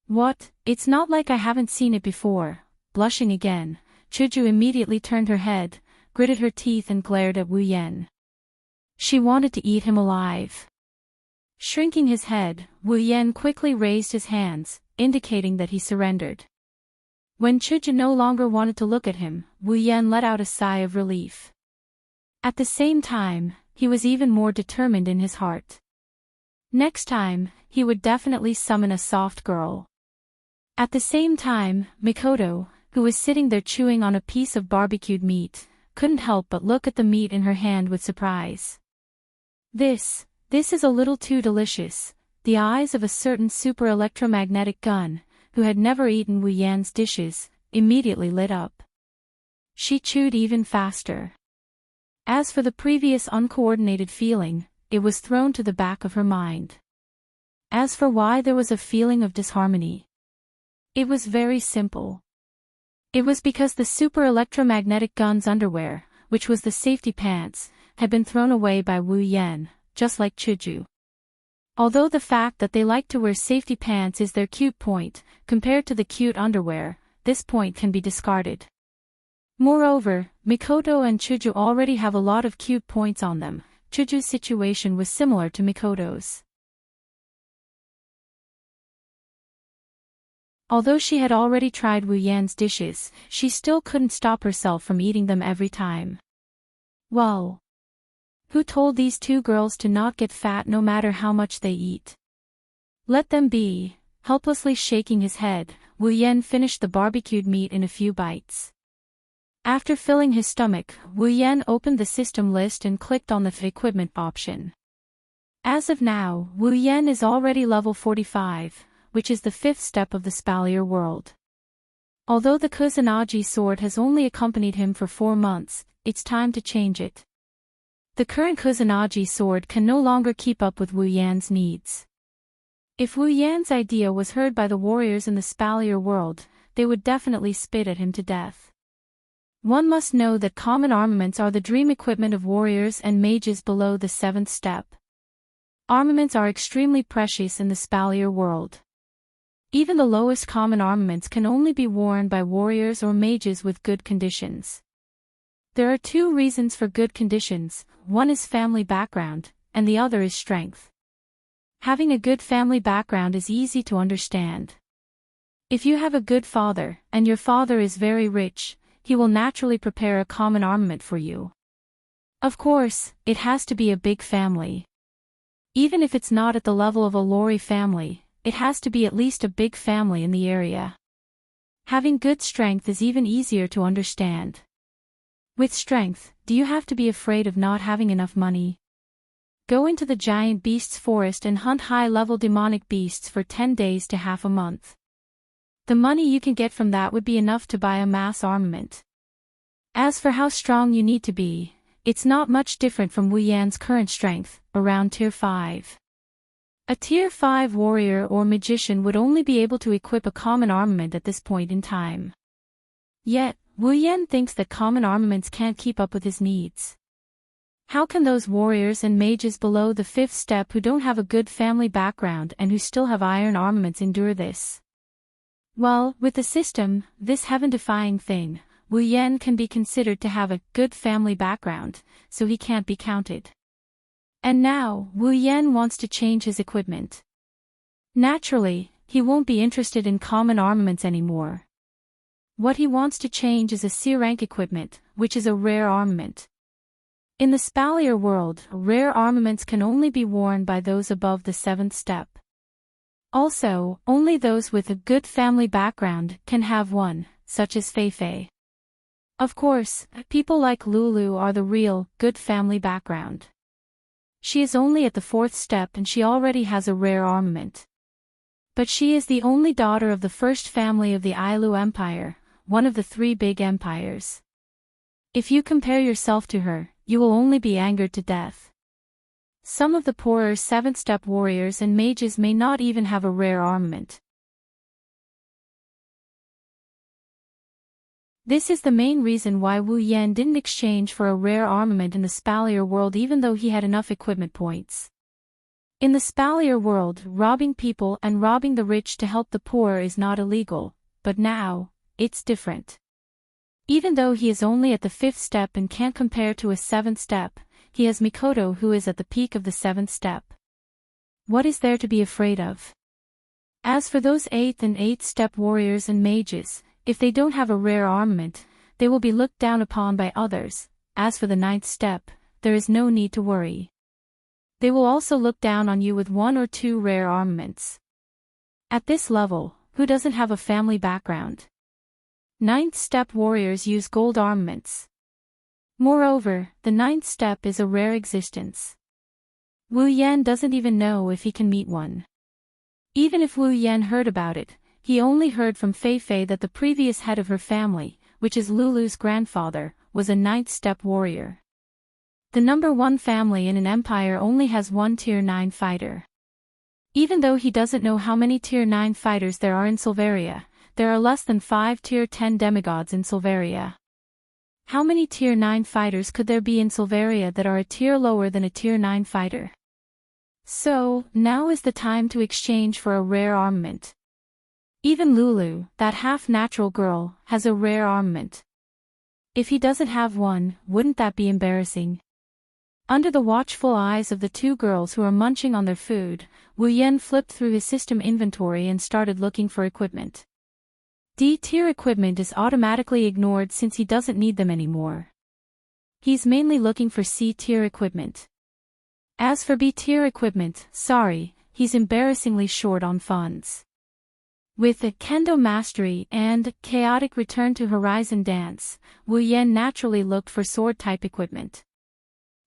What? It's not like I haven't seen it before. Blushing again, Chuju immediately turned her head, gritted her teeth and glared at Wu Yan. She wanted to eat him alive. Shrinking his head, Wu Yan quickly raised his hands, indicating that he surrendered. When Chuju no longer wanted to look at him, Wu Yan let out a sigh of relief. At the same time, he was even more determined in his heart. Next time, he would definitely summon a soft girl. At the same time, Mikoto, who was sitting there chewing on a piece of barbecued meat, couldn't help but look at the meat in her hand with surprise. This is a little too delicious. The eyes of a certain super electromagnetic gun, who had never eaten Wu Yan's dishes, immediately lit up. She chewed even faster. As for the previous uncoordinated feeling, it was thrown to the back of her mind. As for why there was a feeling of disharmony, it was very simple. It was because the super electromagnetic gun's underwear, which was the safety pants, had been thrown away by Wu Yan, just like Chuju. Although the fact that they like to wear safety pants is their cute point, compared to the cute underwear, this point can be discarded. Moreover, Mikoto and Chuju already have a lot of cute points on them. Chuju's situation was similar to Mikoto's. Although she had already tried Wu Yan's dishes, she still couldn't stop herself from eating them every time. Well, who told these two girls to not get fat no matter how much they eat? Let them be. Helplessly shaking his head, Wu Yan finished the barbecued meat in a few bites. After filling his stomach, Wu Yan opened the system list and clicked on the equipment option. As of now, Wu Yan is already level 45, which is the 5th step of the Spalier world. Although the Kusanagi sword has only accompanied him for 4 months, it's time to change it. The current Kusanagi sword can no longer keep up with Wu Yan's needs. If Wu Yan's idea was heard by the warriors in the Spalier world, they would definitely spit at him to death. One must know that common armaments are the dream equipment of warriors and mages below the 7th step. Armaments are extremely precious in the Spalier world. Even the lowest common armaments can only be worn by warriors or mages with good conditions. There are 2 reasons for good conditions, one is family background, and the other is strength. Having a good family background is easy to understand. If you have a good father, and your father is very rich, he will naturally prepare a common armament for you. Of course, it has to be a big family. Even if it's not at the level of a Lori family, it has to be at least a big family in the area. Having good strength is even easier to understand. With strength, do you have to be afraid of not having enough money? Go into the giant beasts forest and hunt high-level demonic beasts for 10 days to half a month. The money you can get from that would be enough to buy a mass armament. As for how strong you need to be, it's not much different from Wu Yan's current strength, around Tier 5. A Tier 5 warrior or magician would only be able to equip a common armament at this point in time. Yet, Wu Yan thinks that common armaments can't keep up with his needs. How can those warriors and mages below the 5th step who don't have a good family background and who still have iron armaments endure this? Well, with the system, this heaven-defying thing, Wu Yan can be considered to have a good family background, so he can't be counted. And now, Wu Yan wants to change his equipment. Naturally, he won't be interested in common armaments anymore. What he wants to change is a C-rank equipment, which is a rare armament. In the Spalier world, rare armaments can only be worn by those above the 7th step. Also, only those with a good family background can have one, such as Fei Fei. Of course, people like Lulu are the real, good family background. She is only at the 4th step and she already has a rare armament. But she is the only daughter of the first family of the Ailu Empire, one of the 3 big empires. If you compare yourself to her, you will only be angered to death. Some of the poorer 7th step warriors and mages may not even have a rare armament. This is the main reason why Wu Yan didn't exchange for a rare armament in the Spalier world even though he had enough equipment points. In the Spalier world, robbing people and robbing the rich to help the poor is not illegal, but now, it's different. Even though he is only at the 5th step and can't compare to a 7th step, he has Mikoto who is at the peak of the 7th step. What is there to be afraid of? As for those 8th and 8th step warriors and mages, if they don't have a rare armament, they will be looked down upon by others. As for the 9th step, there is no need to worry. They will also look down on you with 1 or 2 rare armaments. At this level, who doesn't have a family background? 9th step warriors use gold armaments. Moreover, the 9th step is a rare existence. Wu Yan doesn't even know if he can meet one. Even if Wu Yan heard about it, he only heard from Fei Fei that the previous head of her family, which is Lulu's grandfather, was a ninth-step warrior. The number 1 family in an empire only has one Tier 9 fighter. Even though he doesn't know how many Tier 9 fighters there are in Silveria, there are less than 5 Tier 10 demigods in Silveria. How many Tier 9 fighters could there be in Silveria that are a tier lower than a Tier 9 fighter? So, now is the time to exchange for a rare armament. Even Lulu, that half-natural girl, has a rare armament. If he doesn't have one, wouldn't that be embarrassing? Under the watchful eyes of the 2 girls who are munching on their food, Wu Yan flipped through his system inventory and started looking for equipment. D-tier equipment is automatically ignored since he doesn't need them anymore. He's mainly looking for C-tier equipment. As for B-tier equipment, sorry, he's embarrassingly short on funds. With a Kendo Mastery and Chaotic Return to Horizon Dance, Wu Yan naturally looked for sword-type equipment.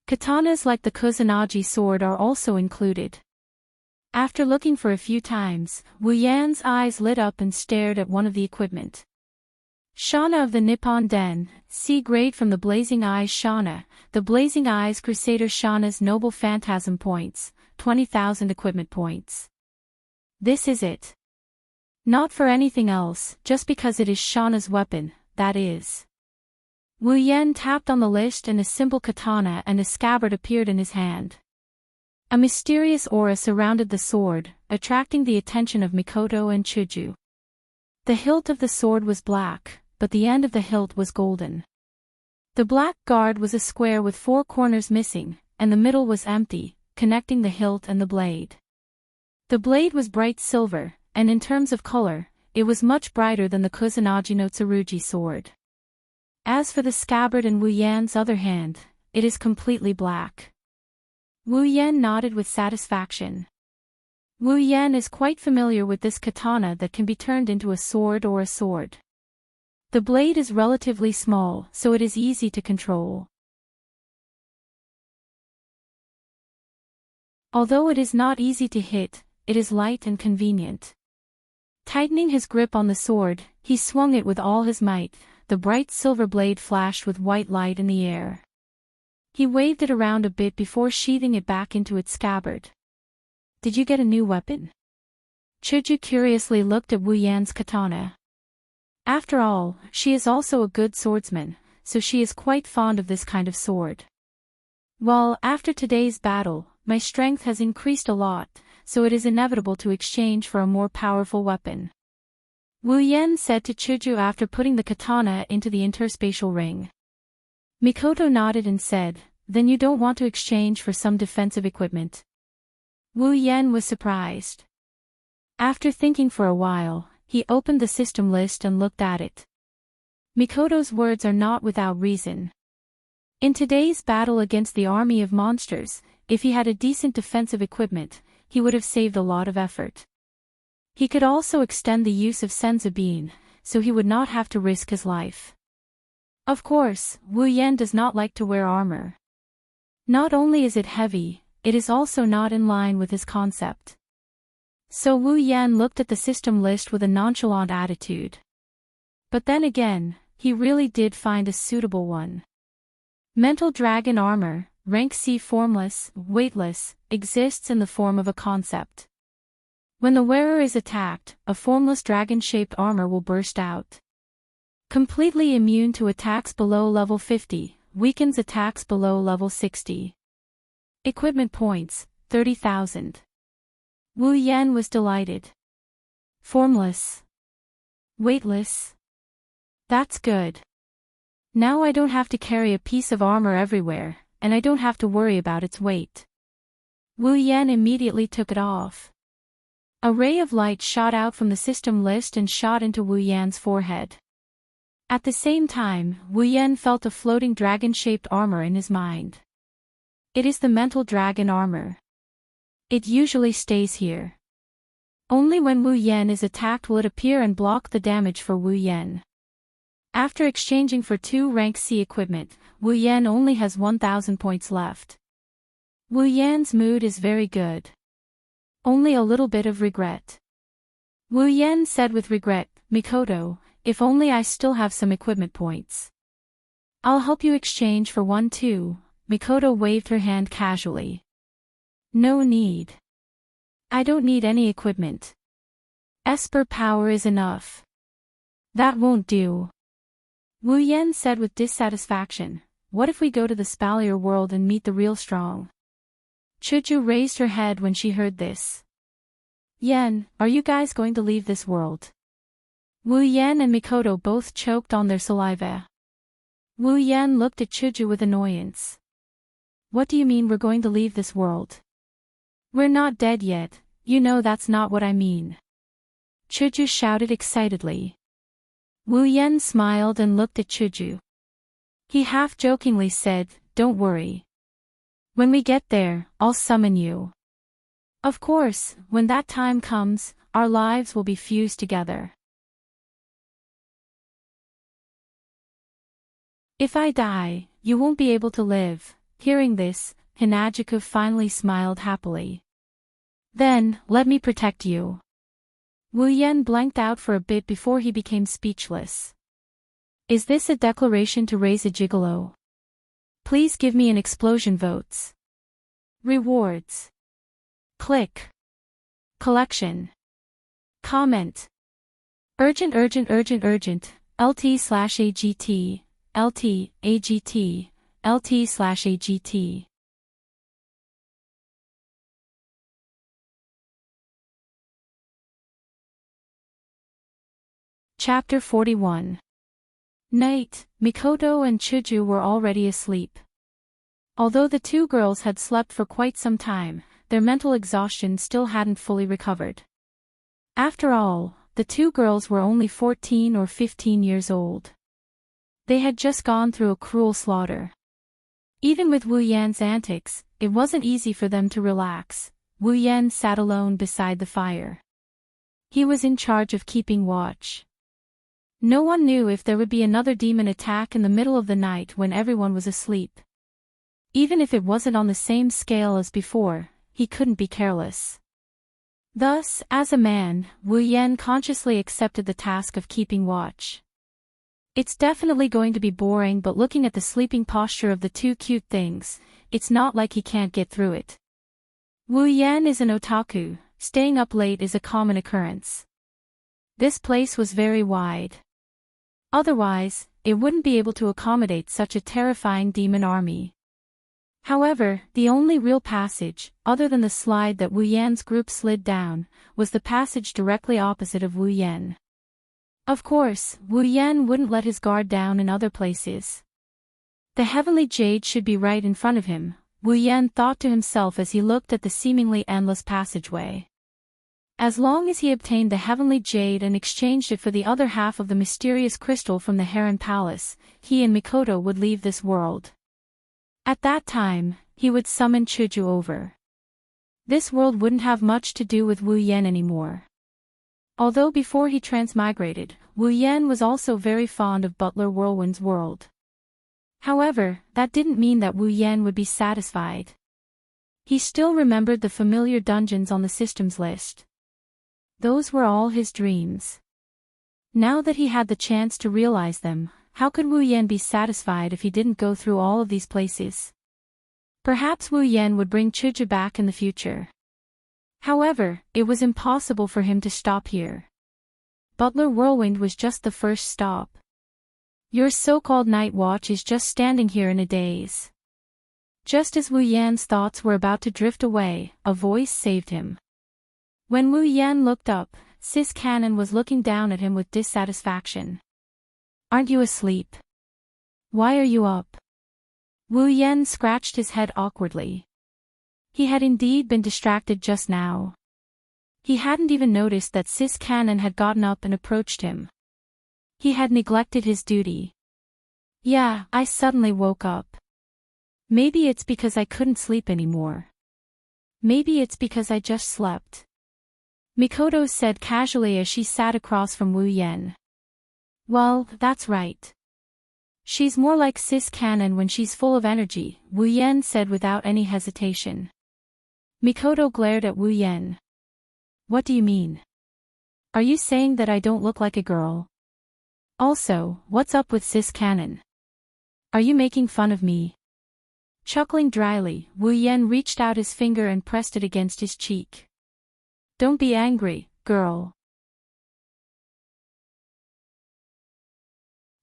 Katanas like the Kusanagi sword are also included. After looking for a few times, Wu Yan's eyes lit up and stared at one of the equipment. Shana of the Nippon Den, C-grade from the Blazing Eyes Shana, the Blazing Eyes Crusader Shana's Noble Phantasm points, 20,000 equipment points. This is it. Not for anything else, just because it is Shana's weapon, that is. Wu Yan tapped on the list and a simple katana and a scabbard appeared in his hand. A mysterious aura surrounded the sword, attracting the attention of Mikoto and Chuju. The hilt of the sword was black, but the end of the hilt was golden. The black guard was a square with 4 corners missing, and the middle was empty, connecting the hilt and the blade. The blade was bright silver, and in terms of color, it was much brighter than the Kusanagi no Tsurugi sword. As for the scabbard in Wu Yan's other hand, it is completely black. Wu Yan nodded with satisfaction. Wu Yan is quite familiar with this katana that can be turned into a sword or a sword. The blade is relatively small, so it is easy to control. Although it is not easy to hit, it is light and convenient. Tightening his grip on the sword, he swung it with all his might. The bright silver blade flashed with white light in the air. He waved it around a bit before sheathing it back into its scabbard. Did you get a new weapon? Chuju curiously looked at Wu Yan's katana. After all, she is also a good swordsman, so she is quite fond of this kind of sword. Well, after today's battle, my strength has increased a lot, so it is inevitable to exchange for a more powerful weapon. Wu Yan said to Chuju after putting the katana into the interspatial ring. Mikoto nodded and said, "Then you don't want to exchange for some defensive equipment?" Wu Yan was surprised. After thinking for a while, he opened the system list and looked at it. Mikoto's words are not without reason. In today's battle against the army of monsters, if he had a decent defensive equipment, he would have saved a lot of effort. He could also extend the use of Senzabine, so he would not have to risk his life. Of course, Wu Yan does not like to wear armor. Not only is it heavy, it is also not in line with his concept. So Wu Yan looked at the system list with a nonchalant attitude. But then again, he really did find a suitable one. Mental Dragon Armor, rank C formless, weightless, exists in the form of a concept. When the wearer is attacked, a formless dragon-shaped armor will burst out. Completely immune to attacks below level 50, weakens attacks below level 60. Equipment points, 30,000. Wu Yan was delighted. Formless. Weightless. That's good. Now I don't have to carry a piece of armor everywhere, and I don't have to worry about its weight. Wu Yan immediately took it off. A ray of light shot out from the system list and shot into Wu Yan's forehead. At the same time, Wu Yan felt a floating dragon-shaped armor in his mind. It is the mental dragon armor. It usually stays here. Only when Wu Yan is attacked will it appear and block the damage for Wu Yan. After exchanging for 2 rank C equipment, Wu Yan only has 1,000 points left. Wu Yan's mood is very good. Only a little bit of regret. Wu Yan said with regret, Mikoto, if only I still have some equipment points. I'll help you exchange for one too. Mikoto waved her hand casually. No need. I don't need any equipment. Esper power is enough. That won't do. Wu Yan said with dissatisfaction, what if we go to the Spalier world and meet the real strong? Chuju raised her head when she heard this. Yan, are you guys going to leave this world? Wu Yan and Mikoto both choked on their saliva. Wu Yan looked at Chuju with annoyance. What do you mean we're going to leave this world? We're not dead yet, you know that's not what I mean. Chuju shouted excitedly. Wu Yan smiled and looked at Chuju. He half-jokingly said, don't worry. When we get there, I'll summon you. Of course, when that time comes, our lives will be fused together. If I die, you won't be able to live. Hearing this, Hinajiku finally smiled happily. Then, let me protect you. Wu Yan blanked out for a bit before he became speechless. Is this a declaration to raise a gigolo? Please give me an explosion votes. Rewards. Click. Collection. Comment. Urgent urgent urgent urgent, LT/AGT, LT, AGT, LT/AGT. Chapter 41. Night, Mikoto and Chuju were already asleep. Although the two girls had slept for quite some time, their mental exhaustion still hadn't fully recovered. After all, the two girls were only 14 or 15 years old. They had just gone through a cruel slaughter. Even with Wu Yan's antics, it wasn't easy for them to relax. Wu Yan sat alone beside the fire. He was in charge of keeping watch. No one knew if there would be another demon attack in the middle of the night when everyone was asleep. Even if it wasn't on the same scale as before, he couldn't be careless. Thus, as a man, Wu Yan consciously accepted the task of keeping watch. It's definitely going to be boring, but looking at the sleeping posture of the two cute things, it's not like he can't get through it. Wu Yan is an otaku, staying up late is a common occurrence. This place was very wide. Otherwise, it wouldn't be able to accommodate such a terrifying demon army. However, the only real passage, other than the slide that Wu Yan's group slid down, was the passage directly opposite of Wu Yan. Of course, Wu Yan wouldn't let his guard down in other places. The heavenly jade should be right in front of him, Wu Yan thought to himself as he looked at the seemingly endless passageway. As long as he obtained the heavenly jade and exchanged it for the other half of the mysterious crystal from the Heron Palace, he and Mikoto would leave this world. At that time, he would summon Chuju over. This world wouldn't have much to do with Wu Yan anymore. Although before he transmigrated, Wu Yan was also very fond of Butler Whirlwind's world. However, that didn't mean that Wu Yan would be satisfied. He still remembered the familiar dungeons on the systems list. Those were all his dreams. Now that he had the chance to realize them, how could Wu Yan be satisfied if he didn't go through all of these places? Perhaps Wu Yan would bring Chuju back in the future. However, it was impossible for him to stop here. Butler Whirlwind was just the first stop. Your so-called night watch is just standing here in a daze. Just as Wu Yan's thoughts were about to drift away, a voice saved him. When Wu Yan looked up, Sis Cannon was looking down at him with dissatisfaction. Aren't you asleep? Why are you up? Wu Yan scratched his head awkwardly. He had indeed been distracted just now. He hadn't even noticed that Sis Cannon had gotten up and approached him. He had neglected his duty. Yeah, I suddenly woke up. Maybe it's because I couldn't sleep anymore. Maybe it's because I just slept. Mikoto said casually as she sat across from Wu Yan. Well, that's right. She's more like Sis Cannon when she's full of energy, Wu Yan said without any hesitation. Mikoto glared at Wu Yan. What do you mean? Are you saying that I don't look like a girl? Also, what's up with Sis Cannon? Are you making fun of me? Chuckling dryly, Wu Yan reached out his finger and pressed it against his cheek. Don't be angry, girl.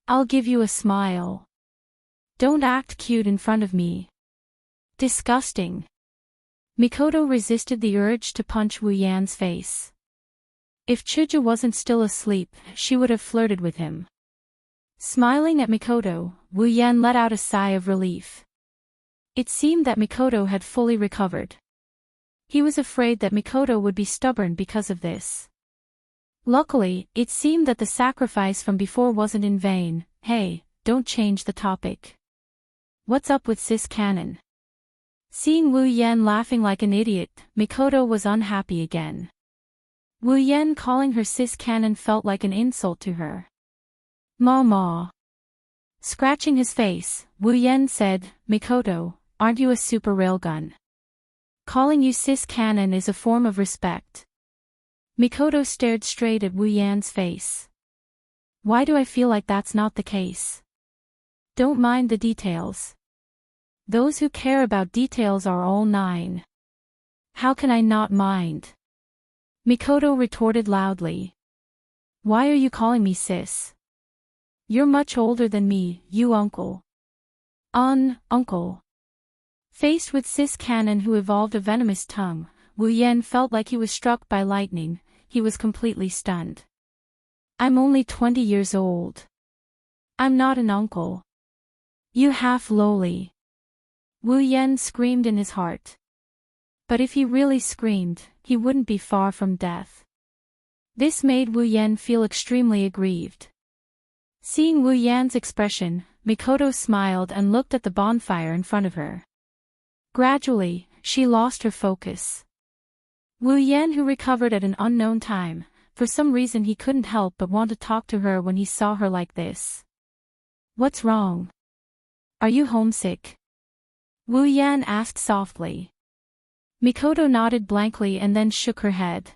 I'll give you a smile. Don't act cute in front of me. Disgusting. Mikoto resisted the urge to punch Wu Yan's face. If Chuju wasn't still asleep, she would have flirted with him. Smiling at Mikoto, Wu Yan let out a sigh of relief. It seemed that Mikoto had fully recovered. He was afraid that Mikoto would be stubborn because of this. Luckily, it seemed that the sacrifice from before wasn't in vain. Hey, don't change the topic. What's up with Sis Cannon? Seeing Wu Yan laughing like an idiot, Mikoto was unhappy again. Wu Yan calling her Sis Cannon felt like an insult to her. Ma. Scratching his face, Wu Yan said, Mikoto, aren't you a super railgun? Calling you Sis Cannon is a form of respect. Mikoto stared straight at Wu Yan's face. Why do I feel like that's not the case? Don't mind the details. Those who care about details are all 9. How can I not mind? Mikoto retorted loudly. Why are you calling me sis? You're much older than me, you uncle. Uncle. Faced with Sis Cannon who evolved a venomous tongue, Wu Yan felt like he was struck by lightning. He was completely stunned. I'm only 20 years old. I'm not an uncle. You half lowly. Wu Yan screamed in his heart. But if he really screamed, he wouldn't be far from death. This made Wu Yan feel extremely aggrieved. Seeing Wu Yan's expression, Mikoto smiled and looked at the bonfire in front of her. Gradually, she lost her focus. Wu Yan, who recovered at an unknown time, for some reason he couldn't help but want to talk to her when he saw her like this. What's wrong? Are you homesick? Wu Yan asked softly. Mikoto nodded blankly and then shook her head.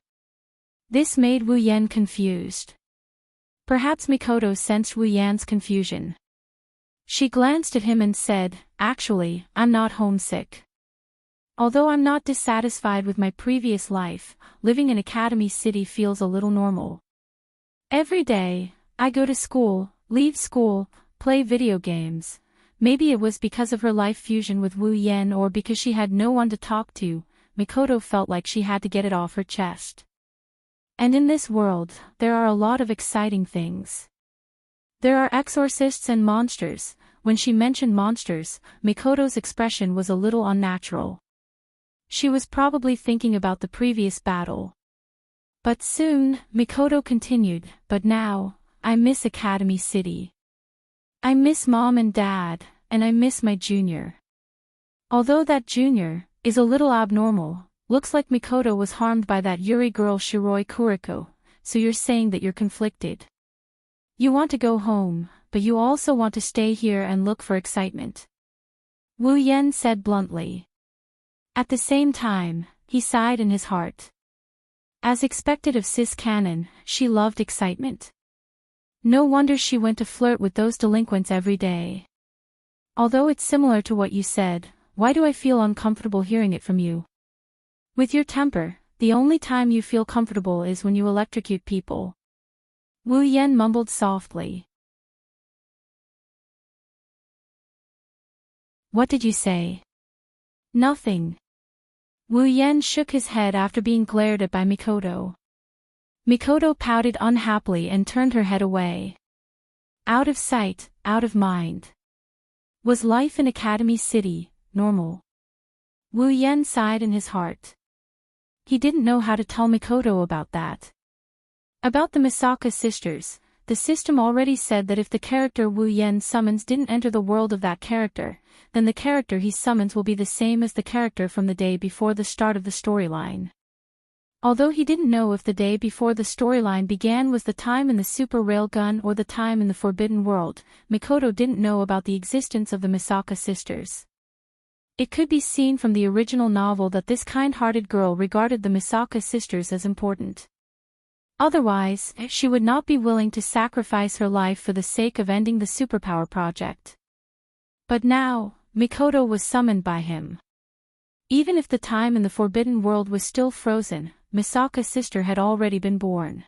This made Wu Yan confused. Perhaps Mikoto sensed Wu Yan's confusion. She glanced at him and said, Actually, I'm not homesick. Although I'm not dissatisfied with my previous life, living in Academy City feels a little normal. Every day, I go to school, leave school, play video games. Maybe it was because of her life fusion with Wu Yan or because she had no one to talk to. Mikoto felt like she had to get it off her chest. And in this world, there are a lot of exciting things. There are exorcists and monsters. When she mentioned monsters, Mikoto's expression was a little unnatural. She was probably thinking about the previous battle. But soon, Mikoto continued, but now, I miss Academy City. I miss Mom and Dad, and I miss my junior. Although that junior is a little abnormal, looks like Mikoto was harmed by that Yuri girl Shiroi Kuriko, so you're saying that you're conflicted. You want to go home, but you also want to stay here and look for excitement. Wu Yan said bluntly. At the same time, he sighed in his heart. As expected of Sis Cannon, she loved excitement. No wonder she went to flirt with those delinquents every day. Although it's similar to what you said, why do I feel uncomfortable hearing it from you? With your temper, the only time you feel comfortable is when you electrocute people. Wu Yan mumbled softly. What did you say? Nothing. Wu Yan shook his head after being glared at by Mikoto. Mikoto pouted unhappily and turned her head away. Out of sight, out of mind. Was life in Academy City normal? Wu Yan sighed in his heart. He didn't know how to tell Mikoto about that. About the Misaka sisters, the system already said that if the character Wu Yan summons didn't enter the world of that character, then the character he summons will be the same as the character from the day before the start of the storyline. Although he didn't know if the day before the storyline began was the time in the Super Railgun or the time in the Forbidden World, Mikoto didn't know about the existence of the Misaka sisters. It could be seen from the original novel that this kind-hearted girl regarded the Misaka sisters as important. Otherwise, she would not be willing to sacrifice her life for the sake of ending the superpower project. But now, Mikoto was summoned by him. Even if the time in the Forbidden World was still frozen, Misaka's sister had already been born.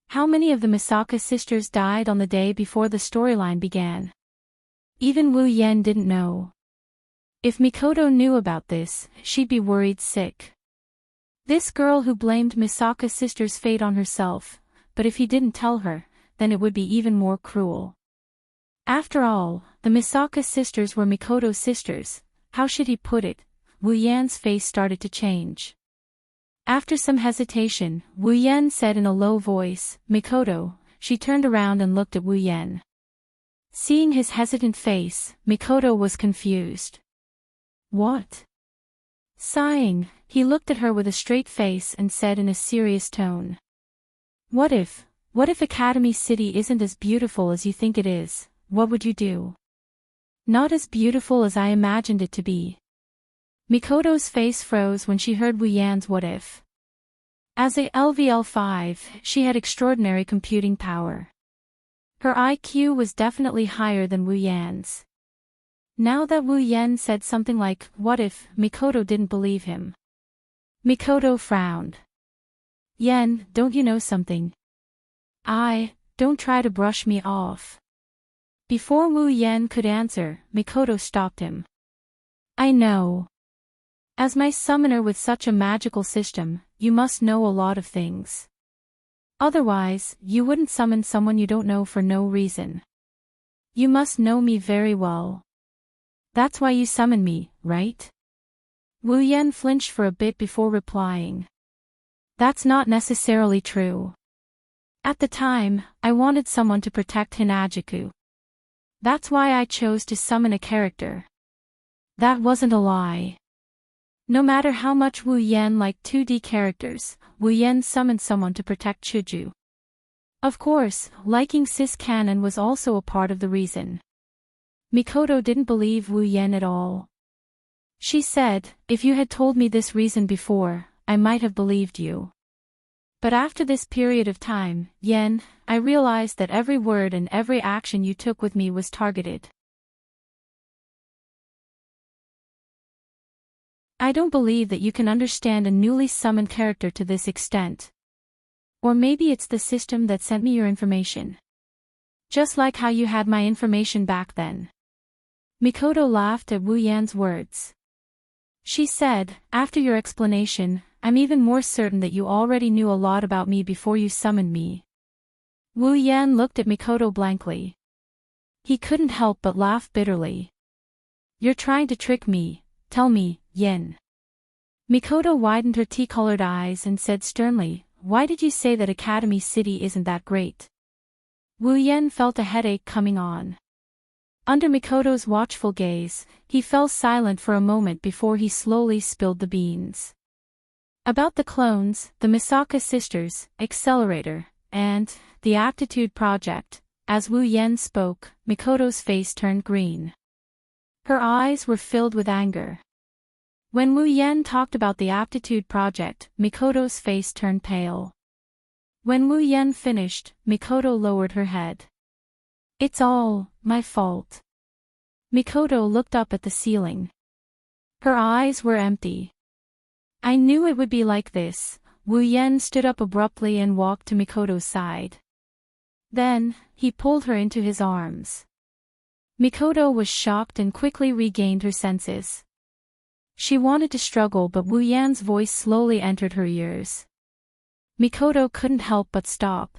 How many of the Misaka sisters died on the day before the storyline began? Even Wu Yen didn't know. If Mikoto knew about this, she'd be worried sick. This girl who blamed Misaka's sister's fate on herself, but if he didn't tell her, then it would be even more cruel. After all, the Misaka sisters were Mikoto's sisters. How should he put it? Wu Yan's face started to change. After some hesitation, Wu Yan said in a low voice, "Mikoto." She turned around and looked at Wu Yan. Seeing his hesitant face, Mikoto was confused. What? Sighing, he looked at her with a straight face and said in a serious tone. What if Academy City isn't as beautiful as you think it is? What would you do? Not as beautiful as I imagined it to be. Mikoto's face froze when she heard Wu Yan's what if. As a LVL5, she had extraordinary computing power. Her IQ was definitely higher than Wu Yan's. Now that Wu Yan said something like, what if, Mikoto didn't believe him. Mikoto frowned. Yen, don't you know something? Don't try to brush me off. Before Wu Yan could answer, Mikoto stopped him. I know. As my summoner with such a magical system, you must know a lot of things. Otherwise, you wouldn't summon someone you don't know for no reason. You must know me very well. That's why you summon me, right? Wu Yan flinched for a bit before replying. That's not necessarily true. At the time, I wanted someone to protect Hinajuku. That's why I chose to summon a character. That wasn't a lie. No matter how much Wu Yan liked 2D characters, Wu Yan summoned someone to protect Chuju. Of course, liking cis canon was also a part of the reason. Mikoto didn't believe Wu Yan at all. She said, if you had told me this reason before, I might have believed you. But after this period of time, Yen, I realized that every word and every action you took with me was targeted. I don't believe that you can understand a newly summoned character to this extent. Or maybe it's the system that sent me your information. Just like how you had my information back then. Mikoto laughed at Wu Yan's words. She said, after your explanation, I'm even more certain that you already knew a lot about me before you summoned me. Wu Yan looked at Mikoto blankly. He couldn't help but laugh bitterly. You're trying to trick me, tell me, Yin. Mikoto widened her tea-colored eyes and said sternly, why did you say that Academy City isn't that great? Wu Yan felt a headache coming on. Under Mikoto's watchful gaze, he fell silent for a moment before he slowly spilled the beans. About the clones, the Misaka sisters, Accelerator, and the Aptitude Project, as Wu Yan spoke, Mikoto's face turned green. Her eyes were filled with anger. When Wu Yan talked about the Aptitude Project, Mikoto's face turned pale. When Wu Yan finished, Mikoto lowered her head. It's all my fault. Mikoto looked up at the ceiling. Her eyes were empty. I knew it would be like this. Wu Yan stood up abruptly and walked to Mikoto's side. Then, he pulled her into his arms. Mikoto was shocked and quickly regained her senses. She wanted to struggle, but Wu Yan's voice slowly entered her ears. Mikoto couldn't help but stop.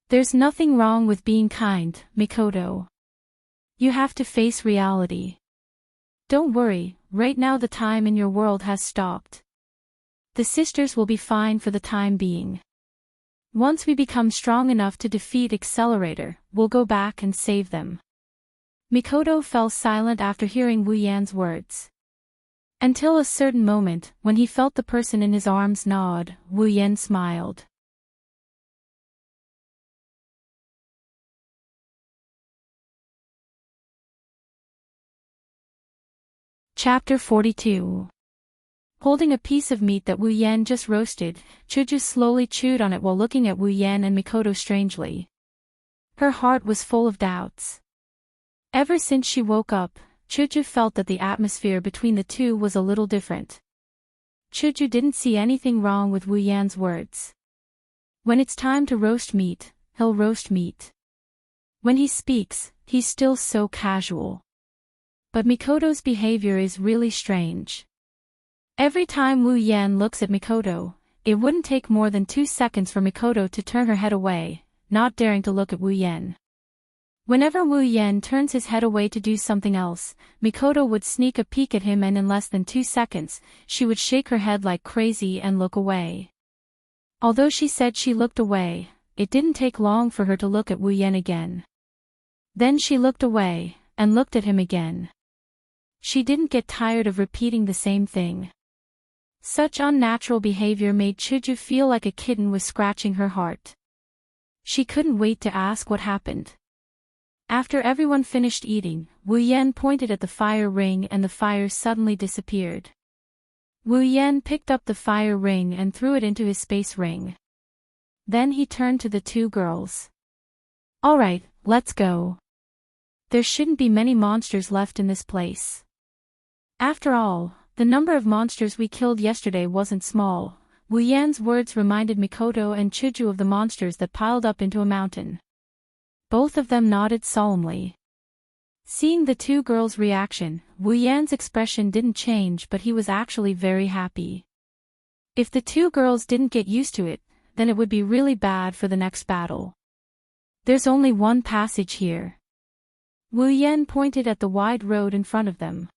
There's nothing wrong with being kind, Mikoto. You have to face reality. Don't worry, right now the time in your world has stopped. The sisters will be fine for the time being. Once we become strong enough to defeat Accelerator, we'll go back and save them. Mikoto fell silent after hearing Wu Yan's words. Until a certain moment, when he felt the person in his arms nod, Wu Yan smiled. Chapter 42. Holding a piece of meat that Wu Yan just roasted, Chuju slowly chewed on it while looking at Wu Yan and Mikoto strangely. Her heart was full of doubts. Ever since she woke up, Chuju felt that the atmosphere between the two was a little different. Chuju didn't see anything wrong with Wu Yan's words. When it's time to roast meat, he'll roast meat. When he speaks, he's still so casual. But Mikoto's behavior is really strange. Every time Wu Yan looks at Mikoto, it wouldn't take more than 2 seconds for Mikoto to turn her head away, not daring to look at Wu Yan. Whenever Wu Yan turns his head away to do something else, Mikoto would sneak a peek at him, and in less than 2 seconds, she would shake her head like crazy and look away. Although she said she looked away, it didn't take long for her to look at Wu Yan again. Then she looked away, and looked at him again. She didn't get tired of repeating the same thing. Such unnatural behavior made Chuju feel like a kitten was scratching her heart. She couldn't wait to ask what happened. After everyone finished eating, Wu Yan pointed at the fire ring and the fire suddenly disappeared. Wu Yan picked up the fire ring and threw it into his space ring. Then he turned to the two girls. "Alright, let's go. There shouldn't be many monsters left in this place. After all, the number of monsters we killed yesterday wasn't small." Wu Yan's words reminded Mikoto and Chuju of the monsters that piled up into a mountain. Both of them nodded solemnly. Seeing the two girls' reaction, Wu Yan's expression didn't change, but he was actually very happy. If the two girls didn't get used to it, then it would be really bad for the next battle. "There's only one passage here." Wu Yan pointed at the wide road in front of them.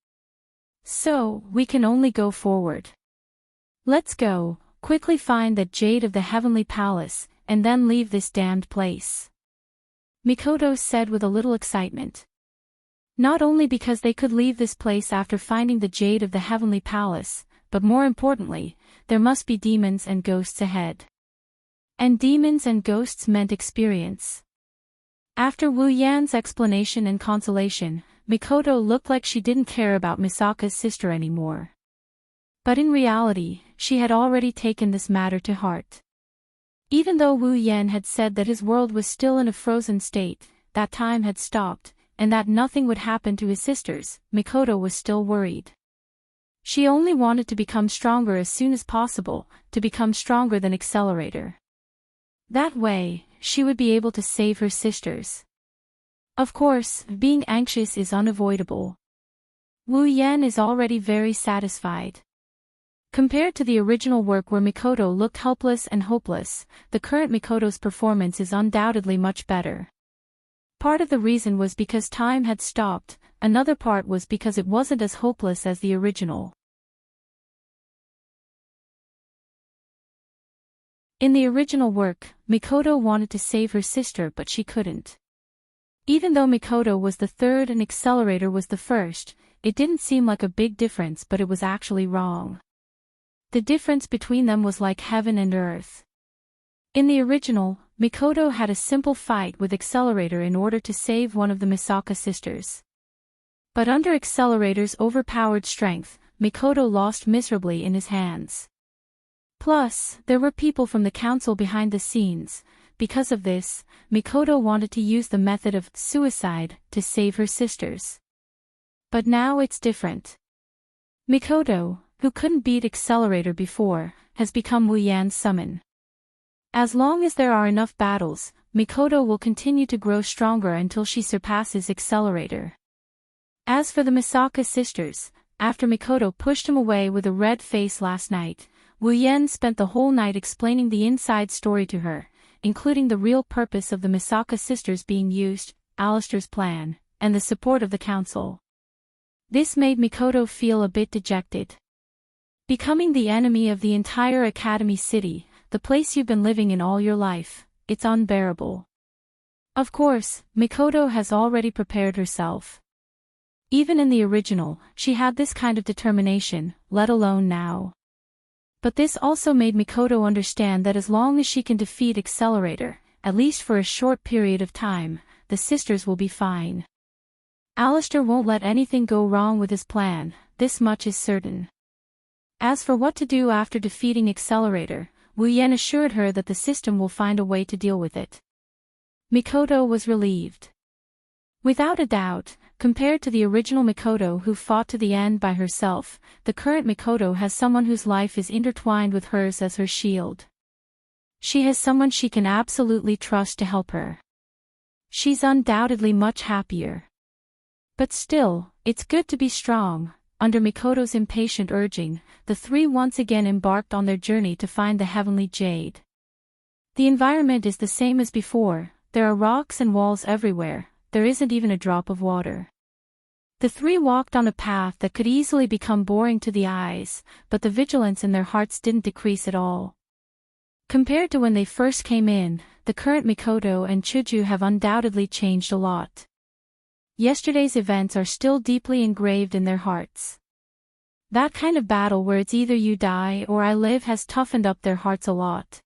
"So, we can only go forward. Let's go, quickly find that jade of the heavenly palace, and then leave this damned place," Mikoto said with a little excitement. Not only because they could leave this place after finding the jade of the heavenly palace, but more importantly, there must be demons and ghosts ahead. And demons and ghosts meant experience. After Wu Yan's explanation and consolation, Mikoto looked like she didn't care about Misaka's sister anymore. But in reality, she had already taken this matter to heart. Even though Wu Yan had said that his world was still in a frozen state, that time had stopped, and that nothing would happen to his sisters, Mikoto was still worried. She only wanted to become stronger as soon as possible, to become stronger than Accelerator. That way, she would be able to save her sisters. Of course, being anxious is unavoidable. Wu Yan is already very satisfied. Compared to the original work where Mikoto looked helpless and hopeless, the current Mikoto's performance is undoubtedly much better. Part of the reason was because time had stopped, another part was because it wasn't as hopeless as the original. In the original work, Mikoto wanted to save her sister, but she couldn't. Even though Mikoto was the third and Accelerator was the first, it didn't seem like a big difference, but it was actually wrong. The difference between them was like heaven and earth. In the original, Mikoto had a simple fight with Accelerator in order to save one of the Misaka sisters. But under Accelerator's overpowered strength, Mikoto lost miserably in his hands. Plus, there were people from the council behind the scenes. Because of this, Mikoto wanted to use the method of suicide to save her sisters. But now it's different. Mikoto, who couldn't beat Accelerator before, has become Wu Yan's summon. As long as there are enough battles, Mikoto will continue to grow stronger until she surpasses Accelerator. As for the Misaka sisters, after Mikoto pushed him away with a red face last night, Wu Yan spent the whole night explaining the inside story to her, including the real purpose of the Misaka sisters being used, Alistair's plan, and the support of the council. This made Mikoto feel a bit dejected. Becoming the enemy of the entire Academy City, the place you've been living in all your life, it's unbearable. Of course, Mikoto has already prepared herself. Even in the original, she had this kind of determination, let alone now. But this also made Mikoto understand that as long as she can defeat Accelerator, at least for a short period of time, the sisters will be fine. Alistair won't let anything go wrong with his plan, this much is certain. As for what to do after defeating Accelerator, Wu Yan assured her that the system will find a way to deal with it. Mikoto was relieved. Without a doubt, compared to the original Mikoto who fought to the end by herself, the current Mikoto has someone whose life is intertwined with hers as her shield. She has someone she can absolutely trust to help her. She's undoubtedly much happier. But still, it's good to be strong. Under Mikoto's impatient urging, the three once again embarked on their journey to find the heavenly jade. The environment is the same as before, there are rocks and walls everywhere, there isn't even a drop of water. The three walked on a path that could easily become boring to the eyes, but the vigilance in their hearts didn't decrease at all. Compared to when they first came in, the current Mikoto and Chuju have undoubtedly changed a lot. Yesterday's events are still deeply engraved in their hearts. That kind of battle where it's either you die or I live has toughened up their hearts a lot.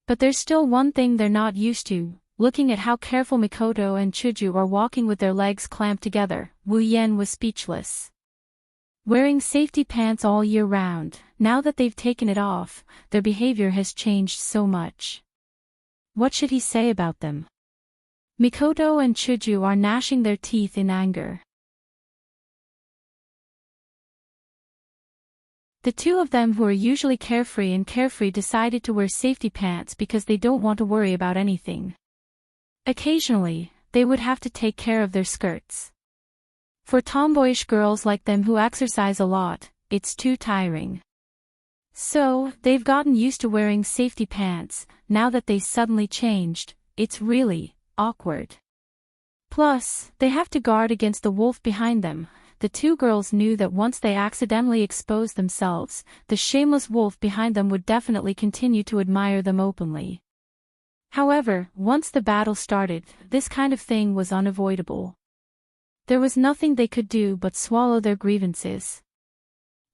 But there's still one thing they're not used to, looking at how careful Mikoto and Chuju are walking with their legs clamped together, Wu Yan was speechless. Wearing safety pants all year round, now that they've taken it off, their behavior has changed so much. What should he say about them? Mikoto and Chuju are gnashing their teeth in anger. The two of them who are usually carefree decided to wear safety pants because they don't want to worry about anything. Occasionally, they would have to take care of their skirts. For tomboyish girls like them who exercise a lot, it's too tiring. So, they've gotten used to wearing safety pants, now that they suddenly changed, it's really awkward. Plus, they have to guard against the wolf behind them. The two girls knew that once they accidentally exposed themselves, the shameless wolf behind them would definitely continue to admire them openly. However, once the battle started, this kind of thing was unavoidable. There was nothing they could do but swallow their grievances.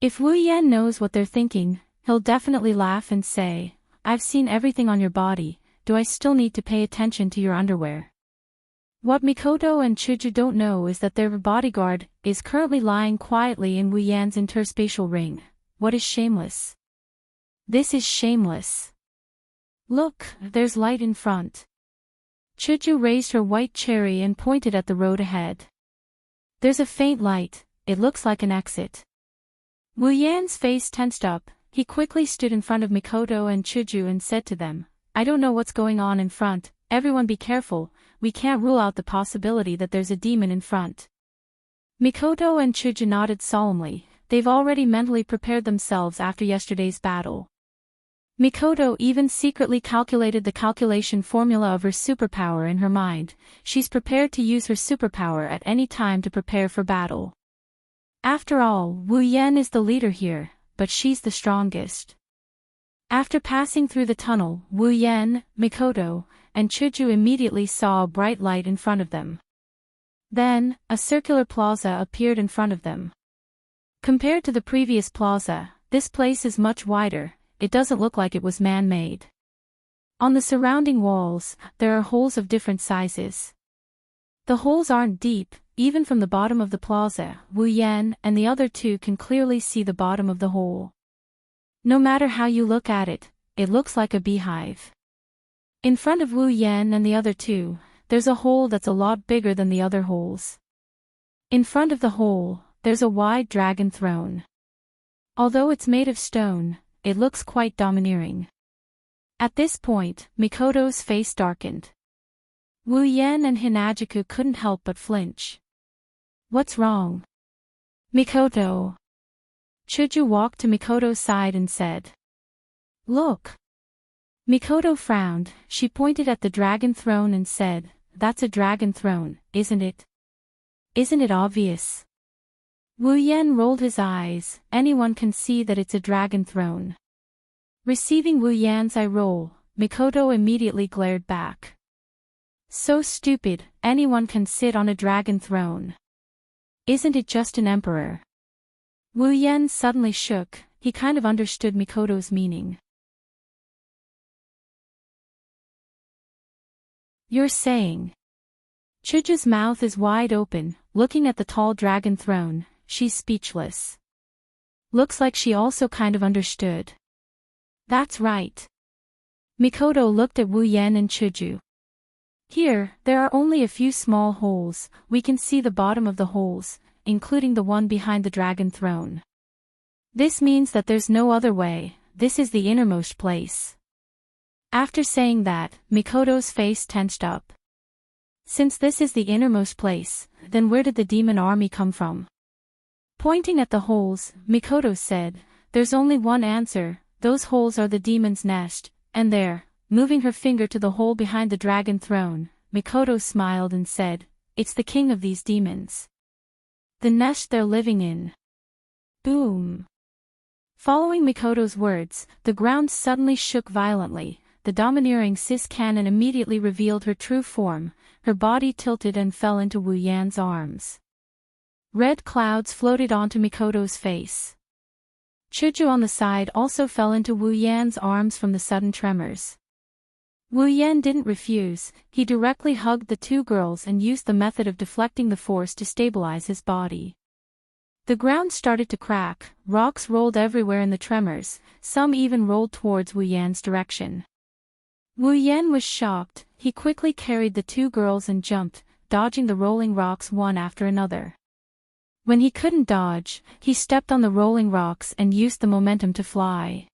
If Wu Yan knows what they're thinking, he'll definitely laugh and say, "I've seen everything on your body, do I still need to pay attention to your underwear?" What Mikoto and Chuju don't know is that their bodyguard is currently lying quietly in Wu Yan's interspatial ring. What is shameless? This is shameless. Look, there's light in front. Chuju raised her white cherry and pointed at the road ahead. There's a faint light, it looks like an exit. Wu Yan's face tensed up, he quickly stood in front of Mikoto and Chuju and said to them, "I don't know what's going on in front, everyone be careful, we can't rule out the possibility that there's a demon in front." Mikoto and Chuju nodded solemnly, they've already mentally prepared themselves after yesterday's battle. Mikoto even secretly calculated the calculation formula of her superpower in her mind, she's prepared to use her superpower at any time to prepare for battle. After all, Wu Yan is the leader here, but she's the strongest. After passing through the tunnel, Wu Yan, Mikoto, and Chuju immediately saw a bright light in front of them. Then, a circular plaza appeared in front of them. Compared to the previous plaza, this place is much wider, it doesn't look like it was man-made. On the surrounding walls, there are holes of different sizes. The holes aren't deep, even from the bottom of the plaza, Wu Yan and the other two can clearly see the bottom of the hole. No matter how you look at it, it looks like a beehive. In front of Wu Yan and the other two, there's a hole that's a lot bigger than the other holes. In front of the hole, there's a wide dragon throne. Although it's made of stone, it looks quite domineering. At this point, Mikoto's face darkened. Wu Yan and Hinajuku couldn't help but flinch. "What's wrong?" "Mikoto." Chuju walked to Mikoto's side and said, "Look." Mikoto frowned, she pointed at the dragon throne and said, "That's a dragon throne, isn't it? Isn't it obvious?" Wu Yan rolled his eyes, anyone can see that it's a dragon throne. Receiving Wu Yan's eye roll, Mikoto immediately glared back. So stupid, anyone can sit on a dragon throne. Isn't it just an emperor? Wu Yan suddenly shook. He kind of understood Mikoto's meaning. You're saying? Chuju's mouth is wide open, looking at the tall dragon throne. She's speechless. Looks like she also kind of understood. That's right. Mikoto looked at Wu Yan and Chuju. Here, there are only a few small holes. We can see the bottom of the holes, including the one behind the dragon throne. This means that there's no other way. This is the innermost place. After saying that, Mikoto's face tensed up. Since this is the innermost place, then where did the demon army come from? Pointing at the holes, Mikoto said, there's only one answer. Those holes are the demon's nest, and there, moving her finger to the hole behind the dragon throne, Mikoto smiled and said, it's the king of these demons. The nest they're living in. Boom. Following Mikoto's words, the ground suddenly shook violently. The domineering cis cannon immediately revealed her true form. Her body tilted and fell into Wu Yan's arms. Red clouds floated onto Mikoto's face. Chuju on the side also fell into Wu Yan's arms from the sudden tremors. Wu Yan didn't refuse. He directly hugged the two girls and used the method of deflecting the force to stabilize his body. The ground started to crack, rocks rolled everywhere in the tremors, some even rolled towards Wu Yan's direction. Wu Yan was shocked. He quickly carried the two girls and jumped, dodging the rolling rocks one after another. When he couldn't dodge, he stepped on the rolling rocks and used the momentum to fly.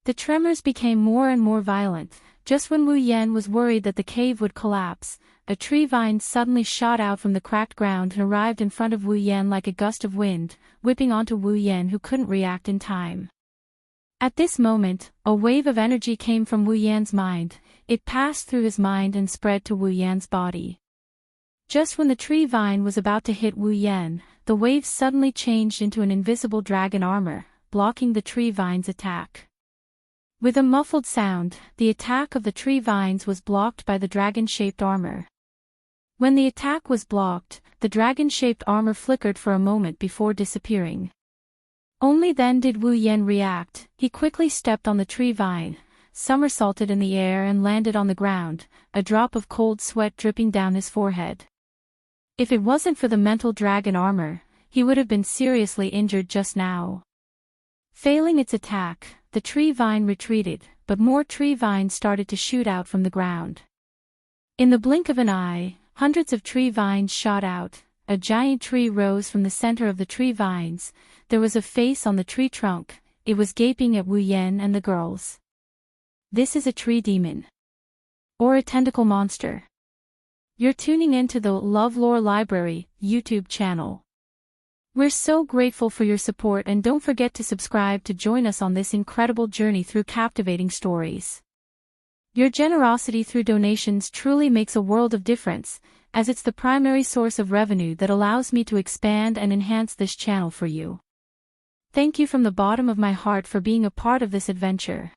The tremors became more and more violent. Just when Wu Yan was worried that the cave would collapse, a tree vine suddenly shot out from the cracked ground and arrived in front of Wu Yan like a gust of wind, whipping onto Wu Yan, who couldn't react in time. At this moment, a wave of energy came from Wu Yan's mind. It passed through his mind and spread to Wu Yan's body. Just when the tree vine was about to hit Wu Yan, the wave suddenly changed into an invisible dragon armor, blocking the tree vine's attack. With a muffled sound, the attack of the tree vines was blocked by the dragon-shaped armor. When the attack was blocked, the dragon-shaped armor flickered for a moment before disappearing. Only then did Wu Yan react. He quickly stepped on the tree vine, somersaulted in the air and landed on the ground, a drop of cold sweat dripping down his forehead. If it wasn't for the mental dragon armor, he would have been seriously injured just now. Failing its attack, the tree vine retreated, but more tree vines started to shoot out from the ground. In the blink of an eye, hundreds of tree vines shot out. A giant tree rose from the center of the tree vines. There was a face on the tree trunk. It was gaping at Wu Yan and the girls. This is a tree demon. Or a tentacle monster. You're tuning in to the LoveLore Library YouTube channel. We're so grateful for your support, and don't forget to subscribe to join us on this incredible journey through captivating stories. Your generosity through donations truly makes a world of difference, as it's the primary source of revenue that allows me to expand and enhance this channel for you. Thank you from the bottom of my heart for being a part of this adventure.